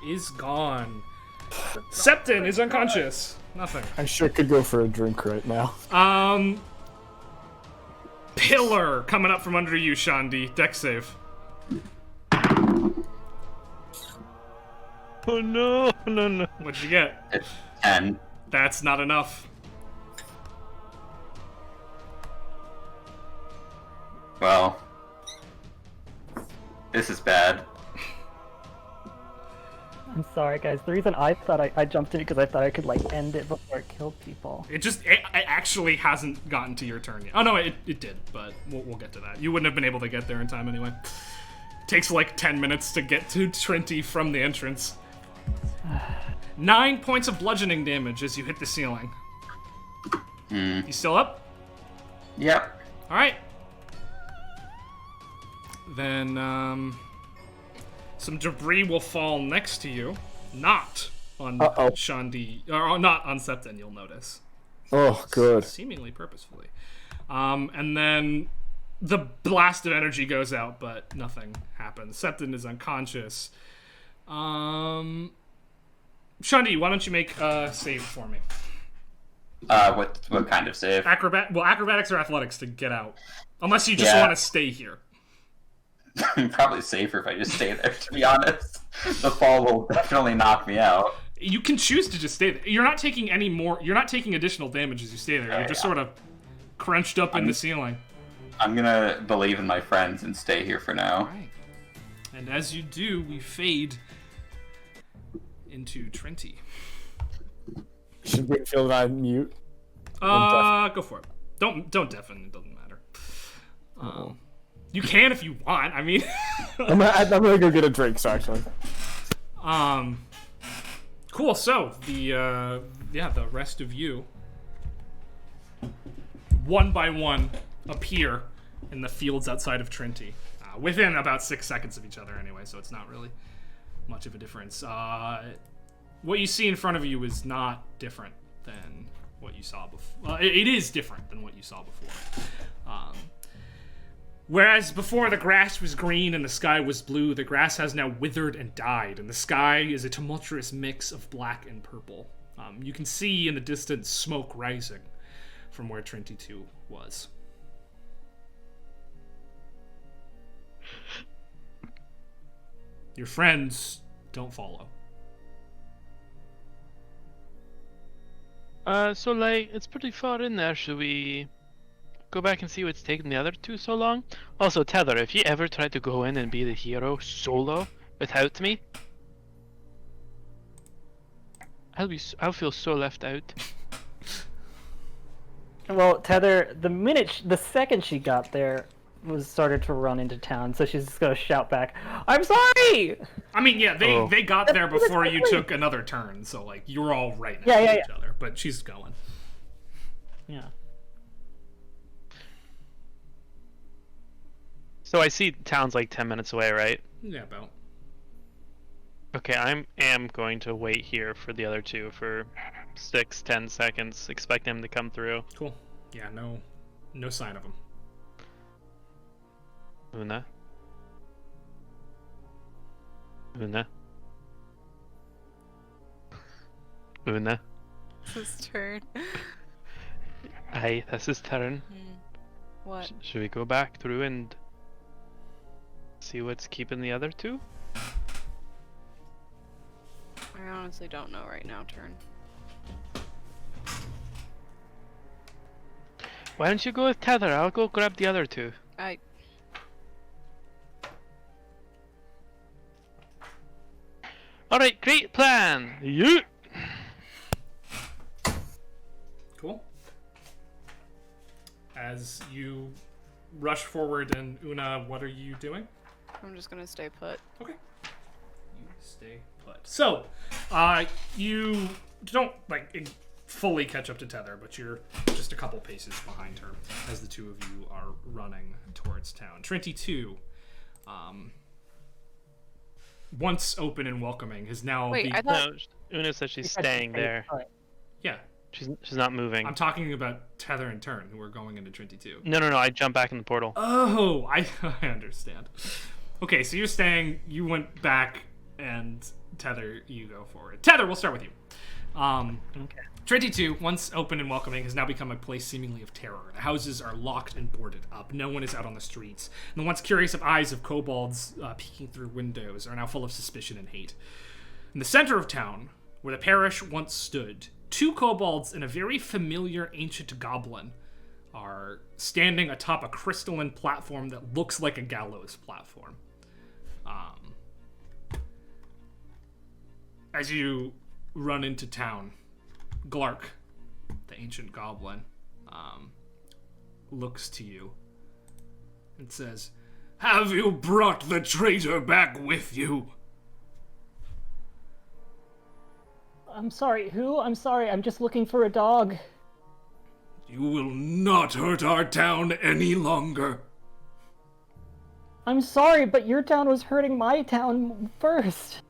Speaker 1: Is gone. Septon is unconscious. Nothing.
Speaker 3: I sure could go for a drink right now.
Speaker 1: Pillar coming up from under you, Shandi. Dex save.
Speaker 6: Oh no, no.
Speaker 1: What'd you get?
Speaker 2: It's 10.
Speaker 1: That's not enough.
Speaker 2: Well, this is bad.
Speaker 4: I'm sorry, guys. The reason I thought I jumped in it because I thought I could like end it before it killed people.
Speaker 1: It actually hasn't gotten to your turn yet. Oh no, it did, but we'll get to that. You wouldn't have been able to get there in time anyway. Takes like 10 minutes to get to Trinity from the entrance. 9 points of bludgeoning damage as you hit the ceiling. You still up?
Speaker 2: Yep.
Speaker 1: All right. Then some debris will fall next to you, not on Shandi, or not on Septon. You'll notice.
Speaker 3: Oh, good.
Speaker 1: Seemingly purposefully. And then the blast of energy goes out, but nothing happens. Septon is unconscious. Shandi, why don't you make a save for me?
Speaker 2: What kind of save?
Speaker 1: Acrobatics or athletics to get out. Unless you just
Speaker 2: Yeah.
Speaker 1: want to stay here.
Speaker 2: Probably safer if I just stay there, to be honest. The fall will definitely knock me out.
Speaker 1: You can choose to just stay there. You're not taking additional damage as you stay there. You're just sort of crunched up in the ceiling.
Speaker 2: I'm gonna believe in my friends and stay here for now.
Speaker 1: Alright. And as you do, we fade into Trinity.
Speaker 3: Should Winfield and I mute?
Speaker 1: Go for it. Don't deafen, it doesn't matter. You can if you want, I mean.
Speaker 3: I'm gonna go get a drink, so actually.
Speaker 1: Cool, so the rest of you, one by one, appear in the fields outside of Trinity. Within about 6 seconds of each other anyway, so it's not really much of a difference. What you see in front of you is not different than what you saw before. It is different than what you saw before. Whereas before the grass was green and the sky was blue, the grass has now withered and died, and the sky is a tumultuous mix of black and purple. You can see in the distance smoke rising from where Trinity 2 was. Your friends don't follow.
Speaker 6: So like, it's pretty far in there. Should we go back and see what's taking the other two so long? Also, Tether, if you ever try to go in and be the hero solo without me, I'll feel so left out.
Speaker 4: Well, Tether, the second she got there, started to run into town, so she's just gonna shout back, "I'm sorry!"
Speaker 1: I mean, yeah, they got there before you took another turn, so like you're all right next to each other. But she's going.
Speaker 4: Yeah.
Speaker 6: So I see town's like 10 minutes away, right?
Speaker 1: Yeah, about.
Speaker 6: Okay, I am going to wait here for the other two for 6-10 seconds. Expect them to come through.
Speaker 1: Cool. Yeah, no sign of them.
Speaker 6: Una. Una. Una.
Speaker 5: It's his turn.
Speaker 6: Aye, this is turn.
Speaker 5: What?
Speaker 6: Should we go back through and see what's keeping the other two?
Speaker 5: I honestly don't know right now, turn.
Speaker 6: Why don't you go with Tether? I'll go grab the other two. Alright, great plan! You.
Speaker 1: Cool. As you rush forward, and Una, what are you doing?
Speaker 5: I'm just gonna stay put.
Speaker 1: Okay. You stay put. So, you don't like fully catch up to Tether, but you're just a couple paces behind her as the two of you are running towards town. Trinity 2, once open and welcoming, has now
Speaker 5: Wait, I thought...
Speaker 6: No, Una says she's staying there.
Speaker 1: Yeah.
Speaker 6: She's not moving.
Speaker 1: I'm talking about Tether and Turn, who are going into Trinity 2.
Speaker 6: No. I jumped back in the portal.
Speaker 1: Oh, I understand. Okay, so you're staying. You went back, and Tether, you go forward. Tether, we'll start with you.
Speaker 6: Okay.
Speaker 1: Trinity 2, once open and welcoming, has now become a place seemingly of terror. The houses are locked and boarded up. No one is out on the streets. And the once curious eyes of kobolds peeking through windows are now full of suspicion and hate. In the center of town, where the parish once stood, 2 kobolds and a very familiar ancient goblin are standing atop a crystalline platform that looks like a gallows platform. As you run into town, Glark, the ancient goblin, looks to you and says, "Have you brought the traitor back with you?"
Speaker 4: I'm sorry, who? I'm sorry, I'm just looking for a dog.
Speaker 1: You will not hurt our town any longer.
Speaker 4: I'm sorry, but your town was hurting my town first.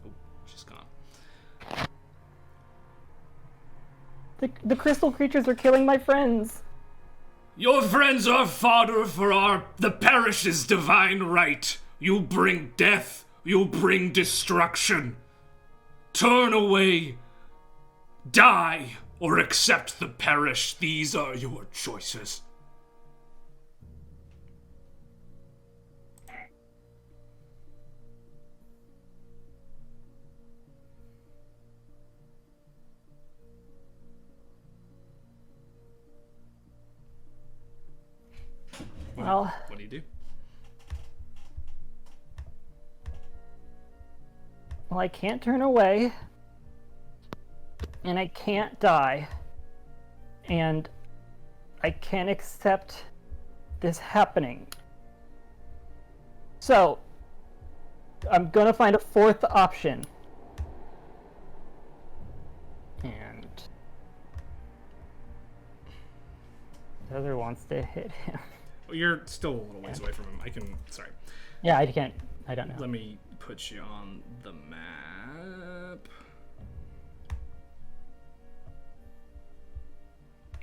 Speaker 1: Oh, she's gone.
Speaker 4: The crystal creatures are killing my friends.
Speaker 1: Your friends are fodder for the parish's divine right. You bring death. You bring destruction. Turn away, die, or accept the parish. These are your choices.
Speaker 4: Well,
Speaker 1: What do you do?
Speaker 4: I can't turn away. And I can't die. And I can't accept this happening. So, I'm gonna find a 4th option. And the other wants to hit him.
Speaker 1: Well, you're still a little ways away from him. Sorry.
Speaker 4: Yeah, I don't know.
Speaker 1: Let me put you on the map.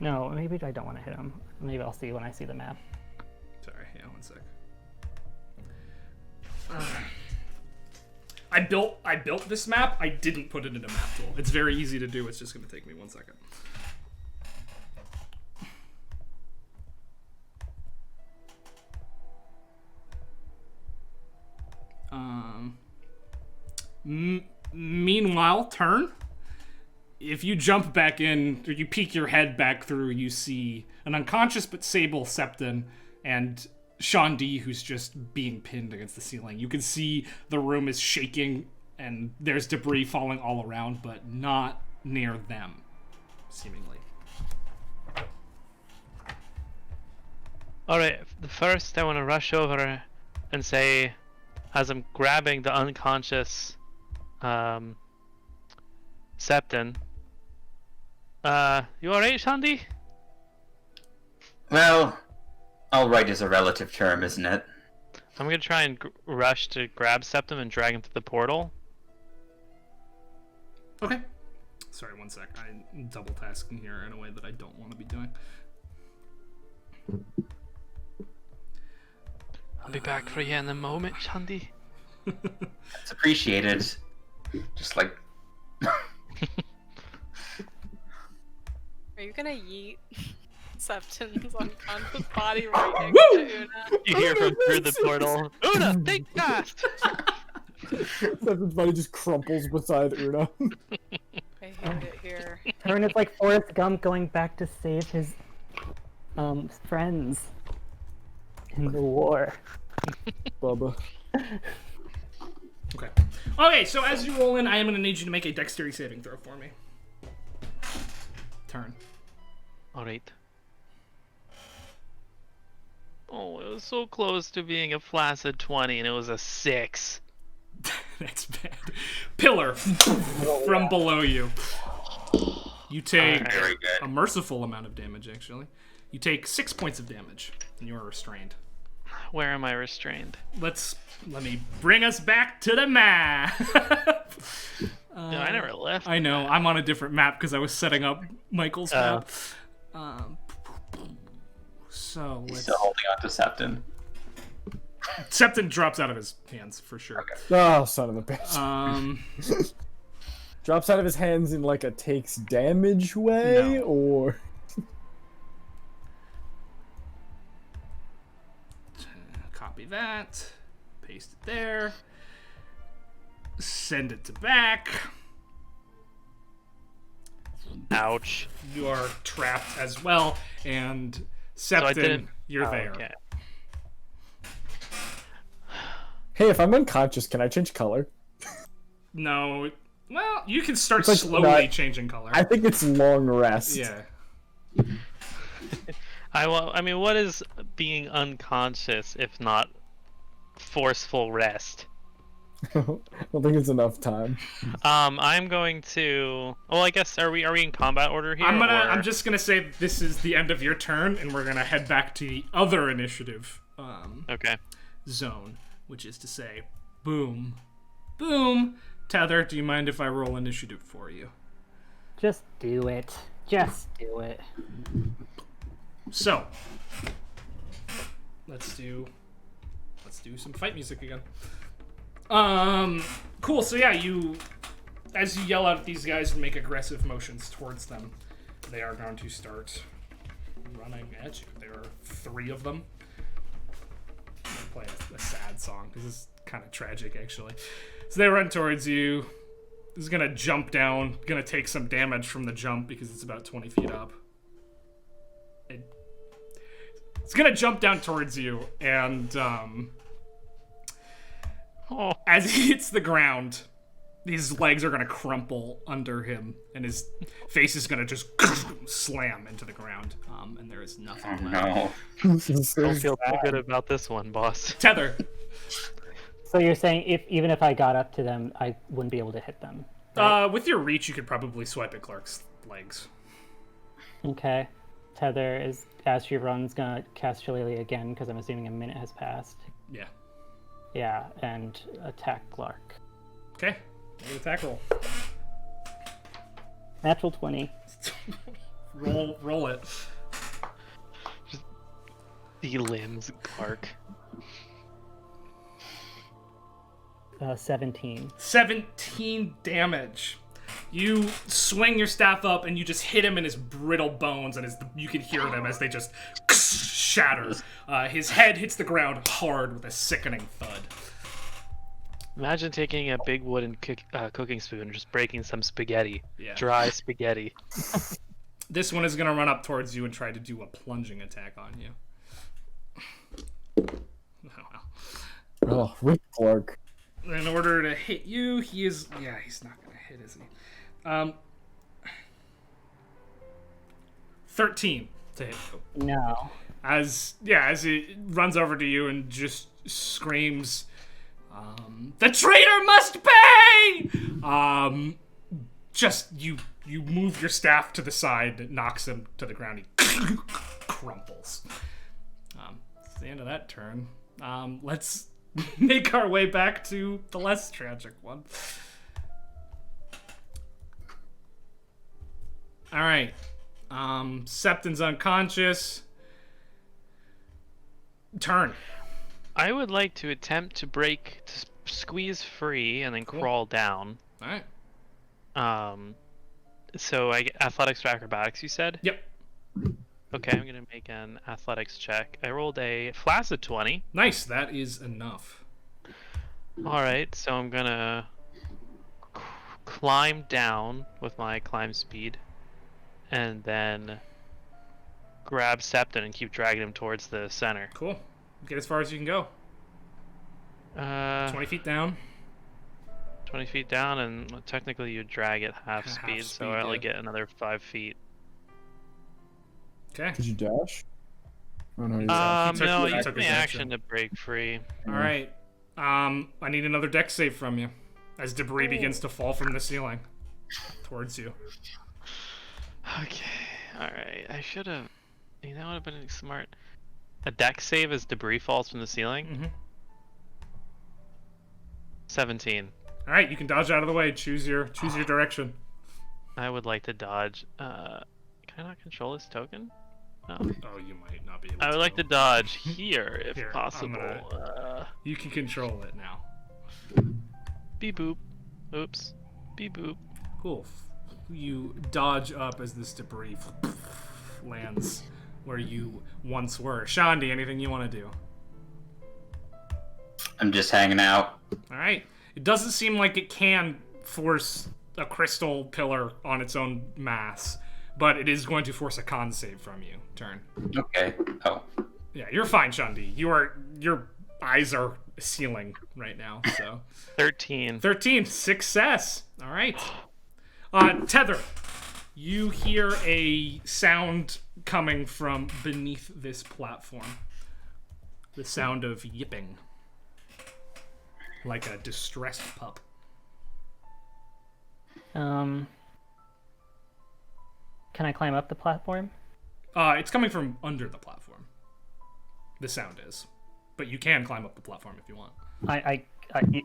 Speaker 4: No, maybe I don't want to hit him. Maybe I'll see when I see the map.
Speaker 1: Sorry, yeah, one sec. I built this map. I didn't put it in a map tool. It's very easy to do. It's just going to take me 1 second. Meanwhile, Turn. If you jump back in, or you peek your head back through, you see an unconscious but sable Septon and Sean D, who's just being pinned against the ceiling. You can see the room is shaking and there's debris falling all around, but not near them, seemingly.
Speaker 6: Alright, first I want to rush over and say, as I'm grabbing the unconscious Septon, you alright, Shandy?
Speaker 2: Well, alright is a relative term, isn't it?
Speaker 6: I'm gonna try and rush to grab Septon and drag him to the portal.
Speaker 1: Okay. Sorry, 1 sec. I'm double tasking here in a way that I don't want to be doing.
Speaker 6: I'll be back for you in a moment, Shandy.
Speaker 2: It's appreciated. Just like...
Speaker 5: Are you gonna yeet Septon's unconscious body right next to Una?
Speaker 6: You hear from through the portal. Una, think fast!
Speaker 3: Septon's body just crumples beside Una.
Speaker 5: I hate it here.
Speaker 4: Turn is like Forrest Gump going back to save his friends in the war.
Speaker 3: Bubba.
Speaker 1: Okay. Okay, so as you roll in, I am going to need you to make a dexterity saving throw for me. Turn.
Speaker 6: Alright. Oh, it was so close to being a flaccid 20 and it was a 6.
Speaker 1: That's bad. Pillar from below you. You take
Speaker 2: Very good.
Speaker 1: a merciful amount of damage, actually. You take 6 points of damage, and you are restrained.
Speaker 6: Where am I restrained?
Speaker 1: Let me bring us back to the map.
Speaker 6: Yeah, I never left.
Speaker 1: I know. I'm on a different map because I was setting up Michael's map. So
Speaker 2: He's
Speaker 1: let's...
Speaker 2: still holding on to Septon.
Speaker 1: Septon drops out of his hands for sure.
Speaker 3: Oh, son of a bitch. Drops out of his hands in like a takes damage way,
Speaker 1: No.
Speaker 3: or
Speaker 1: Copy that. Paste it there. Send it to back.
Speaker 6: Ouch.
Speaker 1: You are trapped as well, and
Speaker 6: I
Speaker 1: Septon,
Speaker 6: didn't.
Speaker 1: you're
Speaker 6: Oh,
Speaker 1: there.
Speaker 6: okay.
Speaker 3: hey, if I'm unconscious, can I change color?
Speaker 1: No, well, you can start
Speaker 3: like
Speaker 1: slowly
Speaker 3: not-
Speaker 1: changing color.
Speaker 3: I think it's long rest.
Speaker 1: Yeah.
Speaker 6: I mean, what is being unconscious if not forceful rest?
Speaker 3: I don't think it's enough time.
Speaker 6: I'm going to. Well, I guess are we in combat order here?
Speaker 1: I'm just gonna say this is the end of your turn, and we're gonna head back to the other initiative
Speaker 6: Okay.
Speaker 1: zone, which is to say, boom, boom. Tether, do you mind if I roll initiative for you?
Speaker 4: Just do it. Just do it.
Speaker 1: So, let's do some fight music again. Cool. So yeah, as you yell out at these guys and make aggressive motions towards them, they are going to start running at you. There are 3 of them. I'm gonna play a sad song because it's kind of tragic, actually. So they run towards you. This is gonna jump down. Gonna take some damage from the jump because it's about 20 feet up. It's gonna jump down towards you, and as he hits the ground, his legs are gonna crumple under him, and his face is gonna just slam into the ground. And there is nothing left.
Speaker 2: No.
Speaker 3: This is so
Speaker 6: Don't feel too
Speaker 3: sad.
Speaker 6: good about this one, boss.
Speaker 1: Tether.
Speaker 4: So you're saying even if I got up to them, I wouldn't be able to hit them?
Speaker 1: With your reach, you could probably swipe at Clark's legs.
Speaker 4: Okay. Tether is, as she runs, gonna cast Shillelagh again because I'm assuming a minute has passed.
Speaker 1: Yeah.
Speaker 4: Yeah, and attack Clark.
Speaker 1: Okay. Make an attack roll.
Speaker 4: Natural 20.
Speaker 1: Roll it.
Speaker 6: The limbs, Clark.
Speaker 4: 17.
Speaker 1: 17 damage. You swing your staff up and you just hit him in his brittle bones, and you can hear them as they just shatter. His head hits the ground hard with a sickening thud.
Speaker 6: Imagine taking a big wooden cooking spoon and just breaking some spaghetti.
Speaker 1: Yeah.
Speaker 6: Dry spaghetti.
Speaker 1: This one is going to run up towards you and try to do a plunging attack on you. Oh, well.
Speaker 3: Oh, Rick Clark.
Speaker 1: In order to hit you, he's not going to hit, is he? 13 to hit you.
Speaker 4: No.
Speaker 1: As he runs over to you and just screams, "The traitor must pay!" Just you move your staff to the side, that knocks him to the ground. He crumples. It's the end of that turn. Let's make our way back to the less tragic one. All right. Septon's unconscious. Turn.
Speaker 6: I would like to attempt to squeeze free and then crawl down.
Speaker 1: All right.
Speaker 6: So I get athletics or acrobatics, you said?
Speaker 1: Yep.
Speaker 6: Okay, I'm gonna make an athletics check. I rolled a flaccid 20.
Speaker 1: Nice. That is enough.
Speaker 6: Alright, so I'm gonna climb down with my climb speed and then grab Septon and keep dragging him towards the center.
Speaker 1: Cool. Get as far as you can go. 20 feet down.
Speaker 6: 20 feet down, and technically you drag at half speed, so
Speaker 1: speed,
Speaker 6: I only
Speaker 1: yeah.
Speaker 6: get another 5 feet.
Speaker 1: Okay.
Speaker 3: Did you dash? Oh, no, you
Speaker 6: No,
Speaker 1: he
Speaker 6: you
Speaker 1: took
Speaker 6: took
Speaker 1: his
Speaker 6: my
Speaker 1: action.
Speaker 6: action to break free.
Speaker 1: All right. I need another dex save from you as debris begins to fall from the ceiling towards you.
Speaker 6: Okay, alright. I should have. That would have been smart. A dex save as debris falls from the ceiling?
Speaker 1: Mm-hmm.
Speaker 6: 17.
Speaker 1: All right, you can dodge out of the way. Choose your direction.
Speaker 6: I would like to dodge. Can I not control this token? No.
Speaker 1: Oh, you might not be able to.
Speaker 6: I would like to dodge here if
Speaker 1: Here, I'm
Speaker 6: possible.
Speaker 1: gonna- You can control it now.
Speaker 6: Beep boop. Oops. Beep boop.
Speaker 1: Cool. You dodge up as this debris lands where you once were. Shandi, anything you want to do?
Speaker 2: I'm just hanging out.
Speaker 1: All right. It doesn't seem like it can force a crystal pillar on its own mass, but it is going to force a con save from you. Turn.
Speaker 2: Okay. Oh.
Speaker 1: Yeah, you're fine, Shandi. Your eyes are sealing right now. So
Speaker 6: 13.
Speaker 1: 13, success. All right. Tether, you hear a sound coming from beneath this platform. The sound of yipping, like a distressed pup.
Speaker 4: Can I climb up the platform?
Speaker 1: It's coming from under the platform. The sound is, but you can climb up the platform if you want.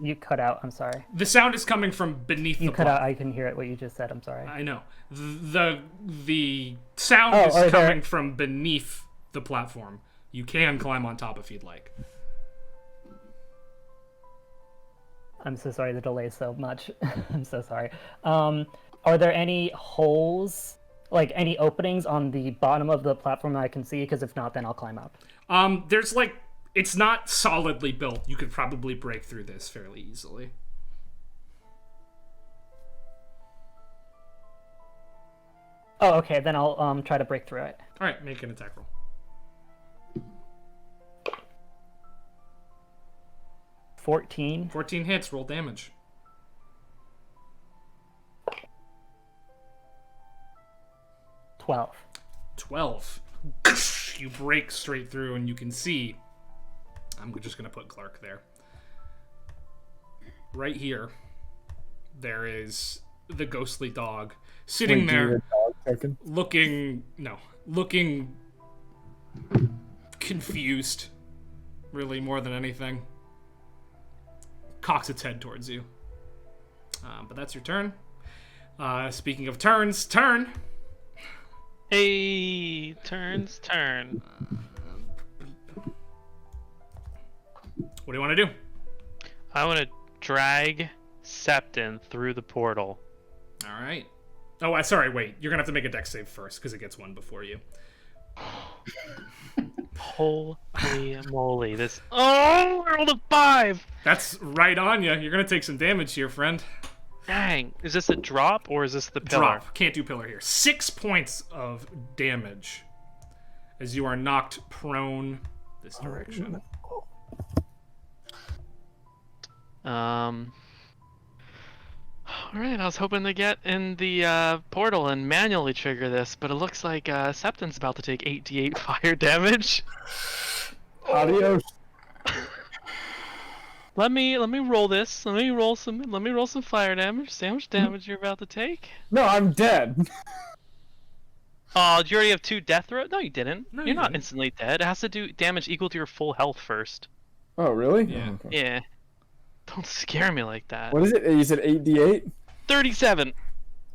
Speaker 4: You cut out. I'm sorry.
Speaker 1: The sound is coming from beneath the
Speaker 4: You cut out.
Speaker 1: platform.
Speaker 4: I can hear it. What you just said. I'm sorry.
Speaker 1: I know. The sound is
Speaker 4: right there.
Speaker 1: coming from beneath the platform. You can climb on top if you'd like.
Speaker 4: I'm so sorry. The delay is so much. I'm so sorry. Are there any holes, like any openings on the bottom of the platform that I can see? Because if not, then I'll climb up.
Speaker 1: There's like, it's not solidly built. You could probably break through this fairly easily.
Speaker 4: Oh, okay. Then I'll try to break through it.
Speaker 1: All right, make an attack roll.
Speaker 4: 14.
Speaker 1: 14 hits, roll damage.
Speaker 4: 12.
Speaker 1: 12. You break straight through and you can see, I'm just going to put Clark there. Right here, there is the ghostly dog sitting there looking confused, really, more than anything. Cocks its head towards you. But that's your turn. Speaking of turns, turn.
Speaker 6: Hey, turn.
Speaker 1: What do you want to do?
Speaker 6: I want to drag Septon through the portal.
Speaker 1: All right. Oh, sorry, wait. You're going to have to make a dex save first because it gets one before you.
Speaker 6: Holy moly. This. Oh, I rolled a 5!
Speaker 1: That's right on you. You're going to take some damage here, friend.
Speaker 6: Dang. Is this a drop or is this the pillar?
Speaker 1: Drop. Can't do pillar here. 6 points of damage as you are knocked prone this direction.
Speaker 6: Alright, I was hoping to get in the portal and manually trigger this, but it looks like Septon's about to take 8d8 fire damage.
Speaker 3: Adios.
Speaker 6: Let me roll this. Let me roll some fire damage. See how much damage you're about to take.
Speaker 3: No, I'm dead.
Speaker 6: Oh, did you already have 2 death throws? No, you didn't.
Speaker 1: No,
Speaker 6: You're
Speaker 1: you
Speaker 6: not
Speaker 1: didn't.
Speaker 6: instantly dead. It has to do damage equal to your full health first.
Speaker 3: Oh, really?
Speaker 1: Yeah.
Speaker 3: Oh, okay.
Speaker 6: Yeah. Don't scare me like that.
Speaker 3: What is it? You said 8d8?
Speaker 6: 37.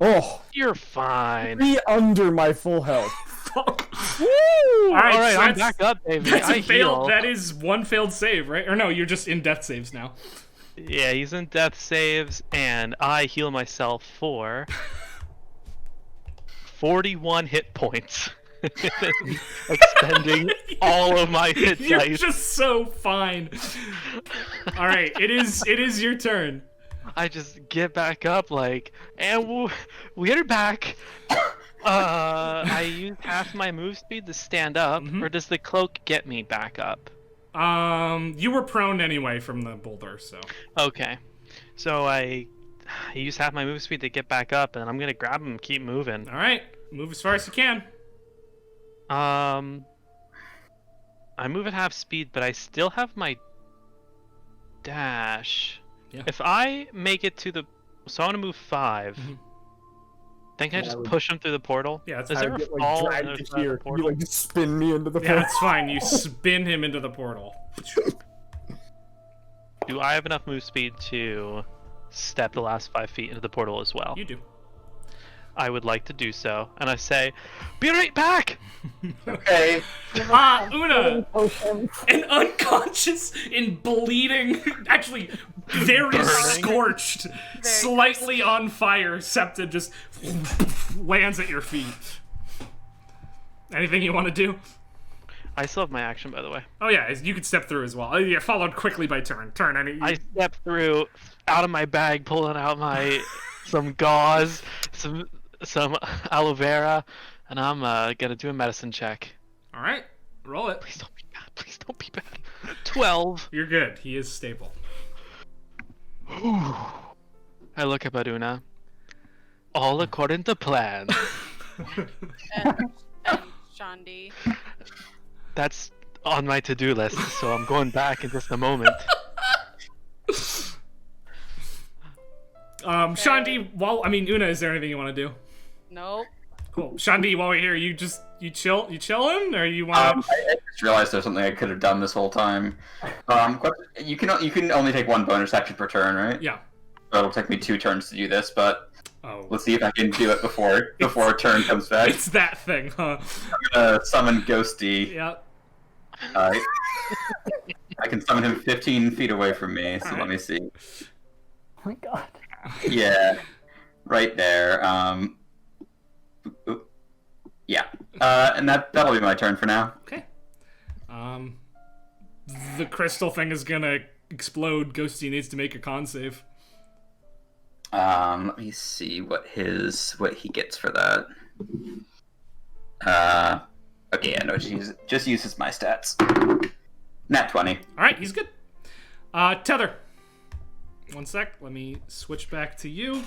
Speaker 3: Oh,
Speaker 6: You're fine.
Speaker 3: 3 under my full health.
Speaker 1: Woo!
Speaker 6: All right,
Speaker 1: so
Speaker 6: I'm
Speaker 1: that's-
Speaker 6: back up, baby.
Speaker 1: That's
Speaker 6: I
Speaker 1: a failed.
Speaker 6: heal.
Speaker 1: That is one failed save, right? Or no, you're just in death saves now.
Speaker 6: Yeah, he's in death saves, and I heal myself for 41 hit points. Expending all of my hit
Speaker 1: You're
Speaker 6: dice.
Speaker 1: just so fine. All right, it is your turn.
Speaker 6: I just get back up and we're back. I use half my move speed to stand up, or does the cloak get me back up?
Speaker 1: You were prone anyway from the boulder, so.
Speaker 6: Okay, so I use half my move speed to get back up, and I'm gonna grab him and keep moving.
Speaker 1: All right, move as far as you can.
Speaker 6: I move at half speed, but I still have my dash.
Speaker 1: Yeah.
Speaker 6: If I make it to the, so I want to move 5. Think I just push him through the portal?
Speaker 1: Yeah, that's
Speaker 6: Is
Speaker 1: fine.
Speaker 6: there a
Speaker 3: Get,
Speaker 6: fall
Speaker 3: like,
Speaker 6: in
Speaker 3: dragged
Speaker 6: the
Speaker 3: to
Speaker 6: front of
Speaker 3: here.
Speaker 6: the portal?
Speaker 3: You like just spin me into the
Speaker 1: Yeah,
Speaker 3: portal.
Speaker 1: that's fine. You spin him into the portal.
Speaker 6: Do I have enough move speed to step the last 5 feet into the portal as well.
Speaker 1: You do.
Speaker 6: I would like to do so, and I say, "Be right back."
Speaker 2: Okay.
Speaker 1: Una,
Speaker 4: Potions.
Speaker 1: an unconscious and bleeding, actually very
Speaker 6: Burning.
Speaker 1: scorched, slightly on fire, Septa just lands at your feet. Anything you want to do?
Speaker 6: I still have my action, by the way.
Speaker 1: Oh yeah, you could step through as well. You're followed quickly by Turn. Turn,
Speaker 6: I step through, out of my bag, pulling out my some gauze, some aloe vera, and I'm gonna do a medicine check.
Speaker 1: All right, roll it.
Speaker 6: Please don't be bad. Please don't be bad. 12.
Speaker 1: You're good. He is stable.
Speaker 6: I look at Baduna. All according to plan.
Speaker 5: And Shandi.
Speaker 6: That's on my to-do list, so I'm going back in just a moment.
Speaker 1: Shandi, Una, is there anything you want to do?
Speaker 5: Nope.
Speaker 1: Cool. Shandi, while we're here, you chilling, or you want?
Speaker 2: I just realized there's something I could have done this whole time. You can only take 1 bonus action per turn, right?
Speaker 1: Yeah.
Speaker 2: So it'll take me 2 turns to do this, but
Speaker 1: Oh.
Speaker 2: let's see if I can do it before a turn comes back.
Speaker 1: It's that thing, huh?
Speaker 2: I'm gonna summon Ghosty.
Speaker 1: Yeah.
Speaker 2: I can summon him 15 feet away from me, so
Speaker 1: Alright.
Speaker 2: let me see.
Speaker 4: Oh my god.
Speaker 2: Yeah, right there. Oop. Yeah, and that'll be my turn for now.
Speaker 1: Okay. The crystal thing is gonna explode. Ghosty needs to make a con save.
Speaker 2: Let me see what he gets for that. Okay, yeah, no, just uses my stats. Nat 20.
Speaker 1: All right, he's good. Tether. 1 sec. Let me switch back to you.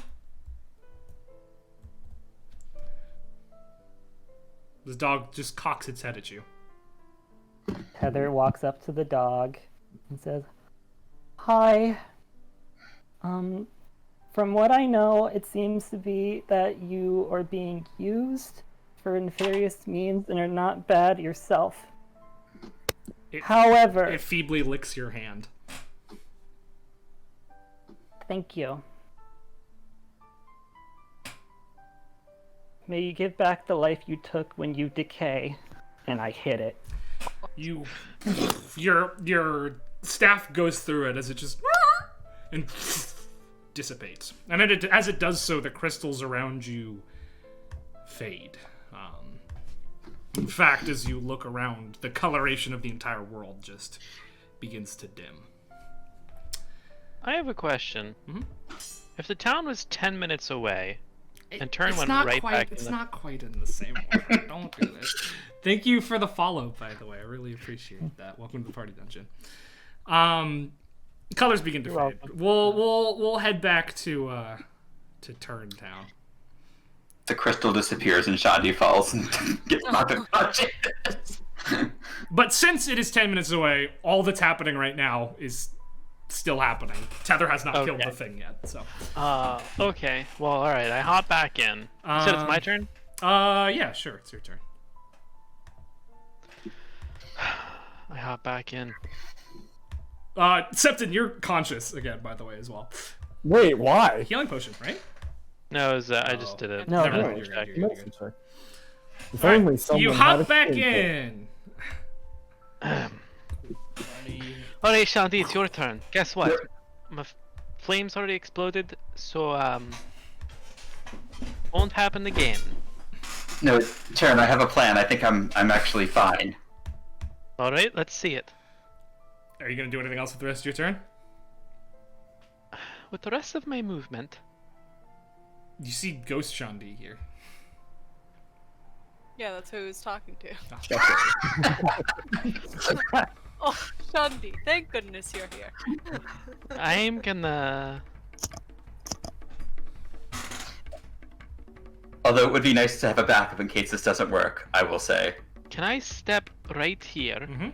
Speaker 1: This dog just cocks its head at you.
Speaker 4: Heather walks up to the dog and says, "Hi. From what I know, it seems to be that you are being used for nefarious means and are not bad yourself. However,
Speaker 1: It feebly licks your hand.
Speaker 4: thank you. May you give back the life you took when you decay." And I hit it.
Speaker 1: Your staff goes through it as it just and dissipates. And as it does so, the crystals around you fade. In fact, as you look around, the coloration of the entire world just begins to dim.
Speaker 6: I have a question.
Speaker 1: Mhm.
Speaker 6: If the town was 10 minutes away, and Turn
Speaker 1: It's
Speaker 6: went
Speaker 1: not
Speaker 6: right
Speaker 1: quite,
Speaker 6: back
Speaker 1: It's
Speaker 6: in the...
Speaker 1: not quite in the same order. Don't do this. Thank you for the follow, by the way. I really appreciate that. Welcome to the party dungeon. Colors begin to
Speaker 4: You're
Speaker 1: fade. We'll head back to Turn Town.
Speaker 2: The crystal disappears and Shandi falls and gets knocked unconscious.
Speaker 1: But since it is 10 minutes away, all that's happening right now is still happening. Tether has not killed
Speaker 6: Okay.
Speaker 1: the thing yet, so.
Speaker 6: Okay. Well, alright, I hop back in. You said it's my turn?
Speaker 1: Yeah, sure, it's your turn.
Speaker 6: I hop back in.
Speaker 1: Septon, you're conscious again, by the way, as well.
Speaker 3: Wait, why?
Speaker 1: Healing potion, right?
Speaker 6: No, it was, I just did it.
Speaker 4: No,
Speaker 1: Never
Speaker 4: no,
Speaker 1: mind,
Speaker 3: you're
Speaker 1: you're
Speaker 6: check.
Speaker 1: good, you're good, you're good.
Speaker 3: Medicine check. If only someone
Speaker 1: You
Speaker 3: had
Speaker 1: hop
Speaker 3: a
Speaker 1: back
Speaker 3: skill check.
Speaker 1: in.
Speaker 6: Alright, Shanti, it's your turn. Guess what? My flames already exploded, so, won't happen again.
Speaker 2: No, Turn, I have a plan. I think I'm actually fine.
Speaker 6: Alright, let's see it.
Speaker 1: Are you gonna do anything else with the rest of your turn?
Speaker 6: With the rest of my movement,
Speaker 1: You see Ghost Shandi here.
Speaker 5: Yeah, that's who he was talking to.
Speaker 1: Ah.
Speaker 5: Oh, Shandi, thank goodness you're here.
Speaker 6: I'm gonna...
Speaker 2: Although it would be nice to have a backup in case this doesn't work, I will say.
Speaker 6: Can I step right here?
Speaker 1: Mm-hmm.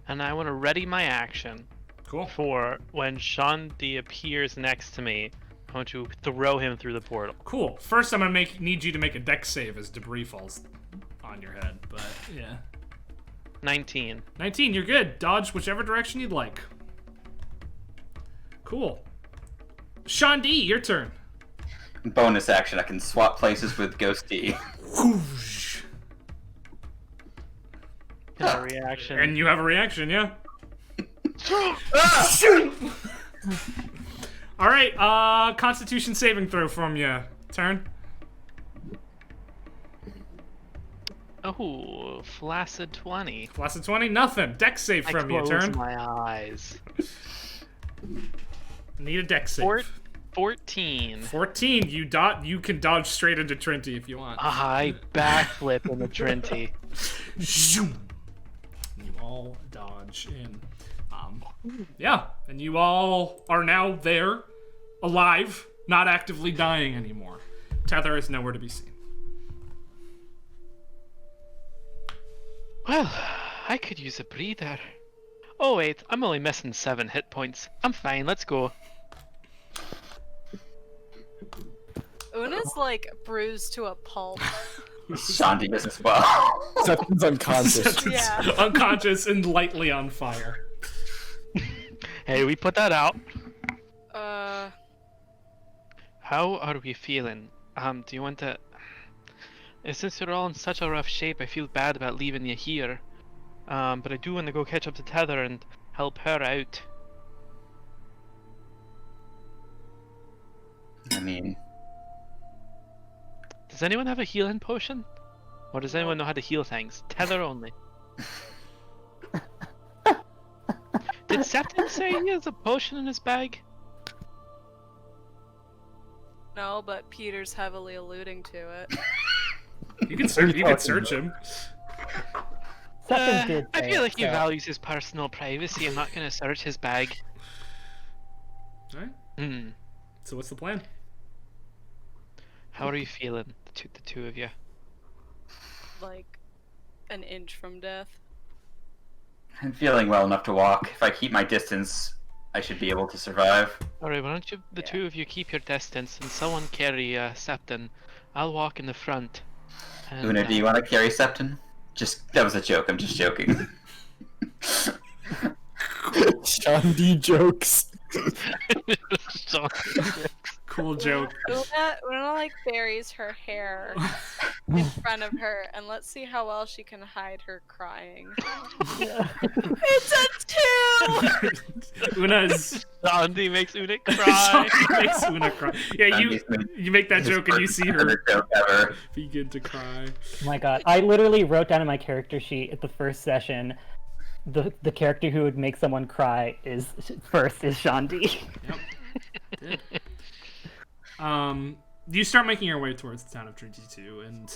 Speaker 6: And I want to ready my action
Speaker 1: Cool.
Speaker 6: for when Shanti appears next to me. I want to throw him through the portal.
Speaker 1: Cool. First, I'm gonna need you to make a dex save as debris falls on your head. But yeah,
Speaker 6: 19.
Speaker 1: 19. You're good. Dodge whichever direction you'd like. Cool. Sean D, your turn.
Speaker 2: Bonus action, I can swap places with Ghosty.
Speaker 1: Whoosh.
Speaker 6: Got a reaction.
Speaker 1: And you have a reaction, yeah. All right, Constitution saving throw from you. Turn.
Speaker 6: Oh, flaccid 20.
Speaker 1: Flaccid 20, nothing. Dex save from you.
Speaker 6: I
Speaker 1: Turn.
Speaker 6: close my eyes.
Speaker 1: Need a dex save.
Speaker 6: 14.
Speaker 1: 14. You can dodge straight into Trinity if you want.
Speaker 6: I backflip in the Trinity.
Speaker 1: Zoom. You all dodge in. Yeah, and you all are now there, alive, not actively dying anymore. Tether is nowhere to be seen.
Speaker 6: Well, I could use a breather. Oh wait, I'm only missing 7 hit points. I'm fine, let's go.
Speaker 5: Una's like bruised to a pulp.
Speaker 2: Shanti is as well.
Speaker 3: Septon's unconscious.
Speaker 5: Yeah.
Speaker 1: Unconscious and lightly on fire.
Speaker 6: Hey, we put that out.
Speaker 5: How
Speaker 6: are we feeling? Do you want to... Since you're all in such a rough shape, I feel bad about leaving you here. But I do want to go catch up to Tether and help her out.
Speaker 2: I mean...
Speaker 6: Does anyone have a healing potion? Or does anyone know how to heal things? Tether only. Did Septon say he has a potion in his bag?
Speaker 5: No, but Peter's heavily alluding to it.
Speaker 1: You can search him.
Speaker 4: Septon did
Speaker 6: I
Speaker 4: say
Speaker 6: feel
Speaker 4: it,
Speaker 6: like he
Speaker 4: so-
Speaker 6: values his personal privacy. I'm not gonna search his bag.
Speaker 1: Alright.
Speaker 6: Hmm.
Speaker 1: So what's the plan?
Speaker 6: How are you feeling, the two of you?
Speaker 5: Like an inch from death.
Speaker 2: I'm feeling well enough to walk. If I keep my distance, I should be able to survive.
Speaker 6: Alright, why don't you, the two of you, keep your distance and someone carry Septon. I'll walk in the front. And,
Speaker 2: Una, do you want to carry Septon? That was a joke, I'm just joking.
Speaker 3: Sean D jokes.
Speaker 6: So-
Speaker 1: Cool joke.
Speaker 5: Una like buries her hair in front of her, and let's see how well she can hide her crying. It's a 2!
Speaker 1: Una's
Speaker 6: Andy makes Una cry.
Speaker 1: makes Una cry. Yeah, you make that joke and you see her
Speaker 2: Joke ever.
Speaker 1: begin to cry.
Speaker 4: Oh my god, I literally wrote down in my character sheet at the first session, the character who would make someone cry is Sean D.
Speaker 1: Yep. Did. You start making your way towards the town of Trinity 2, and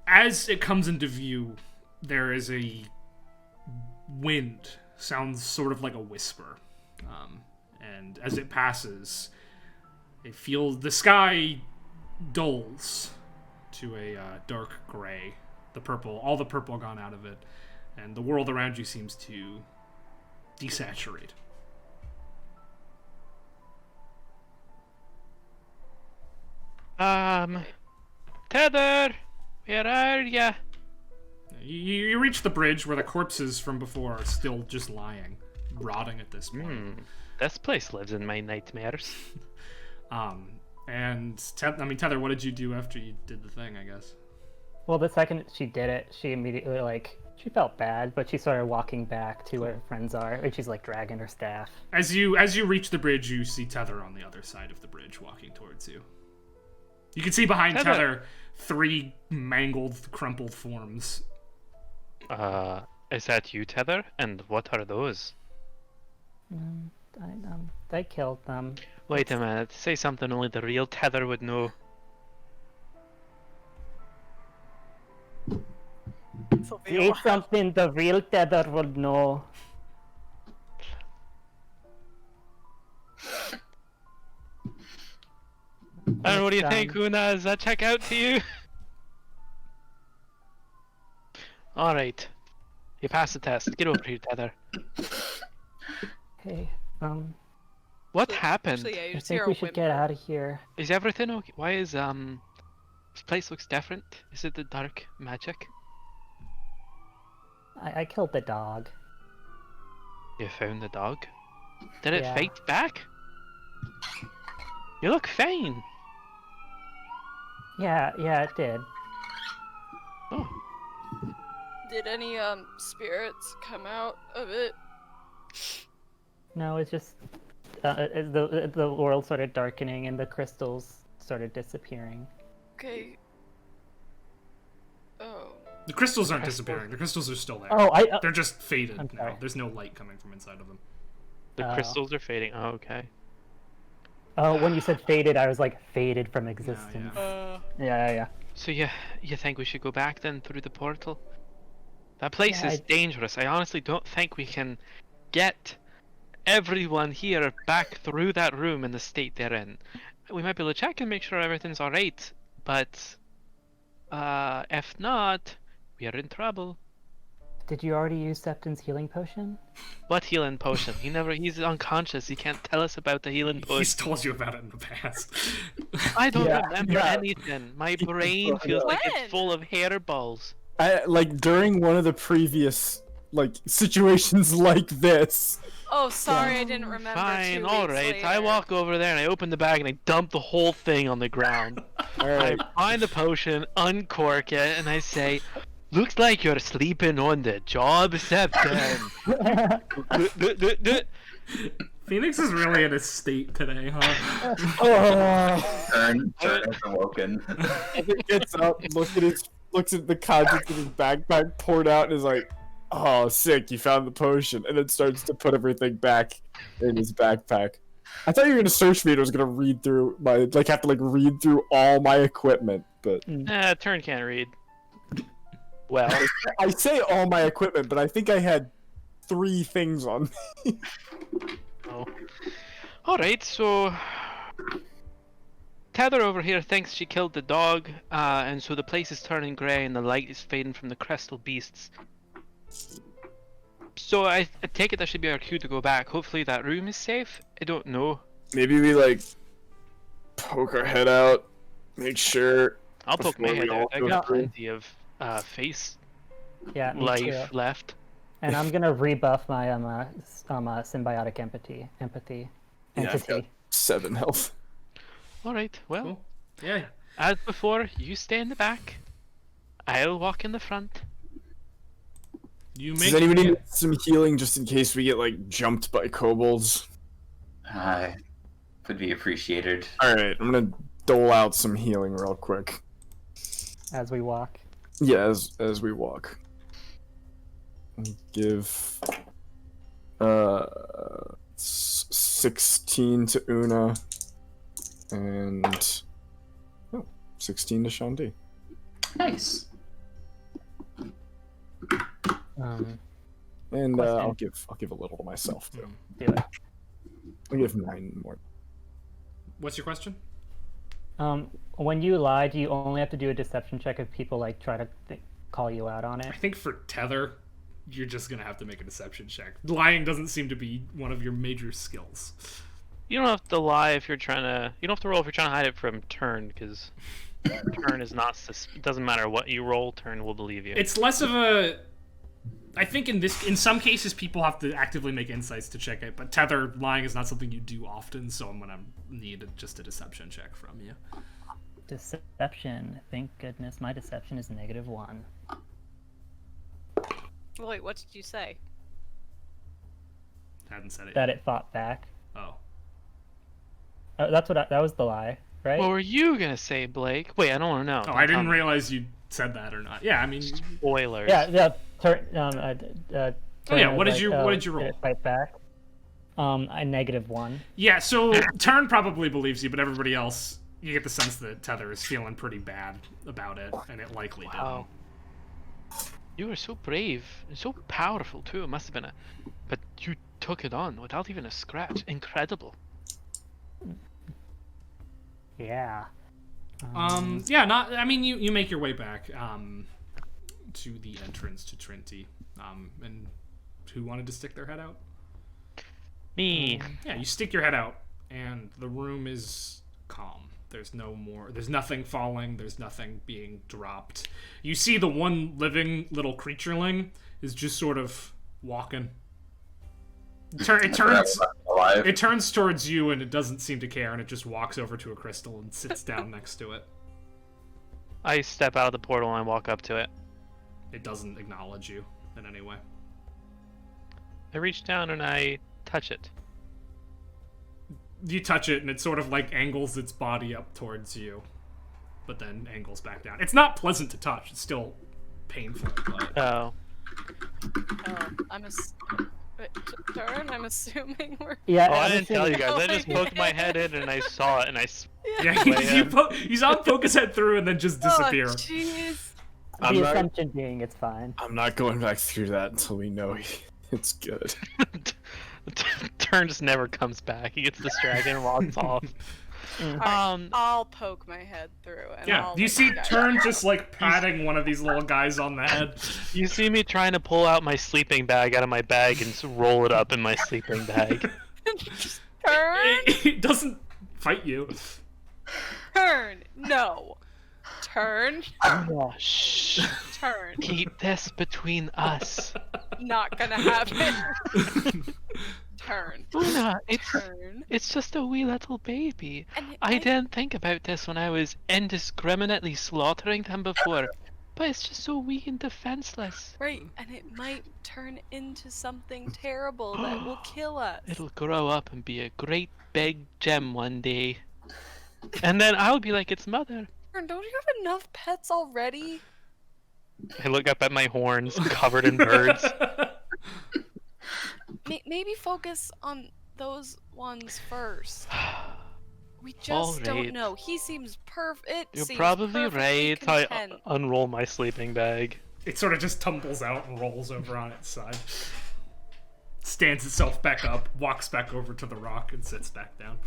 Speaker 1: as it comes into view, there is a wind. Sounds sort of like a whisper. And as it passes, the sky dulls to a dark gray. All the purple gone out of it, and the world around you seems to desaturate.
Speaker 6: Tether, where are ya?
Speaker 1: You reach the bridge where the corpses from before are still just lying, rotting at this point.
Speaker 6: This place lives in my nightmares.
Speaker 1: Tether, what did you do after you did the thing, I guess?
Speaker 4: Well, the second she did it, she immediately, she felt bad, but she started walking back to where her friends are, and she's, dragging her staff.
Speaker 1: As you reach the bridge, you see Tether on the other side of the bridge walking towards you. You can see behind Tether 3 mangled, crumpled forms.
Speaker 6: Is that you, Tether? And what are those?
Speaker 4: I killed them.
Speaker 6: Wait a minute, say something only the real Tether would know.
Speaker 4: Say something the real Tether would know.
Speaker 6: And what do you think, Una? Does that check out to you? Alright. You passed the test. Get over here, Tether.
Speaker 4: Okay,
Speaker 6: What happened?
Speaker 5: Actually, yeah, you
Speaker 4: I
Speaker 5: just hear
Speaker 4: think
Speaker 5: a
Speaker 4: we should get
Speaker 5: whimper.
Speaker 4: out of here.
Speaker 6: Is everything okay? Why is, this place looks different? Is it the dark magic?
Speaker 4: I killed the dog.
Speaker 6: You found the dog? Did it
Speaker 4: Yeah.
Speaker 6: fight back? You look fine.
Speaker 4: Yeah, it did.
Speaker 6: Oh,
Speaker 5: Did any spirits come out of it?
Speaker 4: No, it's just the world started darkening and the crystals started disappearing.
Speaker 5: Okay. Oh.
Speaker 1: The crystals aren't disappearing. The crystals are still there.
Speaker 4: Oh,
Speaker 1: They're just faded
Speaker 4: I'm
Speaker 1: now.
Speaker 4: sorry.
Speaker 1: There's no light coming from inside of them.
Speaker 6: the
Speaker 4: Oh.
Speaker 6: crystals are fading. Oh, okay.
Speaker 4: Oh, when you said faded, I was like faded from existence. Yeah.
Speaker 6: So you think we should go back then through the portal? That place
Speaker 4: Yeah,
Speaker 6: is dangerous. I honestly don't think we can get everyone here back through that room in the state they're in. We might be able to check and make sure everything's alright, but if not, we are in trouble.
Speaker 4: Did you already use Septon's healing potion?
Speaker 6: What healing potion? He's unconscious. He can't tell us about the healing
Speaker 1: He's
Speaker 6: potion.
Speaker 1: told you about it in the past.
Speaker 6: I don't
Speaker 3: Yeah,
Speaker 6: remember
Speaker 3: yeah.
Speaker 6: anything. My brain feels like
Speaker 5: When?
Speaker 6: it's full of hairballs.
Speaker 3: Like during one of the previous like situations like this.
Speaker 5: Oh, sorry, I didn't remember.
Speaker 6: Fine,
Speaker 5: 2
Speaker 6: alright.
Speaker 5: weeks
Speaker 6: I
Speaker 5: later.
Speaker 6: walk over there and I open the bag and I dump the whole thing on the ground.
Speaker 3: All
Speaker 6: I
Speaker 3: right.
Speaker 6: find the potion, uncork it, and I say, "Looks like you're sleeping on the job, Septon."
Speaker 1: Phoenix is really in a state today, huh?
Speaker 3: Oh.
Speaker 2: Turn is awoken.
Speaker 3: He gets up, looks at the contents of his backpack poured out, and is like, "Oh, sick! You found the potion," and then starts to put everything back in his backpack. I thought you were gonna search me and I was gonna read through my have to read through all my equipment, but
Speaker 6: Turn can't read. Well,
Speaker 3: I say all my equipment, but I think I had 3 things on me.
Speaker 6: oh. Alright, so Tether over here thinks she killed the dog, and so the place is turning grey and the light is fading from the crystal beasts. So I take it that should be our cue to go back. Hopefully that room is safe. I don't know.
Speaker 3: Maybe we poke our head out, make sure.
Speaker 6: I'll poke my
Speaker 3: Before we
Speaker 6: head out.
Speaker 3: all
Speaker 6: I
Speaker 3: go
Speaker 6: got
Speaker 3: through.
Speaker 6: plenty of face
Speaker 4: Yeah, me
Speaker 6: life
Speaker 4: too.
Speaker 6: left.
Speaker 4: And I'm gonna rebuff my symbiotic entity.
Speaker 3: Yeah, I've got 7 health.
Speaker 6: Alright, well,
Speaker 1: Cool. Yeah.
Speaker 6: as before, you stay in the back. I'll walk in the front.
Speaker 1: You
Speaker 3: Does
Speaker 1: make
Speaker 3: anybody need some healing just in case we get jumped by kobolds?
Speaker 2: Would be appreciated.
Speaker 3: All right, I'm gonna dole out some healing real quick.
Speaker 4: As we walk.
Speaker 3: Yeah, as we walk. Give 16 to Una and 16 to Shanti.
Speaker 2: Nice.
Speaker 3: And
Speaker 4: Question.
Speaker 3: I'll give a little to myself too.
Speaker 4: Do it.
Speaker 3: I'll give 9 more.
Speaker 1: What's your question?
Speaker 4: When you lie, do you only have to do a deception check if people try to call you out on it?
Speaker 1: I think for Tether, you're just gonna have to make a deception check. Lying doesn't seem to be one of your major skills.
Speaker 6: You don't have to lie if you're trying to. You don't have to roll if you're trying to hide it from Turn, because Turn is not. It doesn't matter what you roll. Turn will believe you.
Speaker 1: It's less of a. I think in some cases people have to actively make insights to check it, but Tether lying is not something you do often, so I'm gonna need just a deception check from you.
Speaker 4: Deception. Thank goodness my deception is -1.
Speaker 5: Wait, what did you say?
Speaker 1: Hadn't said it
Speaker 4: That
Speaker 1: yet.
Speaker 4: it fought back.
Speaker 1: Oh.
Speaker 4: That's that was the lie, right?
Speaker 6: What were you gonna say, Blake? Wait, I don't want to know.
Speaker 1: Oh, I didn't realize you said that or not. Yeah, I mean.
Speaker 6: Spoilers.
Speaker 4: Yeah. Turn.
Speaker 1: Oh yeah, what did you roll?
Speaker 4: Did it fight back? A -1.
Speaker 1: Yeah, so Turn probably believes you, but everybody else, you get the sense that Tether is feeling pretty bad about it, and it likely
Speaker 6: Wow. You were so brave and so powerful too. It must have been but you took it on without even a scratch. Incredible.
Speaker 4: Yeah.
Speaker 1: Yeah, not. I mean, you make your way back to the entrance to Trinity. And who wanted to stick their head out?
Speaker 6: Me.
Speaker 1: Yeah, you stick your head out, and the room is calm. There's nothing falling. There's nothing being dropped. You see the one living little creatureling is just sort of walking. It turns.
Speaker 2: alive.
Speaker 1: It turns towards you and it doesn't seem to care, and it just walks over to a crystal and sits down next to it.
Speaker 6: I step out of the portal and I walk up to it.
Speaker 1: It doesn't acknowledge you in any way.
Speaker 6: I reach down and I touch it.
Speaker 1: You touch it and it sort of like angles its body up towards you, but then angles back down. It's not pleasant to touch. It's still painful. But...
Speaker 6: Oh.
Speaker 5: Turn, I'm assuming we're...
Speaker 4: Yeah,
Speaker 6: Oh, I
Speaker 4: I'm
Speaker 6: didn't tell you
Speaker 4: assuming-
Speaker 6: guys. I just poked my head in and I saw it and I...
Speaker 1: Yeah, you saw him poke his head through and then just disappear.
Speaker 5: Oh, jeez.
Speaker 3: I'm not-
Speaker 4: assumption being it's fine.
Speaker 3: I'm not going back through that until we know it's good.
Speaker 6: Turn just never comes back. He gets distracted and walks off.
Speaker 5: I'll poke my head through. And
Speaker 1: Yeah,
Speaker 5: I'll
Speaker 1: you
Speaker 5: let
Speaker 1: see
Speaker 5: guys
Speaker 1: Turn
Speaker 5: know.
Speaker 1: just like patting one of these little guys on the head.
Speaker 6: You see me trying to pull out my sleeping bag out of my bag and roll it up in my sleeping bag.
Speaker 5: Turn,
Speaker 1: It doesn't fight you.
Speaker 5: turn, no. Turn,
Speaker 6: Oh, shh.
Speaker 5: turn.
Speaker 6: Keep this between us.
Speaker 5: Not gonna happen. Turn,
Speaker 6: Luna,
Speaker 5: turn.
Speaker 6: it's just a wee little baby.
Speaker 5: And
Speaker 6: I didn't think about this when I was indiscriminately slaughtering them before, but it's just so weak and defenseless.
Speaker 5: Right, and it might turn into something terrible that will kill us.
Speaker 6: It'll grow up and be a great big gem one day. And then I'll be like its mother.
Speaker 5: Turn, don't you have enough pets already?
Speaker 6: I look up at my horns covered in birds.
Speaker 5: Maybe focus on those ones first. We just
Speaker 6: Alright.
Speaker 5: don't know. He seems
Speaker 6: You're
Speaker 5: seems
Speaker 6: probably
Speaker 5: perfectly
Speaker 6: right. I
Speaker 5: content.
Speaker 6: unroll my sleeping bag.
Speaker 1: It sort of just tumbles out and rolls over on its side. Stands itself back up, walks back over to the rock, and sits back down.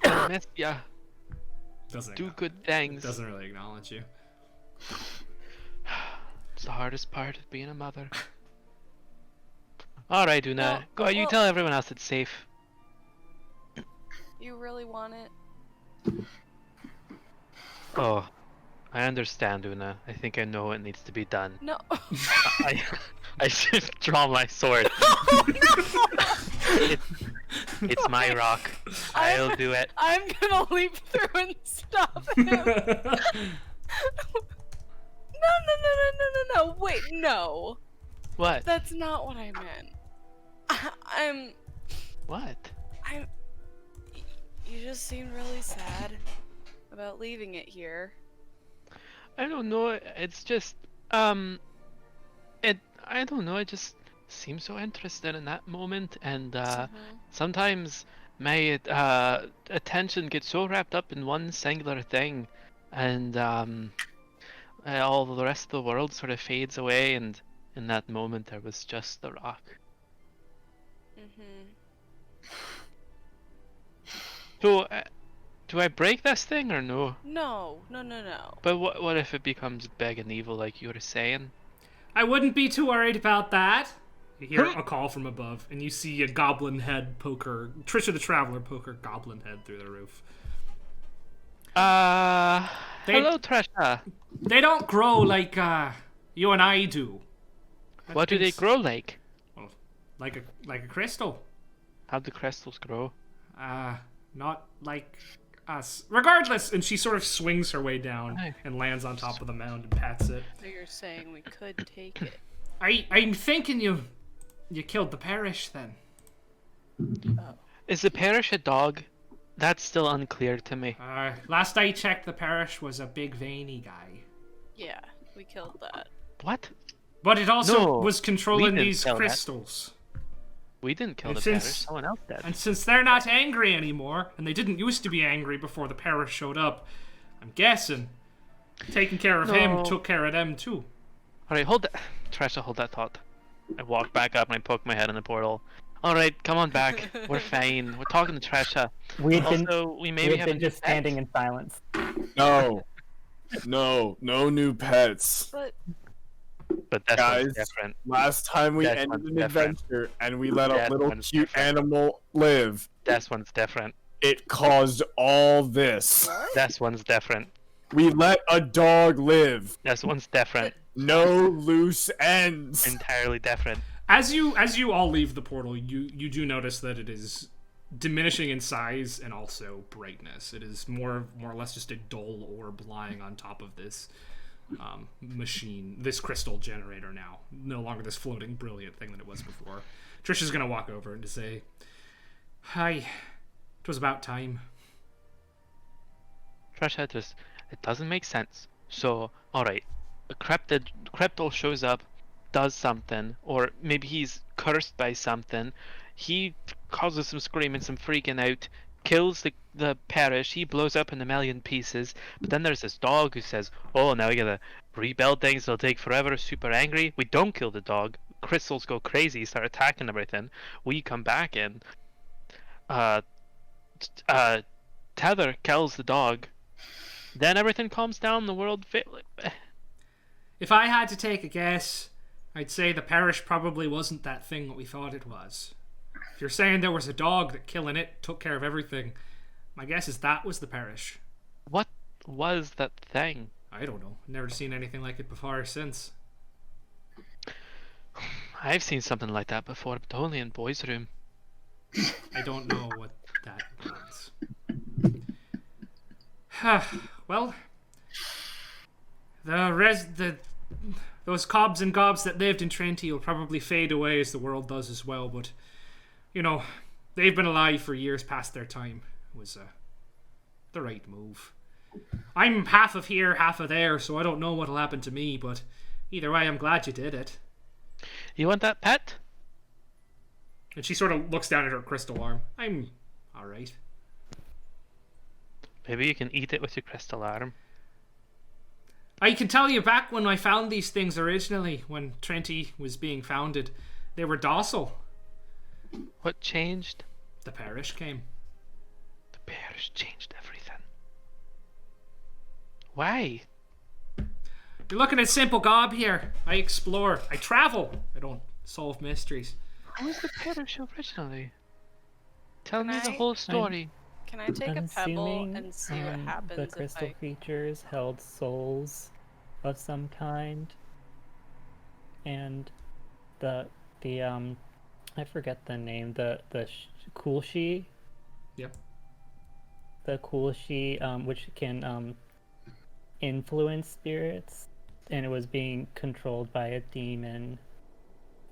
Speaker 6: I miss ya.
Speaker 1: Doesn't
Speaker 6: Do
Speaker 1: acknow-
Speaker 6: good things.
Speaker 1: Doesn't really acknowledge you.
Speaker 6: It's the hardest part of being a mother. Alright, Una.
Speaker 5: Well,
Speaker 6: Go, you
Speaker 5: well-
Speaker 6: tell everyone else it's safe.
Speaker 5: You really want it?
Speaker 6: Oh, I understand, Una. I think I know what needs to be done.
Speaker 5: No.
Speaker 6: I should draw my sword. It's my rock. I'll do it.
Speaker 5: I'm gonna leap through and stop him. No. Wait, no.
Speaker 6: What?
Speaker 5: That's not what I meant. I'm.
Speaker 6: What?
Speaker 5: You just seem really sad about leaving it here.
Speaker 6: I don't know. It's just I don't know. I just seem so interested in that moment, and sometimes my attention gets so wrapped up in one singular thing, and all the rest of the world sort of fades away, and in that moment there was just the rock. So, do I break this thing or no?
Speaker 5: No.
Speaker 6: But what if it becomes big and evil like you were saying?
Speaker 1: I wouldn't be too worried about that. You hear a call from above, and you see a goblin head poker, Trisha the Traveler poker goblin head through the roof.
Speaker 6: Hello, Trisha.
Speaker 1: They don't grow like you and I do.
Speaker 6: What do they grow like?
Speaker 1: Well, like a crystal.
Speaker 6: How do crystals grow?
Speaker 1: Not like us. Regardless, and she sort of swings her way down
Speaker 6: Hi.
Speaker 1: and lands on top of the mound and pats it.
Speaker 5: So you're saying we could take it?
Speaker 1: I'm thinking you killed the parish then.
Speaker 6: Is the parish a dog? That's still unclear to me.
Speaker 1: Last I checked, the parish was a big veiny guy.
Speaker 5: Yeah, we killed that.
Speaker 6: What?
Speaker 1: But it also
Speaker 6: No,
Speaker 1: was
Speaker 6: we
Speaker 1: controlling
Speaker 6: didn't
Speaker 1: these
Speaker 6: kill that.
Speaker 1: crystals.
Speaker 6: We didn't kill
Speaker 1: And
Speaker 6: the
Speaker 1: since-
Speaker 6: parish. Someone else did.
Speaker 1: And since they're not angry anymore, and they didn't used to be angry before the parish showed up, I'm guessing taking care of him
Speaker 6: No.
Speaker 1: took care of them too.
Speaker 6: Alright, hold that. Trisha, hold that thought. I walk back up and I poke my head in the portal. Alright, come on back. We're fine. We're talking to Trisha.
Speaker 4: We had been,
Speaker 6: Also, we
Speaker 4: we
Speaker 6: maybe
Speaker 4: had
Speaker 6: have
Speaker 4: been just standing in silence.
Speaker 3: No new pets.
Speaker 5: But
Speaker 6: But that's
Speaker 3: Guys.
Speaker 6: different.
Speaker 3: Last time we
Speaker 6: That
Speaker 3: ended
Speaker 6: one's
Speaker 3: an
Speaker 6: different.
Speaker 3: adventure and we let a
Speaker 6: That
Speaker 3: little
Speaker 6: one's
Speaker 3: cute
Speaker 6: different.
Speaker 3: animal live,
Speaker 6: This one's different.
Speaker 3: it caused all this.
Speaker 6: This one's different.
Speaker 3: We let a dog live.
Speaker 6: This one's different.
Speaker 3: No loose ends.
Speaker 6: Entirely different.
Speaker 1: As you all leave the portal, you do notice that it is diminishing in size and also brightness. It is more or less just a dull orb lying on top of this machine, this crystal generator now. No longer this floating brilliant thing that it was before. Trisha's gonna walk over and to say, "Hi, it was about time."
Speaker 6: Trisha, it doesn't make sense. So, alright, a Crypto shows up, does something, or maybe he's cursed by something. He causes some screaming, some freaking out, kills the parish, he blows up in a million pieces, but then there's this dog who says, oh, now we gotta rebuild things, it'll take forever, super angry. We don't kill the dog, crystals go crazy, start attacking everything. We come back in. Tether kills the dog. Then everything calms down, the world
Speaker 1: If I had to take a guess, I'd say the parish probably wasn't that thing that we thought it was. If you're saying there was a dog that killing it took care of everything, my guess is that was the parish.
Speaker 6: What was that thing?
Speaker 1: I don't know. Never seen anything like it before or since.
Speaker 6: I've seen something like that before, but only in boys' room.
Speaker 1: I don't know what that means. Well, those cobs and gobs that lived in Trenti will probably fade away as the world does as well, but, you know, they've been alive for years past their time. It was the right move. I'm half of here, half of there, so I don't know what'll happen to me, but either way, I'm glad you did it.
Speaker 6: You want that pet?
Speaker 1: And she sort of looks down at her crystal arm. I'm alright.
Speaker 6: Maybe you can eat it with your crystal arm.
Speaker 1: I can tell you back when I found these things originally, when Trenti was being founded, they were docile.
Speaker 6: What changed?
Speaker 1: The parish came.
Speaker 6: The parish changed everything. Why?
Speaker 1: You're looking at Simple Gob here. I explore. I travel. I don't solve mysteries.
Speaker 6: Who was the parish originally? Tell me the
Speaker 5: I-
Speaker 6: whole story.
Speaker 5: Can I take a pebble and see what happens
Speaker 4: the
Speaker 5: if
Speaker 4: crystal
Speaker 5: I...
Speaker 4: creatures held souls of some kind, and the I forget the name, the Kulshi.
Speaker 1: Yep.
Speaker 4: The Kulshi, which can influence spirits, and it was being controlled by a demon,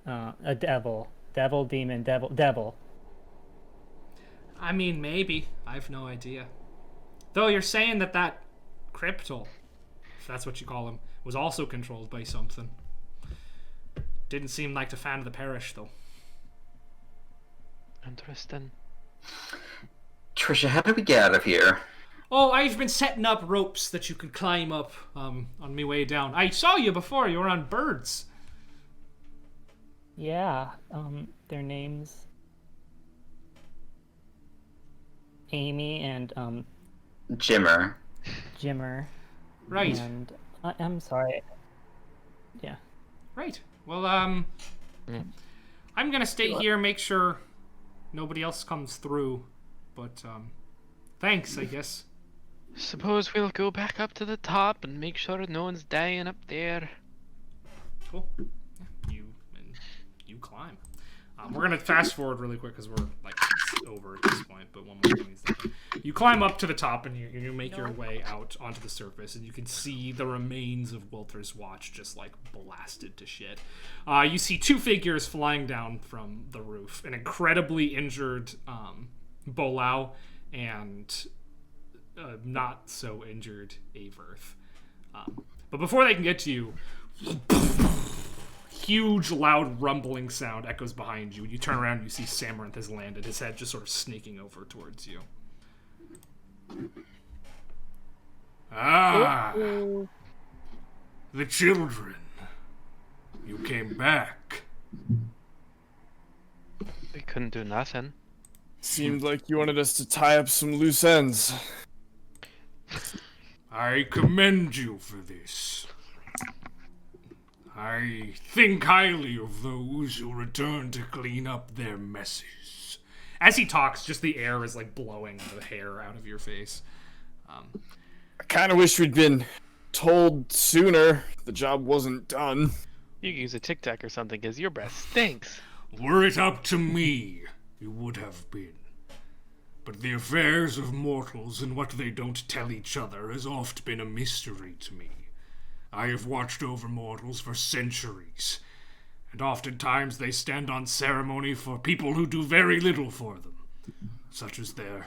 Speaker 4: a devil, demon, devil.
Speaker 1: I mean, maybe. I've no idea. Though you're saying that Crypto, if that's what you call him, was also controlled by something. Didn't seem like a fan of the parish, though.
Speaker 6: Interesting.
Speaker 2: Trisha, how do we get out of here?
Speaker 1: Oh, I've been setting up ropes that you could climb up on my way down. I saw you before. You were on birds.
Speaker 4: Yeah, their names Amy and
Speaker 2: Jimmer.
Speaker 4: Jimmer.
Speaker 1: Right.
Speaker 4: And I'm sorry. Yeah.
Speaker 1: Right. Well, I'm gonna stay here, make sure nobody else comes through. But thanks, I guess.
Speaker 6: Suppose we'll go back up to the top and make sure no one's dying up there.
Speaker 1: Cool. You climb. We're gonna fast forward really quick because we're like over at this point. But one more thing is that you climb up to the top and you make your way out onto the surface, and you can see the remains of Wilters Watch just like blasted to shit. You see two figures flying down from the roof: an incredibly injured Bolau and not so injured Averth. But before they can get to you, huge, loud, rumbling sound echoes behind you. You turn around and you see Samaranth has landed, his head just sort of snaking over towards you. Ah! The children. You came back.
Speaker 6: We couldn't do nothing.
Speaker 3: Seemed like you wanted us to tie up some loose ends.
Speaker 1: I commend you for this. I think highly of those who return to clean up their messes. As he talks, just the air is like blowing the hair out of your face.
Speaker 3: I kind of wish we'd been told sooner the job wasn't done.
Speaker 6: You can use a Tic Tac or something, because your breath stinks.
Speaker 1: Were it up to me, you would have been. But the affairs of mortals and what they don't tell each other has oft been a mystery to me. I have watched over mortals for centuries, and oftentimes they stand on ceremony for people who do very little for them, such as their,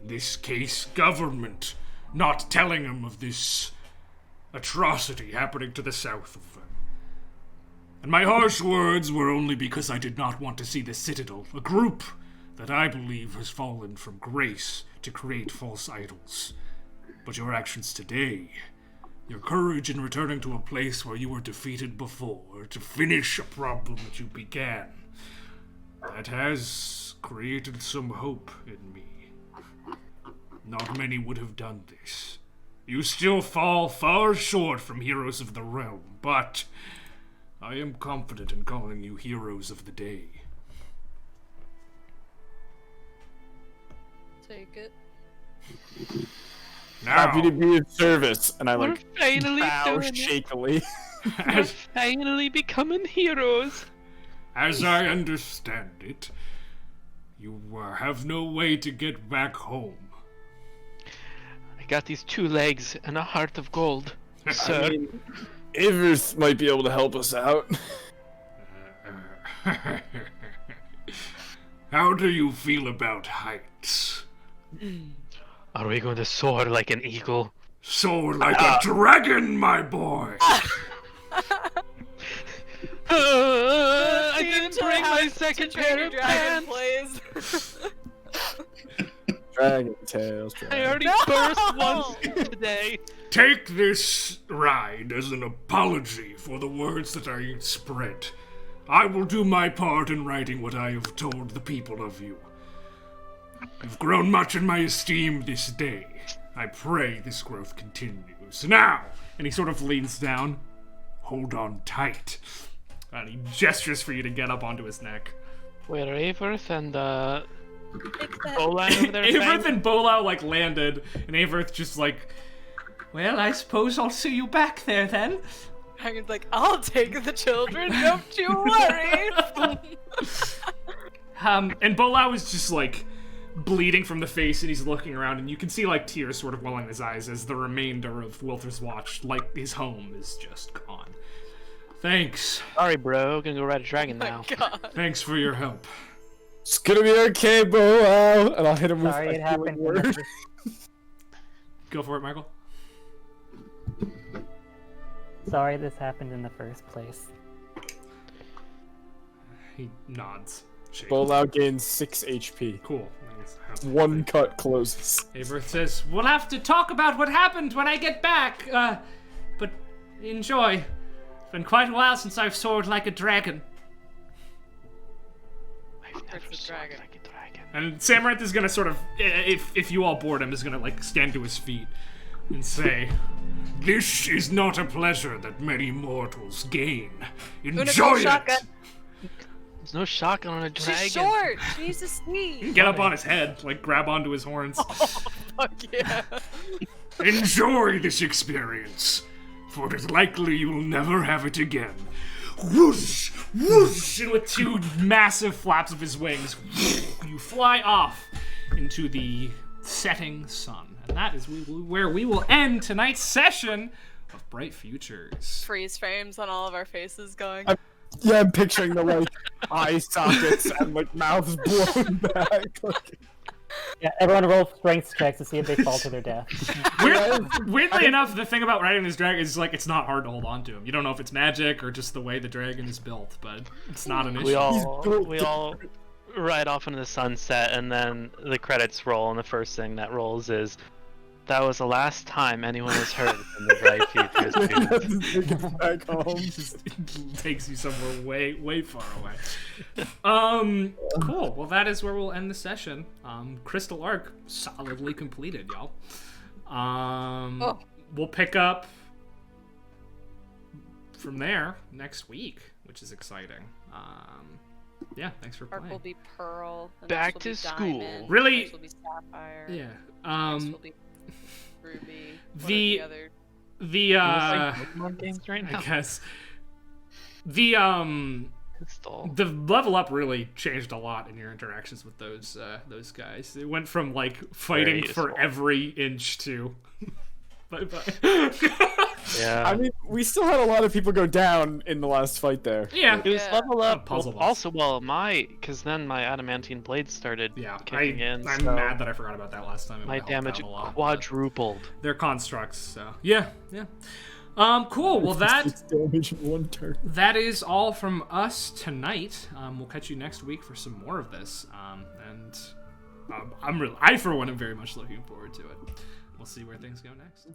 Speaker 1: in this case, government, not telling them of this atrocity happening to the south of them. And my harsh words were only because I did not want to see the Citadel, a group that I believe has fallen from grace to create false idols. But your actions today, your courage in returning to a place where you were defeated before, to finish a problem that you began, that has created some hope in me. Not many would have done this. You still fall far short from heroes of the realm, but I am confident in calling you heroes of the day.
Speaker 5: Take it.
Speaker 1: Now,
Speaker 3: Happy to be of service, and I
Speaker 6: We're
Speaker 3: like
Speaker 6: finally
Speaker 3: bow
Speaker 6: doing it.
Speaker 3: shakily.
Speaker 6: We're finally becoming heroes.
Speaker 1: as I understand it, you have no way to get back home.
Speaker 6: I got these 2 legs and a heart of gold, sir.
Speaker 3: Averth might be able to help us out.
Speaker 1: How do you feel about heights?
Speaker 6: Are we going to soar like an eagle?
Speaker 1: Soar like a dragon, my boy!
Speaker 6: I didn't bring my second pair of pants.
Speaker 5: Plays.
Speaker 3: Dragon tails.
Speaker 6: I already
Speaker 5: No!
Speaker 6: burst once today.
Speaker 1: Take this ride as an apology for the words that I spread. I will do my part in writing what I have told the people of you. You've grown much in my esteem this day. I pray this growth continues. Now, and he sort of leans down, hold on tight. And he gestures for you to get up onto his neck.
Speaker 6: Where Averth and
Speaker 5: Take that.
Speaker 6: Bolan over there?
Speaker 1: Averth and Bolau landed, and Averth just well, I suppose I'll see you back there then.
Speaker 5: Dragon's like, I'll take the children, don't you worry.
Speaker 1: And Bolau is just bleeding from the face, and he's looking around, and you can see tears sort of welling in his eyes as the remainder of Wilters Watch, his home, is just gone. Thanks.
Speaker 6: Sorry, bro. Gonna go ride a dragon now.
Speaker 5: God.
Speaker 1: Thanks for your help.
Speaker 3: It's gonna be okay, Bow. And I'll hit him
Speaker 4: Sorry
Speaker 3: with
Speaker 4: it
Speaker 3: a healing
Speaker 4: happened. In the
Speaker 3: word.
Speaker 4: first...
Speaker 1: Go for it, Michael.
Speaker 4: Sorry this happened in the first place.
Speaker 1: He nods. Shakes.
Speaker 3: Bow gains 6 HP.
Speaker 1: Cool.
Speaker 3: One cut closes.
Speaker 1: Averth says, we'll have to talk about what happened when I get back, but enjoy. It's been quite a while since I've soared like a dragon.
Speaker 6: I've never
Speaker 5: It's a
Speaker 6: soared
Speaker 5: dragon.
Speaker 6: like a dragon.
Speaker 1: And Samaranth is gonna sort of, if you all board him, is gonna stand to his feet and say, this is not a pleasure that many mortals gain. Enjoy it!
Speaker 5: Shotgun.
Speaker 6: There's no shotgun on a dragon.
Speaker 5: She's short. She needs to sneeze.
Speaker 1: Get up on his head, grab onto his horns.
Speaker 5: Fuck yeah.
Speaker 1: Enjoy this experience, for it is likely you will never have it again. Whoosh! Whoosh! And with 2 massive flaps of his wings, you fly off into the setting sun. And that is where we will end tonight's session of Bright Futures.
Speaker 5: Freeze frames on all of our faces going.
Speaker 3: Yeah, I'm picturing the eye sockets and mouths blown back.
Speaker 4: Yeah, everyone roll strength checks to see if they fall to their death.
Speaker 1: Weirdly enough, the thing about riding this dragon is it's not hard to hold on to him. You don't know if it's magic or just the way the dragon is built, but it's not an issue.
Speaker 6: We all ride off into the sunset, and then the credits roll, and the first thing that rolls is, that was the last time anyone was heard from the Bright Futures dude.
Speaker 3: Back home.
Speaker 1: Just takes you somewhere way, way far away. Cool. Well, that is where we'll end the session. Crystal Arc solidly completed, y'all. We'll pick up from there next week, which is exciting. Yeah, thanks for
Speaker 5: Arc
Speaker 1: playing.
Speaker 5: will be pearl. The
Speaker 6: Back
Speaker 5: next will
Speaker 6: to
Speaker 5: be
Speaker 6: school.
Speaker 5: diamond,
Speaker 1: Really-
Speaker 5: The next will be sapphire.
Speaker 1: Yeah.
Speaker 5: The next will be ruby. What are
Speaker 1: the-
Speaker 5: other...
Speaker 1: The
Speaker 6: Pokemon games right
Speaker 1: I
Speaker 6: now.
Speaker 1: guess
Speaker 6: Pistol.
Speaker 1: The level up really changed a lot in your interactions with those guys. It went from like fighting
Speaker 6: Very
Speaker 1: for
Speaker 6: useful.
Speaker 1: every inch to bye.
Speaker 6: Yeah.
Speaker 3: I mean, we still had a lot of people go down in the last fight there.
Speaker 1: Yeah.
Speaker 6: It was
Speaker 5: Yeah.
Speaker 6: level up.
Speaker 1: Puzzle boss.
Speaker 6: Also, because then my adamantine blade started
Speaker 1: Yeah,
Speaker 6: kicking in.
Speaker 1: I'm
Speaker 6: so
Speaker 1: mad that I forgot about that last time. It
Speaker 6: my
Speaker 1: would've helped
Speaker 6: damage
Speaker 1: out a lot, but
Speaker 6: quadrupled.
Speaker 1: they're constructs, so yeah. Cool. Well,
Speaker 3: It's damage in one turn.
Speaker 1: that is all from us tonight. We'll catch you next week for some more of this. I for one am very much looking forward to it. We'll see where things go next.